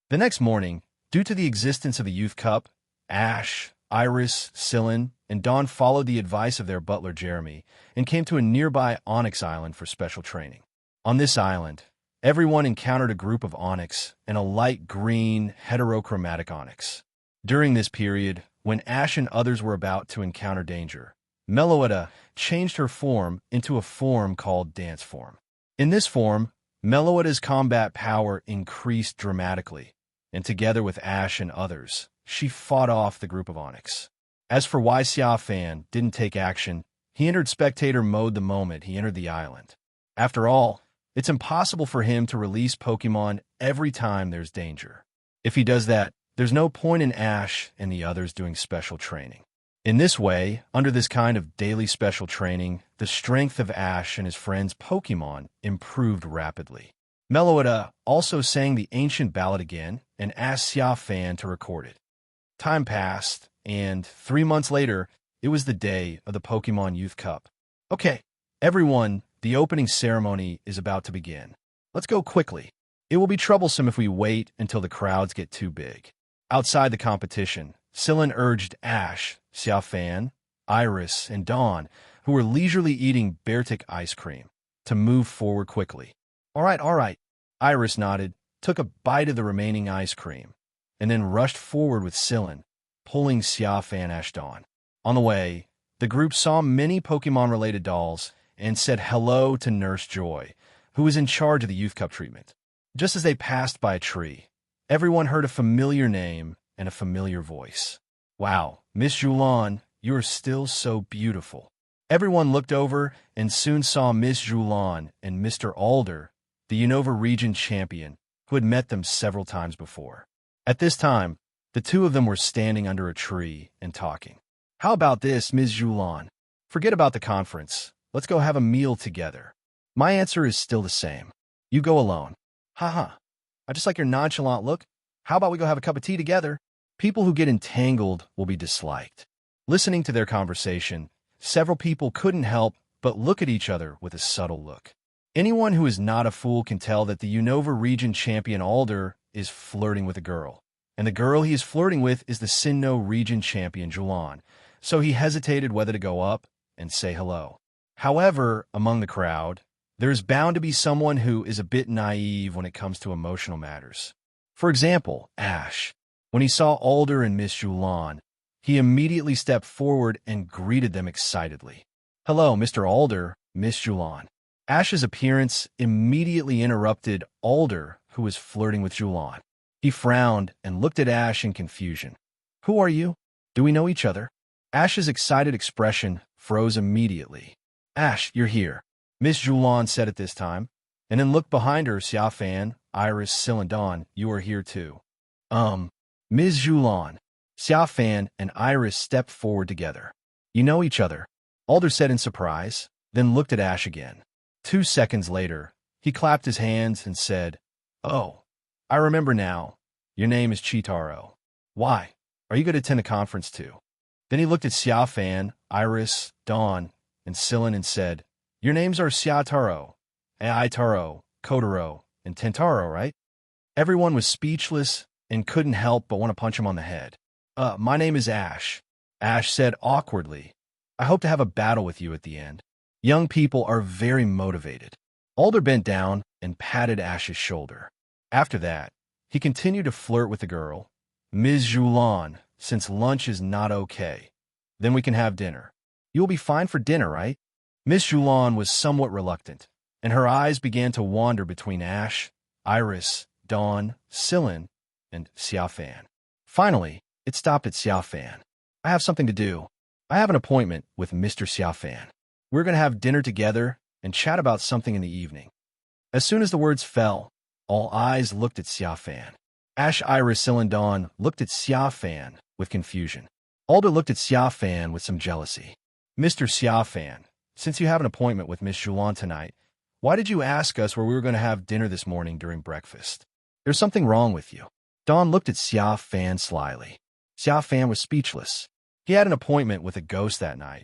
The next morning, due to the existence of the Youth Cup, Ash, Iris, Sillin, and Dawn followed the advice of their butler Jeremy and came to a nearby Onyx Island for special training. On this island, everyone encountered a group of Onyx and a light green, heterochromatic Onyx. During this period, when Ash and others were about to encounter danger, Meloetta changed her form into a form called Dance Form. In this form, Meloetta's combat power increased dramatically, and together with Ash and others, she fought off the group of Onyx. As for why Xia Fan didn't take action, he entered spectator mode the moment he entered the island. After all, it's impossible for him to release Pokémon every time there's danger. If he does that, there's no point in Ash and the others doing special training. In this way, under this kind of daily special training, the strength of Ash and his friends' Pokémon improved rapidly. Meloetta also sang the ancient ballad again and asked Xia Fan to record it. Time passed, and 3 months later, it was the day of the Pokémon Youth Cup. Okay, everyone, the opening ceremony is about to begin. Let's go quickly. It will be troublesome if we wait until the crowds get too big. Outside the competition, Sylin urged Ash, Xia Fan, Iris, and Dawn, who were leisurely eating Beartic ice cream, to move forward quickly. All right. Iris nodded, took a bite of the remaining ice cream, and then rushed forward with Sylin, pulling Xia Fan Ash Dawn. On the way, the group saw many Pokemon-related dolls and said hello to Nurse Joy, who was in charge of the Youth Cup treatment. Just as they passed by a tree, everyone heard a familiar name and a familiar voice. Wow, Miss Julan, you are still so beautiful. Everyone looked over and soon saw Miss Julan and Mr. Alder, the Unova region champion, who had met them several times before. At this time, the two of them were standing under a tree and talking. How about this, Ms. Julan? Forget about the conference. Let's go have a meal together. My answer is still the same. You go alone. Haha. I just like your nonchalant look. How about we go have a cup of tea together? People who get entangled will be disliked. Listening to their conversation, several people couldn't help but look at each other with a subtle look. Anyone who is not a fool can tell that the Unova region champion Alder is flirting with a girl, and the girl he is flirting with is the Sinnoh region champion Julan, so he hesitated whether to go up and say hello. However, among the crowd, there is bound to be someone who is a bit naive when it comes to emotional matters. For example, Ash. When he saw Alder and Miss Julan, he immediately stepped forward and greeted them excitedly. Hello, Mr. Alder, Miss Julan. Ash's appearance immediately interrupted Alder, who was flirting with Julan. He frowned and looked at Ash in confusion. Who are you? Do we know each other? Ash's excited expression froze immediately. Ash, you're here, Miss Julan said at this time, and then looked behind her. Xia Fan, Iris, Sylin, Dawn, you are here too. Ms. Julan. Xia Fan and Iris stepped forward together. You know each other, Alder said in surprise, then looked at Ash again. 2 seconds later, he clapped his hands and said, Oh, I remember now. Your name is Chitaro. Why? Are you going to attend a conference too? Then he looked at Xia Fan, Iris, Dawn, and Sylin and said, Your names are Xiataro, Aitaro, Kotaro, and Tentaro, right? Everyone was speechless and couldn't help but want to punch him on the head. My name is Ash. Ash said awkwardly. I hope to have a battle with you at the end. Young people are very motivated. Alder bent down and patted Ash's shoulder. After that, he continued to flirt with the girl. Ms. Julan, since lunch is not okay, then we can have dinner. You will be fine for dinner, right? Miss Julan was somewhat reluctant, and her eyes began to wander between Ash, Iris, Dawn, Sylin, and Xia Fan. Finally, it stopped at Xia Fan. I have something to do. I have an appointment with Mr. Xia Fan. We're going to have dinner together and chat about something in the evening. As soon as the words fell, all eyes looked at Xia Fan. Ash, Iris, Sylin, Dawn looked at Xia Fan with confusion. Alder looked at Xia Fan with some jealousy. Mr. Xia Fan, since you have an appointment with Miss Julan tonight, why did you ask us where we were going to have dinner this morning during breakfast? There's something wrong with you. Dawn looked at Xia Fan slyly. Xia Fan was speechless. He had an appointment with a ghost that night,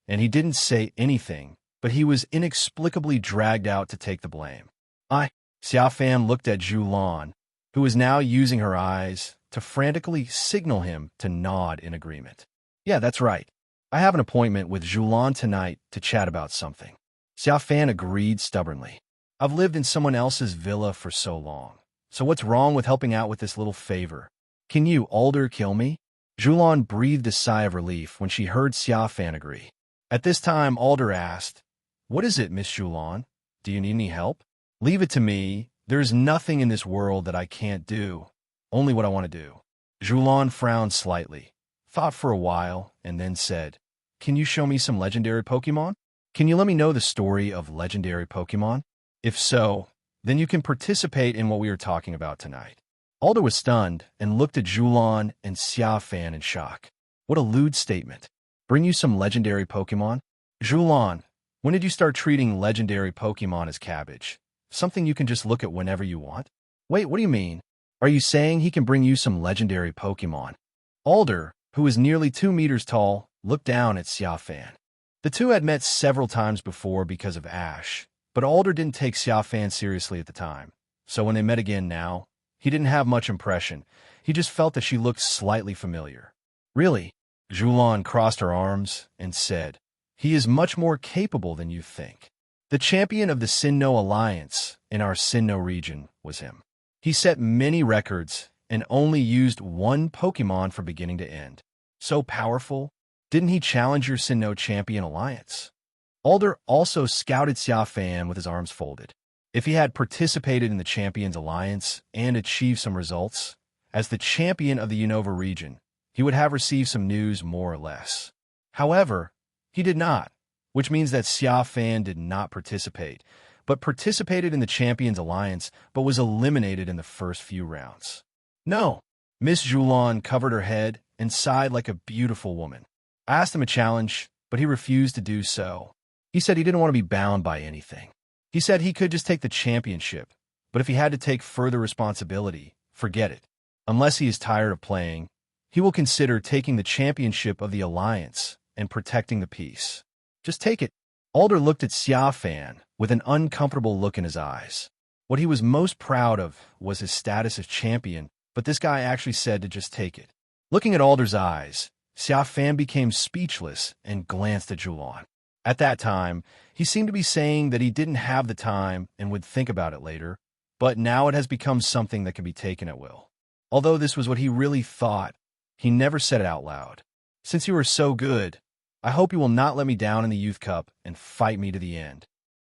and he didn't say anything, but he was inexplicably dragged out to take the blame. Xia Fan looked at Julan, who was now using her eyes to frantically signal him to nod in agreement. Yeah, that's right. I have an appointment with Julan tonight to chat about something. Xia Fan agreed stubbornly. I've lived in someone else's villa for so long, so what's wrong with helping out with this little favor? Can you, Alder, kill me? Julan breathed a sigh of relief when she heard Xia Fan agree. At this time, Alder asked, What is it, Miss Julan? Do you need any help? Leave it to me. There's nothing in this world that I can't do. Only what I want to do. Julan frowned slightly, thought for a while, and then said, Can you show me some legendary Pokémon? Can you let me know the story of legendary Pokémon? If so, then you can participate in what we are talking about tonight. Alder was stunned and looked at Julan and Xia Fan in shock. What a lewd statement. Bring you some legendary Pokémon? Julan, when did you start treating legendary Pokémon as cabbage? Something you can just look at whenever you want? Wait, what do you mean? Are you saying he can bring you some legendary Pokémon? Alder, who is nearly 2 meters tall, looked down at Xia Fan. The two had met several times before because of Ash, but Alder didn't take Xia Fan seriously at the time. So when they met again now, he didn't have much impression. He just felt that she looked slightly familiar. Really? Julan crossed her arms and said, He is much more capable than you think. The champion of the Sinnoh Alliance in our Sinnoh region was him. He set many records and only used one Pokémon from beginning to end. So powerful, didn't he challenge your Sinnoh Champion Alliance? Alder also scouted Xia Fan with his arms folded. If he had participated in the Champions Alliance and achieved some results, as the champion of the Unova region, he would have received some news more or less. However, he did not, which means that Xia Fan did not participate, but participated in the Champions Alliance but was eliminated in the first few rounds. No, Miss Julan covered her head and sighed like a beautiful woman. I asked him a challenge, but he refused to do so. He said he didn't want to be bound by anything. He said he could just take the championship, but if he had to take further responsibility, forget it. Unless he is tired of playing, he will consider taking the championship of the Alliance and protecting the peace. Just take it. Alder looked at Xia Fan with an uncomfortable look in his eyes. What he was most proud of was his status as champion, but this guy actually said to just take it. Looking at Alder's eyes, Xia Fan became speechless and glanced at Julan. At that time, he seemed to be saying that he didn't have the time and would think about it later, but now it has become something that can be taken at will. Although this was what he really thought, he never said it out loud. Since you are so good, I hope you will not let me down in the Youth Cup and fight me to the end.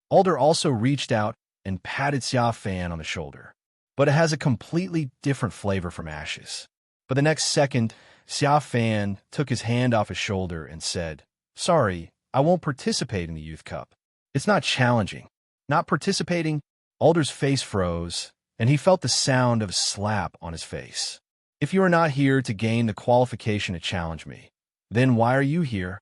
Alder also reached out and patted Xia Fan on the shoulder, but it has a completely different flavor from Ash's. But the next second, Xia Fan took his hand off his shoulder and said, Sorry, I won't participate in the Youth Cup. It's not challenging. Not participating? Alder's face froze, and he felt the sound of a slap on his face. If you are not here to gain the qualification to challenge me, then why are you here?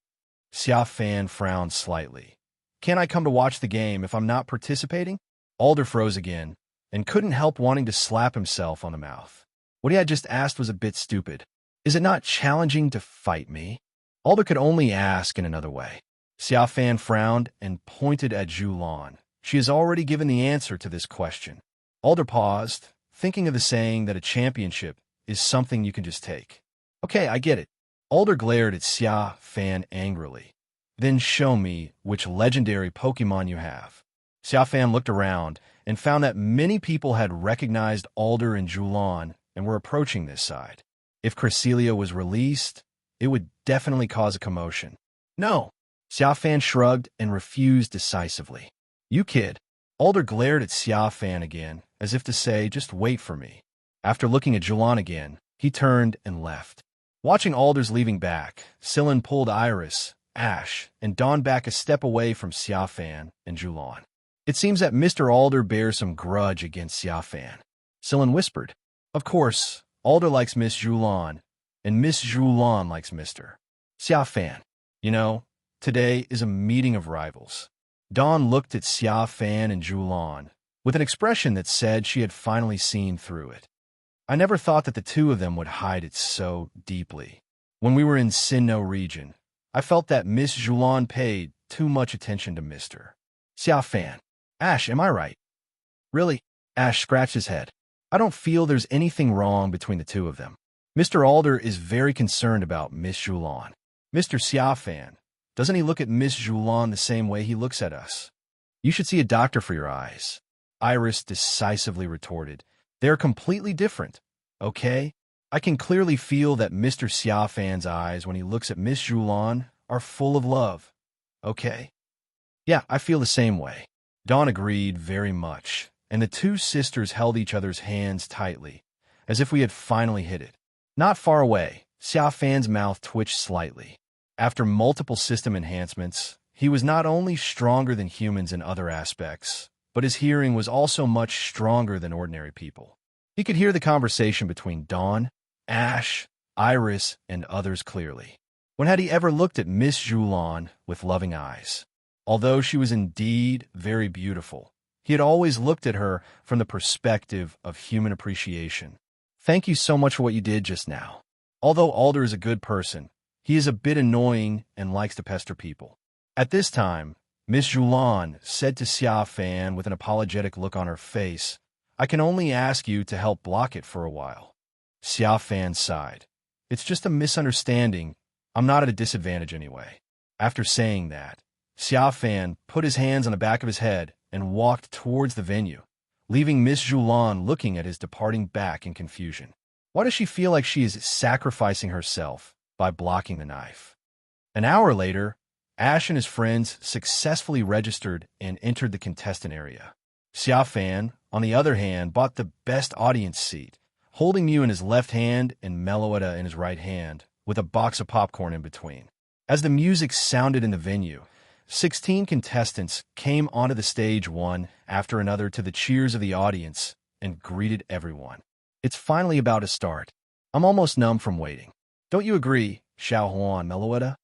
Xia Fan frowned slightly. Can't I come to watch the game if I'm not participating? Alder froze again, and couldn't help wanting to slap himself on the mouth. What he had just asked was a bit stupid. Is it not challenging to fight me? Alder could only ask in another way. Xia Fan frowned and pointed at Julan. She has already given the answer to this question. Alder paused, thinking of the saying that a championship is something you can just take. Okay, I get it. Alder glared at Xia Fan angrily. Then show me which legendary Pokémon you have. Xia Fan looked around and found that many people had recognized Alder and Julan and were approaching this side. If Cresselia was released, it would definitely cause a commotion. No. Xia Fan shrugged and refused decisively. You kid. Alder glared at Xia Fan again, as if to say, just wait for me. After looking at Julan again, he turned and left. Watching Alder's leaving back, Sillin pulled Iris, Ash, and Dawn back a step away from Xia Fan and Julan. It seems that Mr. Alder bears some grudge against Xia Fan. Sillin whispered. Of course, Alder likes Miss Julan, and Miss Julan likes Mr. Xia Fan. You know, today is a meeting of rivals. Dawn looked at Xia Fan and Julan with an expression that said she had finally seen through it. I never thought that the two of them would hide it so deeply. When we were in Sinnoh region, I felt that Miss Julan paid too much attention to Mr. Xia Fan. Ash, am I right? Really? Ash scratched his head. I don't feel there's anything wrong between the two of them. Mr. Alder is very concerned about Miss Julan. Mr. Xia Fan, doesn't he look at Miss Julan the same way he looks at us? You should see a doctor for your eyes. Iris decisively retorted. They're completely different, okay? I can clearly feel that Mr. Xia Fan's eyes when he looks at Miss Julan are full of love, okay? Yeah, I feel the same way. Dawn agreed very much, and the two sisters held each other's hands tightly, as if we had finally hit it. Not far away, Xia Fan's mouth twitched slightly. After multiple system enhancements, he was not only stronger than humans in other aspects, but his hearing was also much stronger than ordinary people. He could hear the conversation between Dawn, Ash, Iris, and others clearly. When had he ever looked at Miss Julan with loving eyes? Although she was indeed very beautiful, he had always looked at her from the perspective of human appreciation. Thank you so much for what you did just now. Although Alder is a good person, he is a bit annoying and likes to pester people. At this time, Miss Julan said to Xia Fan with an apologetic look on her face, I can only ask you to help block it for a while. Xia Fan sighed. It's just a misunderstanding. I'm not at a disadvantage anyway. After saying that, Xia Fan put his hands on the back of his head and walked towards the venue, leaving Miss Julan looking at his departing back in confusion. Why does she feel like she is sacrificing herself by blocking the knife? An hour later, Ash and his friends successfully registered and entered the contestant area. Xia Fan, on the other hand, bought the best audience seat, holding Mew in his left hand and Meloetta in his right hand, with a box of popcorn in between. As the music sounded in the venue, 16 contestants came onto the stage one after another to the cheers of the audience and greeted everyone. It's finally about to start. I'm almost numb from waiting. Don't you agree, Xiao Huan Meloetta?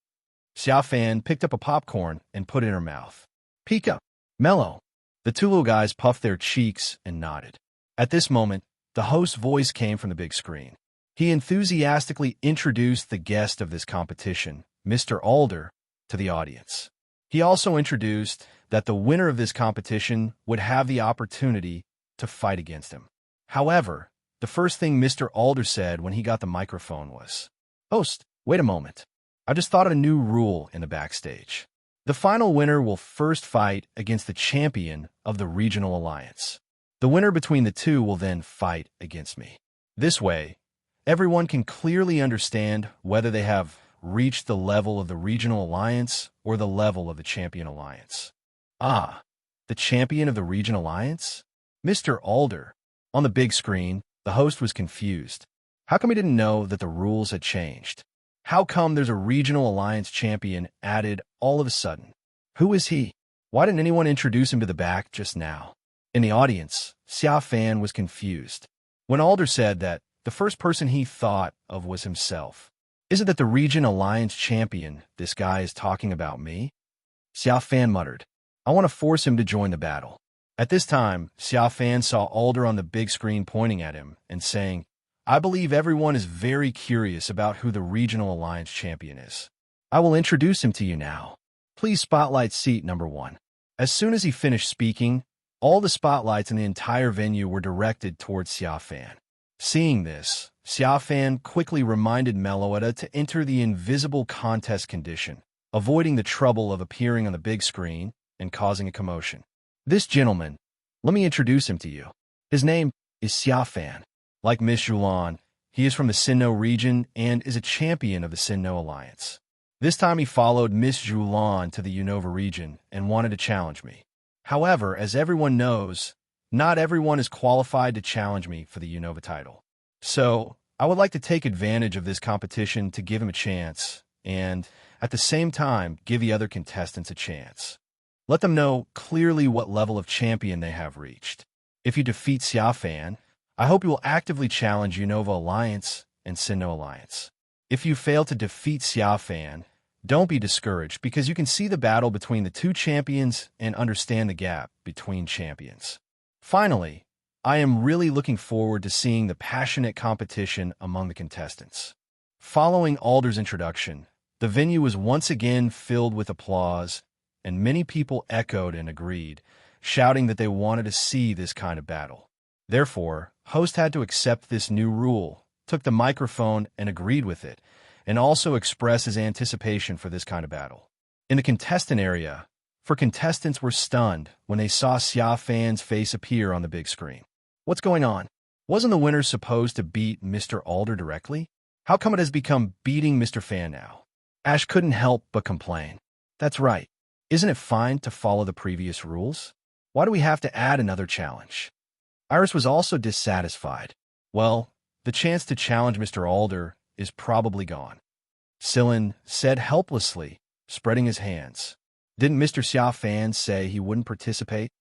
Xia Fan picked up a popcorn and put it in her mouth. Pika, Mello. The two little guys puffed their cheeks and nodded. At this moment, the host's voice came from the big screen. He enthusiastically introduced the guest of this competition, Mr. Alder, to the audience. He also introduced that the winner of this competition would have the opportunity to fight against him. However, the first thing Mr. Alder said when he got the microphone was, Host, wait a moment. I just thought of a new rule in the backstage. The final winner will first fight against the champion of the regional alliance. The winner between the two will then fight against me. This way, everyone can clearly understand whether they have reached the level of the regional alliance or the level of the champion alliance. Ah, the champion of the regional alliance? Mr. Alder. On the big screen, the host was confused. How come he didn't know that the rules had changed? How come there's a regional alliance champion added all of a sudden? Who is he? Why didn't anyone introduce him to the back just now? In the audience, Xia Fan was confused. When Alder said that, the first person he thought of was himself. Is it that the region alliance champion, this guy is talking about me? Xia Fan muttered. I want to force him to join the battle. At this time, Xia Fan saw Alder on the big screen pointing at him and saying, I believe everyone is very curious about who the regional alliance champion is. I will introduce him to you now. Please spotlight seat number 1. As soon as he finished speaking, all the spotlights in the entire venue were directed towards Xia Fan. Seeing this, Xia Fan quickly reminded Meloetta to enter the invisible contest condition, avoiding the trouble of appearing on the big screen and causing a commotion. This gentleman, let me introduce him to you. His name is Xia Fan. Like Miss Julan, he is from the Sinnoh region and is a champion of the Sinnoh Alliance. This time he followed Miss Julan to the Unova region and wanted to challenge me. However, as everyone knows, not everyone is qualified to challenge me for the Unova title. So, I would like to take advantage of this competition to give him a chance, and, at the same time, give the other contestants a chance. Let them know clearly what level of champion they have reached. If you defeat Xia Fan, I hope you will actively challenge Unova Alliance and Sinnoh Alliance. If you fail to defeat Xia Fan, don't be discouraged because you can see the battle between the two champions and understand the gap between champions. Finally, I am really looking forward to seeing the passionate competition among the contestants. Following Alder's introduction, the venue was once again filled with applause, and many people echoed and agreed, shouting that they wanted to see this kind of battle. Therefore, host had to accept this new rule, took the microphone and agreed with it, and also expressed his anticipation for this kind of battle. In the contestant area, contestants were stunned when they saw Xia Fan's face appear on the big screen. What's going on? Wasn't the winner supposed to beat Mr. Alder directly? How come it has become beating Mr. Fan now? Ash couldn't help but complain. That's right. Isn't it fine to follow the previous rules? Why do we have to add another challenge? Iris was also dissatisfied. Well, the chance to challenge Mr. Alder is probably gone. Sillin said helplessly, spreading his hands. Didn't Mr. Xia Fan say he wouldn't participate?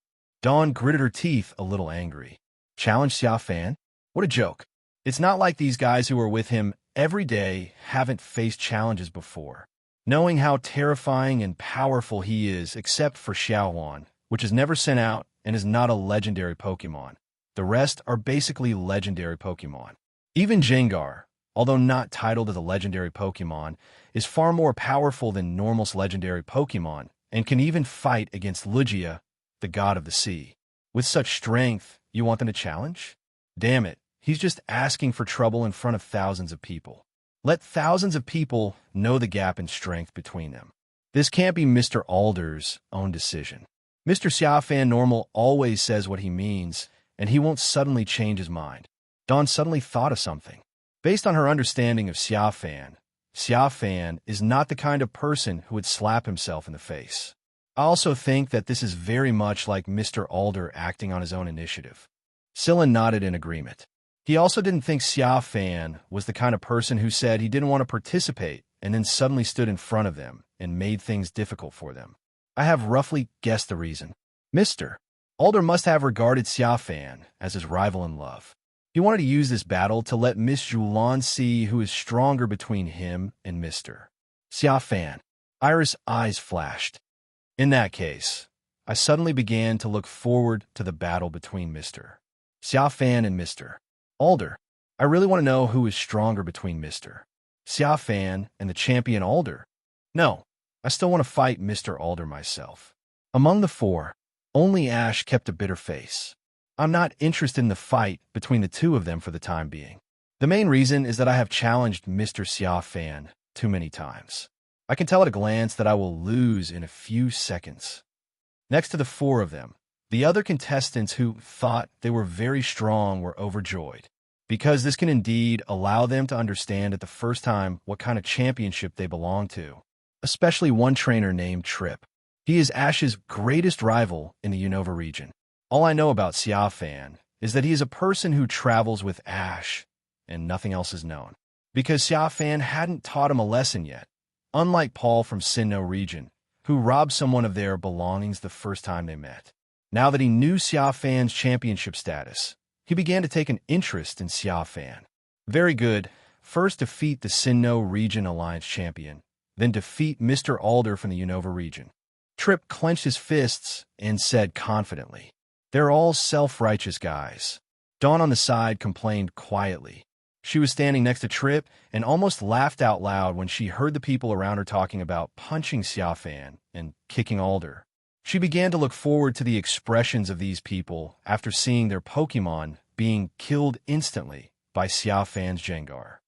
Dawn gritted her teeth, a little angry. Challenge Xia Fan? What a joke. It's not like these guys who are with him every day haven't faced challenges before. Knowing how terrifying and powerful he is, except for Xiaowan, which is never sent out and is not a legendary Pokémon. The rest are basically legendary Pokémon. Even Gengar, although not titled as a legendary Pokémon, is far more powerful than normal legendary Pokémon and can even fight against Lugia, the god of the sea. With such strength, you want them to challenge? Damn it, he's just asking for trouble in front of thousands of people. Let thousands of people know the gap in strength between them. This can't be Mr. Alder's own decision. Mr. Xia Fan Normal always says what he means, and he won't suddenly change his mind. Dawn suddenly thought of something. Based on her understanding of Xia Fan is not the kind of person who would slap himself in the face. I also think that this is very much like Mr. Alder acting on his own initiative. Sillin nodded in agreement. He also didn't think Xia Fan was the kind of person who said he didn't want to participate and then suddenly stood in front of them and made things difficult for them. I have roughly guessed the reason. Mr. Alder must have regarded Xia Fan as his rival in love. He wanted to use this battle to let Miss Julan see who is stronger between him and Mr. Xia Fan. Iris' eyes flashed. In that case, I suddenly began to look forward to the battle between Mr. Xia Fan and Mr. Alder. I really want to know who is stronger between Mr. Xia Fan and the champion Alder. No, I still want to fight Mr. Alder myself. Among the four, only Ash kept a bitter face. I'm not interested in the fight between the two of them for the time being. The main reason is that I have challenged Mr. Xia Fan too many times. I can tell at a glance that I will lose in a few seconds. Next to the four of them, the other contestants who thought they were very strong were overjoyed, because this can indeed allow them to understand at the first time what kind of championship they belong to, especially one trainer named Trip. He is Ash's greatest rival in the Unova region. All I know about Xia Fan is that he is a person who travels with Ash, and nothing else is known, because Xia Fan hadn't taught him a lesson yet, unlike Paul from Sinnoh region, who robbed someone of their belongings the first time they met. Now that he knew Xia Fan's championship status, he began to take an interest in Xia Fan. Very good. First defeat the Sinnoh region alliance champion, then defeat Mr. Alder from the Unova region. Trip clenched his fists and said confidently, "They're all self-righteous guys." Dawn on the side complained quietly. She was standing next to Trip and almost laughed out loud when she heard the people around her talking about punching Xia Fan and kicking Alder. She began to look forward to the expressions of these people after seeing their Pokémon being killed instantly by Xia Fan's Gengar.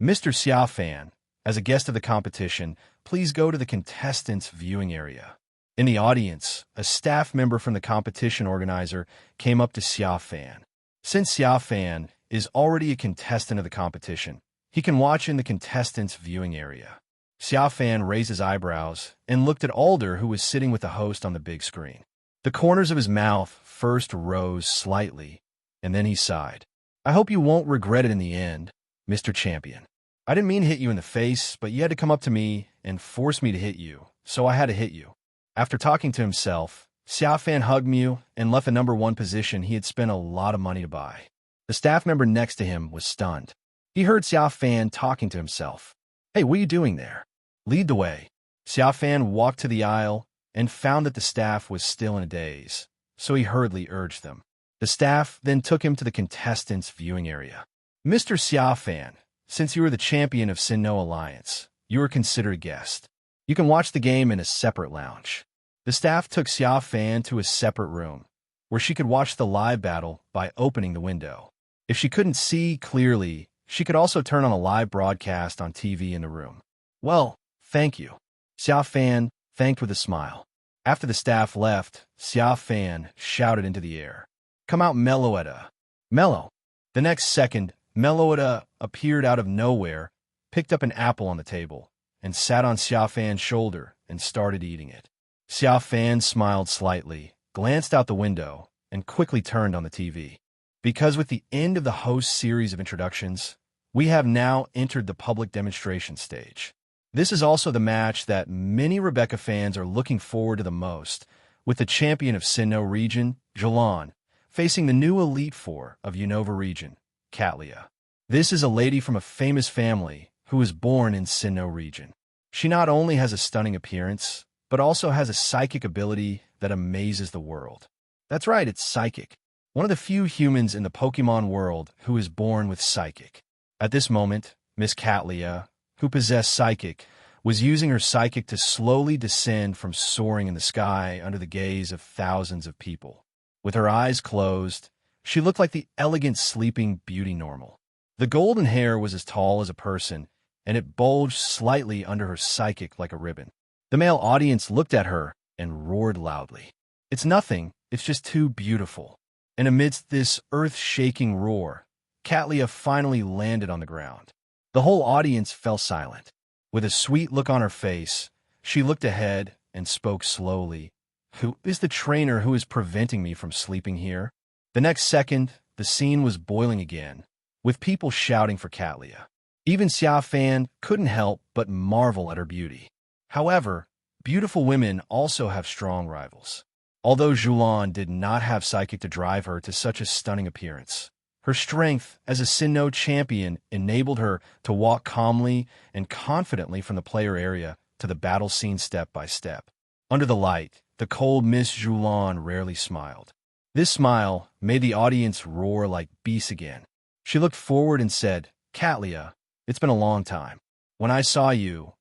Mr. Xia Fan, as a guest of the competition, please go to the contestants' viewing area. In the audience, a staff member from the competition organizer came up to Xia Fan. Since Xia Fan is already a contestant of the competition, he can watch in the contestants' viewing area. Xia Fan raised his eyebrows and looked at Alder, who was sitting with the host on the big screen. The corners of his mouth first rose slightly, and then he sighed. "I hope you won't regret it in the end, Mr. Champion. I didn't mean to hit you in the face, but you had to come up to me and force me to hit you, so I had to hit you." After talking to himself, Xia Fan hugged Mew and left the #1 position he had spent a lot of money to buy. The staff member next to him was stunned. He heard Xia Fan talking to himself. "Hey, what are you doing there? Lead the way." Xia Fan walked to the aisle and found that the staff was still in a daze, so he hurriedly urged them. The staff then took him to the contestants' viewing area. "Mr. Xia Fan, since you are the champion of Sinnoh Alliance, you are considered a guest. You can watch the game in a separate lounge." The staff took Xia Fan to a separate room, where she could watch the live battle by opening the window. If she couldn't see clearly, she could also turn on a live broadcast on TV in the room. "Well, thank you," Xia Fan thanked with a smile. After the staff left, Xia Fan shouted into the air, "Come out, Meloetta." Mellow. The next second, Meloetta appeared out of nowhere, picked up an apple on the table, and sat on Xia Fan's shoulder and started eating it. Xia Fan smiled slightly glanced out the window, and quickly turned on the TV. Because with the end of the host's series of introductions, we have now entered the public demonstration stage. This is also the match that many Rebecca fans are looking forward to the most, with the champion of Sinnoh region, Jilan, facing the new Elite Four of Unova region, Catlia. This is a lady from a famous family who was born in Sinnoh region. She not only has a stunning appearance, but also has a psychic ability that amazes the world. That's right, it's psychic. One of the few humans in the Pokémon world who is born with psychic. At this moment, Miss Catlia, who possessed psychic, was using her psychic to slowly descend from soaring in the sky under the gaze of thousands of people. With her eyes closed, she looked like the elegant sleeping beauty normal. The golden hair was as tall as a person, and it bulged slightly under her psychic like a ribbon. The male audience looked at her and roared loudly. It's nothing, it's just too beautiful. And amidst this earth-shaking roar, Catlia finally landed on the ground. The whole audience fell silent. With a sweet look on her face, she looked ahead and spoke slowly. Who is the trainer who is preventing me from sleeping here? The next second, the scene was boiling again, with people shouting for Catlia. Even Xia Fan couldn't help but marvel at her beauty. However, beautiful women also have strong rivals. Although Jilan did not have psychic to drive her to such a stunning appearance, her strength as a Sinnoh champion enabled her to walk calmly and confidently from the player area to the battle scene step by step. Under the light, the cold Miss Jilan rarely smiled. This smile made the audience roar like beasts again. She looked forward and said, "Catlia, it's been a long time. When I saw you,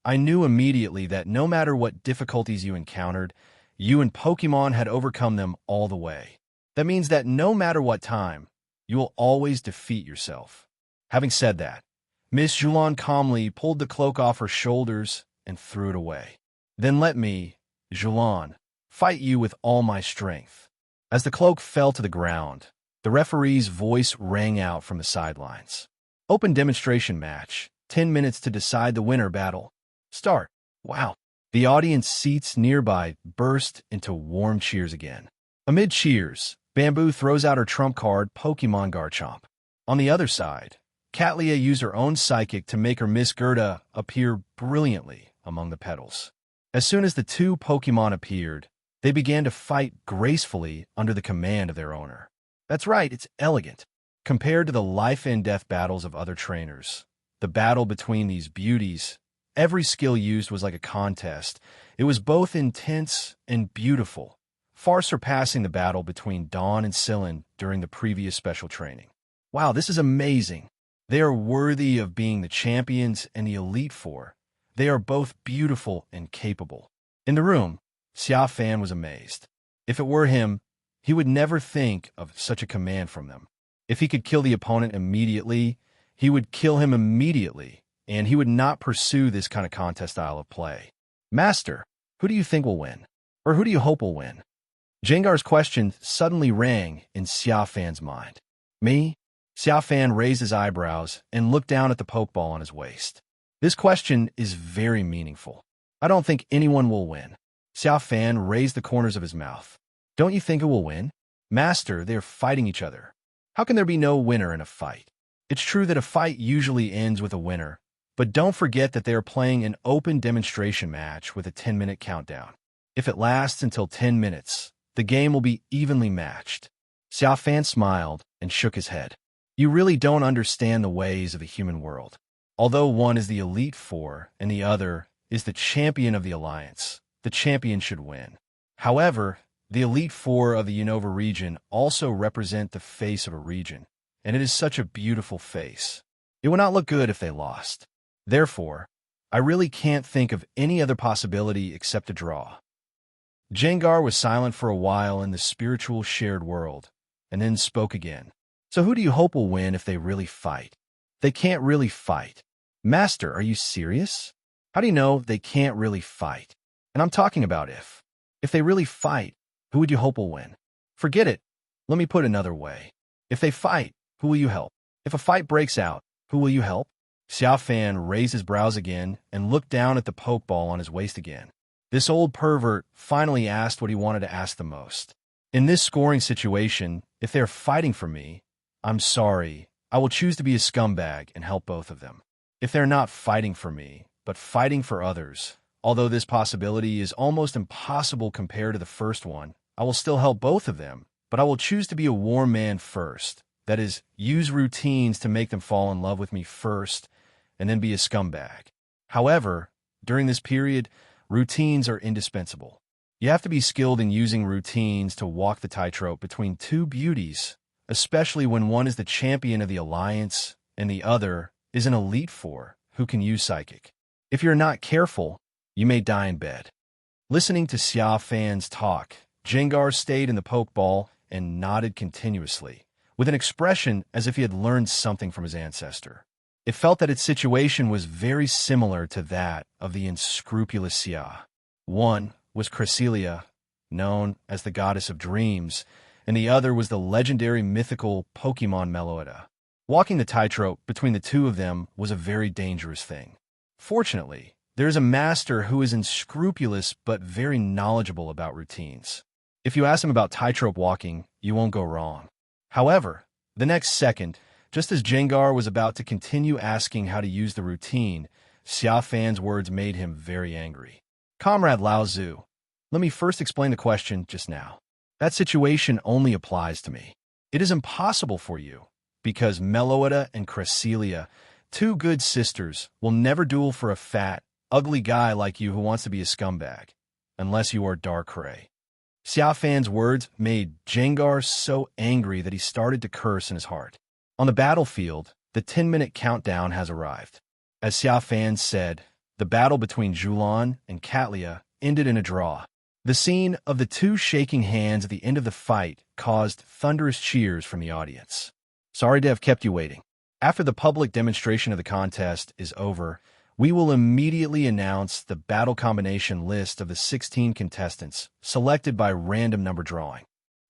I knew immediately that no matter what difficulties you encountered, you and Pokémon had overcome them all the way. That means that no matter what time, you will always defeat yourself." Having said that, Miss Jilan calmly pulled the cloak off her shoulders and threw it away. "Then let me, Jilan, fight you with all my strength." As the cloak fell to the ground, the referee's voice rang out from the sidelines. "Open demonstration match, 10 minutes to decide the winner battle. Start." Wow. The audience seats nearby burst into warm cheers again. Amid cheers, Bamboo throws out her trump card, Pokemon Garchomp. On the other side, Catlia used her own psychic to make her Miss Gerda appear brilliantly among the petals. As soon as the two Pokemon appeared, they began to fight gracefully under the command of their owner. That's right, it's elegant. Compared to the life and death battles of other trainers, the battle between these beauties, every skill used was like a contest. It was both intense and beautiful, far surpassing the battle between Dawn and Sillin during the previous special training. Wow, this is amazing. They are worthy of being the champions and the Elite Four. They are both beautiful and capable. In the room, Xia Fan was amazed. If it were him, he would never think of such a command from them. If he could kill the opponent immediately, he would kill him immediately, and he would not pursue this kind of contest style of play. "Master, who do you think will win? Or who do you hope will win?" Jengar's question suddenly rang in Xia Fan's mind. "Me?" Xia Fan raised his eyebrows and looked down at the Pokeball on his waist. This question is very meaningful. "I don't think anyone will win." Xia Fan raised the corners of his mouth. "Don't you think it will win?" "Master, they are fighting each other. How can there be no winner in a fight?" It's true that a fight usually ends with a winner, but don't forget that they are playing an open demonstration match with a 10-minute countdown. If it lasts until 10 minutes, the game will be evenly matched. Xia Fan smiled and shook his head. "You really don't understand the ways of the human world. Although one is the Elite Four and the other is the champion of the Alliance, the champion should win. However, the Elite Four of the Unova region also represent the face of a region, and it is such a beautiful face. It would not look good if they lost. Therefore, I really can't think of any other possibility except a draw." Jengar was silent for a while in the spiritual shared world, and then spoke again. "So who do you hope will win if they really fight?" "They can't really fight." "Master, are you serious? How do you know they can't really fight? And I'm talking about if. If they really fight, who would you hope will win?" "Forget it. Let me put it another way. If they fight, who will you help? If a fight breaks out, who will you help?" Xia Fan raised his brows again and looked down at the Pokeball on his waist again. This old pervert finally asked what he wanted to ask the most. In this scoring situation, if they're fighting for me, I'm sorry, I will choose to be a scumbag and help both of them. If they're not fighting for me, but fighting for others, although this possibility is almost impossible compared to the first one, I will still help both of them, but I will choose to be a warm man first. That is, use routines to make them fall in love with me first, and then be a scumbag. However, during this period, routines are indispensable. You have to be skilled in using routines to walk the tightrope between two beauties, especially when one is the champion of the alliance and the other is an elite four who can use psychic. If you're not careful, you may die in bed. Listening to Xia Fan's talk, Jengar stayed in the pokeball and nodded continuously, with an expression as if he had learned something from his ancestor. It felt that its situation was very similar to that of the unscrupulous Xia. One was Cresselia, known as the goddess of dreams, and the other was the legendary mythical Pokémon Meloetta. Walking the tightrope between the two of them was a very dangerous thing. Fortunately, there is a master who is unscrupulous but very knowledgeable about routines. If you ask him about tightrope walking, you won't go wrong. However, the next second, just as Jengar was about to continue asking how to use the routine, Xia Fan's words made him very angry. Comrade Lao Zhu, let me first explain the question just now. That situation only applies to me. It is impossible for you, because Meloetta and Cresselia, two good sisters, will never duel for a fat, ugly guy like you who wants to be a scumbag, unless you are Darkrai. Xia Fan's words made Jengar so angry that he started to curse in his heart. On the battlefield, the 10-minute countdown has arrived. As Xia Fan said, the battle between Julan and Catlia ended in a draw. The scene of the two shaking hands at the end of the fight caused thunderous cheers from the audience. Sorry to have kept you waiting. After the public demonstration of the contest is over, we will immediately announce the battle combination list of the 16 contestants, selected by random number drawing.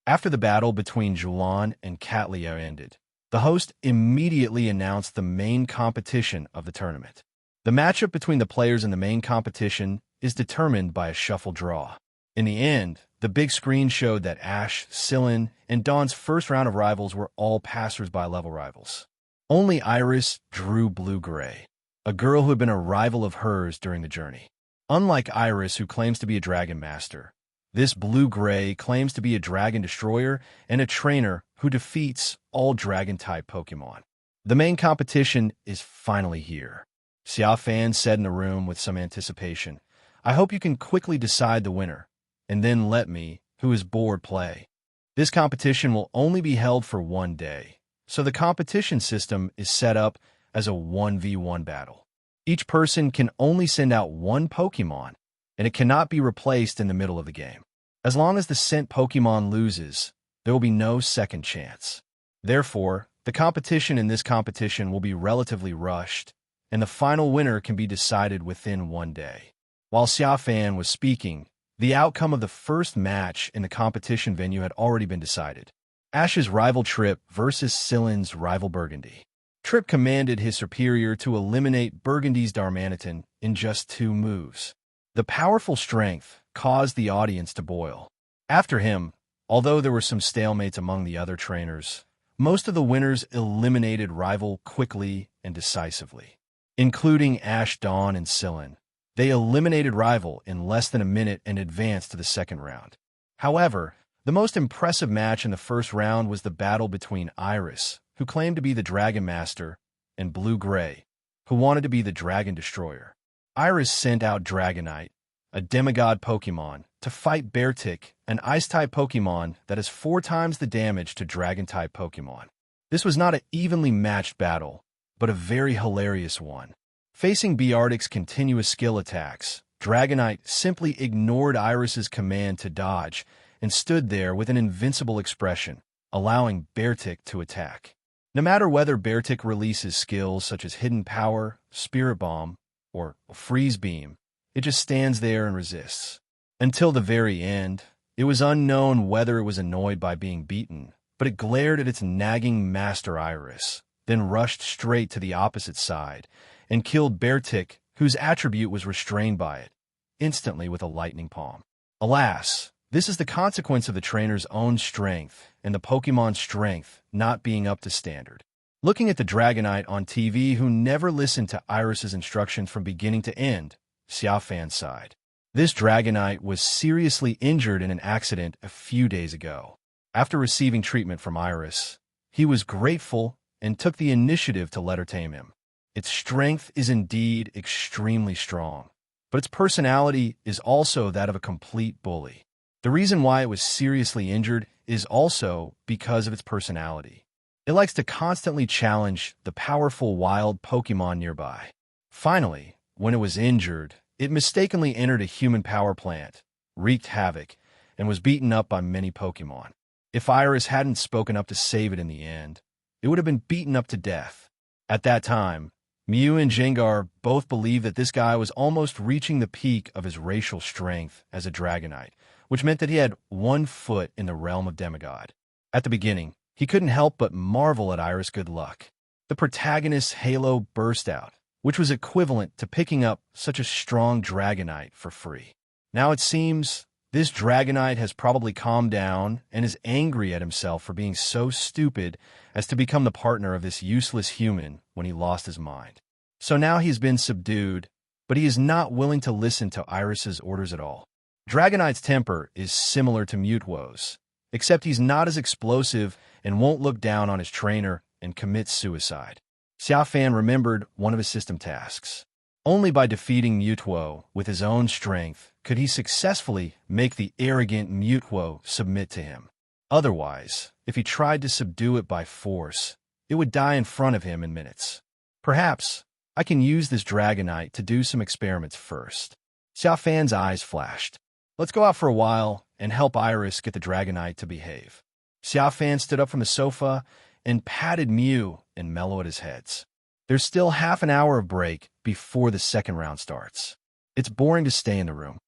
After the battle between Julan and Catlia ended, the host immediately announced the main competition of the tournament. The matchup between the players in the main competition is determined by a shuffle draw. In the end, the big screen showed that Ash, Sillin, and Dawn's first round of rivals were all passers-by level rivals. Only Iris drew Blue-Gray, a girl who had been a rival of hers during the journey. Unlike Iris, who claims to be a Dragon Master, this Blue-Gray claims to be a Dragon Destroyer and a trainer who defeats all Dragon-type Pokémon. The main competition is finally here. Xia Fan said in the room with some anticipation, I hope you can quickly decide the winner, and then let me, who is bored, play. This competition will only be held for one day, so the competition system is set up as a 1v1 battle. Each person can only send out one Pokémon, and it cannot be replaced in the middle of the game. As long as the sent Pokémon loses, there will be no second chance. Therefore, the competition in this competition will be relatively rushed, and the final winner can be decided within one day. While Xia Fan was speaking, the outcome of the first match in the competition venue had already been decided. Ash's rival Trip versus Sillin's rival Burgundy. Trip commanded his superior to eliminate Burgundy's Darmanitan in just 2 moves. The powerful strength caused the audience to boil. After him, although there were some stalemates among the other trainers, most of the winners eliminated rival quickly and decisively, including Ash, Dawn, and Sillin. They eliminated rival in less than a minute and advanced to the second round. However, the most impressive match in the first round was the battle between Iris, who claimed to be the Dragon Master, and Blue-Gray, who wanted to be the Dragon Destroyer. Iris sent out Dragonite, a demigod Pokémon, to fight Beartic, an Ice-type Pokémon that has 4 times the damage to Dragon-type Pokémon. This was not an evenly matched battle, but a very hilarious one. Facing Beartic's continuous skill attacks, Dragonite simply ignored Iris's command to dodge and stood there with an invincible expression, allowing Beartic to attack. No matter whether Beartic releases skills such as Hidden Power, Spirit Bomb, or Freeze Beam, it just stands there and resists. Until the very end, it was unknown whether it was annoyed by being beaten, but it glared at its nagging master Iris, then rushed straight to the opposite side and killed Beartic, whose attribute was restrained by it, instantly with a lightning palm. Alas, this is the consequence of the trainer's own strength and the Pokemon's strength not being up to standard. Looking at the Dragonite on TV who never listened to Iris's instructions from beginning to end, Xia Fan sighed. This Dragonite was seriously injured in an accident a few days ago. After receiving treatment from Iris, he was grateful and took the initiative to let her tame him. Its strength is indeed extremely strong, but its personality is also that of a complete bully. The reason why it was seriously injured is also because of its personality. It likes to constantly challenge the powerful wild Pokémon nearby. Finally, when it was injured, it mistakenly entered a human power plant, wreaked havoc, and was beaten up by many Pokémon. If Iris hadn't spoken up to save it in the end, it would have been beaten up to death. At that time, Mew and Gengar both believed that this guy was almost reaching the peak of his racial strength as a Dragonite, which meant that he had 1 foot in the realm of demigod. At the beginning, he couldn't help but marvel at Iris' good luck. The protagonist's halo burst out, which was equivalent to picking up such a strong Dragonite for free. Now it seems this Dragonite has probably calmed down and is angry at himself for being so stupid as to become the partner of this useless human when he lost his mind. So now he's been subdued, but he is not willing to listen to Iris's orders at all. Dragonite's temper is similar to Mewtwo's, except he's not as explosive and won't look down on his trainer and commit suicide. Xia Fan remembered one of his system tasks. Only by defeating Mewtwo with his own strength could he successfully make the arrogant Mewtwo submit to him. Otherwise, if he tried to subdue it by force, it would die in front of him in minutes. Perhaps I can use this Dragonite to do some experiments first. Xia Fan's eyes flashed. Let's go out for a while and help Iris get the Dragonite to behave. Xia Fan stood up from the sofa and patted Mew and mellowed his heads. There's still half an hour of break before the second round starts. It's boring to stay in the room.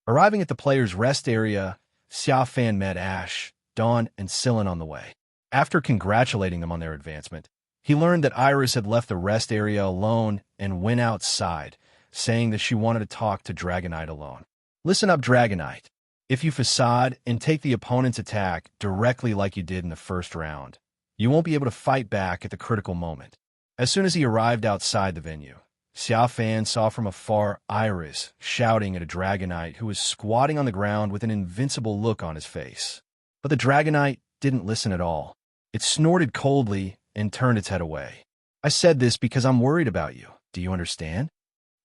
Arriving at the players' rest area, Xia Fan met Ash, Dawn, and Sillin on the way. After congratulating them on their advancement, he learned that Iris had left the rest area alone and went outside, saying that she wanted to talk to Dragonite alone. Listen up, Dragonite. If you facade and take the opponent's attack directly like you did in the first round, you won't be able to fight back at the critical moment. As soon as he arrived outside the venue, Xia Fan saw from afar Iris shouting at a Dragonite who was squatting on the ground with an invincible look on his face. But the Dragonite didn't listen at all. It snorted coldly and turned its head away. I said this because I'm worried about you. Do you understand?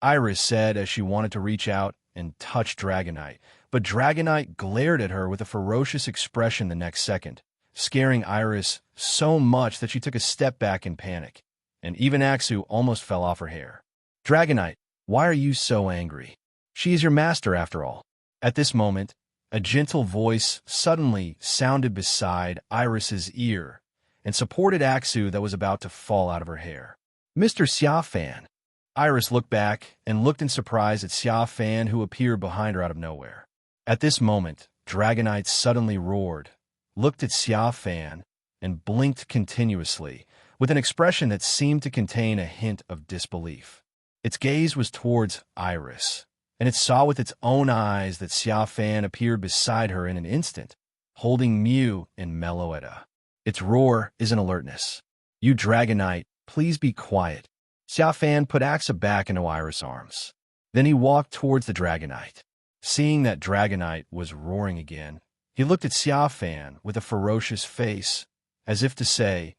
Iris said as she wanted to reach out and touch Dragonite, but Dragonite glared at her with a ferocious expression the next second, scaring Iris so much that she took a step back in panic, and even Axu almost fell off her hair. Dragonite, why are you so angry? She is your master after all. At this moment, a gentle voice suddenly sounded beside Iris's ear and supported Axu that was about to fall out of her hair. Mr. Xia Fan. Iris looked back and looked in surprise at Xia Fan, who appeared behind her out of nowhere. At this moment, Dragonite suddenly roared, looked at Xia Fan, and blinked continuously, with an expression that seemed to contain a hint of disbelief. Its gaze was towards Iris, and it saw with its own eyes that Xia Fan appeared beside her in an instant, holding Mew and Meloetta. Its roar is an alertness. You Dragonite, please be quiet. Xia Fan put Axa back into Iris' arms. Then he walked towards the Dragonite. Seeing that Dragonite was roaring again, he looked at Xia Fan with a ferocious face, as if to say,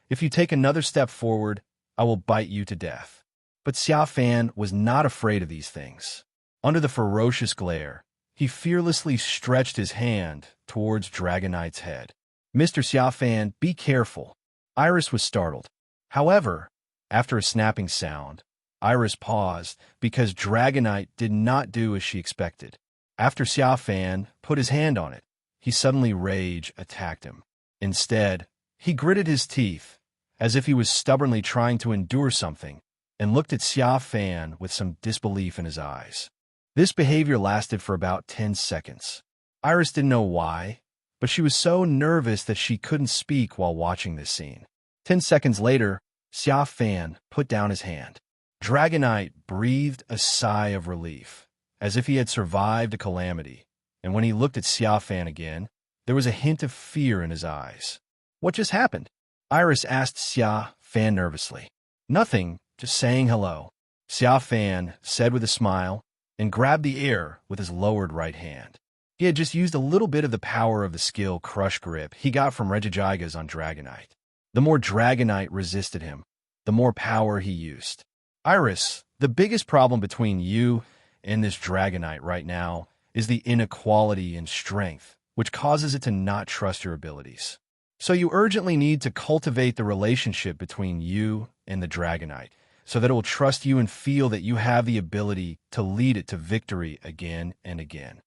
if you take another step forward, I will bite you to death. But Xia Fan was not afraid of these things. Under the ferocious glare, he fearlessly stretched his hand towards Dragonite's head. Mr. Xia Fan, be careful. Iris was startled. However, after a snapping sound, Iris paused because Dragonite did not do as she expected. After Xia Fan put his hand on it, he suddenly rage attacked him. Instead, he gritted his teeth, as if he was stubbornly trying to endure something, and looked at Xia Fan with some disbelief in his eyes. This behavior lasted for about 10 seconds. Iris didn't know why, but she was so nervous that she couldn't speak while watching this scene. 10 seconds later, Xia Fan put down his hand. Dragonite breathed a sigh of relief, as if he had survived a calamity, and when he looked at Xia Fan again, there was a hint of fear in his eyes. "What just happened?" Iris asked Xia Fan nervously. "Nothing, just saying hello," Xia Fan said with a smile, and grabbed the air with his lowered right hand. He had just used a little bit of the power of the skill Crush Grip he got from Regigigas on Dragonite. The more Dragonite resisted him, the more power he used. "Iris, the biggest problem between you and this Dragonite right now is the inequality in strength, which causes it to not trust your abilities. So you urgently need to cultivate the relationship between you and the Dragonite, so that it will trust you and feel that you have the ability to lead it to victory again and again."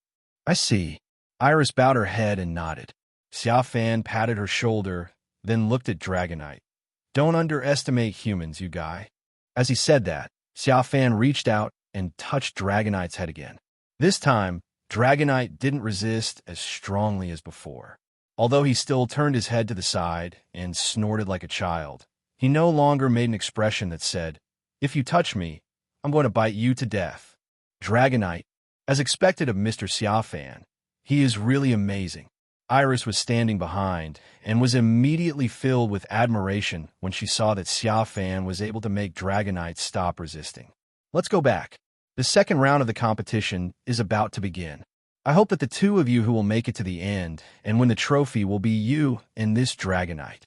"I see." Iris bowed her head and nodded. Xia Fan patted her shoulder, then looked at Dragonite. "Don't underestimate humans, you guy." As he said that, Xia Fan reached out and touched Dragonite's head again. This time, Dragonite didn't resist as strongly as before. Although he still turned his head to the side and snorted like a child, he no longer made an expression that said, "If you touch me, I'm going to bite you to death." Dragonite, as expected of Mr. Xia Fan, he is really amazing. Iris was standing behind and was immediately filled with admiration when she saw that Xia Fan was able to make Dragonite stop resisting. "Let's go back. The second round of the competition is about to begin. I hope that the two of you who will make it to the end and win the trophy will be you and this Dragonite."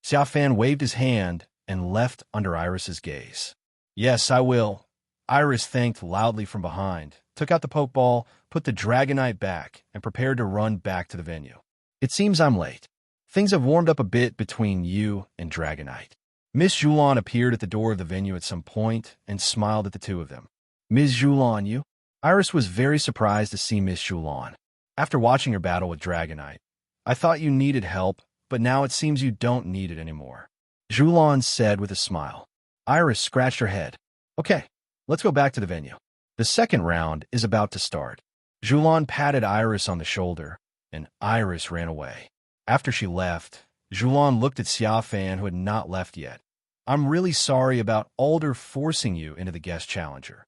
Xia Fan waved his hand and left under Iris's gaze. "Yes, I will." Iris thanked loudly from behind, took out the Pokeball, put the Dragonite back, and prepared to run back to the venue. "It seems I'm late. Things have warmed up a bit between you and Dragonite." Miss Julan appeared at the door of the venue at some point and smiled at the two of them. "Ms. Julan, you?" Iris was very surprised to see Miss Julan. "After watching your battle with Dragonite, I thought you needed help, but now it seems you don't need it anymore," Julan said with a smile. Iris scratched her head. "Okay, let's go back to the venue. The second round is about to start." Julan patted Iris on the shoulder, and Iris ran away. After she left, Julan looked at Xia Fan, who had not left yet. "I'm really sorry about Alder forcing you into the guest challenger."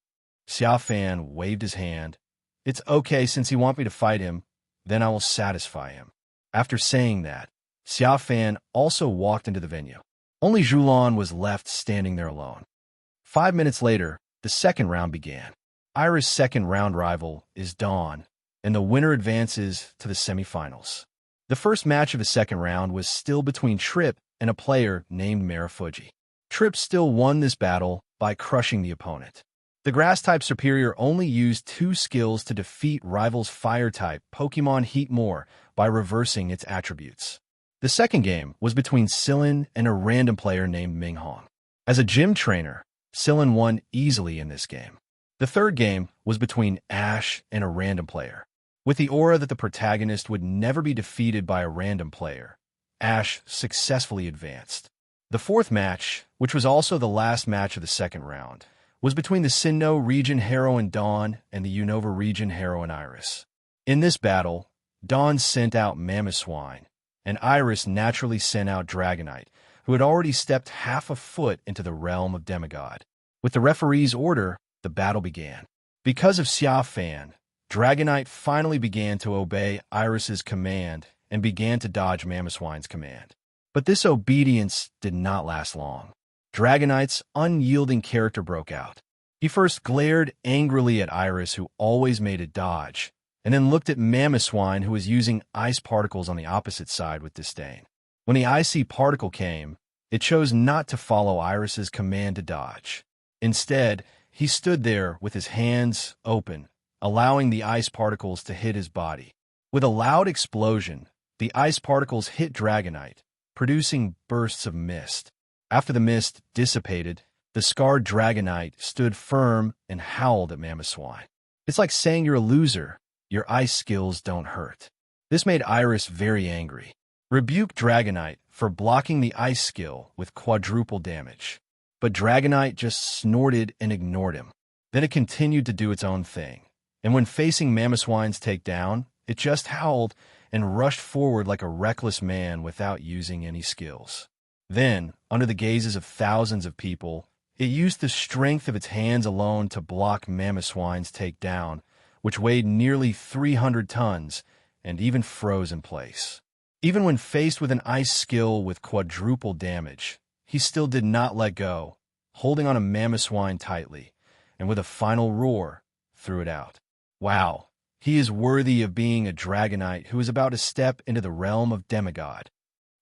Xia Fan waved his hand. "It's okay, since he wants me to fight him, then I will satisfy him." After saying that, Xia Fan also walked into the venue. Only Julan was left standing there alone. 5 minutes later, the second round began. Iris' second round rival is Dawn, and the winner advances to the semifinals. The first match of the second round was still between Trip and a player named Marafuji. Trip still won this battle by crushing the opponent. The Grass-type superior only used 2 skills to defeat rival's Fire-type Pokémon Heatmore by reversing its attributes. The second game was between Sillin and a random player named Minghong. As a gym trainer, Sillin won easily in this game. The third game was between Ash and a random player. With the aura that the protagonist would never be defeated by a random player, Ash successfully advanced. The fourth match, which was also the last match of the second round, was between the Sinnoh region heroine Dawn and the Unova region heroine Iris. In this battle, Dawn sent out Mamoswine, and Iris naturally sent out Dragonite, who had already stepped half a foot into the realm of Demigod. With the referee's order, the battle began. Because of Xia Fan, Dragonite finally began to obey Iris's command and began to dodge Mamoswine's command. But this obedience did not last long. Dragonite's unyielding character broke out. He first glared angrily at Iris, who always made a dodge, and then looked at Mamoswine, who was using ice particles on the opposite side, with disdain. When the icy particle came, it chose not to follow Iris's command to dodge. Instead, he stood there with his hands open, allowing the ice particles to hit his body. With a loud explosion, the ice particles hit Dragonite, producing bursts of mist. After the mist dissipated, the scarred Dragonite stood firm and howled at Mamoswine. "It's like saying you're a loser. Your ice skills don't hurt." This made Iris very angry. Rebuked Dragonite for blocking the ice skill with quadruple damage. But Dragonite just snorted and ignored him. Then it continued to do its own thing. And when facing Mamoswine's takedown, it just howled and rushed forward like a reckless man without using any skills. Then, under the gazes of thousands of people, it used the strength of its hands alone to block Mamoswine's takedown, which weighed nearly 300 tons and even froze in place. Even when faced with an ice skill with quadruple damage, he still did not let go, holding on a Mamoswine tightly, and with a final roar, threw it out. Wow, he is worthy of being a Dragonite who is about to step into the realm of demigod.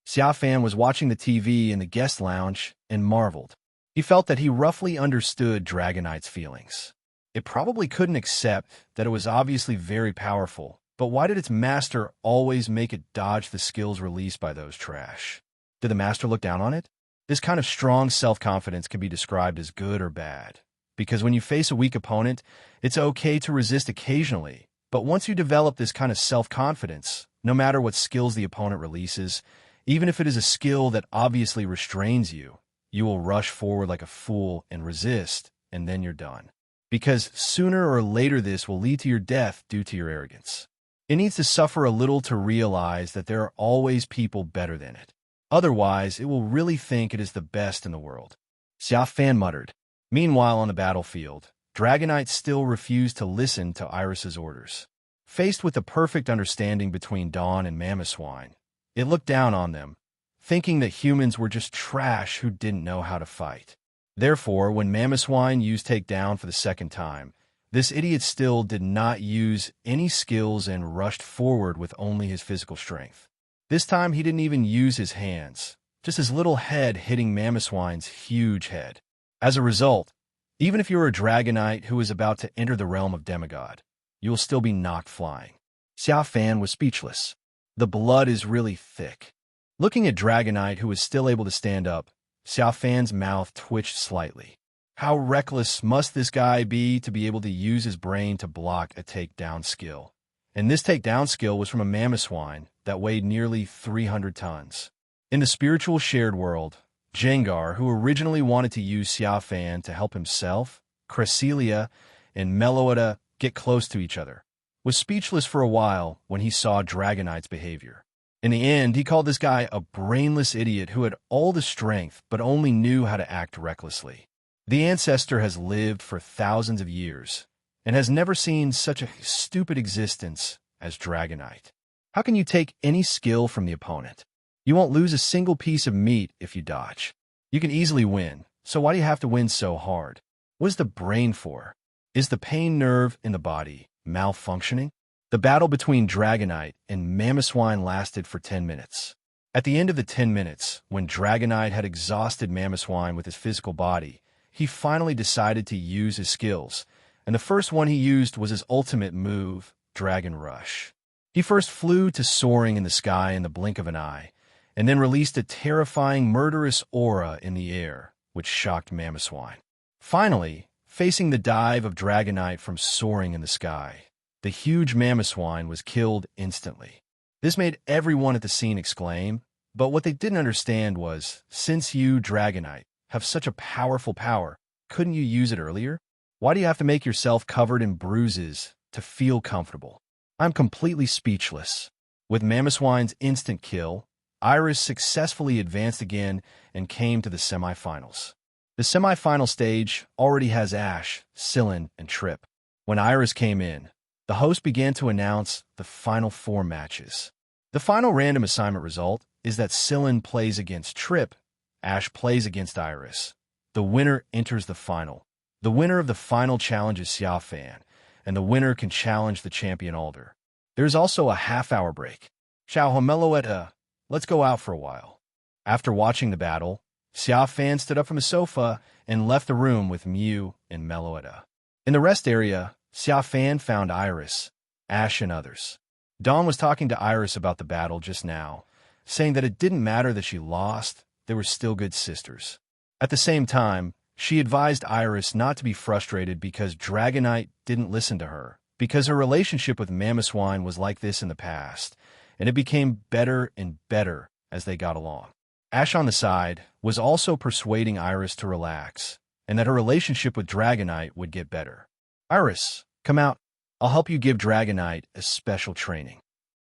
Xia Fan was watching the TV in the guest lounge and marveled. He felt that he roughly understood Dragonite's feelings. It probably couldn't accept that it was obviously very powerful, but why did its master always make it dodge the skills released by those trash? Did the master look down on it? This kind of strong self-confidence can be described as good or bad, because when you face a weak opponent, it's okay to resist occasionally, but once you develop this kind of self-confidence, no matter what skills the opponent releases, even if it is a skill that obviously restrains you, you will rush forward like a fool and resist, and then you're done. Because sooner or later this will lead to your death due to your arrogance. It needs to suffer a little to realize that there are always people better than it. Otherwise, it will really think it is the best in the world. Xia Fan muttered. Meanwhile, on the battlefield, Dragonite still refused to listen to Iris's orders. Faced with the perfect understanding between Dawn and Mamoswine, it looked down on them, thinking that humans were just trash who didn't know how to fight. Therefore, when Mamoswine used Takedown for the second time, this idiot still did not use any skills and rushed forward with only his physical strength. This time, he didn't even use his hands, just his little head hitting Mamoswine's huge head. As a result, even if you're a Dragonite who is about to enter the realm of demigod, you will still be knocked flying. Xia Fan was speechless. The blood is really thick. Looking at Dragonite, who was still able to stand up, Xia Fan's mouth twitched slightly. How reckless must this guy be to be able to use his brain to block a takedown skill? And this takedown skill was from a Mamoswine that weighed nearly 300 tons. In the spiritual shared world, Jengar, who originally wanted to use Xia Fan to help himself, Cresselia, and Meloetta get close to each other, was speechless for a while when he saw Dragonite's behavior. In the end, he called this guy a brainless idiot who had all the strength but only knew how to act recklessly. The ancestor has lived for thousands of years and has never seen such a stupid existence as Dragonite. How can you take any skill from the opponent? You won't lose a single piece of meat if you dodge. You can easily win, so why do you have to win so hard? What is the brain for? Is the pain nerve in the body malfunctioning? The battle between Dragonite and Mamoswine lasted for 10 minutes. At the end of the 10 minutes, when Dragonite had exhausted Mamoswine with his physical body, he finally decided to use his skills, and the first one he used was his ultimate move, Dragon Rush. He first flew to soaring in the sky in the blink of an eye, and then released a terrifying murderous aura in the air, which shocked Mamoswine. Finally, facing the dive of Dragonite from soaring in the sky, the huge Mamoswine was killed instantly. This made everyone at the scene exclaim, but what they didn't understand was, since you, Dragonite, have such a powerful power, couldn't you use it earlier? Why do you have to make yourself covered in bruises to feel comfortable? I'm completely speechless. With Mamoswine's instant kill, Iris successfully advanced again and came to the semifinals. The semifinal stage already has Ash, Sillin, and Trip. When Iris came in, the host began to announce the final 4 matches. The final random assignment result is that Sillin plays against Trip, Ash plays against Iris. The winner enters the final. The winner of the final challenges Xia Fan, and the winner can challenge the champion Alder. There's also a half-hour break. Ciao Meloetta, let's go out for a while. After watching the battle, Xia Fan stood up from the sofa and left the room with Mew and Meloetta. In the rest area, Xia Fan found Iris, Ash, and others. Dawn was talking to Iris about the battle just now, saying that it didn't matter that she lost, they were still good sisters. At the same time, she advised Iris not to be frustrated because Dragonite didn't listen to her, because her relationship with Mamoswine was like this in the past, and it became better and better as they got along. Ash on the side was also persuading Iris to relax, and that her relationship with Dragonite would get better. Iris, come out. I'll help you give Dragonite a special training,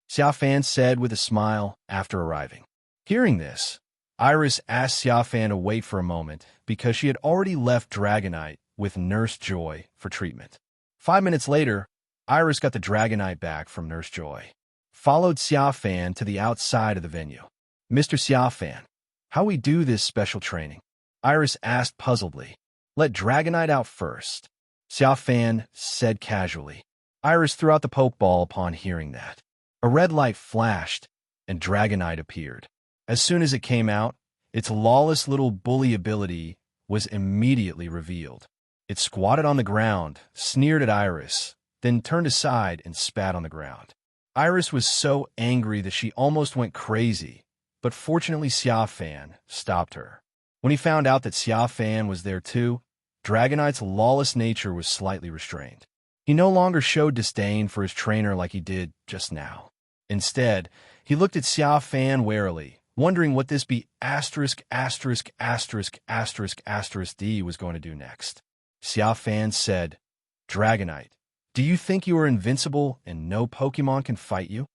Xia Fan said with a smile after arriving. Hearing this, Iris asked Xia Fan to wait for a moment because she had already left Dragonite with Nurse Joy for treatment. 5 minutes later, Iris got the Dragonite back from Nurse Joy, followed Xia Fan to the outside of the venue. Mr. Xia Fan, how we do this special training? Iris asked puzzledly. Let Dragonite out first, Xia Fan said casually. Iris threw out the Pokeball upon hearing that. A red light flashed, and Dragonite appeared. As soon as it came out, its lawless little bully ability was immediately revealed. It squatted on the ground, sneered at Iris, then turned aside and spat on the ground. Iris was so angry that she almost went crazy, but fortunately Xia Fan stopped her. When he found out that Xia Fan was there too, Dragonite's lawless nature was slightly restrained. He no longer showed disdain for his trainer like he did just now. Instead, he looked at Xia Fan warily, wondering what this D was going to do next. Xia Fan said, Dragonite, do you think you are invincible and no Pokemon can fight you?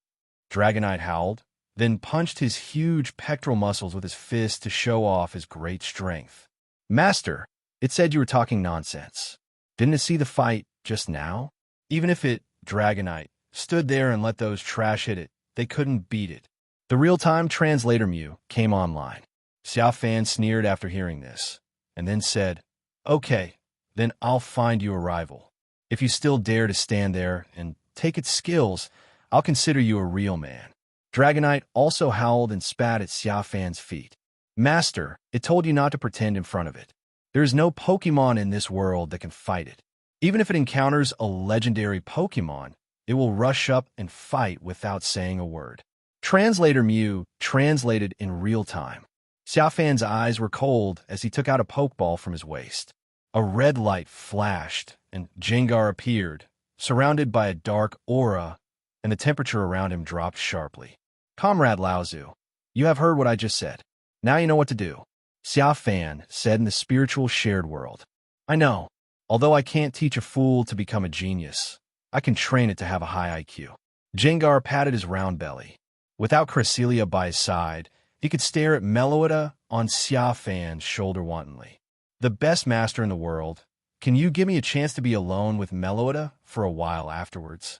Dragonite howled, then punched his huge pectoral muscles with his fist to show off his great strength. Master, it said you were talking nonsense. Didn't it see the fight just now? Even if Dragonite, stood there and let those trash hit it, they couldn't beat it. The real-time translator Mew came online. Xia Fan sneered after hearing this, and then said, Okay, then I'll find you a rival. If you still dare to stand there and take its skills, I'll consider you a real man. Dragonite also howled and spat at Xia Fan's feet. Master, it told you not to pretend in front of it. There is no Pokemon in this world that can fight it. Even if it encounters a legendary Pokemon, it will rush up and fight without saying a word. Translator Mew translated in real time. Xia Fan's eyes were cold as he took out a Pokeball from his waist. A red light flashed, and Gengar appeared, surrounded by a dark aura, and the temperature around him dropped sharply. Comrade Laozu, you have heard what I just said. Now you know what to do, Xia Fan said in the spiritual shared world. I know. Although I can't teach a fool to become a genius, I can train it to have a high IQ. Gengar patted his round belly. Without Cresselia by his side, he could stare at Meloetta on Xia Fan's shoulder wantonly. The best master in the world, can you give me a chance to be alone with Meloetta for a while afterwards?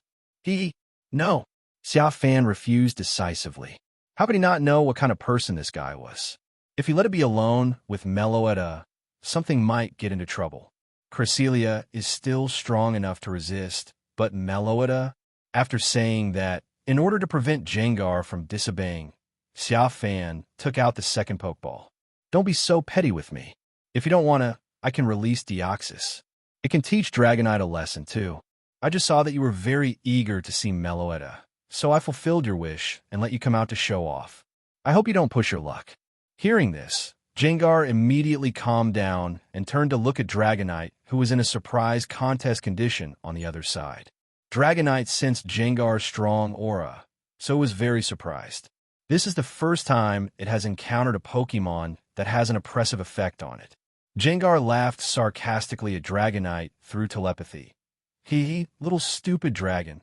No. Xia Fan refused decisively. How could he not know what kind of person this guy was? If he let it be alone with Meloetta, something might get into trouble. Cresselia is still strong enough to resist, but Meloetta, after saying that, in order to prevent Gengar from disobeying, Xia Fan took out the second Pokeball. Don't be so petty with me. If you don't want to, I can release Deoxys. It can teach Dragonite a lesson, too. I just saw that you were very eager to see Meloetta, so I fulfilled your wish and let you come out to show off. I hope you don't push your luck. Hearing this, Gengar immediately calmed down and turned to look at Dragonite, who was in a surprise contest condition on the other side. Dragonite sensed Gengar's strong aura, so it was very surprised. This is the first time it has encountered a Pokemon that has an oppressive effect on it. Gengar laughed sarcastically at Dragonite through telepathy. Little stupid dragon.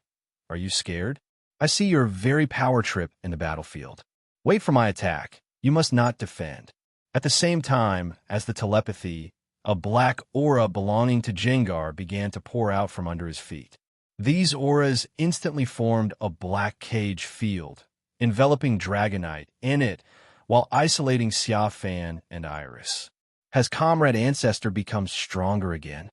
Are you scared? I see your very power trip in the battlefield. Wait for my attack. You must not defend. At the same time as the telepathy, a black aura belonging to Gengar began to pour out from under his feet. These auras instantly formed a black cage field, enveloping Dragonite in it, while isolating Xia Fan and Iris. Has Comrade Ancestor become stronger again?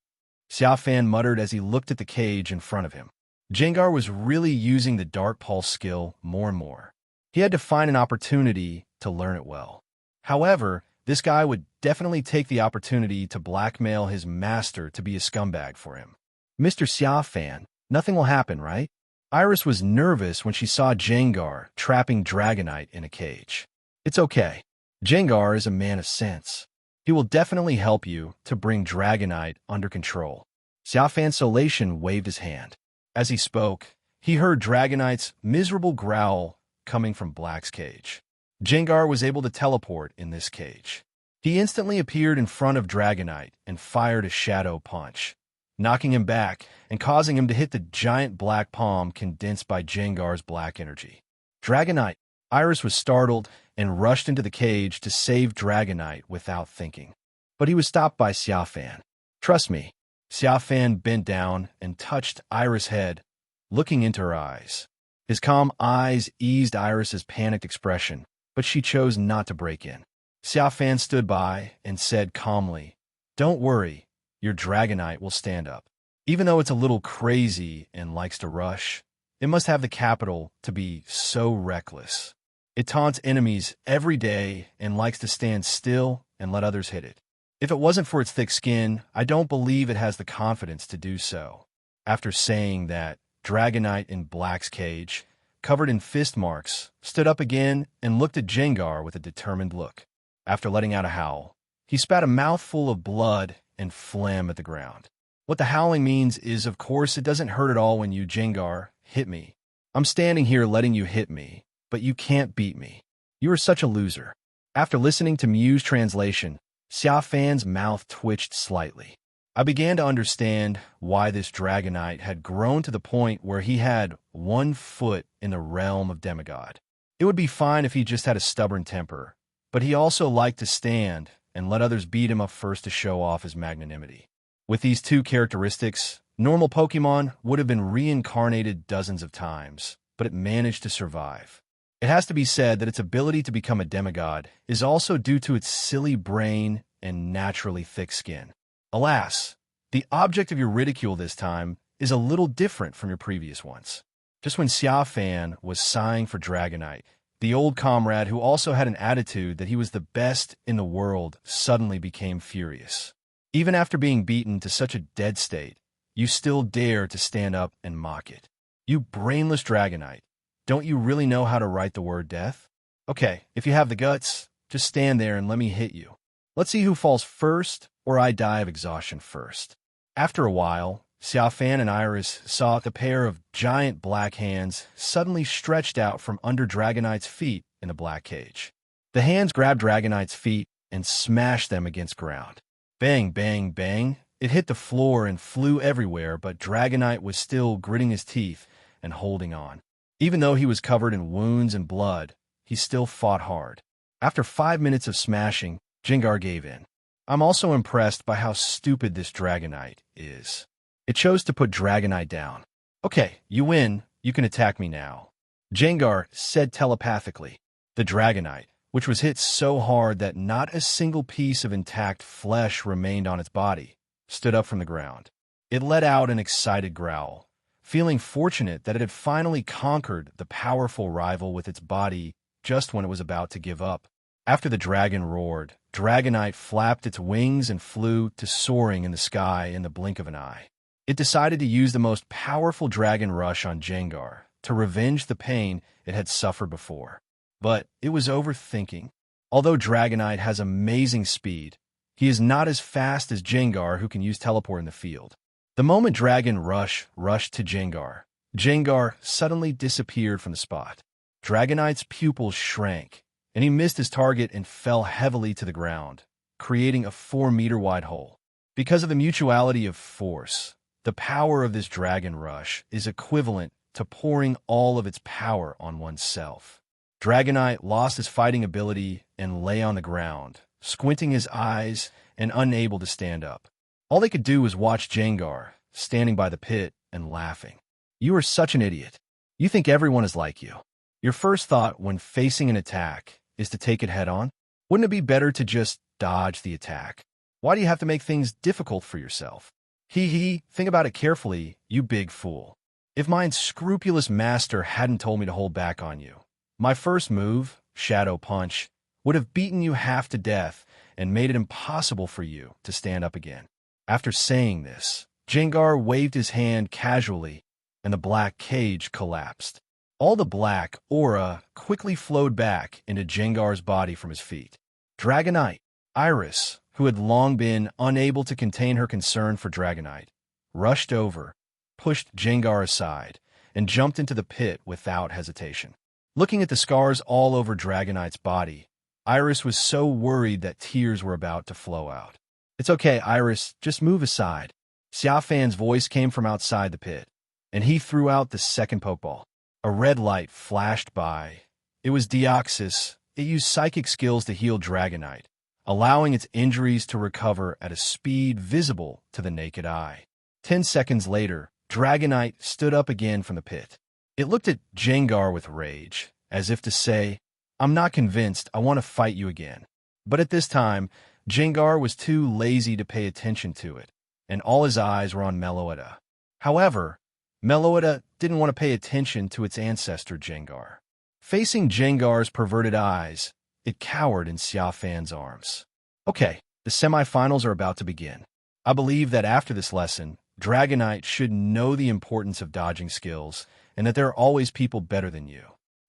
Xia Fan muttered as he looked at the cage in front of him. Gengar was really using the Dark Pulse skill more and more. He had to find an opportunity to learn it well. However, this guy would definitely take the opportunity to blackmail his master to be a scumbag for him. Mr. Xia Fan, nothing will happen, right? Iris was nervous when she saw Gengar trapping Dragonite in a cage. It's okay. Gengar is a man of sense. He will definitely help you to bring Dragonite under control. Xia Fan Solation waved his hand. As he spoke, he heard Dragonite's miserable growl coming from Black's cage. Gengar was able to teleport in this cage. He instantly appeared in front of Dragonite and fired a shadow punch, knocking him back and causing him to hit the giant black palm condensed by Gengar's black energy. Dragonite! Iris was startled and rushed into the cage to save Dragonite without thinking. But he was stopped by Xia Fan. Trust me. Xia Fan bent down and touched Iris' head, looking into her eyes. His calm eyes eased Iris's panicked expression, but she chose not to break in. Xia Fan stood by and said calmly, "Don't worry, your Dragonite will stand up. Even though it's a little crazy and likes to rush, it must have the capital to be so reckless. It taunts enemies every day and likes to stand still and let others hit it. If it wasn't for its thick skin, I don't believe it has the confidence to do so." After saying that, Dragonite in Black's cage, covered in fist marks, stood up again and looked at Jengar with a determined look. After letting out a howl, he spat a mouthful of blood and phlegm at the ground. What the howling means is, of course, it doesn't hurt at all when you, Jengar, hit me. I'm standing here letting you hit me, but you can't beat me. You are such a loser. After listening to Mew's translation, Xia Fan's mouth twitched slightly. I began to understand why this Dragonite had grown to the point where he had 1 foot in the realm of demigod. It would be fine if he just had a stubborn temper, but he also liked to stand and let others beat him up first to show off his magnanimity. With these two characteristics, normal Pokémon would have been reincarnated dozens of times, but it managed to survive. It has to be said that its ability to become a demigod is also due to its silly brain and naturally thick skin. Alas, the object of your ridicule this time is a little different from your previous ones. Just when Xia Fan was sighing for Dragonite, the old comrade who also had an attitude that he was the best in the world suddenly became furious. Even after being beaten to such a dead state, you still dare to stand up and mock it. You brainless Dragonite, don't you really know how to write the word death? Okay, if you have the guts, just stand there and let me hit you. Let's see who falls first, or I die of exhaustion first. After a while, Xia Fan and Iris saw the pair of giant black hands suddenly stretched out from under Dragonite's feet in the black cage. The hands grabbed Dragonite's feet and smashed them against ground. Bang, bang, bang. It hit the floor and flew everywhere, but Dragonite was still gritting his teeth and holding on. Even though he was covered in wounds and blood, he still fought hard. After 5 minutes of smashing, Jengar gave in. I'm also impressed by how stupid this Dragonite is. It chose to put Dragonite down. Okay, you win. You can attack me now. Jengar said telepathically. The Dragonite, which was hit so hard that not a single piece of intact flesh remained on its body, stood up from the ground. It let out an excited growl, feeling fortunate that it had finally conquered the powerful rival with its body just when it was about to give up. After the dragon roared, Dragonite flapped its wings and flew to soaring in the sky in the blink of an eye. It decided to use the most powerful dragon rush on Jengar to revenge the pain it had suffered before. But it was overthinking. Although Dragonite has amazing speed, he is not as fast as Jengar, who can use teleport in the field. The moment Dragon Rush rushed to Jengar, Jengar suddenly disappeared from the spot. Dragonite's pupils shrank, and he missed his target and fell heavily to the ground, creating a 4-meter-wide hole. Because of the mutuality of force, the power of this Dragon Rush is equivalent to pouring all of its power on oneself. Dragonite lost his fighting ability and lay on the ground, squinting his eyes and unable to stand up. All they could do was watch Jengar, standing by the pit and laughing. You are such an idiot. You think everyone is like you. Your first thought when facing an attack is to take it head-on? Wouldn't it be better to just dodge the attack? Why do you have to make things difficult for yourself? Think about it carefully, you big fool. If my unscrupulous master hadn't told me to hold back on you, my first move, Shadow Punch, would have beaten you half to death and made it impossible for you to stand up again. After saying this, Jengar waved his hand casually, and the black cage collapsed. All the black aura quickly flowed back into Jengar's body from his feet. Dragonite, Iris, who had long been unable to contain her concern for Dragonite, rushed over, pushed Jengar aside, and jumped into the pit without hesitation. Looking at the scars all over Dragonite's body, Iris was so worried that tears were about to flow out. It's okay, Iris, just move aside. Xia Fan's voice came from outside the pit, and he threw out the second Pokeball. A red light flashed by. It was Deoxys. It used psychic skills to heal Dragonite, allowing its injuries to recover at a speed visible to the naked eye. 10 seconds later, Dragonite stood up again from the pit. It looked at Jengar with rage, as if to say, "I'm not convinced, I want to fight you again." But at this time, Jengar was too lazy to pay attention to it, and all his eyes were on Meloetta. However, Meloetta didn't want to pay attention to its ancestor Jengar. Facing Jengar's perverted eyes, it cowered in Xia Fan's arms. Okay, the semifinals are about to begin. I believe that after this lesson, Dragonite should know the importance of dodging skills and that there are always people better than you.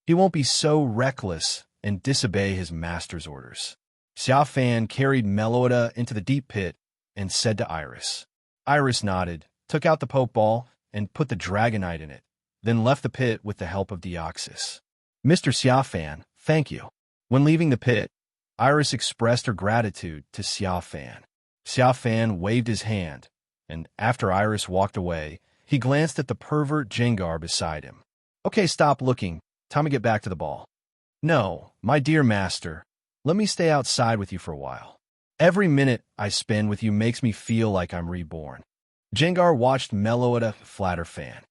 He won't be so reckless and disobey his master's orders. Xia Fan carried Meloetta into the deep pit and said to Iris. Iris nodded, took out the Poke Ball, and put the Dragonite in it, then left the pit with the help of Deoxys. Mr. Xia Fan, thank you. When leaving the pit, Iris expressed her gratitude to Xia Fan. Xia Fan waved his hand, and after Iris walked away, he glanced at the pervert Jengar beside him. Okay, stop looking. Time to get back to the ball. No, my dear master, let me stay outside with you for a while. Every minute I spend with you makes me feel like I'm reborn. Jengar watched Meloetta flatter Fan.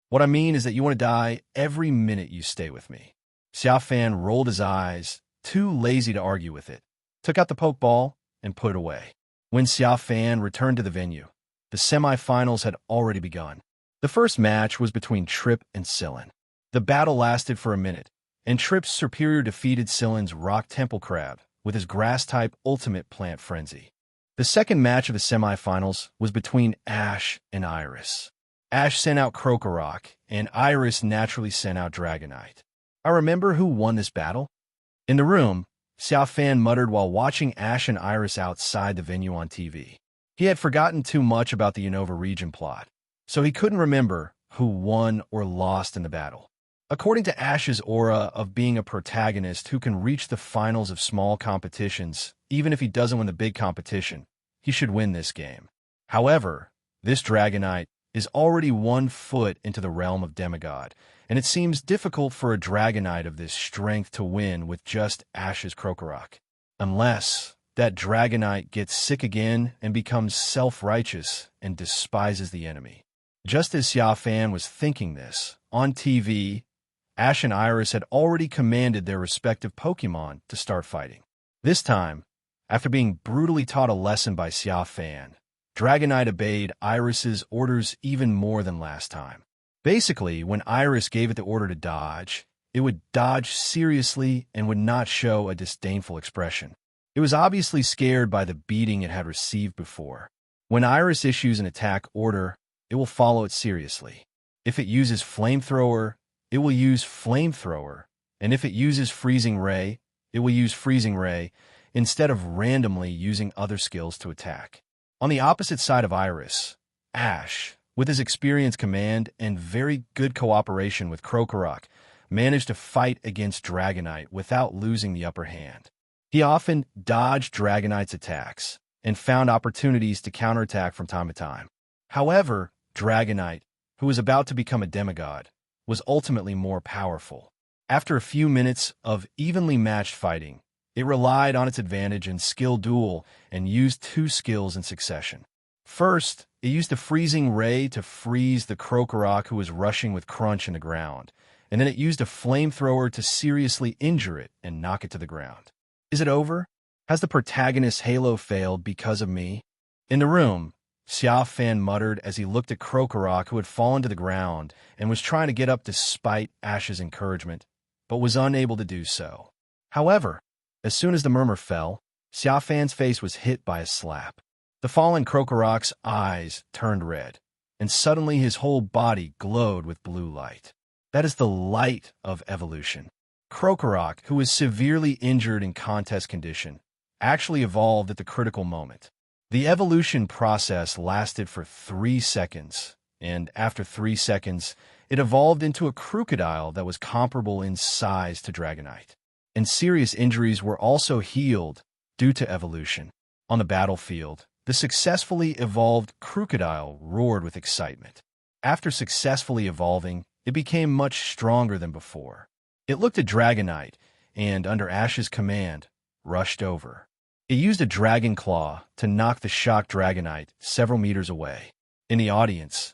What I mean is that you want to die every minute you stay with me. Xia Fan rolled his eyes, too lazy to argue with it, took out the Poke Ball, and put it away. When Xia Fan returned to the venue, the semifinals had already begun. The first match was between Trip and Sillin. The battle lasted for a minute, and Trip's superior defeated Sillin's Rock Temple Crab with his Grass-type Ultimate Plant Frenzy. The second match of the semifinals was between Ash and Iris. Ash sent out Krokorok, and Iris naturally sent out Dragonite. I remember who won this battle. In the room, Xia Fan muttered while watching Ash and Iris outside the venue on TV. He had forgotten too much about the Unova region plot, so he couldn't remember who won or lost in the battle. According to Ash's aura of being a protagonist who can reach the finals of small competitions, even if he doesn't win the big competition, he should win this game. However, this Dragonite is already 1 foot into the realm of Demigod, and it seems difficult for a Dragonite of this strength to win with just Ash's Krokorok. Unless that Dragonite gets sick again and becomes self-righteous and despises the enemy. Just as Xia Fan was thinking this, on TV, Ash and Iris had already commanded their respective Pokémon to start fighting. This time, after being brutally taught a lesson by Xia Fan, Dragonite obeyed Iris's orders even more than last time. Basically, when Iris gave it the order to dodge, it would dodge seriously and would not show a disdainful expression. It was obviously scared by the beating it had received before. When Iris issues an attack order, it will follow it seriously. If it uses Flamethrower, it will use Flamethrower, and if it uses Freezing Ray, it will use Freezing Ray, instead of randomly using other skills to attack. On the opposite side of Iris, Ash, with his experienced command and very good cooperation with Krokorok, managed to fight against Dragonite without losing the upper hand. He often dodged Dragonite's attacks and found opportunities to counterattack from time to time. However, Dragonite, who was about to become a demigod, was ultimately more powerful. After a few minutes of evenly matched fighting, it relied on its advantage in skill duel and used 2 skills in succession. First, it used the Freezing Ray to freeze the Krokorok who was rushing with Crunch in the ground, and then it used a Flamethrower to seriously injure it and knock it to the ground. Is it over? Has the protagonist's halo failed because of me? In the room, Xia Fan muttered as he looked at Krokorok, who had fallen to the ground and was trying to get up despite Ash's encouragement, but was unable to do so. However, as soon as the murmur fell, Xia Fan's face was hit by a slap. The fallen Krokorok's eyes turned red, and suddenly his whole body glowed with blue light. That is the light of evolution. Krokorok, who was severely injured in contest condition, actually evolved at the critical moment. The evolution process lasted for 3 seconds, and after 3 seconds, it evolved into a crocodile that was comparable in size to Dragonite. And serious injuries were also healed due to evolution. On the battlefield, the successfully evolved crocodile roared with excitement. After successfully evolving, it became much stronger than before. It looked at Dragonite and, under Ash's command, rushed over. It used a Dragon Claw to knock the shocked Dragonite several meters away. In the audience,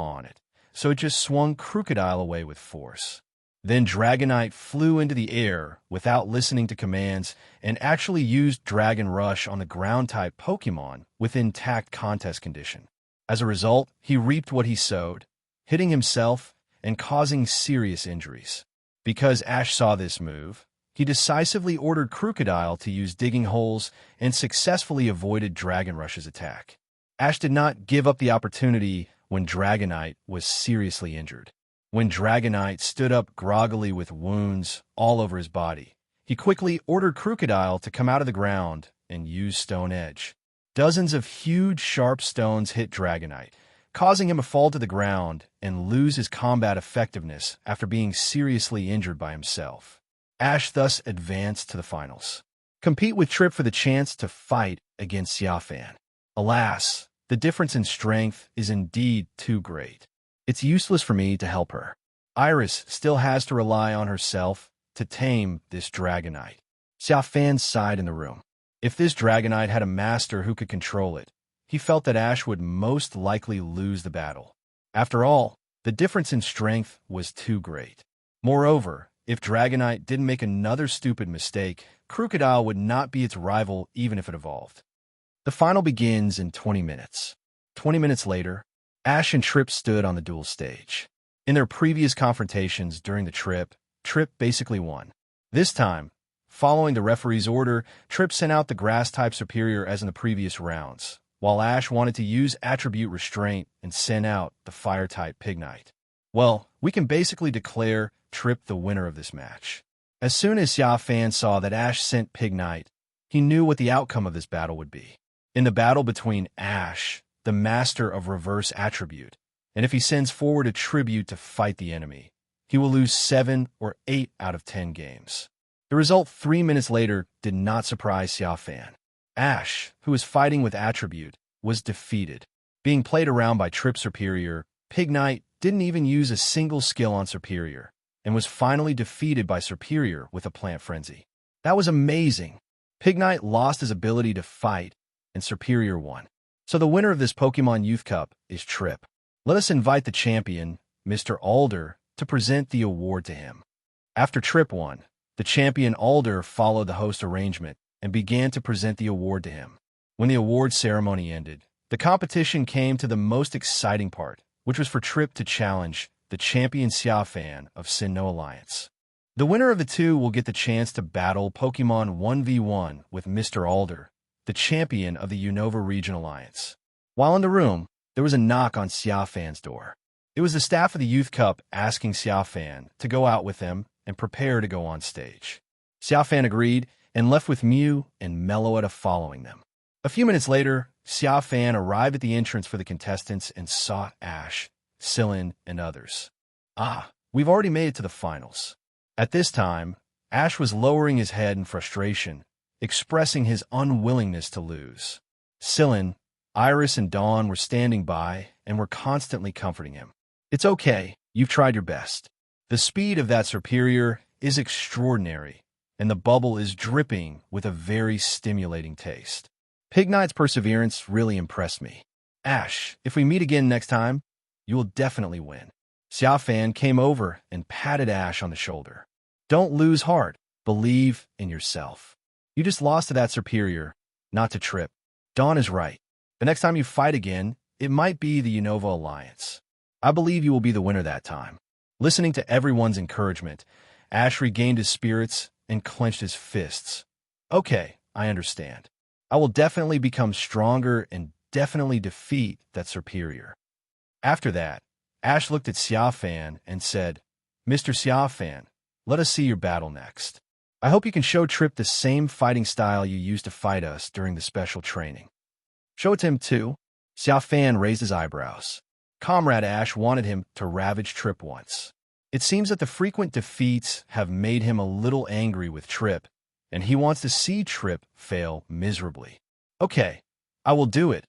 law on it, so it just swung Crocodile away with force. Then Dragonite flew into the air without listening to commands and actually used Dragon Rush on the ground-type Pokémon with intact contest condition. As a result, he reaped what he sowed, hitting himself and causing serious injuries. Because Ash saw this move, he decisively ordered Crocodile to use digging holes and successfully avoided Dragon Rush's attack. Ash did not give up the opportunity when Dragonite was seriously injured. When Dragonite stood up groggily with wounds all over his body, he quickly ordered Crocodile to come out of the ground and use Stone Edge. Dozens of huge, sharp stones hit Dragonite, causing him to fall to the ground and lose his combat effectiveness after being seriously injured by himself. Ash thus advanced to the finals. Compete with Trip for the chance to fight against Xia Fan. Alas, the difference in strength is indeed too great. It's useless for me to help her. Iris still has to rely on herself to tame this Dragonite. Xia Fan sighed in the room. If this Dragonite had a master who could control it, he felt that Ash would most likely lose the battle. After all, the difference in strength was too great. Moreover, if Dragonite didn't make another stupid mistake, Crocodile would not be its rival even if it evolved. The final begins in 20 minutes. 20 minutes later, Ash and Trip stood on the duel stage. In their previous confrontations during the trip, Trip basically won. This time, following the referee's order, Trip sent out the Grass-type Superior as in the previous rounds, while Ash wanted to use Attribute Restraint and sent out the Fire-type Pignite. Well, we can basically declare Trip the winner of this match. As soon as Xia Fan saw that Ash sent Pignite, he knew what the outcome of this battle would be. In the battle between Ash, the master of reverse attribute, and if he sends forward a tribute to fight the enemy, he will lose 7 or 8 out of 10 games. The result 3 minutes later did not surprise Xia Fan. Ash, who was fighting with attribute, was defeated. Being played around by Trip Superior, Pignite didn't even use a single skill on Superior, and was finally defeated by Superior with a Plant Frenzy. That was amazing. Pignite lost his ability to fight, and Superior won. So the winner of this Pokemon Youth Cup is Trip. Let us invite the champion, Mr. Alder, to present the award to him. After Trip won, the champion Alder followed the host arrangement and began to present the award to him. When the award ceremony ended, the competition came to the most exciting part, which was for Trip to challenge the champion Xia Fan of Sinnoh Alliance. The winner of the two will get the chance to battle Pokemon 1v1 with Mr. Alder, the champion of the Unova Region Alliance. While in the room, there was a knock on Xia Fan's door. It was the staff of the Youth Cup asking Xia Fan to go out with them and prepare to go on stage. Xia Fan agreed and left with Mew and Meloetta following them. A few minutes later, Xia Fan arrived at the entrance for the contestants and saw Ash, Sillin, and others. Ah, we've already made it to the finals. At this time, Ash was lowering his head in frustration, expressing his unwillingness to lose. Sillin, Iris, and Dawn were standing by and were constantly comforting him. It's okay, you've tried your best. The speed of that superior is extraordinary, and the bubble is dripping with a very stimulating taste. Pignite's perseverance really impressed me. Ash, if we meet again next time, you will definitely win. Xia Fan came over and patted Ash on the shoulder. Don't lose heart. Believe in yourself. You just lost to that superior, not to Trip. Dawn is right. The next time you fight again, it might be the Unova Alliance. I believe you will be the winner that time. Listening to everyone's encouragement, Ash regained his spirits and clenched his fists. Okay, I understand. I will definitely become stronger and definitely defeat that superior. After that, Ash looked at Xia Fan and said, Mr. Xia Fan, let us see your battle next. I hope you can show Trip the same fighting style you used to fight us during the special training. Show it to him too. Xia Fan raised his eyebrows. Comrade Ash wanted him to ravage Trip once. It seems that the frequent defeats have made him a little angry with Trip, and he wants to see Trip fail miserably. Okay, I will do it,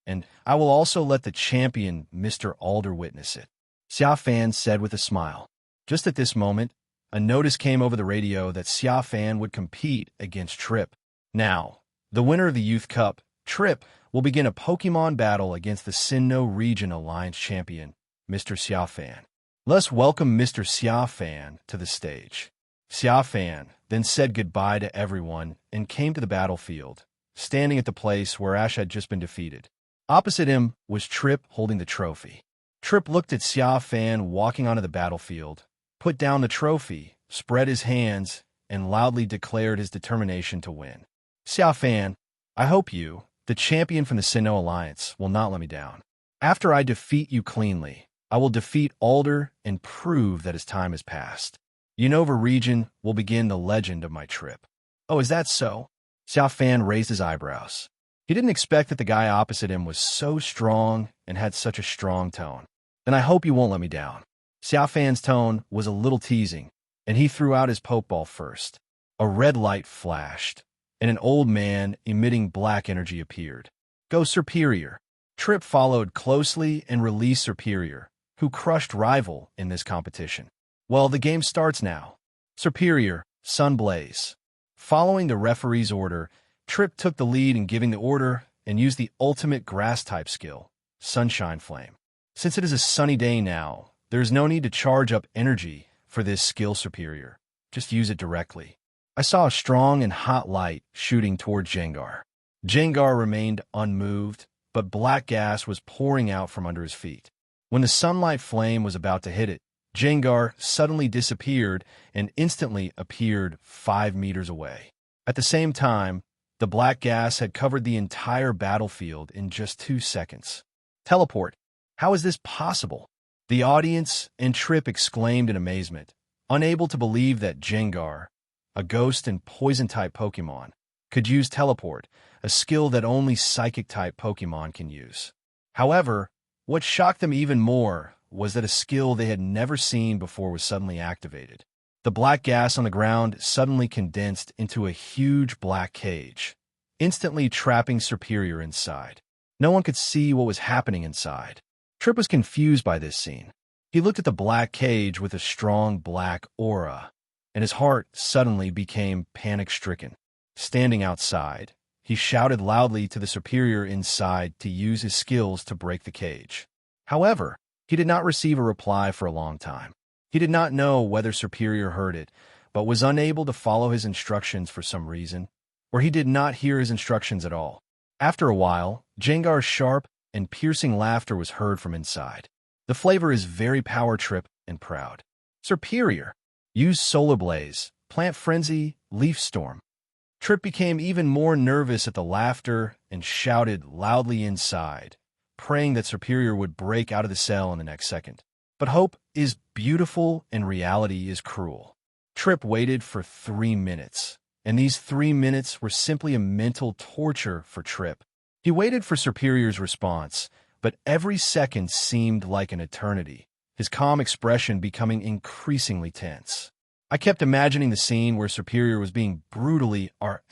and I will also let the champion, Mr. Alder, witness it, Xia Fan said with a smile. Just at this moment, a notice came over the radio that Xia Fan would compete against Trip. Now, the winner of the Youth Cup, Trip, will begin a Pokémon battle against the Sinnoh Region Alliance champion, Mr. Xia Fan. Let's welcome Mr. Xia Fan to the stage. Xia Fan then said goodbye to everyone and came to the battlefield, standing at the place where Ash had just been defeated. Opposite him was Trip holding the trophy. Trip looked at Xia Fan walking onto the battlefield, put down the trophy, spread his hands, and loudly declared his determination to win. Xia Fan, I hope you, the champion from the Sinnoh Alliance, will not let me down. After I defeat you cleanly, I will defeat Alder and prove that his time has passed. Unova region will begin the legend of my trip. Oh, is that so? Xia Fan raised his eyebrows. He didn't expect that the guy opposite him was so strong and had such a strong tone. Then I hope you won't let me down. Xia Fan's tone was a little teasing, and he threw out his Pokeball first. A red light flashed, and an old man emitting black energy appeared. Go Superior. Trip followed closely and released Superior, who crushed Rival in this competition. Well, the game starts now. Superior, Sunblaze. Following the referee's order, Trip took the lead in giving the order and used the ultimate Grass-type skill, Sunshine Flame. Since it is a sunny day now, there is no need to charge up energy for this skill Superior. Just use it directly. I saw a strong and hot light shooting toward Jengar. Jengar remained unmoved, but black gas was pouring out from under his feet. When the sunlight flame was about to hit it, Jengar suddenly disappeared and instantly appeared 5 meters away. At the same time, the black gas had covered the entire battlefield in just 2 seconds. Teleport. How is this possible? The audience and Trip exclaimed in amazement, unable to believe that Jengar, a ghost and poison-type Pokémon, could use Teleport, a skill that only Psychic-type Pokémon can use. However, what shocked them even more was that a skill they had never seen before was suddenly activated. The black gas on the ground suddenly condensed into a huge black cage, instantly trapping Superior inside. No one could see what was happening inside. Trip was confused by this scene. He looked at the black cage with a strong black aura, and his heart suddenly became panic-stricken. Standing outside, he shouted loudly to the Superior inside to use his skills to break the cage. However, he did not receive a reply for a long time. He did not know whether Superior heard it, but was unable to follow his instructions for some reason, or he did not hear his instructions at all. After a while, Jengar's sharp and piercing laughter was heard from inside. The flavor is very power trip and proud. Superior. Use Solar Blaze, Plant Frenzy, Leaf Storm. Trip became even more nervous at the laughter and shouted loudly inside, praying that Superior would break out of the cell in the next second. But hope is beautiful and reality is cruel. Trip waited for 3 minutes, and these 3 minutes were simply a mental torture for Trip. He waited for Superior's response, but every second seemed like an eternity, his calm expression becoming increasingly tense. I kept imagining the scene where Superior was being brutally R******D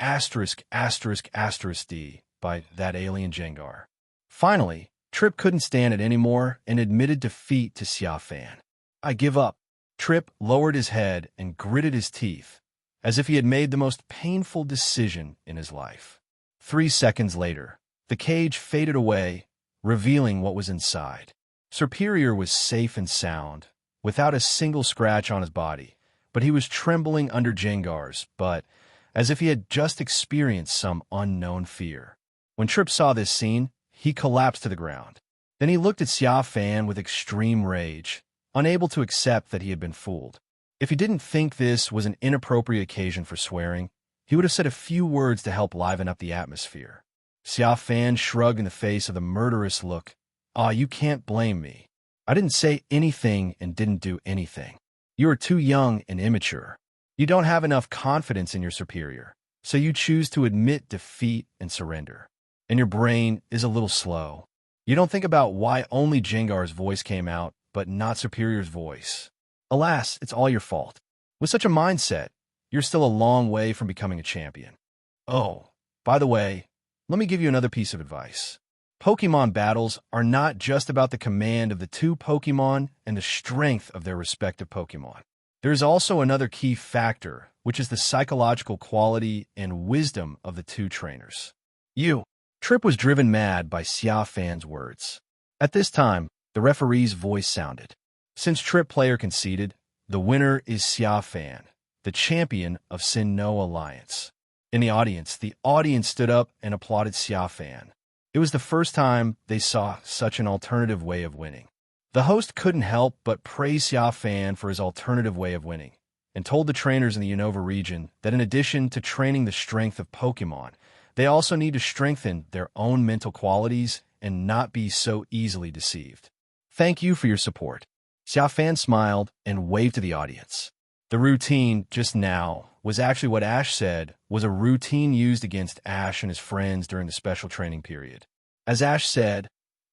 by that alien Jengar. Finally, Trip couldn't stand it anymore and admitted defeat to Xia Fan. "I give up." Trip lowered his head and gritted his teeth, as if he had made the most painful decision in his life. 3 seconds later, the cage faded away, revealing what was inside. Superior was safe and sound, without a single scratch on his body, but he was trembling under Jengars, as if he had just experienced some unknown fear. When Trip saw this scene, he collapsed to the ground. Then he looked at Xia Fan with extreme rage, unable to accept that he had been fooled. If he didn't think this was an inappropriate occasion for swearing, he would have said a few words to help liven up the atmosphere. Xia Fan shrugged in the face of the murderous look. You can't blame me. I didn't say anything and didn't do anything. You are too young and immature. You don't have enough confidence in your superior, so you choose to admit defeat and surrender. And your brain is a little slow. You don't think about why only Jengar's voice came out, but not Superior's voice. Alas, it's all your fault. With such a mindset, you're still a long way from becoming a champion. Oh, by the way, let me give you another piece of advice. Pokémon battles are not just about the command of the two Pokémon and the strength of their respective Pokémon. There is also another key factor, which is the psychological quality and wisdom of the two trainers. Trip was driven mad by Xia Fan's words. At this time, the referee's voice sounded. Since Trip player conceded, the winner is Xia Fan, the champion of Sin-No Alliance. In the audience stood up and applauded Xia Fan. It was the first time they saw such an alternative way of winning. The host couldn't help but praise Xia Fan for his alternative way of winning, and told the trainers in the Unova region that in addition to training the strength of Pokémon, they also need to strengthen their own mental qualities and not be so easily deceived. "Thank you for your support." Xia Fan smiled and waved to the audience. The routine just now was actually what Ash said was a routine used against Ash and his friends during the special training period. As Ash said,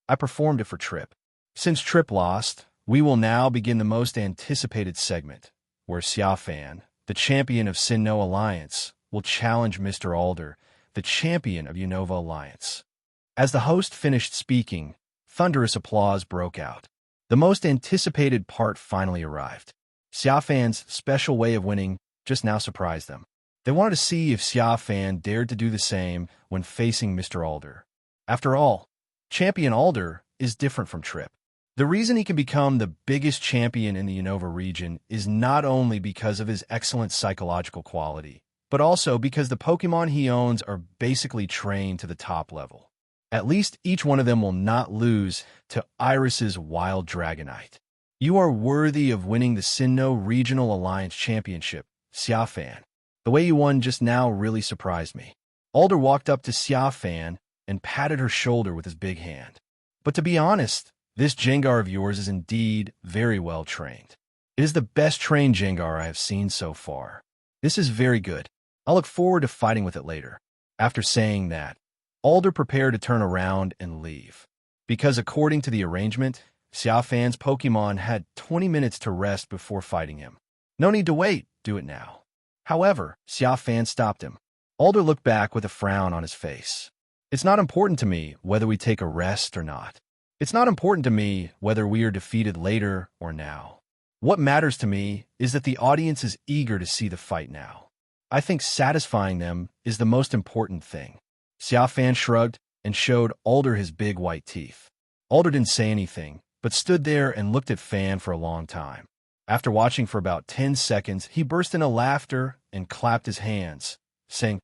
"I performed it for Trip." Since Trip lost, we will now begin the most anticipated segment, where Xia Fan, the champion of Sin-No Alliance, will challenge Mr. Alder, the champion of Unova Alliance. As the host finished speaking, thunderous applause broke out. The most anticipated part finally arrived. Xia Fan's special way of winning just now surprised them. They wanted to see if Xia Fan dared to do the same when facing Mr. Alder. After all, Champion Alder is different from Trip. The reason he can become the biggest champion in the Unova region is not only because of his excellent psychological quality, but also because the Pokémon he owns are basically trained to the top level. At least each one of them will not lose to Iris's Wild Dragonite. You are worthy of winning the Sin-No Regional Alliance Championship, Xia Fan. The way you won just now really surprised me. Alder walked up to Xia Fan and patted her shoulder with his big hand. But to be honest, this Jengar of yours is indeed very well trained. It is the best trained Jengar I have seen so far. This is very good. I'll look forward to fighting with it later. After saying that, Alder prepared to turn around and leave. Because according to the arrangement, Xia Fan's Pokémon had 20 minutes to rest before fighting him. No need to wait, do it now. However, Xia Fan stopped him. Alder looked back with a frown on his face. It's not important to me whether we take a rest or not. It's not important to me whether we are defeated later or now. What matters to me is that the audience is eager to see the fight now. I think satisfying them is the most important thing. Xia Fan shrugged and showed Alder his big white teeth. Alder didn't say anything, but stood there and looked at Fan for a long time. After watching for about 10 seconds, he burst into laughter and clapped his hands, saying,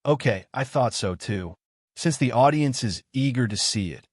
"Okay, I thought so too. Since the audience is eager to see it,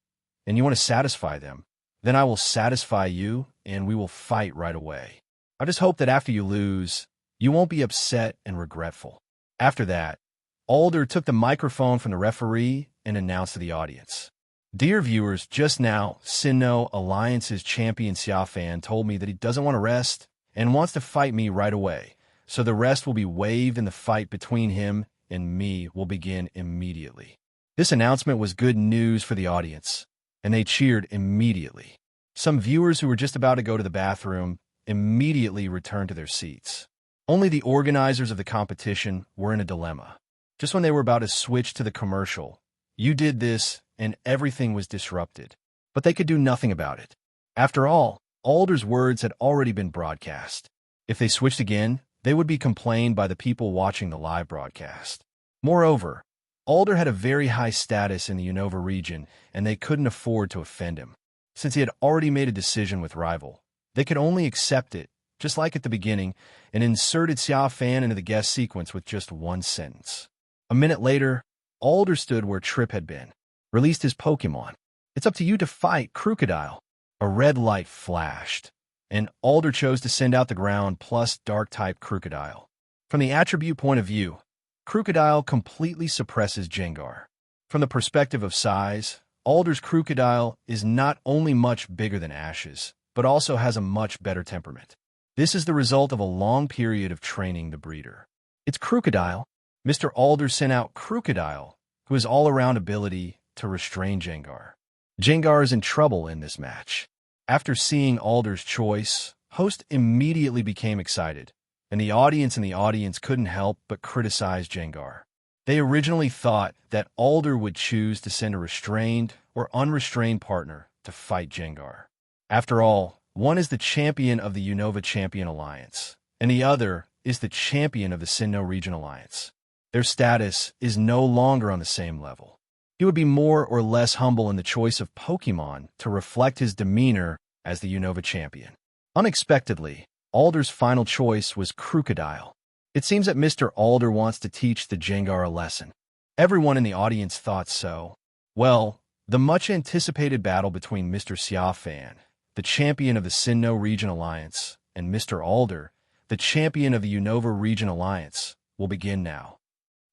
and you want to satisfy them, then I will satisfy you, and we will fight right away. I just hope that after you lose, you won't be upset and regretful." After that, Alder took the microphone from the referee and announced to the audience, "Dear viewers, just now, Sin-No Alliance's champion Xia Fan told me that he doesn't want to rest and wants to fight me right away. so the rest will be waived and the fight between him and me will begin immediately. This announcement was good news for the audience, and they cheered immediately. Some viewers who were just about to go to the bathroom immediately returned to their seats. Only the organizers of the competition were in a dilemma. Just when they were about to switch to the commercial, you did this and everything was disrupted. But they could do nothing about it. After all, Alder's words had already been broadcast. If they switched again, they would be complained by the people watching the live broadcast. Moreover, Alder had a very high status in the Unova region, and they couldn't afford to offend him. Since he had already made a decision with Rival, they could only accept it, just like at the beginning, and inserted Xia Fan into the guest sequence with just one sentence. A minute later, Alder stood where Trip had been, released his Pokémon. It's up to you to fight, Crocodile. A red light flashed, and Alder chose to send out the ground plus Dark-type Crocodile. From the attribute point of view, Crocodile completely suppresses Gengar. From the perspective of size, Alder's Crocodile is not only much bigger than Ash's, but also has a much better temperament. This is the result of a long period of training the breeder. It's Crocodile. Mr. Alder sent out Crocodile, who has all-around ability to restrain Gengar. Gengar is in trouble in this match. After seeing Alder's choice, Host immediately became excited, and the audience couldn't help but criticize Gengar. They originally thought that Alder would choose to send a restrained or unrestrained partner to fight Gengar. After all, one is the champion of the Unova Champion Alliance, and the other is the champion of the Sinnoh Region Alliance. Their status is no longer on the same level. He would be more or less humble in the choice of Pokémon to reflect his demeanor as the Unova champion. Unexpectedly, Alder's final choice was Crocodile. It seems that Mr. Alder wants to teach the Gengar a lesson. Everyone in the audience thought so. Well, the much-anticipated battle between Mr. Xia Fan, the champion of the Sinnoh Region Alliance, and Mr. Alder, the champion of the Unova Region Alliance, will begin now.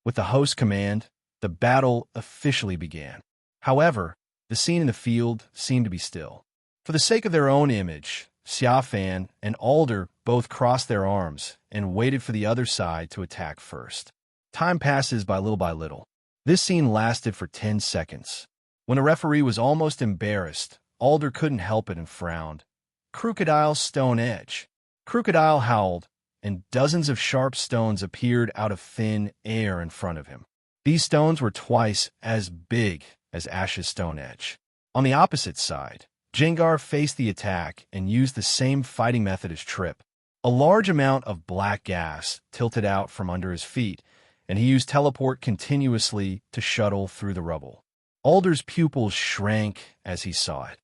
With the host command, the battle officially began. However, the scene in the field seemed to be still. For the sake of their own image, Xia Fan and Alder both crossed their arms and waited for the other side to attack first. Time passes by little. This scene lasted for 10 seconds. When the referee was almost embarrassed, Alder couldn't help it and frowned. Crocodile Stone Edge. Crocodile howled, and dozens of sharp stones appeared out of thin air in front of him. These stones were twice as big as Ash's Stone Edge. On the opposite side, Gengar faced the attack and used the same fighting method as Trip. A large amount of black gas tilted out from under his feet, and he used Teleport continuously to shuttle through the rubble. Alder's pupils shrank as he saw it,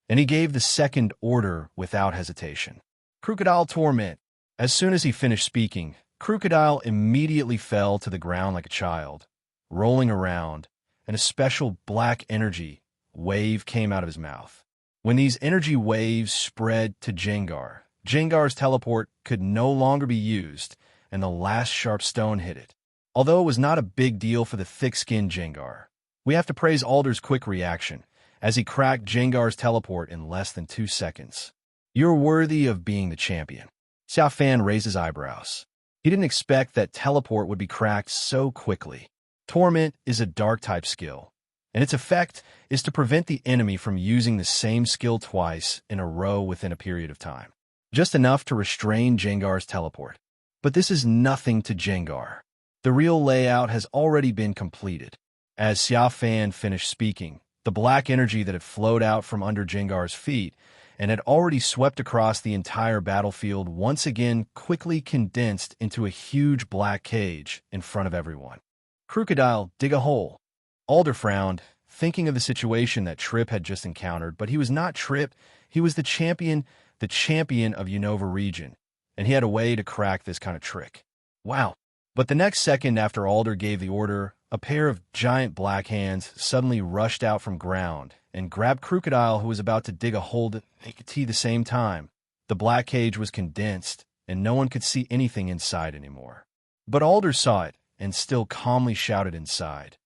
and he gave the second order without hesitation. Crocodile Torment. As soon as he finished speaking, Crocodile immediately fell to the ground like a child, rolling around, and a special black energy wave came out of his mouth. When these energy waves spread to Gengar, Gengar's teleport could no longer be used, and the last sharp stone hit it. Although it was not a big deal for the thick-skinned Gengar, we have to praise Alder's quick reaction, as he cracked Gengar's teleport in less than 2 seconds. You're worthy of being the champion. Xia Fan raised his eyebrows. He didn't expect that teleport would be cracked so quickly. Torment is a dark-type skill, and its effect is to prevent the enemy from using the same skill twice in a row within a period of time. Just enough to restrain Gengar's teleport. But this is nothing to Gengar. The real layout has already been completed. As Xia Fan finished speaking, the black energy that had flowed out from under Gengar's feet and had already swept across the entire battlefield once again quickly condensed into a huge black cage in front of everyone. Crocodile, dig a hole. Alder frowned, thinking of the situation that Trip had just encountered, but he was not Trip. He was the champion of Unova region, and he had a way to crack this kind of trick. Wow. But the next second after Alder gave the order, a pair of giant black hands suddenly rushed out from ground and grabbed Crocodile, who was about to dig a hole to make tea the same time. The black cage was condensed, and no one could see anything inside anymore. But Alder saw it and still calmly shouted inside,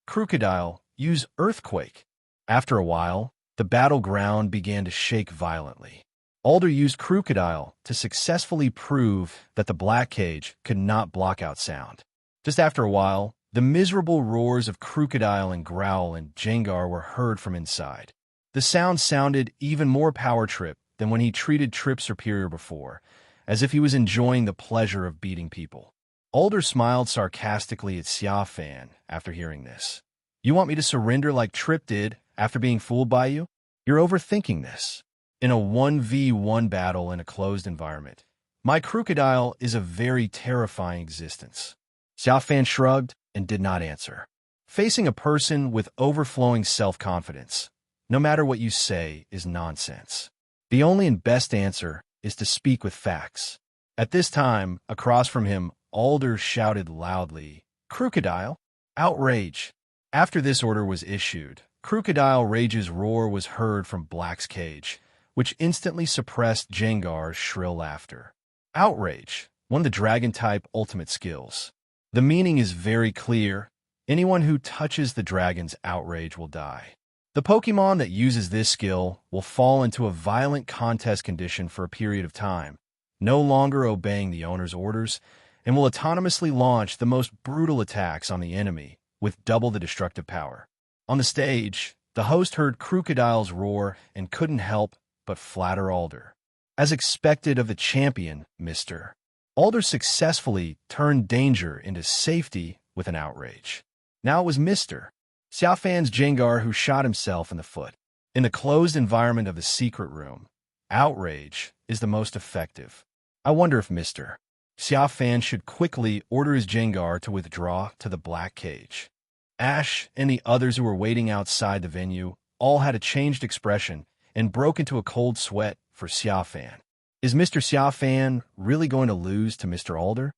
"Crocodile, use Earthquake." After a while, the battleground began to shake violently. Alder used Crocodile to successfully prove that the black cage could not block out sound. Just after a while, the miserable roars of Crocodile and Growl and Jengar were heard from inside. The sound sounded even more power-trip than when he treated Trip superior before, as if he was enjoying the pleasure of beating people. Alder smiled sarcastically at Xia Fan after hearing this. You want me to surrender like Trip did after being fooled by you? You're overthinking this. In a 1v1 battle in a closed environment, my Crocodile is a very terrifying existence. Xia Fan shrugged and did not answer. Facing a person with overflowing self-confidence, no matter what you say, is nonsense. The only and best answer is to speak with facts. At this time, across from him, Alder shouted loudly, Crocodile! Outrage! After this order was issued, Crocodile Rage's roar was heard from Black's cage, which instantly suppressed Jengar's shrill laughter. Outrage, one of the dragon-type ultimate skills. The meaning is very clear. Anyone who touches the dragon's outrage will die. The Pokémon that uses this skill will fall into a violent contest condition for a period of time, no longer obeying the owner's orders, and will autonomously launch the most brutal attacks on the enemy with double the destructive power. On the stage, the host heard Crocodile's roar and couldn't help but flatter Alder. As expected of the champion, Mr. Alder successfully turned danger into safety with an outrage. Now it was Mr. Xia Fan's Jengar who shot himself in the foot. In the closed environment of the secret room, outrage is the most effective. I wonder if Mr. Xia Fan should quickly order his Jengar to withdraw to the black cage. Ash and the others who were waiting outside the venue all had a changed expression and broke into a cold sweat for Xia Fan. Is Mr. Xia Fan really going to lose to Mr. Alder?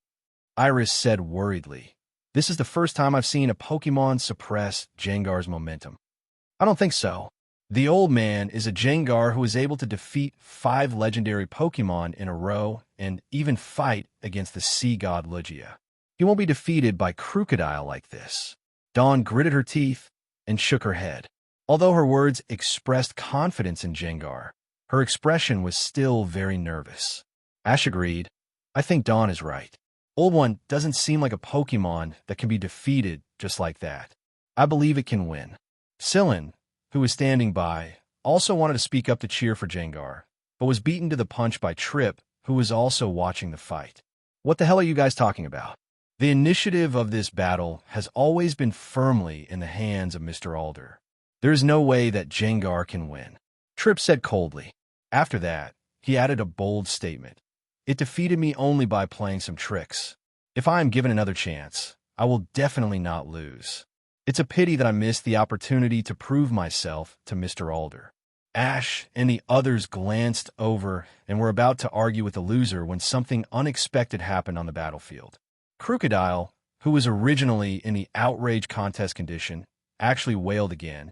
Iris said worriedly. This is the first time I've seen a Pokémon suppress Jengar's momentum. I don't think so. The old man is a Jengar who is able to defeat 5 legendary Pokémon in a row and even fight against the sea god Lugia. He won't be defeated by Crocodile like this. Dawn gritted her teeth and shook her head. Although her words expressed confidence in Jengar, her expression was still very nervous. Ash agreed. I think Dawn is right. Old One doesn't seem like a Pokémon that can be defeated just like that. I believe it can win. Sillin, who was standing by, also wanted to speak up to cheer for Jengar, but was beaten to the punch by Trip, who was also watching the fight. What the hell are you guys talking about? The initiative of this battle has always been firmly in the hands of Mr. Alder. There is no way that Jengar can win, Trip said coldly. After that, he added a bold statement. It defeated me only by playing some tricks. If I am given another chance, I will definitely not lose. It's a pity that I missed the opportunity to prove myself to Mr. Alder. Ash and the others glanced over and were about to argue with the loser when something unexpected happened on the battlefield. Crocodile, who was originally in the outrage contest condition, actually wailed again,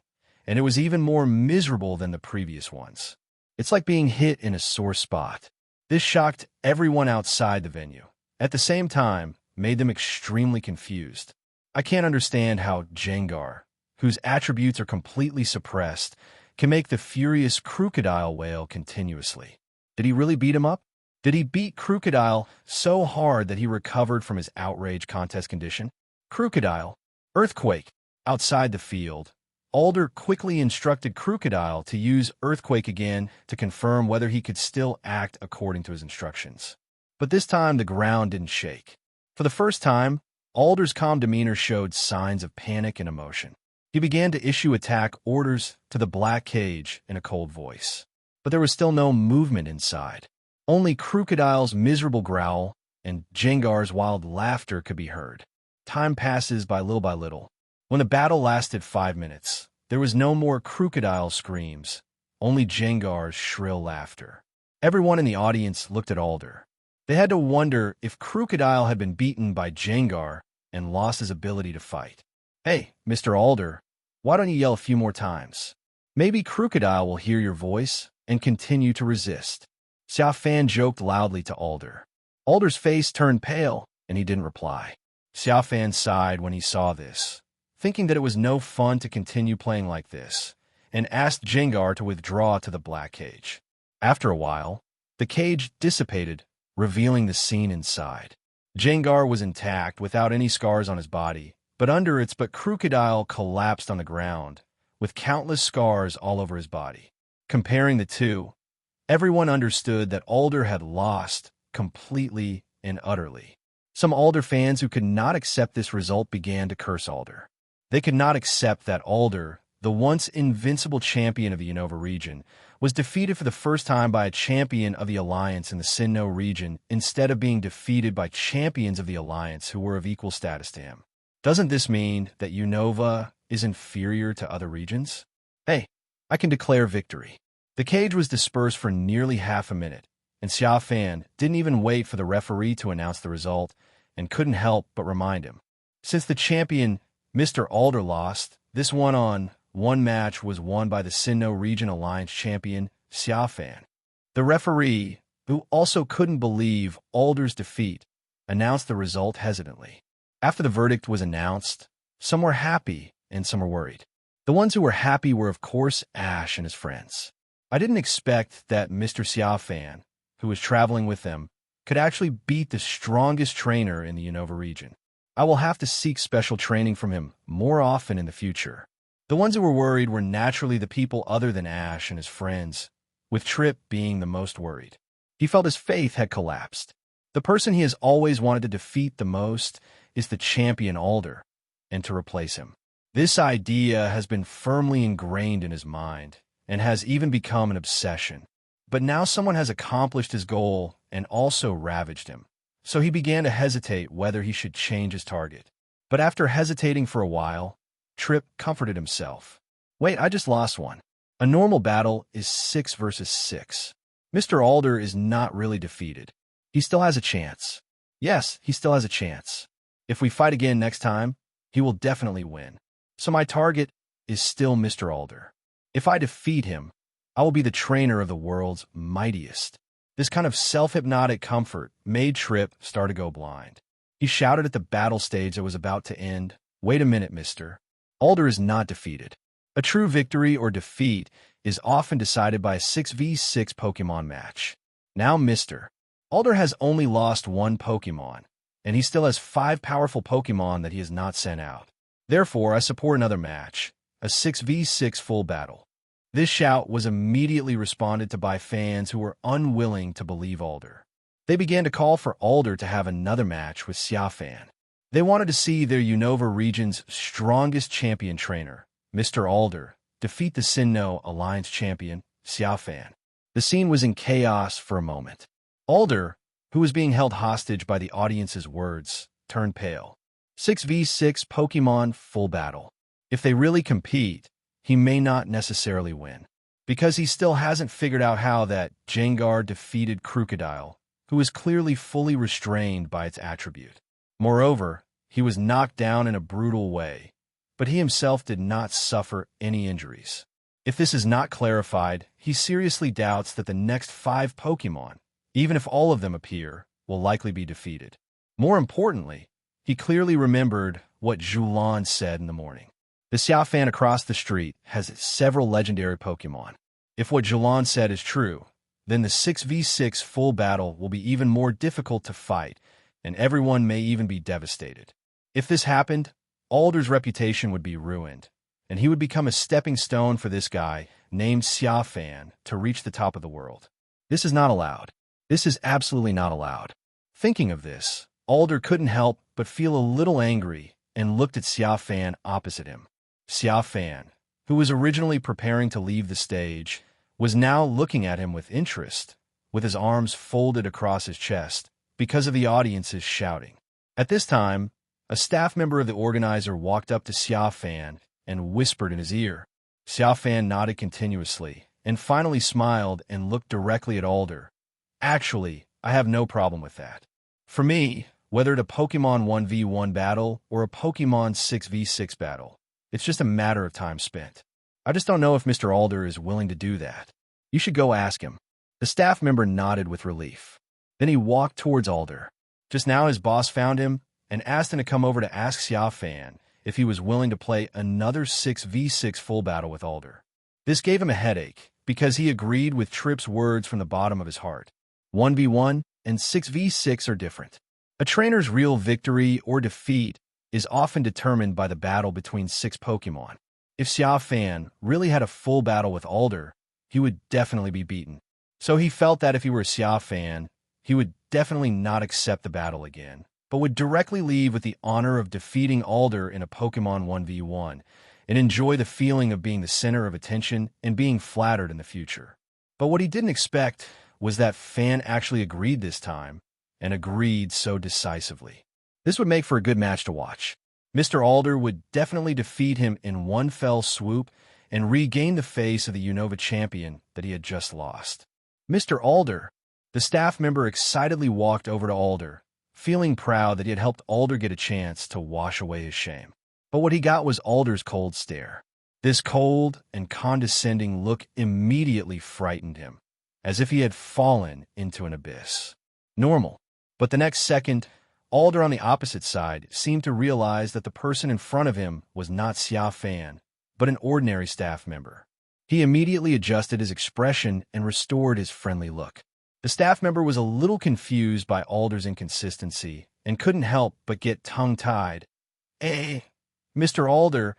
and it was even more miserable than the previous ones. It's like being hit in a sore spot. This shocked everyone outside the venue. At the same time, made them extremely confused. I can't understand how Jengar, whose attributes are completely suppressed, can make the furious Crocodile wail continuously. Did he really beat him up? Did he beat Crocodile so hard that he recovered from his outrage contest condition? Crocodile, Earthquake. Outside the field, Alder quickly instructed Crocodile to use Earthquake again to confirm whether he could still act according to his instructions. But this time the ground didn't shake. For the first time, Alder's calm demeanor showed signs of panic and emotion. He began to issue attack orders to the black cage in a cold voice. But there was still no movement inside. Only Crocodile's miserable growl and Jengar's wild laughter could be heard. Time passes by little. When the battle lasted 5 minutes, there was no more Crocodile screams, only Jengar's shrill laughter. Everyone in the audience looked at Alder. They had to wonder if Crocodile had been beaten by Jengar and lost his ability to fight. Hey, Mr. Alder, why don't you yell a few more times? Maybe Crocodile will hear your voice and continue to resist. Xia Fan joked loudly to Alder. Alder's face turned pale, and he didn't reply. Xia Fan sighed when he saw this, thinking that it was no fun to continue playing like this, and asked Jengar to withdraw to the black cage. After a while, The cage dissipated, revealing the scene inside. Jengar was intact, without any scars on his body, but under its crocodile collapsed on the ground, with countless scars all over his body. Comparing the two, everyone understood that Alder had lost completely and utterly. Some Alder fans who could not accept this result began to curse Alder. They could not accept that Alder, the once invincible champion of the Unova region, was defeated for the first time by a champion of the Alliance in the Sinnoh region instead of being defeated by champions of the Alliance who were of equal status to him. Doesn't this mean that Unova is inferior to other regions? Hey, I can declare victory. The cage was dispersed for nearly half a minute, and Xia Fan didn't even wait for the referee to announce the result and couldn't help but remind him. Since the champion, Mr. Alder, lost, this one-on-one match was won by the Sinnoh Region Alliance champion, Xia Fan. The referee, who also couldn't believe Alder's defeat, announced the result hesitantly. After the verdict was announced, some were happy and some were worried. The ones who were happy were, of course, Ash and his friends. I didn't expect that Mr. Xia Fan, who was traveling with them, could actually beat the strongest trainer in the Unova region. I will have to seek special training from him more often in the future. The ones who were worried were naturally the people other than Ash and his friends, with Trip being the most worried. He felt his faith had collapsed. The person he has always wanted to defeat the most is the champion Alder, and to replace him. This idea has been firmly ingrained in his mind, and has even become an obsession. But now someone has accomplished his goal and also ravaged him. So he began to hesitate whether he should change his target. But after hesitating for a while, Trip comforted himself. Wait, I just lost one. A normal battle is 6 versus 6. Mr. Alder is not really defeated. He still has a chance. Yes, he still has a chance. If we fight again next time, he will definitely win. So my target is still Mr. Alder. If I defeat him, I will be the trainer of the world's mightiest. This kind of self-hypnotic comfort made Trip start to go blind. He shouted at the battle stage that was about to end, "Wait a minute, mister. Alder is not defeated. A true victory or defeat is often decided by a 6v6 Pokémon match. Now, mister, Alder has only lost one Pokémon, and he still has 5 powerful Pokémon that he has not sent out. Therefore, I support another match, a 6v6 full battle." This shout was immediately responded to by fans who were unwilling to believe Alder. They began to call for Alder to have another match with Xia Fan. They wanted to see their Unova region's strongest champion trainer, Mr. Alder, defeat the Sinnoh Alliance champion, Xia Fan. The scene was in chaos for a moment. Alder, who was being held hostage by the audience's words, turned pale. 6v6 Pokémon full battle. If they really compete, he may not necessarily win, because he still hasn't figured out how that Jengar defeated Crocodile, who is clearly fully restrained by its attribute. Moreover, he was knocked down in a brutal way, but he himself did not suffer any injuries. If this is not clarified, he seriously doubts that the next 5 Pokémon, even if all of them appear, will likely be defeated. More importantly, he clearly remembered what Julan said in the morning. The Xia Fan across the street has several legendary Pokémon. If what Julan said is true, then the 6v6 full battle will be even more difficult to fight, and everyone may even be devastated. If this happened, Alder's reputation would be ruined, and he would become a stepping stone for this guy named Xia Fan to reach the top of the world. This is not allowed. This is absolutely not allowed. Thinking of this, Alder couldn't help but feel a little angry and looked at Xia Fan opposite him. Xia Fan, who was originally preparing to leave the stage, was now looking at him with interest, with his arms folded across his chest, because of the audience's shouting. At this time, a staff member of the organizer walked up to Xia Fan and whispered in his ear. Xia Fan nodded continuously, and finally smiled and looked directly at Alder. Actually, I have no problem with that. For me, whether it's a Pokémon 1v1 battle or a Pokémon 6v6 battle, it's just a matter of time spent. I just don't know if Mr. Alder is willing to do that. You should go ask him. The staff member nodded with relief. Then he walked towards Alder. Just now his boss found him and asked him to come over to ask Xia Fan if he was willing to play another 6v6 full battle with Alder. This gave him a headache, because he agreed with Trip's words from the bottom of his heart. 1v1 and 6v6 are different. A trainer's real victory or defeat is often determined by the battle between 6 Pokémon. If Xia Fan really had a full battle with Alder, he would definitely be beaten. So he felt that if he were Xia Fan, he would definitely not accept the battle again, but would directly leave with the honor of defeating Alder in a Pokémon 1v1 and enjoy the feeling of being the center of attention and being flattered in the future. But what he didn't expect was that Fan actually agreed this time, and agreed so decisively. This would make for a good match to watch. Mr. Alder would definitely defeat him in one fell swoop and regain the face of the Unova champion that he had just lost. Mr. Alder, the staff member excitedly walked over to Alder, feeling proud that he had helped Alder get a chance to wash away his shame. But what he got was Alder's cold stare. This cold and condescending look immediately frightened him, as if he had fallen into an abyss. Normal. But the next second, Alder on the opposite side seemed to realize that the person in front of him was not Xia Fan, but an ordinary staff member. He immediately adjusted his expression and restored his friendly look. The staff member was a little confused by Alder's inconsistency and couldn't help but get tongue-tied. "Hey, Mr. Alder,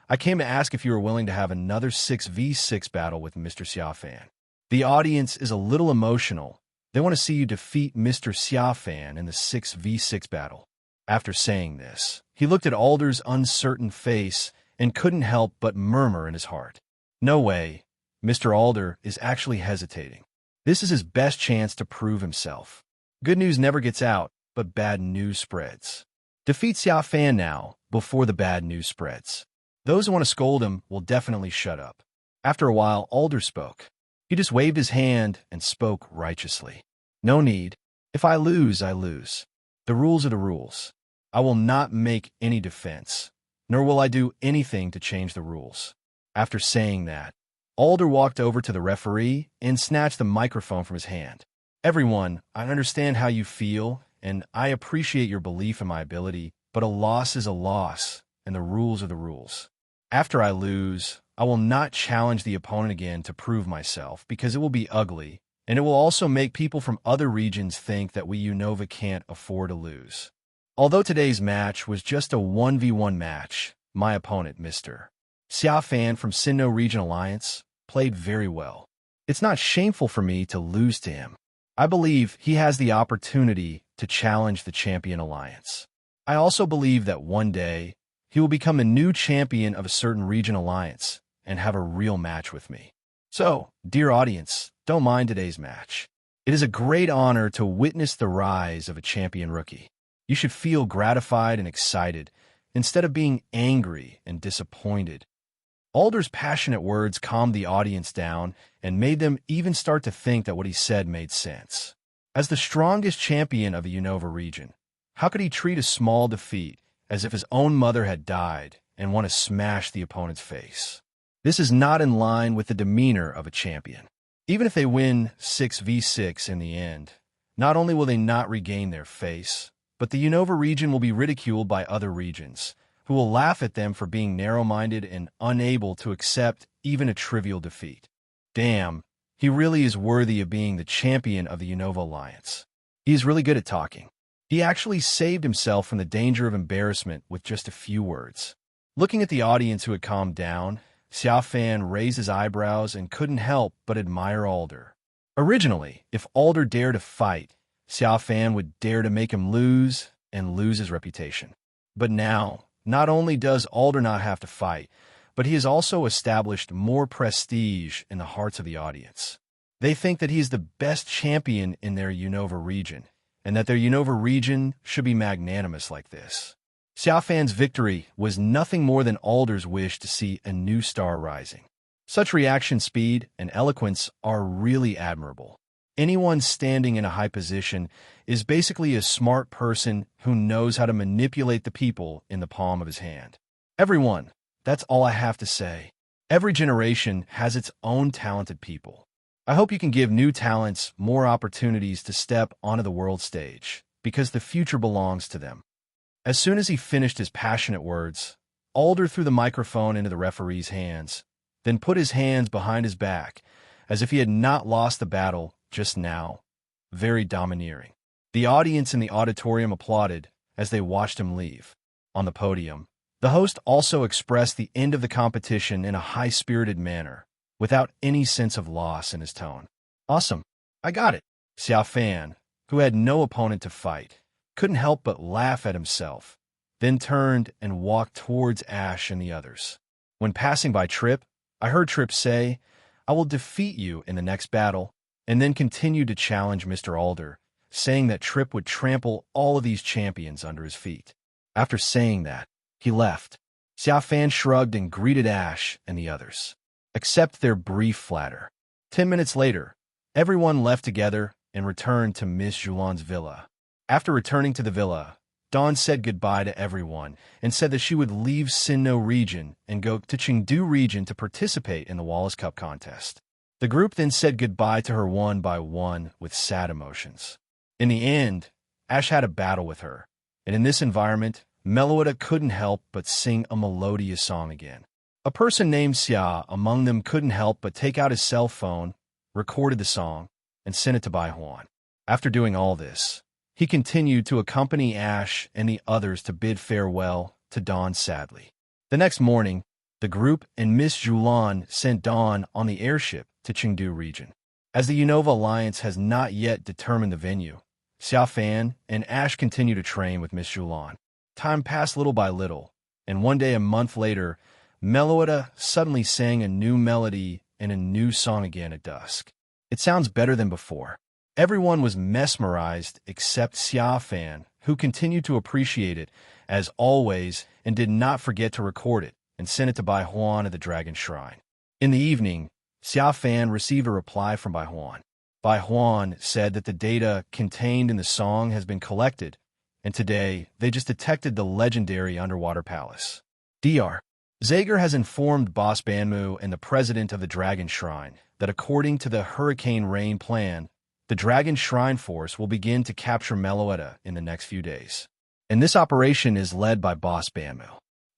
I came to ask if you were willing to have another 6v6 battle with Mr. Xia Fan. The audience is a little emotional. They want to see you defeat Mr. Xia Fan in the 6v6 battle." After saying this, he looked at Alder's uncertain face and couldn't help but murmur in his heart. No way. Mr. Alder is actually hesitating. This is his best chance to prove himself. Good news never gets out, but bad news spreads. Defeat Xia Fan now, before the bad news spreads. Those who want to scold him will definitely shut up. After a while, Alder spoke. He just waved his hand and spoke righteously. "No need. If I lose, I lose. The rules are the rules. I will not make any defense, nor will I do anything to change the rules." After saying that, Alder walked over to the referee and snatched the microphone from his hand. "Everyone, I understand how you feel, and I appreciate your belief in my ability, but a loss is a loss, and the rules are the rules. After I lose, I will not challenge the opponent again to prove myself because it will be ugly, and it will also make people from other regions think that we Unova can't afford to lose. Although today's match was just a 1v1 match, my opponent, Mr. Xia Fan from Sinnoh Region Alliance, played very well. It's not shameful for me to lose to him. I believe he has the opportunity to challenge the Champion Alliance. I also believe that one day, he will become a new champion of a certain region alliance and have a real match with me. So, dear audience, don't mind today's match. It is a great honor to witness the rise of a champion rookie. You should feel gratified and excited instead of being angry and disappointed. Alder's passionate words calmed the audience down and made them even start to think that what he said made sense. As the strongest champion of the Unova region, how could he treat a small defeat as if his own mother had died and want to smash the opponent's face? This is not in line with the demeanor of a champion. Even if they win 6v6 in the end, not only will they not regain their face, but the Unova region will be ridiculed by other regions, who will laugh at them for being narrow-minded and unable to accept even a trivial defeat. Damn, he really is worthy of being the champion of the Unova Alliance. He is really good at talking. He actually saved himself from the danger of embarrassment with just a few words. Looking at the audience who had calmed down, Xia Fan raised his eyebrows and couldn't help but admire Alder. Originally, if Alder dared to fight, Xia Fan would dare to make him lose and lose his reputation. But now, not only does Alder not have to fight, but he has also established more prestige in the hearts of the audience. They think that he is the best champion in their Unova region, and that their Unova region should be magnanimous like this. Xia Fan's victory was nothing more than Alder's wish to see a new star rising. Such reaction speed and eloquence are really admirable. Anyone standing in a high position is basically a smart person who knows how to manipulate the people in the palm of his hand. Everyone, that's all I have to say. Every generation has its own talented people. I hope you can give new talents more opportunities to step onto the world stage, because the future belongs to them. As soon as he finished his passionate words, Alder threw the microphone into the referee's hands, then put his hands behind his back, as if he had not lost the battle just now. very domineering. The audience in the auditorium applauded as they watched him leave. On the podium, the host also expressed the end of the competition in a high-spirited manner, without any sense of loss in his tone. Awesome. I got it. Xia Fan, who had no opponent to fight, couldn't help but laugh at himself, then turned and walked towards Ash and the others. When passing by Trip, I heard Trip say, "I will defeat you in the next battle," and then continued to challenge Mr. Alder, saying that Trip would trample all of these champions under his feet. After saying that, he left. Xia Fan shrugged and greeted Ash and the others, except their brief flatter. 10 minutes later, everyone left together and returned to Miss Julan's villa. After returning to the villa, Dawn said goodbye to everyone and said that she would leave Sinnoh region and go to Chengdu region to participate in the Wallace Cup contest. The group then said goodbye to her one by one with sad emotions. In the end, Ash had a battle with her, and in this environment, Meloetta couldn't help but sing a melodious song again. A person named Xia among them couldn't help but take out his cell phone, recorded the song, and sent it to Bai Huan. After doing all this, he continued to accompany Ash and the others to bid farewell to Dawn sadly. The next morning, the group and Miss Julan sent Dawn on the airship to Chengdu region. As the Unova Alliance has not yet determined the venue, Xia Fan and Ash continue to train with Miss Julan. Time passed little by little, and one day a month later, Meloetta suddenly sang a new melody and a new song again at dusk. It sounds better than before. Everyone was mesmerized except Xia Fan, who continued to appreciate it, as always, and did not forget to record it and send it to Bai Huan at the Dragon Shrine. In the evening, Xia Fan received a reply from Bai Huan. Bai Huan said that the data contained in the song has been collected, and today they just detected the legendary underwater palace. Dr. Zager has informed Boss Banmu and the president of the Dragon Shrine that according to the Hurricane Rain plan, the Dragon Shrine Force will begin to capture Meloetta in the next few days. And this operation is led by Boss Banmu.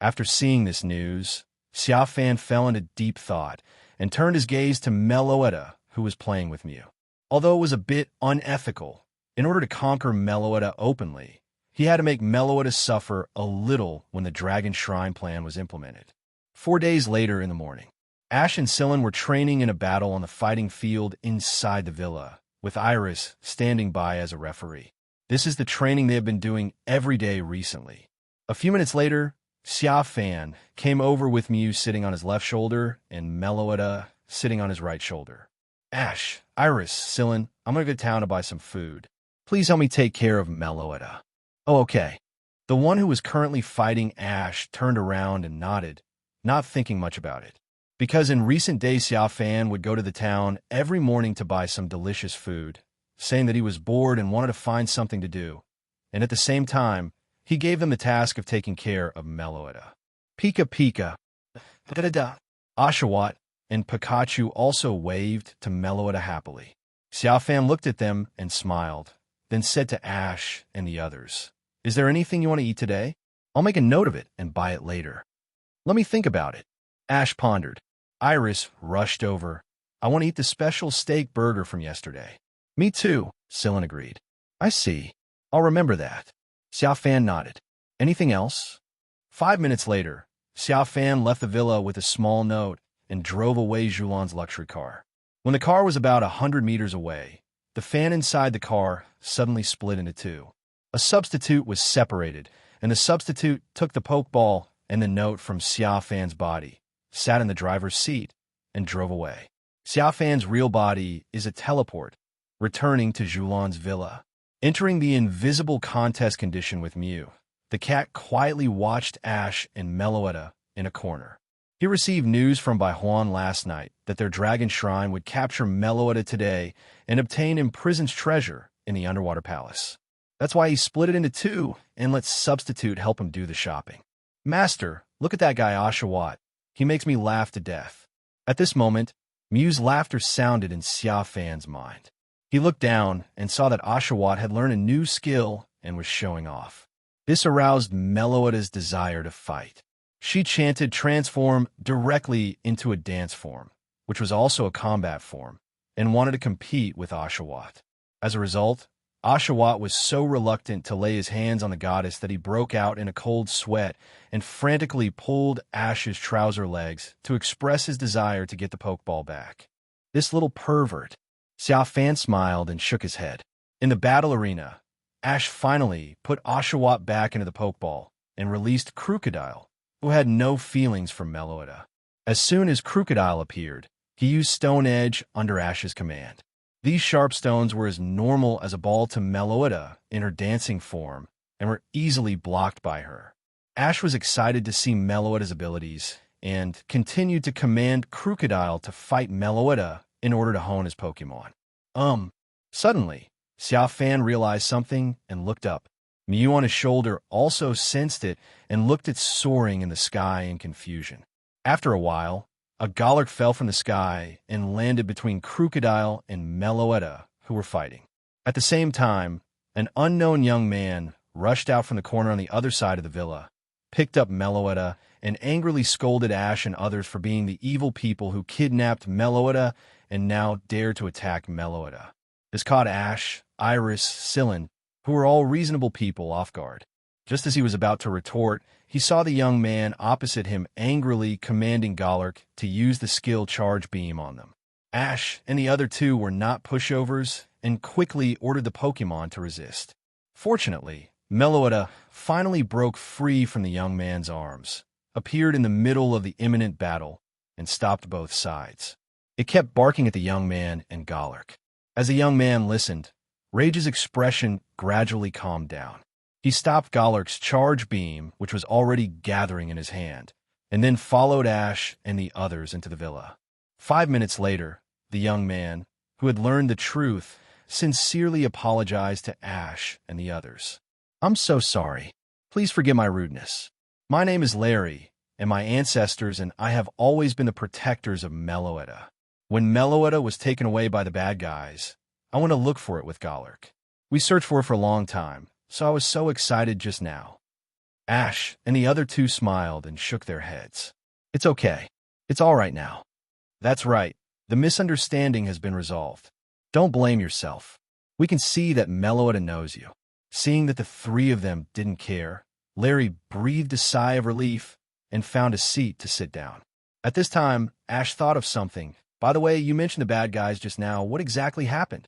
After seeing this news, Xia Fan fell into deep thought and turned his gaze to Meloetta, who was playing with Mew. Although it was a bit unethical, in order to conquer Meloetta openly, he had to make Meloetta suffer a little when the Dragon Shrine plan was implemented. 4 days later in the morning, Ash and Sillin were training in a battle on the fighting field inside the villa, with Iris standing by as a referee. This is the training they have been doing every day recently. A few minutes later, Xia Fan came over with Mew sitting on his left shoulder and Meloetta sitting on his right shoulder. Ash, Iris, Sillin, I'm going to go to town to buy some food. Please help me take care of Meloetta. Oh, okay. The one who was currently fighting Ash turned around and nodded, not thinking much about it. Because in recent days, Xia Fan would go to the town every morning to buy some delicious food, saying that he was bored and wanted to find something to do. And at the same time, he gave them the task of taking care of Meloetta. Pika Pika, da-da-da. Oshawott and Pikachu also waved to Meloetta happily. Xia Fan looked at them and smiled, then said to Ash and the others, "Is there anything you want to eat today? I'll make a note of it and buy it later." "Let me think about it." Ash pondered. Iris rushed over. "I want to eat the special steak burger from yesterday." "Me too," Sillin agreed. "I see. I'll remember that." Xia Fan nodded. "Anything else?" 5 minutes later, Xia Fan left the villa with a small note and drove away Julan's luxury car. When the car was about 100 meters away, the fan inside the car suddenly split into two. A substitute was separated, and the substitute took the pokeball and the note from Xia Fan's body, sat in the driver's seat, and drove away. Xia Fan's real body is a teleport, returning to Julan's villa. Entering the invisible contest condition with Mew, the cat quietly watched Ash and Meloetta in a corner. He received news from Bai Huan last night that their Dragon Shrine would capture Meloetta today and obtain imprisoned treasure in the underwater palace. That's why he split it into two and let Substitute help him do the shopping. "Master, look at that guy Oshawott. He makes me laugh to death." At this moment, Mew's laughter sounded in Xia Fan's mind. He looked down and saw that Oshawott had learned a new skill and was showing off. This aroused Meloetta's desire to fight. She chanted transform directly into a dance form, which was also a combat form, and wanted to compete with Oshawott. As a result, Oshawott was so reluctant to lay his hands on the goddess that he broke out in a cold sweat and frantically pulled Ash's trouser legs to express his desire to get the Pokeball back. This little pervert. Xia Fan smiled and shook his head. In the battle arena, Ash finally put Oshawott back into the Pokeball and released Crocodile, who had no feelings for Meloetta. As soon as Crocodile appeared, he used Stone Edge under Ash's command. These sharp stones were as normal as a ball to Meloetta in her dancing form and were easily blocked by her. Ash was excited to see Meloetta's abilities and continued to command Crocodile to fight Meloetta in order to hone his Pokémon. Suddenly, Xia Fan realized something and looked up. Mew on his shoulder also sensed it and looked at soaring in the sky in confusion. After a while, a Golurk fell from the sky and landed between Crocodile and Meloetta, who were fighting. At the same time, an unknown young man rushed out from the corner on the other side of the villa, picked up Meloetta, and angrily scolded Ash and others for being the evil people who kidnapped Meloetta and now dared to attack Meloetta. This caught Ash, Iris, Sillin, who were all reasonable people, off guard. Just as he was about to retort, he saw the young man opposite him angrily commanding Golurk to use the skill Charge Beam on them. Ash and the other two were not pushovers and quickly ordered the Pokémon to resist. Fortunately, Meloetta finally broke free from the young man's arms, appeared in the middle of the imminent battle, and stopped both sides. It kept barking at the young man and Golurk. As the young man listened, Rage's expression gradually calmed down. He stopped Golurk's Charge Beam, which was already gathering in his hand, and then followed Ash and the others into the villa. 5 minutes later, the young man, who had learned the truth, sincerely apologized to Ash and the others. "I'm so sorry. Please forgive my rudeness. My name is Larry, and my ancestors and I have always been the protectors of Meloetta. When Meloetta was taken away by the bad guys, I went to look for it with Golurk. We searched for it for a long time, so I was so excited just now." Ash and the other two smiled and shook their heads. "It's okay. It's all right now." "That's right. The misunderstanding has been resolved. Don't blame yourself. We can see that Meloetta knows you." Seeing that the three of them didn't care, Larry breathed a sigh of relief and found a seat to sit down. At this time, Ash thought of something. "By the way, you mentioned the bad guys just now. What exactly happened?"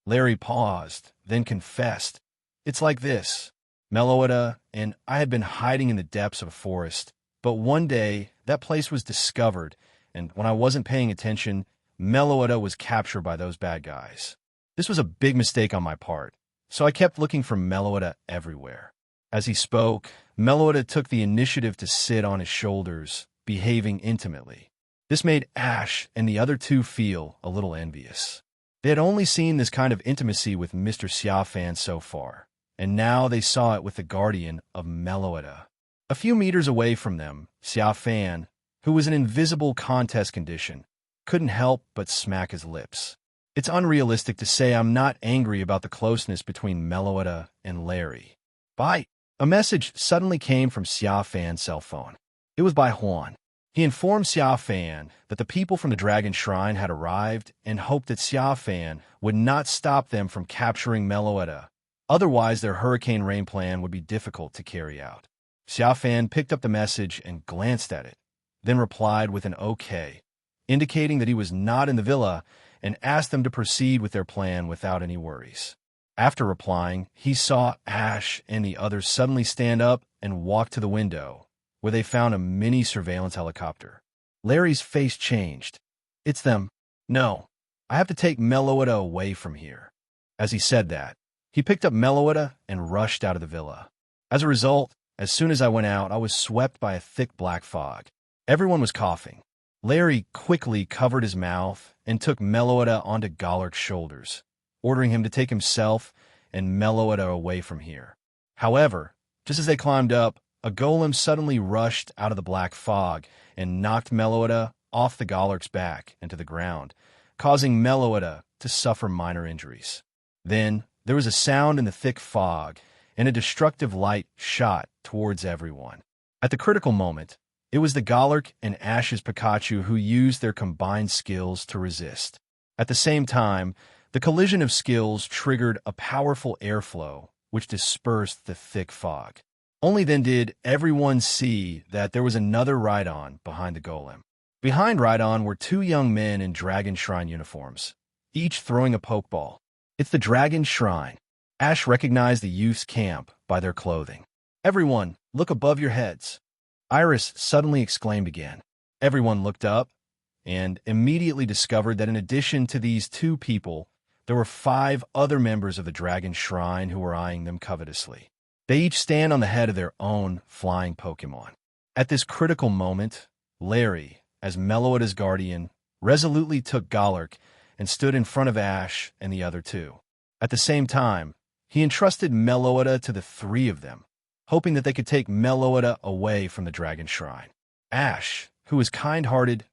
Larry paused, then confessed. "It's like this. Meloetta and I had been hiding in the depths of a forest, but one day that place was discovered, and when I wasn't paying attention, Meloetta was captured by those bad guys. This was a big mistake on my part, so I kept looking for Meloetta everywhere." As he spoke, Meloetta took the initiative to sit on his shoulders, behaving intimately. This made Ash and the other two feel a little envious. They had only seen this kind of intimacy with Mr. Xia Fan so far, and now they saw it with the guardian of Meloetta. A few meters away from them, Xia Fan, who was in invisible contest condition, couldn't help but smack his lips. It's unrealistic to say I'm not angry about the closeness between Meloetta and Larry. Bye. A message suddenly came from Xia Fan's cell phone. It was by Juan. He informed Xia Fan that the people from the Dragon Shrine had arrived and hoped that Xia Fan would not stop them from capturing Meloetta. Otherwise, their hurricane rain plan would be difficult to carry out. Xia Fan picked up the message and glanced at it, then replied with an okay, indicating that he was not in the villa and asked them to proceed with their plan without any worries. After replying, he saw Ash and the others suddenly stand up and walk to the window, where they found a mini surveillance helicopter. Larry's face changed. "It's them. No, I have to take Meloetta away from here." As he said that, he picked up Meloetta and rushed out of the villa. As a result, as soon as I went out, I was swept by a thick black fog. Everyone was coughing. Larry quickly covered his mouth and took Meloetta onto Golurk's shoulders, ordering him to take himself and Meloetta away from here. However, just as they climbed up, a golem suddenly rushed out of the black fog and knocked Meloetta off the Golurk's back and to the ground, causing Meloetta to suffer minor injuries. Then there was a sound in the thick fog, and a destructive light shot towards everyone. At the critical moment, it was the Golurk and Ash's Pikachu who used their combined skills to resist. At the same time, The collision of skills triggered a powerful airflow, which dispersed the thick fog. Only then did everyone see that there was another Rhydon behind the golem. Behind Rhydon were two young men in Dragon Shrine uniforms, each throwing a pokeball. It's the Dragon Shrine. Ash recognized the youth's camp by their clothing. Everyone, look above your heads. Iris suddenly exclaimed again. Everyone looked up and immediately discovered that in addition to these two people, there were 5 other members of the Dragon Shrine who were eyeing them covetously. They each stand on the head of their own flying Pokémon. At this critical moment, Larry, as Meloetta's guardian, resolutely took Golurk and stood in front of Ash and the other two. At the same time, he entrusted Meloetta to the 3 of them, hoping that they could take Meloetta away from the Dragon Shrine. Ash, who was kind-hearted,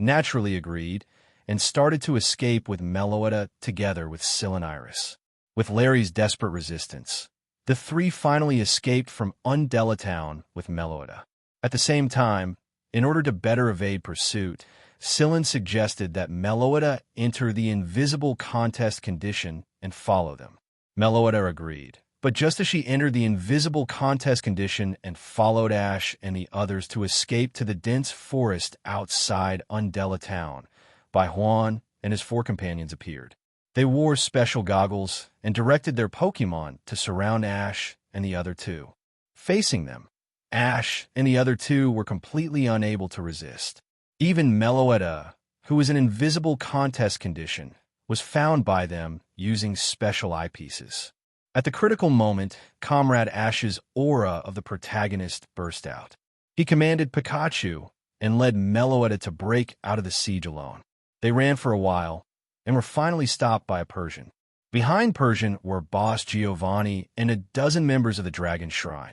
naturally agreed and started to escape with Meloetta together with Syl and Iris. With Larry's desperate resistance, the 3 finally escaped from Undella Town with Meloetta. At the same time, in order to better evade pursuit, Syl suggested that Meloetta enter the invisible contest condition and follow them. Meloetta agreed, but just as she entered the invisible contest condition and followed Ash and the others to escape to the dense forest outside Undella Town, Juan and his 4 companions appeared. They wore special goggles and directed their Pokémon to surround Ash and the other 2. Facing them, Ash and the other 2 were completely unable to resist. Even Meloetta, who was in invisible contest condition, was found by them using special eyepieces. At the critical moment, Comrade Ash's aura of the protagonist burst out. He commanded Pikachu and led Meloetta to break out of the siege alone. They ran for a while and were finally stopped by a Persian. Behind Persian were Boss Giovanni and a dozen members of the Dragon Shrine,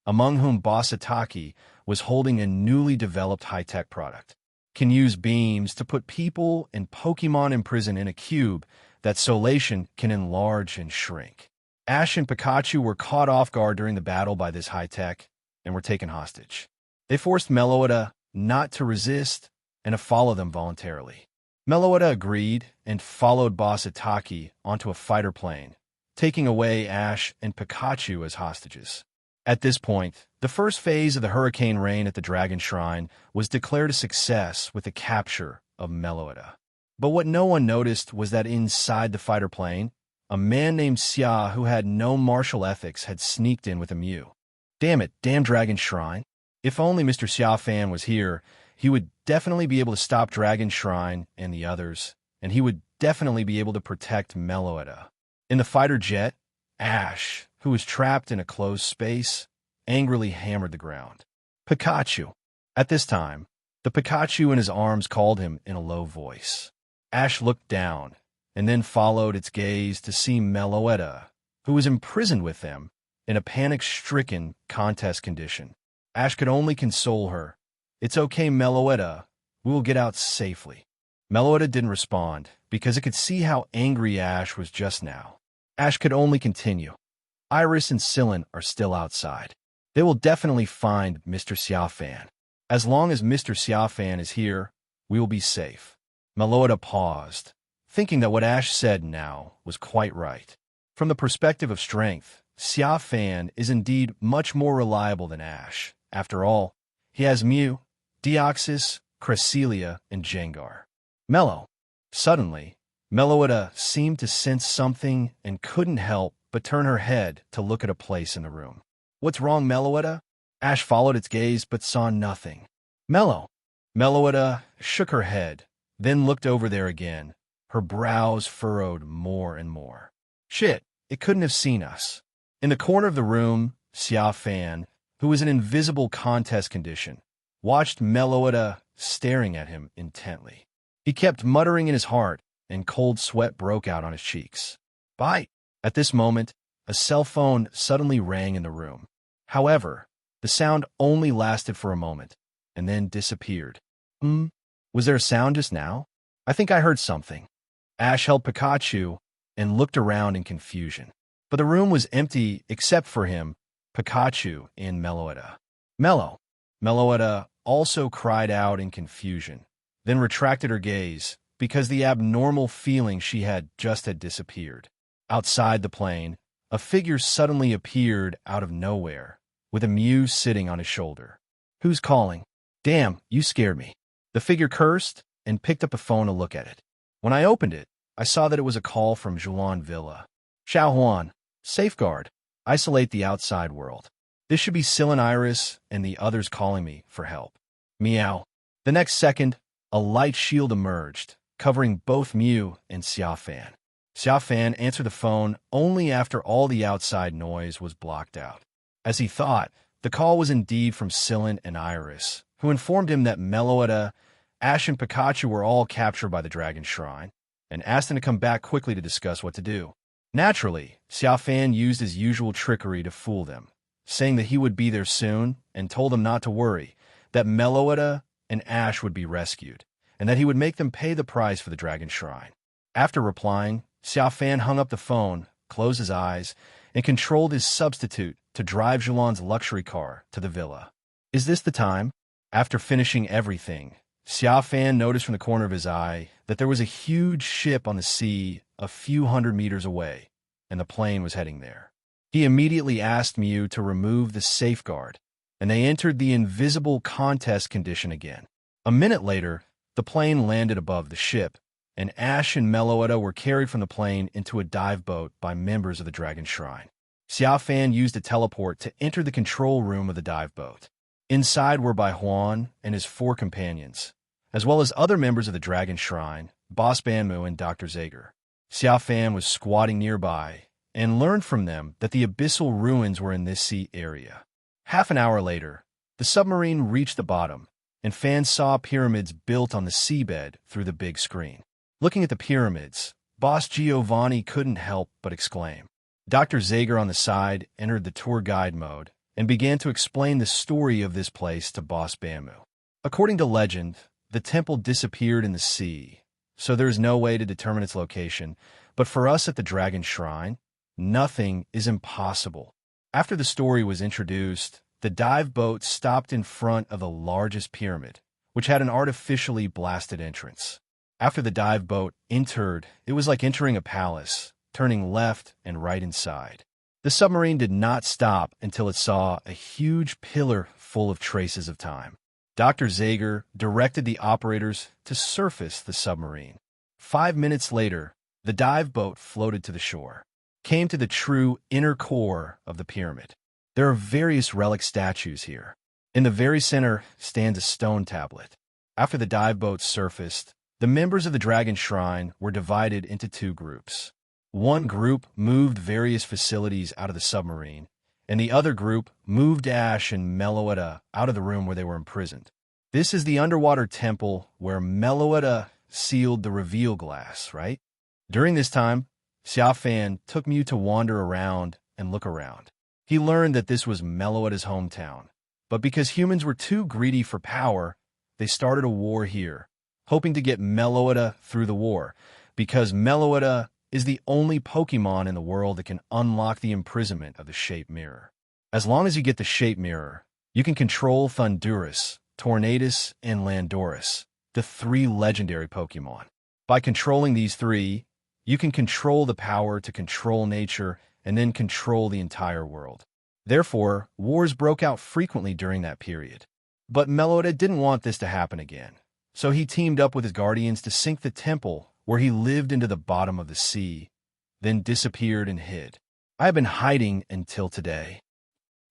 among whom Boss Ataki was holding a newly developed high-tech product. Can use beams to put people and Pokémon in prison in a cube that Solation can enlarge and shrink. Ash and Pikachu were caught off guard during the battle by this high-tech and were taken hostage. They forced Meloetta not to resist and to follow them voluntarily. Meloetta agreed and followed Boss Ataki onto a fighter plane, taking away Ash and Pikachu as hostages. At this point, the first phase of the hurricane rain at the Dragon Shrine was declared a success with the capture of Meloetta. But what no one noticed was that inside the fighter plane, a man named Xia who had no martial ethics had sneaked in with a Mew. Damn it, damn Dragon Shrine. If only Mr. Xia Fan was here, he would definitely be able to stop Dragon Shrine and the others, and he would definitely be able to protect Meloetta. In the fighter jet, Ash, who was trapped in a closed space, angrily hammered the ground. Pikachu. At this time, the Pikachu in his arms called him in a low voice. Ash looked down, and then followed its gaze to see Meloetta, who was imprisoned with them in a panic-stricken contest condition. Ash could only console her. It's okay, Meloetta. We will get out safely. Meloetta didn't respond, because it could see how angry Ash was just now. Ash could only continue. Iris and Syl are still outside. They will definitely find Mr. Xia Fan. As long as Mr. Xia Fan is here, we will be safe. Meloetta paused, thinking that what Ash said now was quite right. From the perspective of strength, Xia Fan is indeed much more reliable than Ash. After all, he has Mew, Deoxys, Cresselia, and Gengar. Suddenly, Meloetta seemed to sense something and couldn't help but turn her head to look at a place in the room. What's wrong, Meloetta? Ash followed its gaze but saw nothing. Meloetta shook her head, then looked over there again, her brows furrowed more and more. Shit, it couldn't have seen us. In the corner of the room, Xia Fan, who was in invisible contest condition, watched Meloetta staring at him intently. He kept muttering in his heart, and cold sweat broke out on his cheeks. Bite! At this moment, a cell phone suddenly rang in the room. However, the sound only lasted for a moment, and then disappeared. Was there a sound just now? I think I heard something. Ash held Pikachu and looked around in confusion. But the room was empty except for him, Pikachu, and Meloetta. Meloetta also cried out in confusion, then retracted her gaze, because the abnormal feeling she had just had disappeared. Outside the plane, a figure suddenly appeared out of nowhere, with a Mew sitting on his shoulder. "Who's calling? Damn, you scared me." The figure cursed and picked up a phone to look at it. When I opened it, I saw that it was a call from Zhulan Villa. "Xiaohuan, safeguard, isolate the outside world. This should be Sil and Iris and the others calling me for help." Meow. The next second, a light shield emerged, covering both Mew and Xia Fan. Xia Fan answered the phone only after all the outside noise was blocked out. As he thought, the call was indeed from Silin and Iris, who informed him that Meloetta, Ash, and Pikachu were all captured by the Dragon Shrine, and asked him to come back quickly to discuss what to do. Naturally, Xia Fan used his usual trickery to fool them, saying that he would be there soon, and told them not to worry, that Meloetta and Ash would be rescued, and that he would make them pay the price for the Dragon Shrine. After replying, Xia Fan hung up the phone, closed his eyes, and controlled his substitute to drive Zhulan's luxury car to the villa. Is this the time? After finishing everything, Xia Fan noticed from the corner of his eye that there was a huge ship on the sea a few hundred meters away, and the plane was heading there. He immediately asked Mew to remove the safeguard, and they entered the invisible contest condition again. A minute later, the plane landed above the ship, and Ash and Meloetta were carried from the plane into a dive boat by members of the Dragon Shrine. Xia Fan used a teleport to enter the control room of the dive boat. Inside were Bai Huan and his 4 companions, as well as other members of the Dragon Shrine, Boss Banmu and Dr. Zager. Xia Fan was squatting nearby and learned from them that the abyssal ruins were in this sea area. Half an hour later, the submarine reached the bottom, and Fan saw pyramids built on the seabed through the big screen. Looking at the pyramids, Boss Giovanni couldn't help but exclaim. Dr. Zager on the side entered the tour guide mode and began to explain the story of this place to Boss Banmu. According to legend, the temple disappeared in the sea, so there is no way to determine its location, but for us at the Dragon Shrine, nothing is impossible. After the story was introduced, the dive boat stopped in front of the largest pyramid, which had an artificially blasted entrance. After the dive boat entered, it was like entering a palace, turning left and right inside. The submarine did not stop until it saw a huge pillar full of traces of time. Dr. Zager directed the operators to surface the submarine. 5 minutes later, the dive boat floated to the shore, came to the true inner core of the pyramid. There are various relic statues here. In the very center stands a stone tablet. After the dive boat surfaced, the members of the Dragon Shrine were divided into 2 groups. One group moved various facilities out of the submarine, and the other group moved Ash and Meloetta out of the room where they were imprisoned. This is the underwater temple where Meloetta sealed the reveal glass, right? During this time, Xia Fan took Mew to wander around and look around. He learned that this was Meloetta's hometown, but because humans were too greedy for power, they started a war here, hoping to get Meloetta through the war, because Meloetta is the only Pokémon in the world that can unlock the imprisonment of the Shape Mirror. As long as you get the Shape Mirror, you can control Thundurus, Tornadus, and Landorus, the 3 legendary Pokémon. By controlling these 3, you can control the power to control nature and then control the entire world. Therefore, wars broke out frequently during that period. But Meloetta didn't want this to happen again, so he teamed up with his guardians to sink the temple where he lived into the bottom of the sea, then disappeared and hid. I have been hiding until today.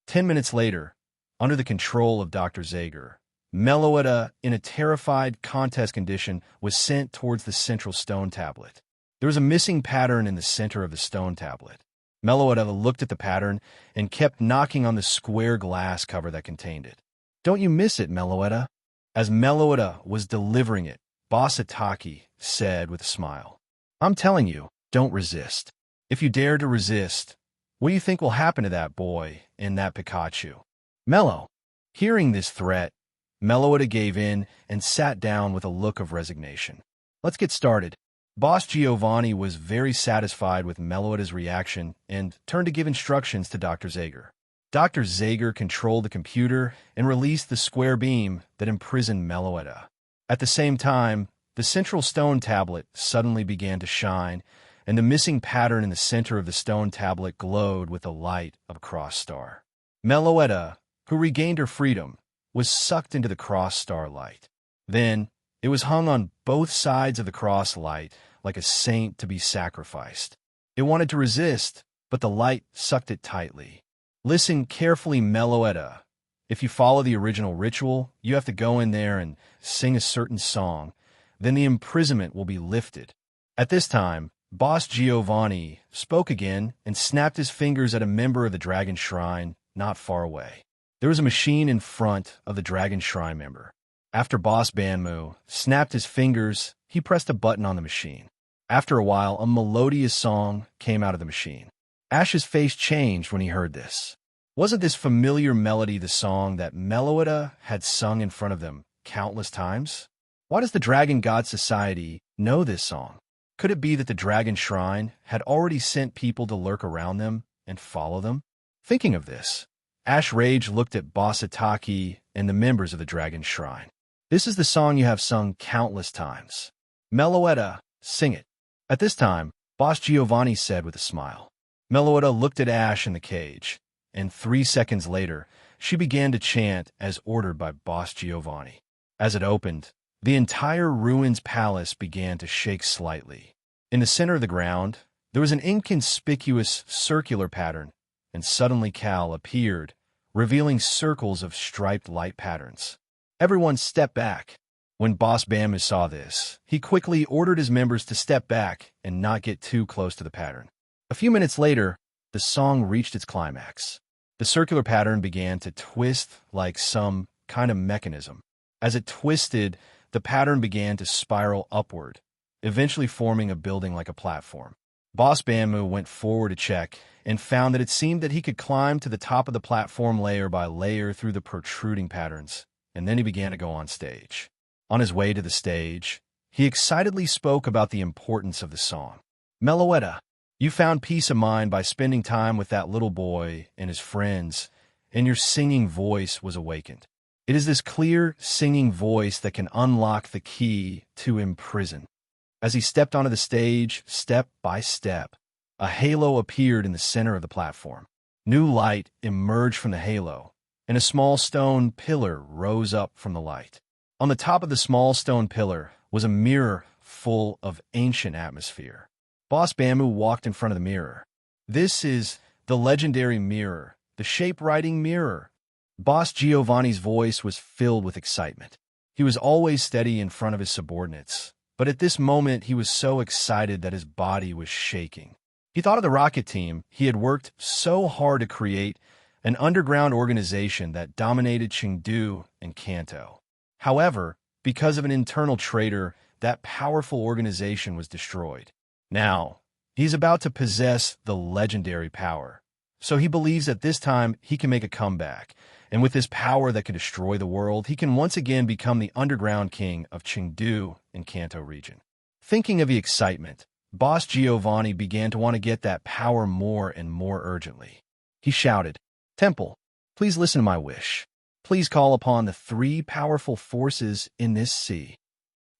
10 minutes later, under the control of Dr. Zager, Meloetta, in a terrified contest condition, was sent towards the central stone tablet. There was a missing pattern in the center of the stone tablet. Meloetta looked at the pattern and kept knocking on the square glass cover that contained it. "Don't you miss it, Meloetta?" As Meloetta was delivering it, Boss Ataki said with a smile, "I'm telling you, don't resist. If you dare to resist, what do you think will happen to that boy and that Pikachu?" Melo. Hearing this threat, Meloetta gave in and sat down with a look of resignation. "Let's get started." Boss Giovanni was very satisfied with Meloetta's reaction and turned to give instructions to Dr. Zager. Dr. Zager controlled the computer and released the square beam that imprisoned Meloetta. At the same time, The central stone tablet suddenly began to shine, and the missing pattern in the center of the stone tablet glowed with the light of a cross star. Meloetta, who regained her freedom, was sucked into the cross star light. Then, it was hung on both sides of the cross light like a saint to be sacrificed. It wanted to resist, but the light sucked it tightly. Listen carefully, Meloetta. If you follow the original ritual, you have to go in there and sing a certain song. Then the imprisonment will be lifted. At this time, Boss Giovanni spoke again and snapped his fingers at a member of the Dragon Shrine not far away. There was a machine in front of the Dragon Shrine member. After Boss Banmu snapped his fingers, he pressed a button on the machine. After a while, a melodious song came out of the machine. Ash's face changed when he heard this. Wasn't this familiar melody the song that Meloetta had sung in front of them countless times? Why does the Dragon God Society know this song? Could it be that the Dragon Shrine had already sent people to lurk around them and follow them? Thinking of this, Ash Rage looked at Boss Ataki and the members of the Dragon Shrine. This is the song you have sung countless times. Meloetta, sing it. At this time, Boss Giovanni said with a smile. Meloetta looked at Ash in the cage, and 3 seconds later, she began to chant as ordered by Boss Giovanni. As it opened, the entire ruins palace began to shake slightly. In the center of the ground, there was an inconspicuous circular pattern, and suddenly Cal appeared, revealing circles of striped light patterns. Everyone stepped back. When Boss Banmu saw this, he quickly ordered his members to step back and not get too close to the pattern. A few minutes later, the song reached its climax. The circular pattern began to twist like some kind of mechanism. As it twisted, the pattern began to spiral upward, eventually forming a building like a platform. Boss Banmu went forward to check and found that it seemed that he could climb to the top of the platform layer by layer through the protruding patterns, and then he began to go on stage. On his way to the stage, he excitedly spoke about the importance of the song. Meloetta, you found peace of mind by spending time with that little boy and his friends, and your singing voice was awakened. It is this clear, singing voice that can unlock the key to imprison. As he stepped onto the stage, step by step, a halo appeared in the center of the platform. New light emerged from the halo, and a small stone pillar rose up from the light. On the top of the small stone pillar was a mirror full of ancient atmosphere. Boss Banmu walked in front of the mirror. This is the legendary mirror, the shape-writing mirror. Boss Giovanni's voice was filled with excitement. He was always steady in front of his subordinates, but at this moment he was so excited that his body was shaking. He thought of the rocket team he had worked so hard to create, an underground organization that dominated Chengdu and Kanto. However, because of an internal traitor, that powerful organization was destroyed. Now, he's about to possess the legendary power, so he believes that this time he can make a comeback. And with this power that can destroy the world, he can once again become the underground king of Chengdu and Kanto region. Thinking of the excitement, Boss Giovanni began to want to get that power more and more urgently. He shouted, "Temple, please listen to my wish. Please call upon the 3 powerful forces in this sea."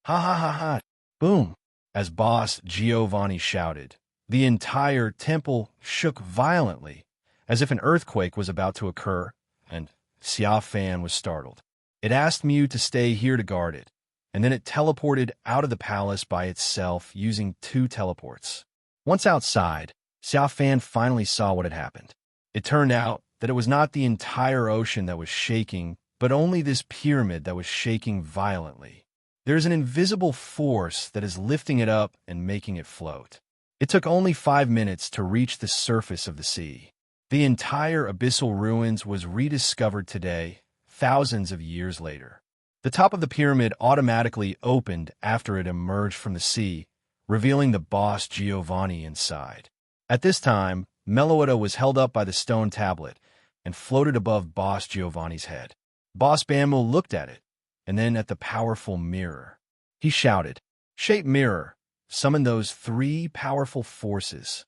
Ha ha ha ha! Boom! As Boss Giovanni shouted, the entire temple shook violently, as if an earthquake was about to occur, and Xia Fan was startled. It asked Mew to stay here to guard it, and then it teleported out of the palace by itself using 2 teleports. Once outside, Xia Fan finally saw what had happened. It turned out that it was not the entire ocean that was shaking, but only this pyramid that was shaking violently. There is an invisible force that is lifting it up and making it float. It took only 5 minutes to reach the surface of the sea. The entire abyssal ruins was rediscovered today, thousands of years later. The top of the pyramid automatically opened after it emerged from the sea, revealing the boss Giovanni inside. At this time, Meloetta was held up by the stone tablet and floated above Boss Giovanni's head. Boss Banmu looked at it, and then at the powerful mirror. He shouted, "Shape mirror, summon those 3 powerful forces."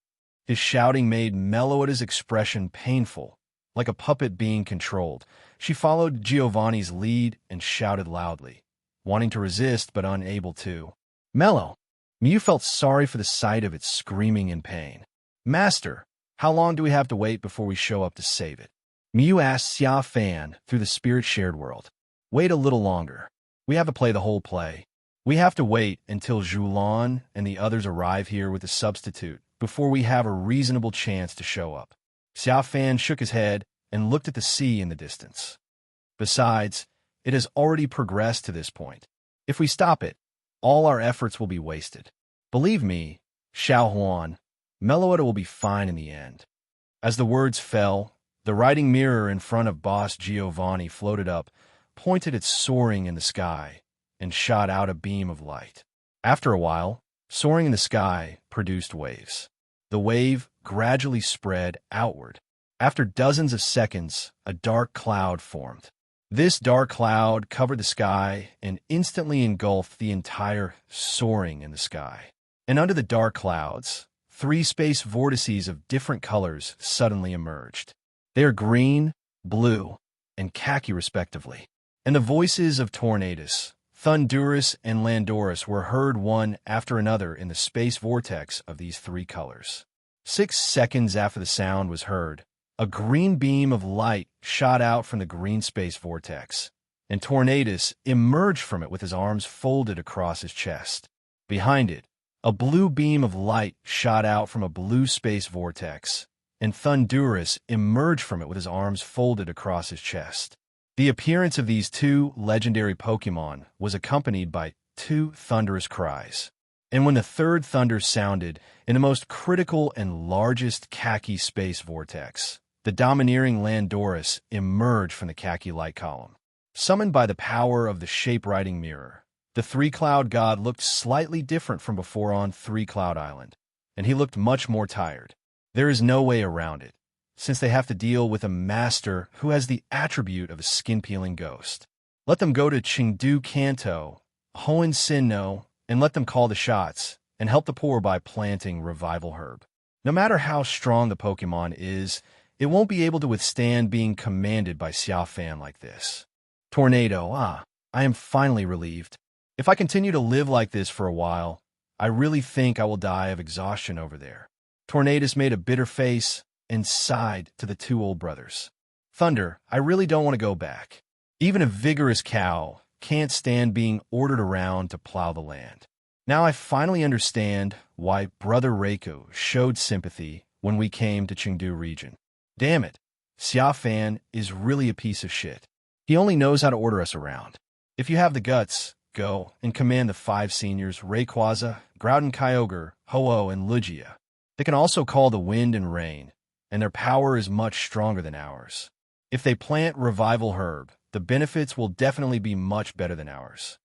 His shouting made Meloetta's expression painful, like a puppet being controlled. She followed Giovanni's lead and shouted loudly, wanting to resist but unable to. Mellow. Mew felt sorry for the sight of it screaming in pain. Master, how long do we have to wait before we show up to save it? Mew asked Xia Fan through the spirit shared world. Wait a little longer. We have to play the whole play. We have to wait until Zhulan and the others arrive here with a substitute before we have a reasonable chance to show up. Xia Fan shook his head and looked at the sea in the distance. Besides, it has already progressed to this point. If we stop it, all our efforts will be wasted. Believe me, Xiaohuan, Meloetta will be fine in the end. As the words fell, the writing mirror in front of Boss Giovanni floated up, pointed at soaring in the sky, and shot out a beam of light. After a while, soaring in the sky produced waves. The wave gradually spread outward. After dozens of seconds, a dark cloud formed. This dark cloud covered the sky and instantly engulfed the entire soaring in the sky. And under the dark clouds, 3 space vortices of different colors suddenly emerged. They are green, blue, and khaki respectively. And the voices of Tornadus, Thundurus, and Landorus were heard one after another in the space vortex of these 3 colors. 6 seconds after the sound was heard, a green beam of light shot out from the green space vortex, and Tornadus emerged from it with his arms folded across his chest. Behind it, a blue beam of light shot out from a blue space vortex, and Thundurus emerged from it with his arms folded across his chest. The appearance of these 2 legendary Pokémon was accompanied by 2 thunderous cries. And when the 3rd thunder sounded in the most critical and largest khaki space vortex, the domineering Landorus emerged from the khaki light column. Summoned by the power of the shape-writing mirror, the 3-Cloud God looked slightly different from before on 3-Cloud Island, and he looked much more tired. There is no way around it, since they have to deal with a master who has the attribute of a skin-peeling ghost. Let them go to Chengdu Kanto, Hoenn Sinnoh, and let them call the shots, and help the poor by planting Revival Herb. No matter how strong the Pokémon is, it won't be able to withstand being commanded by Xia Fan like this. Tornado, I am finally relieved. If I continue to live like this for a while, I really think I will die of exhaustion over there. Tornadus made a bitter face and sighed to the 2 old brothers. Thunder, I really don't want to go back. Even a vigorous cow can't stand being ordered around to plow the land. Now I finally understand why Brother Reiko showed sympathy when we came to Chengdu region. Damn it, Xia Fan is really a piece of shit. He only knows how to order us around. If you have the guts, go and command the 5 seniors Rayquaza, Groudon Kyogre, Ho-Oh, and Lugia. They can also call the wind and rain, and their power is much stronger than ours. If they plant Revival Herb, the benefits will definitely be much better than ours.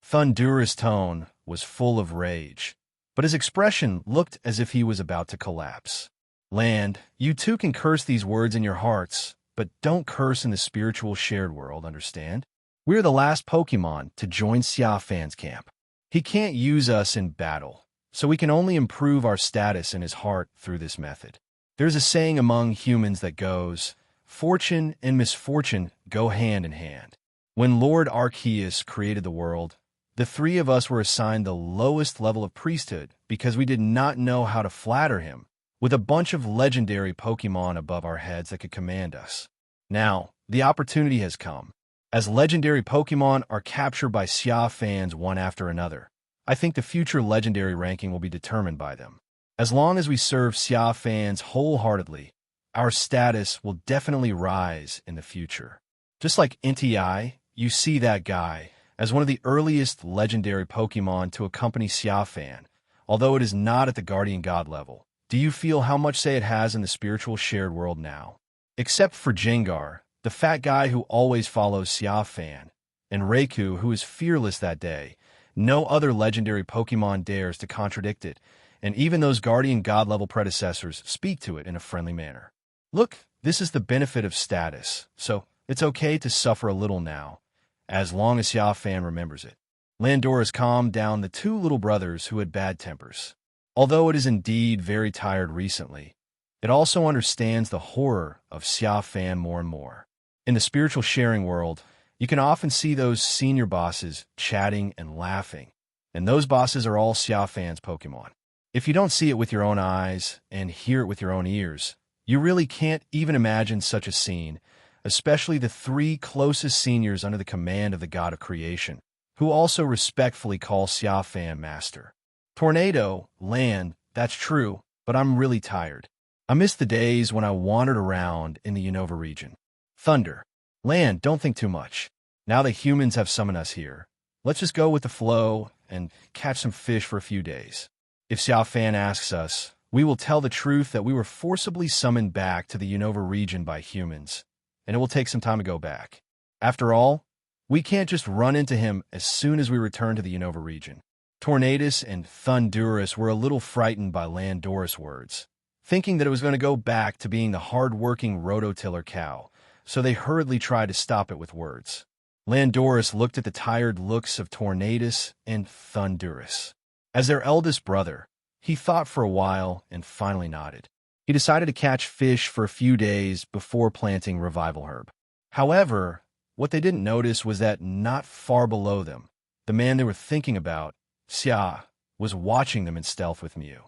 Thundurus' tone was full of rage, but his expression looked as if he was about to collapse. Land, you 2 can curse these words in your hearts, but don't curse in the spiritual shared world, understand? We're the last Pokémon to join Xia Fan's camp. He can't use us in battle, so we can only improve our status in his heart through this method. There's a saying among humans that goes, fortune and misfortune go hand in hand. When Lord Arceus created the world, the 3 of us were assigned the lowest level of priesthood because we did not know how to flatter him, with a bunch of legendary Pokémon above our heads that could command us. Now, the opportunity has come. As legendary Pokémon are captured by Xia Fans one after another, I think the future legendary ranking will be determined by them. As long as we serve Xia Fans wholeheartedly, our status will definitely rise in the future. Just like NTI, you see that guy as one of the earliest legendary Pokémon to accompany Xia Fan, although it is not at the Guardian God level. Do you feel how much say it has in the spiritual shared world now? Except for Jengar, the fat guy who always follows Xia Fan, and Raikou, who is fearless that day, no other legendary Pokémon dares to contradict it, and even those Guardian God-level predecessors speak to it in a friendly manner. Look, this is the benefit of status, so it's okay to suffer a little now, as long as Xia Fan remembers it. Landorus calmed down the 2 little brothers who had bad tempers. Although it is indeed very tired recently, it also understands the horror of Xia Fan more and more. In the spiritual sharing world, you can often see those senior bosses chatting and laughing, And those bosses are all Xia Fan's Pokémon. If you don't see it with your own eyes and hear it with your own ears, you really can't even imagine such a scene, especially the three closest seniors under the command of the god of creation, who also respectfully call Xia Fan master. Tornado, land, that's true, but I'm really tired. I miss the days when I wandered around in the Unova region. Thunder, land, don't think too much. Now that humans have summoned us here, let's just go with the flow and catch some fish for a few days. If Xia Fan asks us, we will tell the truth that we were forcibly summoned back to the Unova region by humans, and it will take some time to go back. After all, we can't just run into him as soon as we return to the Unova region. Tornadus and Thundurus were a little frightened by Landorus' words, thinking that it was going to go back to being the hard-working rototiller cow, so they hurriedly tried to stop it with words. Landorus looked at the tired looks of Tornadus and Thundurus. As their eldest brother, he thought for a while and finally nodded. He decided to catch fish for a few days before planting Revival Herb. However, what they didn't notice was that not far below them, the man they were thinking about, Xia, was watching them in stealth with Mew.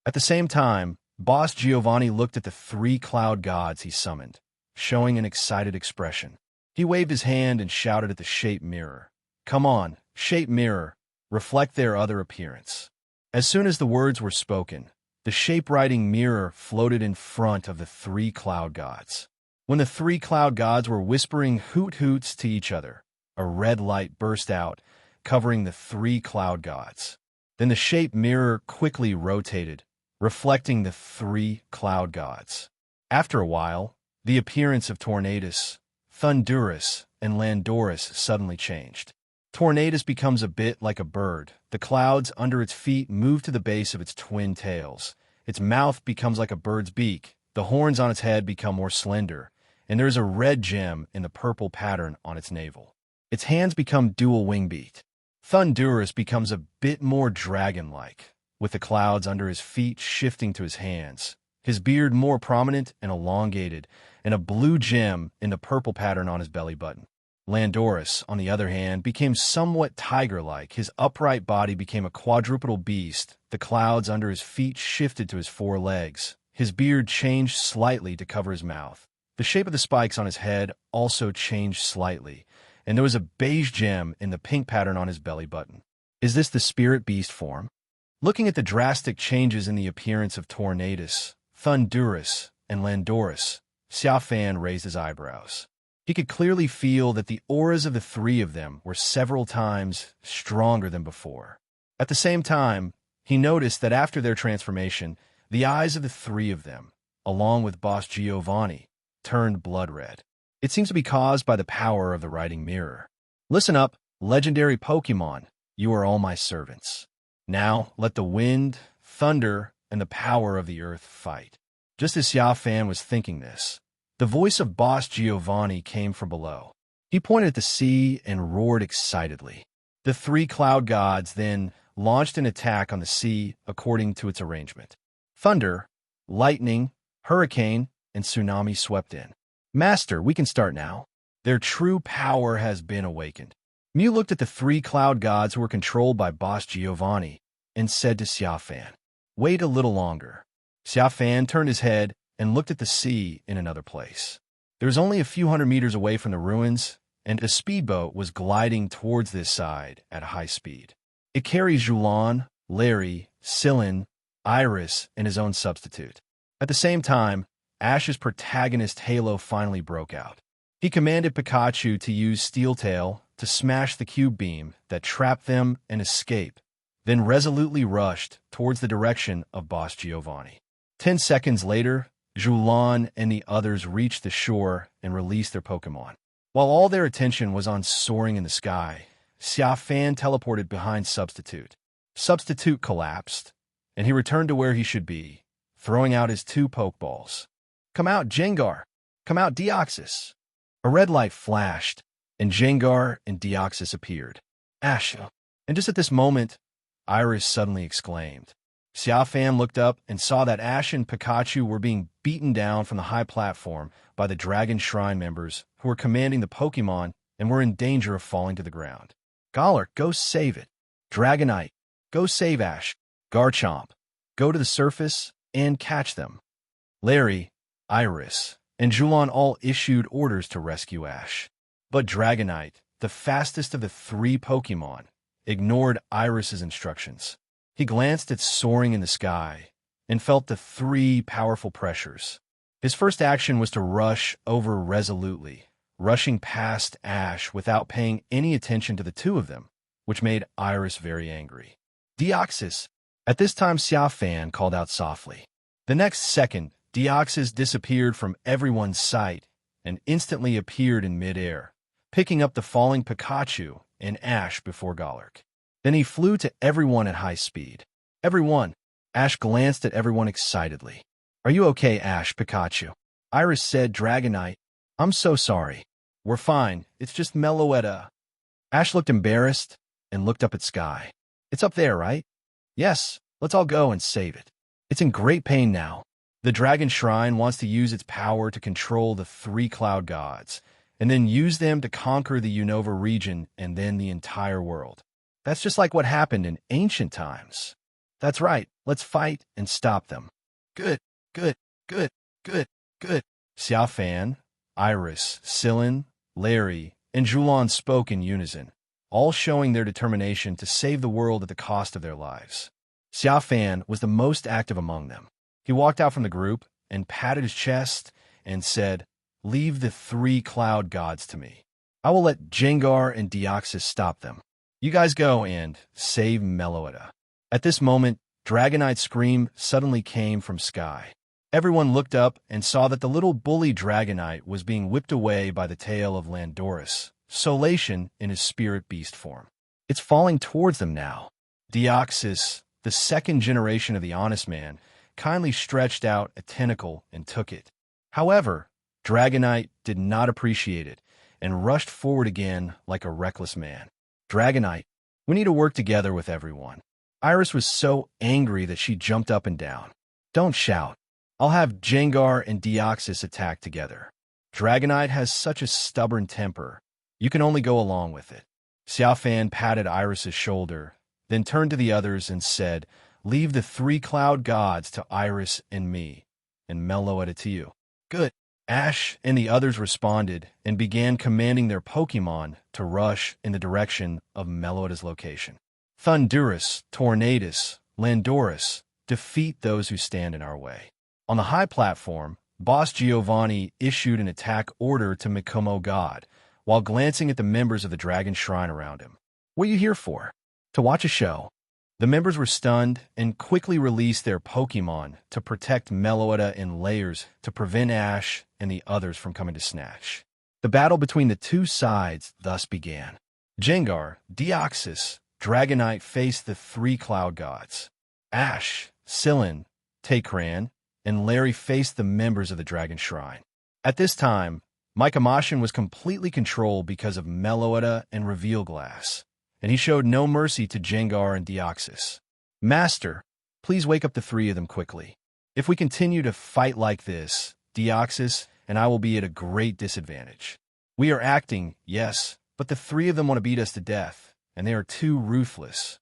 At the same time, Boss Giovanni looked at the three cloud gods he summoned, showing an excited expression. He waved his hand and shouted at the shape mirror. Come on, shape mirror, reflect their other appearance. As soon as the words were spoken, the shape-writing mirror floated in front of the three cloud gods. When the three cloud gods were whispering hoot-hoots to each other, a red light burst out, covering the three cloud gods. Then the shape mirror quickly rotated, reflecting the three cloud gods. After a while, the appearance of Tornadus, Thundurus, and Landorus suddenly changed. Tornadus becomes a bit like a bird. The clouds under its feet move to the base of its twin tails. Its mouth becomes like a bird's beak. The horns on its head become more slender, and there is a red gem in the purple pattern on its navel. Its hands become dual wing-beat. Thundurus becomes a bit more dragon-like, with the clouds under his feet shifting to his hands, his beard more prominent and elongated, and a blue gem in the purple pattern on his belly button. Landorus, on the other hand, became somewhat tiger-like. His upright body became a quadrupedal beast. The clouds under his feet shifted to his four legs. His beard changed slightly to cover his mouth. The shape of the spikes on his head also changed slightly, and there was a beige gem in the pink pattern on his belly button. Is this the spirit beast form? Looking at the drastic changes in the appearance of Tornadus, Thundurus, and Landorus, Xia Fan raised his eyebrows. He could clearly feel that the auras of the three of them were several times stronger than before. At the same time, he noticed that after their transformation, the eyes of the three of them, along with Boss Giovanni, turned blood red. It seems to be caused by the power of the writing mirror. Listen up, legendary Pokémon, you are all my servants. Now let the wind, thunder, and the power of the earth fight. Just as Xia Fan was thinking this, the voice of Boss Giovanni came from below. He pointed at the sea and roared excitedly. The three cloud gods then launched an attack on the sea according to its arrangement. Thunder, lightning, hurricane, and tsunami swept in. Master, we can start now. Their true power has been awakened. Mew looked at the three cloud gods who were controlled by Boss Giovanni and said to Xia Fan, wait a little longer. Xia Fan turned his head and looked at the sea in another place. There was only a few hundred meters away from the ruins, and a speedboat was gliding towards this side at a high speed. It carried Julan, Larry, Cylin, Iris, and his own substitute. At the same time, Ash's protagonist Halo finally broke out. He commanded Pikachu to use Steel Tail to smash the cube beam that trapped them and escape, then resolutely rushed towards the direction of Boss Giovanni. 10 seconds later, Julan and the others reached the shore and released their Pokémon. While all their attention was on soaring in the sky, Xia Fan teleported behind Substitute. Substitute collapsed, and he returned to where he should be, throwing out his two Pokeballs. Come out, Gengar! Come out, Deoxys! A red light flashed, and Gengar and Deoxys appeared. Ash! And just at this moment, Iris suddenly exclaimed. Xia Fan looked up and saw that Ash and Pikachu were being beaten down from the high platform by the Dragon Shrine members who were commanding the Pokémon and were in danger of falling to the ground. Galar, go save it! Dragonite, go save Ash. Garchomp, go to the surface and catch them. Larry, Iris, and Julian all issued orders to rescue Ash. But Dragonite, the fastest of the 3 Pokémon, ignored Iris's instructions. He glanced at soaring in the sky and felt the 3 powerful pressures. His first action was to rush over resolutely, rushing past Ash without paying any attention to the 2 of them, which made Iris very angry. Deoxys! At this time, Xia Fan called out softly. The next second, Deoxys disappeared from everyone's sight and instantly appeared in midair, picking up the falling Pikachu and Ash before Golurk. Then he flew to everyone at high speed. Everyone! Ash glanced at everyone excitedly. Are you okay, Ash, Pikachu? Iris said, Dragonite, I'm so sorry. We're fine. It's just Meloetta. Ash looked embarrassed and looked up at sky. It's up there, right? Yes, let's all go and save it. It's in great pain now. The Dragon Shrine wants to use its power to control the 3 cloud gods, and then use them to conquer the Unova region and then the entire world. That's just like what happened in ancient times. That's right, let's fight and stop them. Good, good, good, good, good. Xia Fan, Iris, Sillin, Larry, and Julian spoke in unison, all showing their determination to save the world at the cost of their lives. Xia Fan was the most active among them. He walked out from the group and patted his chest and said, Leave the 3 cloud gods to me. I will let Gengar and Deoxys stop them. You guys go and save Meloetta. At this moment, Dragonite's scream suddenly came from sky. Everyone looked up and saw that the little bully Dragonite was being whipped away by the tail of Landorus, Solation in his spirit beast form. It's falling towards them now. Deoxys, the 2nd generation of the Honest Man, kindly stretched out a tentacle and took it. However, Dragonite did not appreciate it and rushed forward again like a reckless man. Dragonite, we need to work together with everyone. Iris was so angry that she jumped up and down. Don't shout. I'll have Gengar and Deoxys attack together. Dragonite has such a stubborn temper. You can only go along with it. Xia Fan patted Iris's shoulder, then turned to the others and said, Leave the 3 cloud gods to Iris and me, and Meloetta to you. Good. Ash and the others responded and began commanding their Pokémon to rush in the direction of Meloetta's location. Thundurus, Tornadus, Landorus, defeat those who stand in our way. On the high platform, Boss Giovanni issued an attack order to Mikomo God, while glancing at the members of the Dragon Shrine around him. What are you here for? To watch a show. The members were stunned and quickly released their Pokémon to protect Meloetta in layers to prevent Ash and the others from coming to snatch. The battle between the 2 sides thus began. Gengar, Deoxys, Dragonite faced the 3 cloud gods. Ash, Sillin, Takran, and Larry faced the members of the Dragon Shrine. At this time, Mycomation was completely controlled because of Meloetta and Reveal Glass, and he showed no mercy to Gengar and Deoxys. Master, please wake up the 3 of them quickly. If we continue to fight like this, Deoxys and I will be at a great disadvantage. We are acting, yes, but the 3 of them want to beat us to death, and they are too ruthless.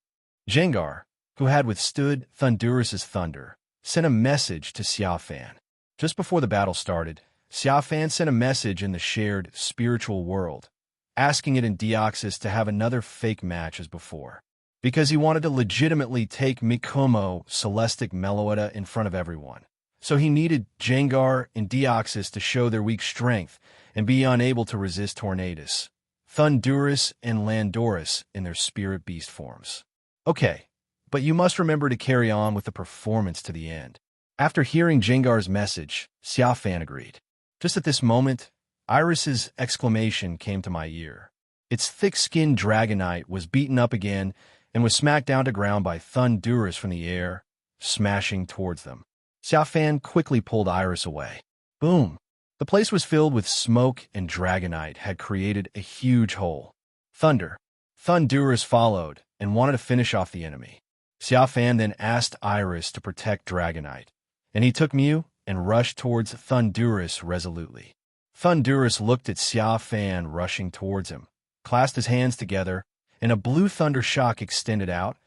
Gengar, who had withstood Thundurus' thunder, sent a message to Xia Fan. Just before the battle started, Xia Fan sent a message in the shared spiritual world, asking it in Deoxys to have another fake match as before, because he wanted to legitimately take Mikomo Celestic Meloetta in front of everyone. So he needed Gengar and Deoxys to show their weak strength and be unable to resist Tornadus, Thundurus, and Landorus in their spirit beast forms. Okay, but you must remember to carry on with the performance to the end. After hearing Gengar's message, Xia Fan agreed. Just at this moment, Iris's exclamation came to my ear. Its thick-skinned Dragonite was beaten up again and was smacked down to ground by Thundurus from the air, smashing towards them. Xia Fan quickly pulled Iris away. Boom! The place was filled with smoke, and Dragonite had created a huge hole. Thundurus followed and wanted to finish off the enemy. Xia Fan then asked Iris to protect Dragonite, and he took Mew and rushed towards Thundurus resolutely. Thundurus looked at Xia Fan rushing towards him, clasped his hands together, and a blue thunder shock extended out,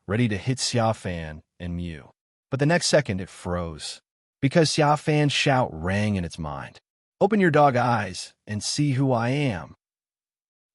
ready to hit Xia Fan and Mew. But the next second it froze, because Xia Fan's shout rang in its mind. "Open your dog eyes and see who I am."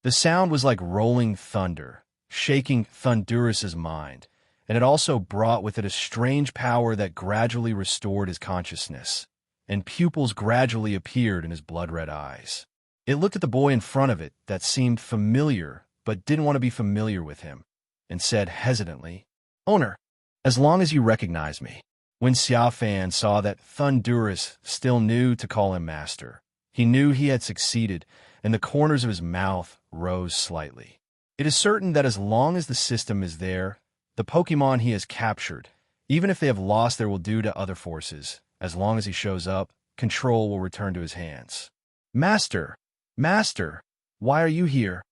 The sound was like rolling thunder, shaking Thundurus's mind, and it also brought with it a strange power that gradually restored his consciousness, and pupils gradually appeared in his blood-red eyes. It looked at the boy in front of it that seemed familiar but didn't want to be familiar with him, and said hesitantly, "Owner, as long as you recognize me." When Xia Fan saw that Thundurus still knew to call him master, he knew he had succeeded, and the corners of his mouth rose slightly. It is certain that as long as the system is there, the Pokémon he has captured, even if they have lost their will due to other forces, as long as he shows up, control will return to his hands. "Master! Master! Why are you here?"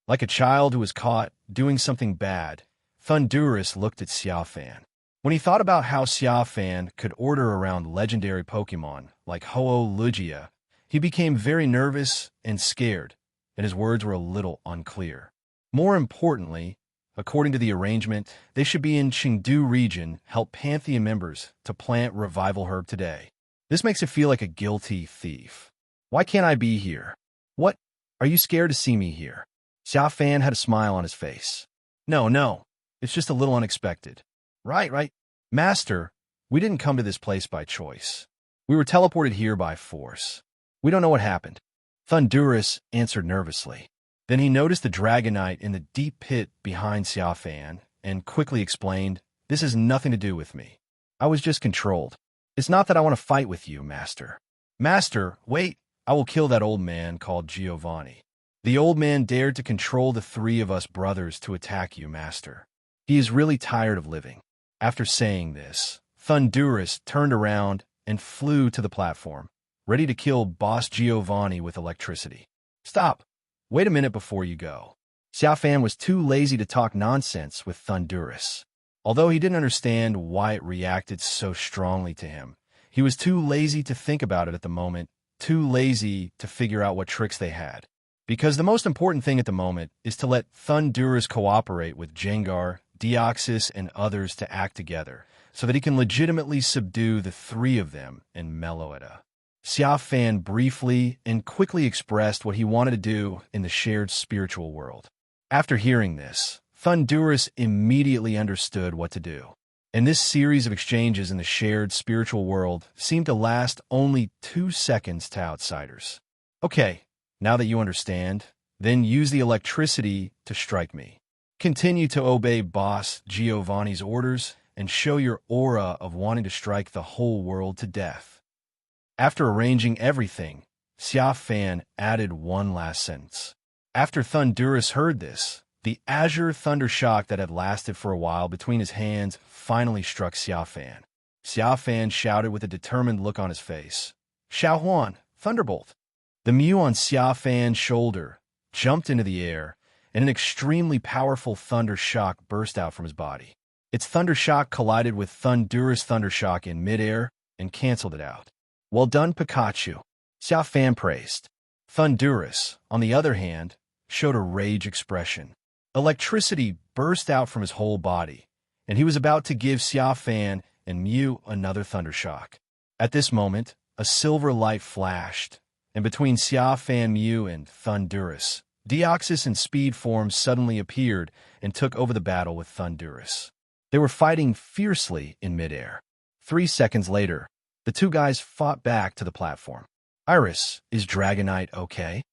Like a child who was caught doing something bad, Thundurus looked at Xia Fan. When he thought about how Xia Fan could order around legendary Pokémon like Lugia, he became very nervous and scared, and his words were a little unclear. More importantly, according to the arrangement, they should be in Chengdu region, help Pantheon members to plant Revival Herb today. This makes it feel like a guilty thief. Why can't I be here? What? Are you scared to see me here? Xia Fan had a smile on his face. No, it's just a little unexpected. Right. Master, we didn't come to this place by choice. We were teleported here by force. We don't know what happened. Thundurus answered nervously. Then he noticed the Dragonite in the deep pit behind Xia Fan and quickly explained, "This has nothing to do with me. I was just controlled. It's not that I want to fight with you, Master." "Master, wait, I will kill that old man called Giovanni. The old man dared to control the three of us brothers to attack you, Master. He is really tired of living." After saying this, Thundurus turned around and flew to the platform, ready to kill Boss Giovanni with electricity. "Stop! Wait a minute before you go." Xia Fan was too lazy to talk nonsense with Thundurus. Although he didn't understand why it reacted so strongly to him, he was too lazy to think about it at the moment, too lazy to figure out what tricks they had. Because the most important thing at the moment is to let Thundurus cooperate with Gengar, Deoxys, and others to act together, so that he can legitimately subdue the three of them and mellow it up. Xia Fan briefly and quickly expressed what he wanted to do in the shared spiritual world. After hearing this, Thundurus immediately understood what to do. And this series of exchanges in the shared spiritual world seemed to last only 2 seconds to outsiders. "Okay, now that you understand, then use the electricity to strike me. Continue to obey Boss Giovanni's orders and show your aura of wanting to strike the whole world to death." After arranging everything, Xia Fan added one last sentence. After Thundurus heard this, the azure thunder shock that had lasted for a while between his hands finally struck Xia Fan. Xia Fan shouted with a determined look on his face, "Xiaohuan, Thunderbolt!" The Mew on Xia Fan's shoulder jumped into the air, and an extremely powerful thunder shock burst out from his body. Its thunder shock collided with Thundurus' thunder shock in midair and canceled it out. "Well done, Pikachu," Xia Fan praised. Thundurus, on the other hand, showed a rage expression. Electricity burst out from his whole body, and he was about to give Xia Fan and Mew another thunder shock. At this moment, a silver light flashed, and between Xia Fan, Mew, and Thundurus, Deoxys and Speed forms suddenly appeared and took over the battle with Thundurus. They were fighting fiercely in midair. 3 seconds later, the two guys fought back to the platform. "Iris, is Dragonite okay?"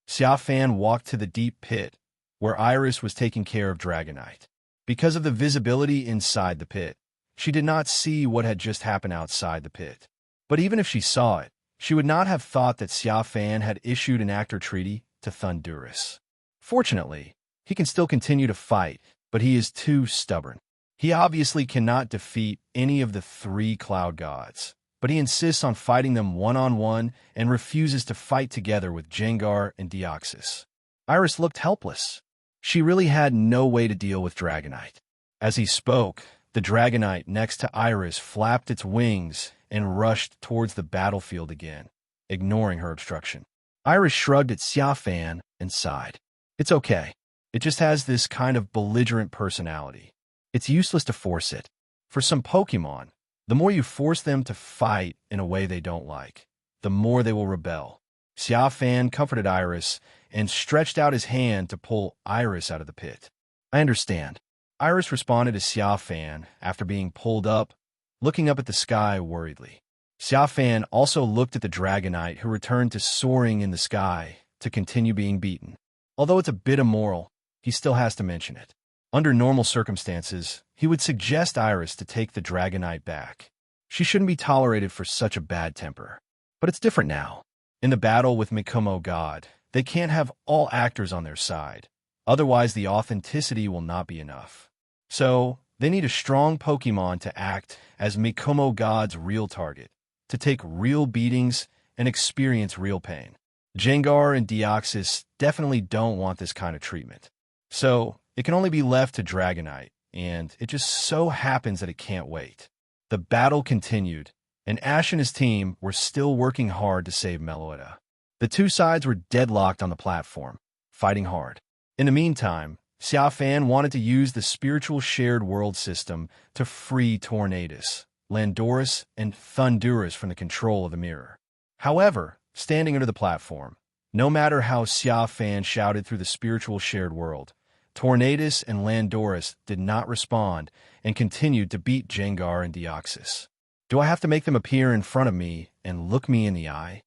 Xia Fan walked to the deep pit, where Iris was taking care of Dragonite. Because of the visibility inside the pit, she did not see what had just happened outside the pit. But even if she saw it, she would not have thought that Xia Fan had issued an actor treaty to Thundurus. Fortunately, he can still continue to fight, but he is too stubborn. He obviously cannot defeat any of the 3 cloud gods, but he insists on fighting them one-on-one and refuses to fight together with Gengar and Deoxys. Iris looked helpless. She really had no way to deal with Dragonite. As he spoke, the Dragonite next to Iris flapped its wings and rushed towards the battlefield again, ignoring her obstruction. Iris shrugged at Xia Fan and sighed. "It's okay. It just has this kind of belligerent personality. It's useless to force it. For some Pokémon, the more you force them to fight in a way they don't like, the more they will rebel. Xia Fan comforted Iris and stretched out his hand to pull Iris out of the pit. I understand. Iris responded to Xia Fan after being pulled up, looking up at the sky worriedly. Xia Fan also looked at the Dragonite, who returned to soaring in the sky to continue being beaten. Although it's a bit immoral, he still has to mention it. Under normal circumstances, he would suggest Iris to take the Dragonite back. She shouldn't be tolerated for such a bad temper. But it's different now. In the battle with Mikomo God, they can't have all actors on their side. Otherwise, the authenticity will not be enough. So, they need a strong Pokémon to act as Mikomo God's real target, to take real beatings and experience real pain. Gengar and Deoxys definitely don't want this kind of treatment. So, it can only be left to Dragonite, and it just so happens that it can't wait. The battle continued, and Ash and his team were still working hard to save Meloetta. The two sides were deadlocked on the platform, fighting hard. In the meantime, Xia Fan wanted to use the spiritual shared world system to free Tornadus, Landorus, and Thundurus from the control of the mirror. However, standing under the platform, no matter how Xia Fan shouted through the spiritual shared world, Tornadus and Landorus did not respond and continued to beat Gengar and Deoxys. Do I have to make them appear in front of me and look me in the eye?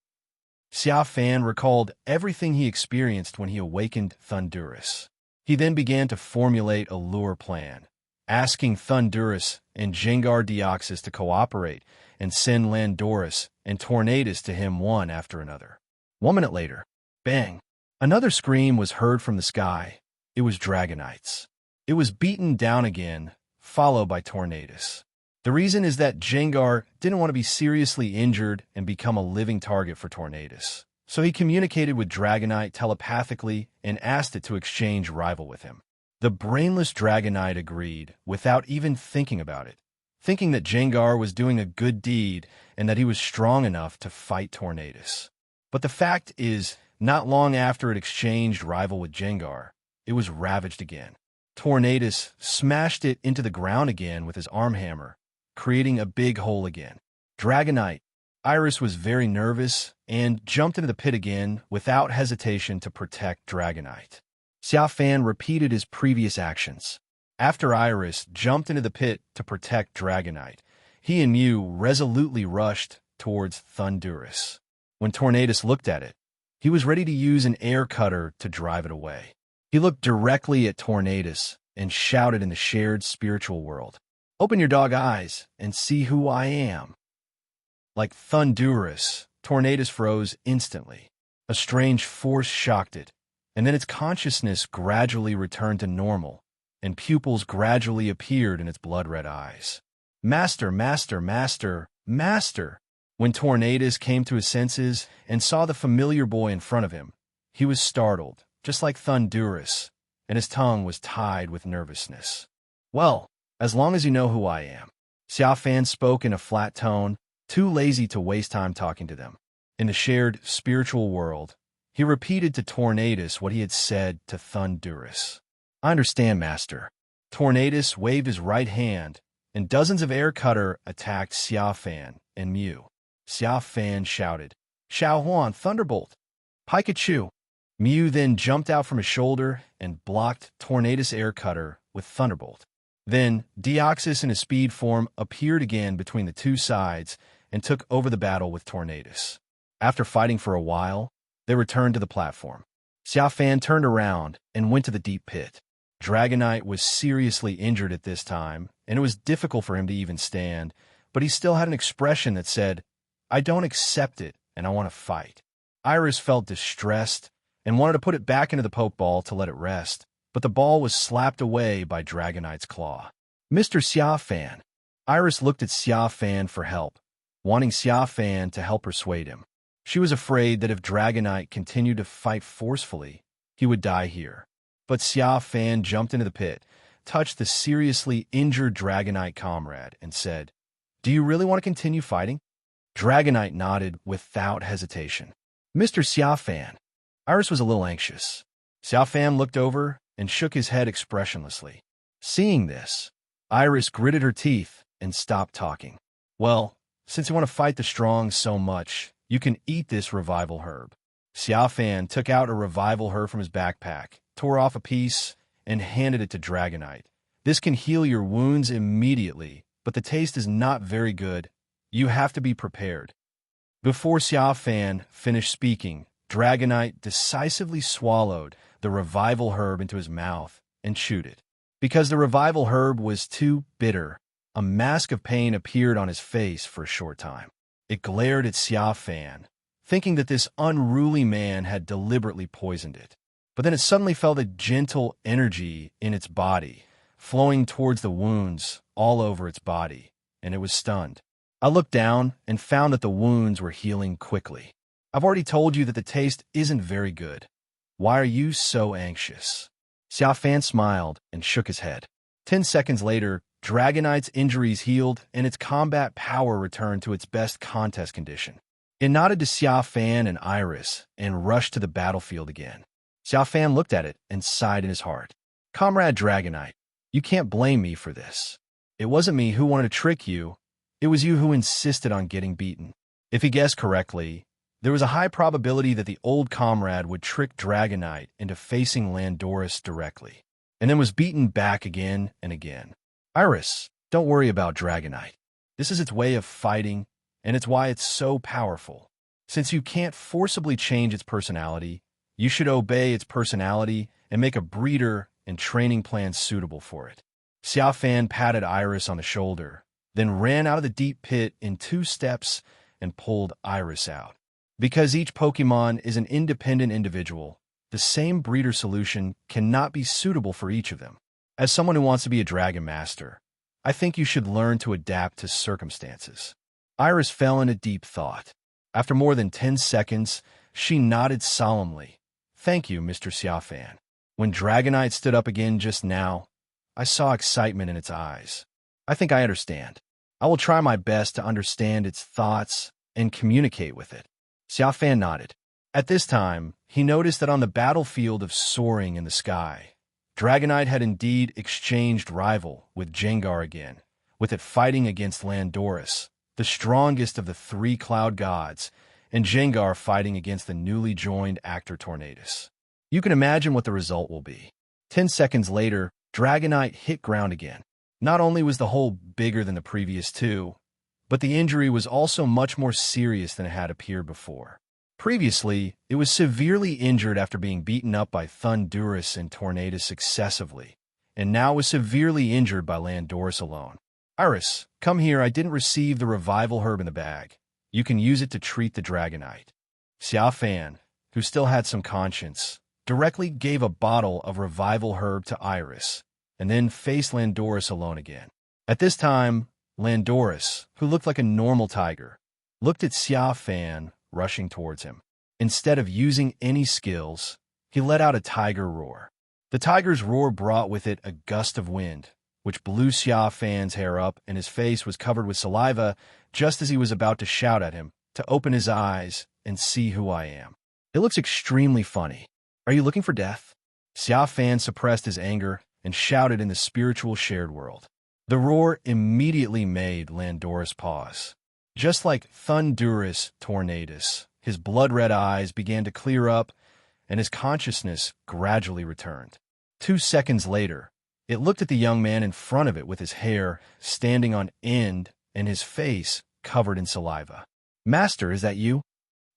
Xia Fan recalled everything he experienced when he awakened Thundurus. He then began to formulate a lure plan, asking Thundurus and Gengar Deoxys to cooperate and send Landorus and Tornadus to him one after another. 1 minute later, bang! Another scream was heard from the sky. It was Dragonite's. It was beaten down again, followed by Tornadus. The reason is that Gengar didn't want to be seriously injured and become a living target for Tornadus. So he communicated with Dragonite telepathically and asked it to exchange rival with him. The brainless Dragonite agreed without even thinking about it, thinking that Gengar was doing a good deed and that he was strong enough to fight Tornadus. But the fact is, not long after it exchanged rival with Gengar, it was ravaged again. Tornadus smashed it into the ground again with his arm hammer, creating a big hole again. Dragonite, Iris was very nervous and jumped into the pit again without hesitation to protect Dragonite. Xia Fan repeated his previous actions. After Iris jumped into the pit to protect Dragonite, he and Mew resolutely rushed towards Thundurus. When Tornadus looked at it, he was ready to use an air cutter to drive it away. He looked directly at Tornadus and shouted in the shared spiritual world, "Open your dog eyes and see who I am." Like Thundurus, Tornadus froze instantly. A strange force shocked it, and then its consciousness gradually returned to normal, and pupils gradually appeared in its blood-red eyes. "Master, master, master, master!" When Tornadus came to his senses and saw the familiar boy in front of him, he was startled, just like Thundurus, and his tongue was tied with nervousness. "Well, as long as you know who I am." Xia Fan spoke in a flat tone, too lazy to waste time talking to them. In the shared spiritual world, he repeated to Tornadus what he had said to Thundurus. "I understand, Master." Tornadus waved his right hand, and dozens of air cutter attacked Xia Fan and Mew. Xia Fan shouted, "Xiaohuan, Thunderbolt! Pikachu!" Mew then jumped out from his shoulder and blocked Tornadus' air cutter with Thunderbolt. Then Deoxys in his speed form appeared again between the two sides and took over the battle with Tornadus. After fighting for a while, they returned to the platform. Xia Fan turned around and went to the deep pit. Dragonite was seriously injured at this time, and it was difficult for him to even stand, but he still had an expression that said, "I don't accept it, and I want to fight." Iris felt distressed and wanted to put it back into the Pokeball to let it rest, but the ball was slapped away by Dragonite's claw. "Mr. Xia Fan." Iris looked at Xia Fan for help, wanting Xia Fan to help persuade him. She was afraid that if Dragonite continued to fight forcefully, he would die here. But Xia Fan jumped into the pit, touched the seriously injured Dragonite comrade, and said, "Do you really want to continue fighting?" Dragonite nodded without hesitation. "Mr. Xia Fan." Iris was a little anxious. Xia Fan looked over and shook his head expressionlessly. Seeing this, Iris gritted her teeth and stopped talking. Well, since you want to fight the strong so much, you can eat this revival herb. Xia Fan took out a revival herb from his backpack, tore off a piece, and handed it to Dragonite. This can heal your wounds immediately, but the taste is not very good. You have to be prepared. Before Xia Fan finished speaking, Dragonite decisively swallowed the revival herb into his mouth and chewed it. Because the revival herb was too bitter, a mask of pain appeared on his face for a short time. It glared at Xia Fan, thinking that this unruly man had deliberately poisoned it. But then it suddenly felt a gentle energy in its body, flowing towards the wounds all over its body, and it was stunned. I looked down and found that the wounds were healing quickly. I've already told you that the taste isn't very good. Why are you so anxious? Xia Fan smiled and shook his head. 10 seconds later, Dragonite's injuries healed and its combat power returned to its best contest condition. It nodded to Xia Fan and Iris and rushed to the battlefield again. Xia Fan looked at it and sighed in his heart. Comrade Dragonite, you can't blame me for this. It wasn't me who wanted to trick you. It was you who insisted on getting beaten. If he guessed correctly, there was a high probability that the old comrade would trick Dragonite into facing Landorus directly, and then was beaten back again and again. Iris, don't worry about Dragonite. This is its way of fighting, and it's why it's so powerful. Since you can't forcibly change its personality, you should obey its personality and make a breeder and training plan suitable for it. Xia Fan patted Iris on the shoulder, then ran out of the deep pit in 2 steps and pulled Iris out. Because each Pokémon is an independent individual, the same breeder solution cannot be suitable for each of them. As someone who wants to be a Dragon Master, I think you should learn to adapt to circumstances. Iris fell into deep thought. After more than 10 seconds, she nodded solemnly. Thank you, Mr. Xia Fan. When Dragonite stood up again just now, I saw excitement in its eyes. I think I understand. I will try my best to understand its thoughts and communicate with it. Xia Fan nodded. At this time, he noticed that on the battlefield of soaring in the sky, Dragonite had indeed exchanged rival with Gengar again, with it fighting against Landorus, the strongest of the 3 cloud gods, and Gengar fighting against the newly joined actor Tornadus. You can imagine what the result will be. 10 seconds later, Dragonite hit ground again. Not only was the hole bigger than the previous 2, but the injury was also much more serious than it had appeared before. Previously, it was severely injured after being beaten up by Thundurus and Tornadus successively, and now was severely injured by Landorus alone. Iris, come here. I didn't receive the revival herb in the bag. You can use it to treat the Dragonite. Xia Fan, who still had some conscience, directly gave a bottle of revival herb to Iris, and then faced Landorus alone again. At this time, Landorus, who looked like a normal tiger, looked at Xia Fan rushing towards him. Instead of using any skills, he let out a tiger roar. The tiger's roar brought with it a gust of wind, which blew Xia Fan's hair up, and his face was covered with saliva just as he was about to shout at him to open his eyes and see who I am. It looks extremely funny. Are you looking for death? Xia Fan suppressed his anger and shouted in the spiritual shared world. The roar immediately made Landorus pause. Just like Thundurus Tornadus, his blood-red eyes began to clear up, and his consciousness gradually returned. 2 seconds later, it looked at the young man in front of it with his hair standing on end and his face covered in saliva. Master, is that you?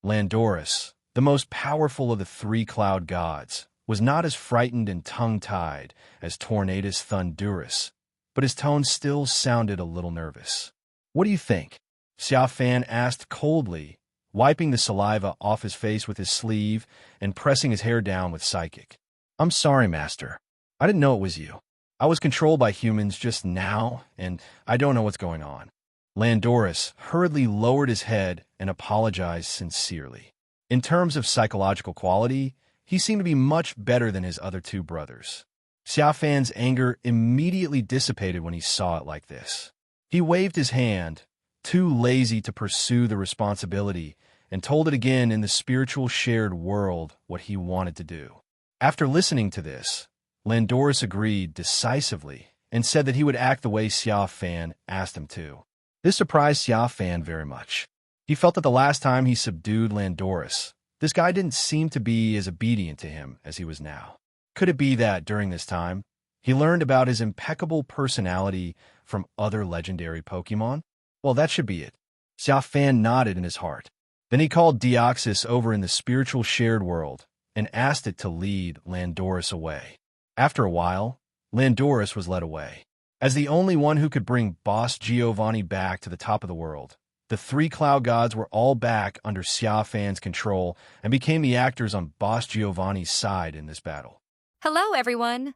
Landorus, the most powerful of the 3 cloud gods, was not as frightened and tongue-tied as Tornadus Thundurus, but his tone still sounded a little nervous. What do you think? Xia Fan asked coldly, wiping the saliva off his face with his sleeve and pressing his hair down with Psychic. I'm sorry, Master. I didn't know it was you. I was controlled by humans just now, and I don't know what's going on. Landorus hurriedly lowered his head and apologized sincerely. In terms of psychological quality, he seemed to be much better than his other 2 brothers. Xia Fan's anger immediately dissipated when he saw it like this. He waved his hand, too lazy to pursue the responsibility, and told it again in the spiritual shared world what he wanted to do. After listening to this, Landorus agreed decisively and said that he would act the way Xia Fan asked him to. This surprised Xia Fan very much. He felt that the last time he subdued Landorus, this guy didn't seem to be as obedient to him as he was now. Could it be that during this time, he learned about his impeccable personality from other legendary Pokémon? Well, that should be it. Xia Fan nodded in his heart. Then he called Deoxys over in the spiritual shared world and asked it to lead Landorus away. After a while, Landorus was led away. As the only one who could bring Boss Giovanni back to the top of the world, the three Cloud Gods were all back under Xia Fan's control and became the actors on Boss Giovanni's side in this battle. Hello, everyone!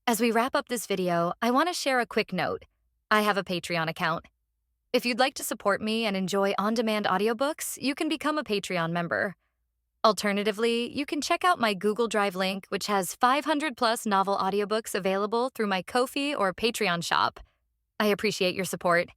As we wrap up this video, I want to share a quick note. I have a Patreon account. If you'd like to support me and enjoy on-demand audiobooks, you can become a Patreon member. Alternatively, you can check out my Google Drive link, which has 500-plus novel audiobooks available through my Ko-fi or Patreon shop. I appreciate your support.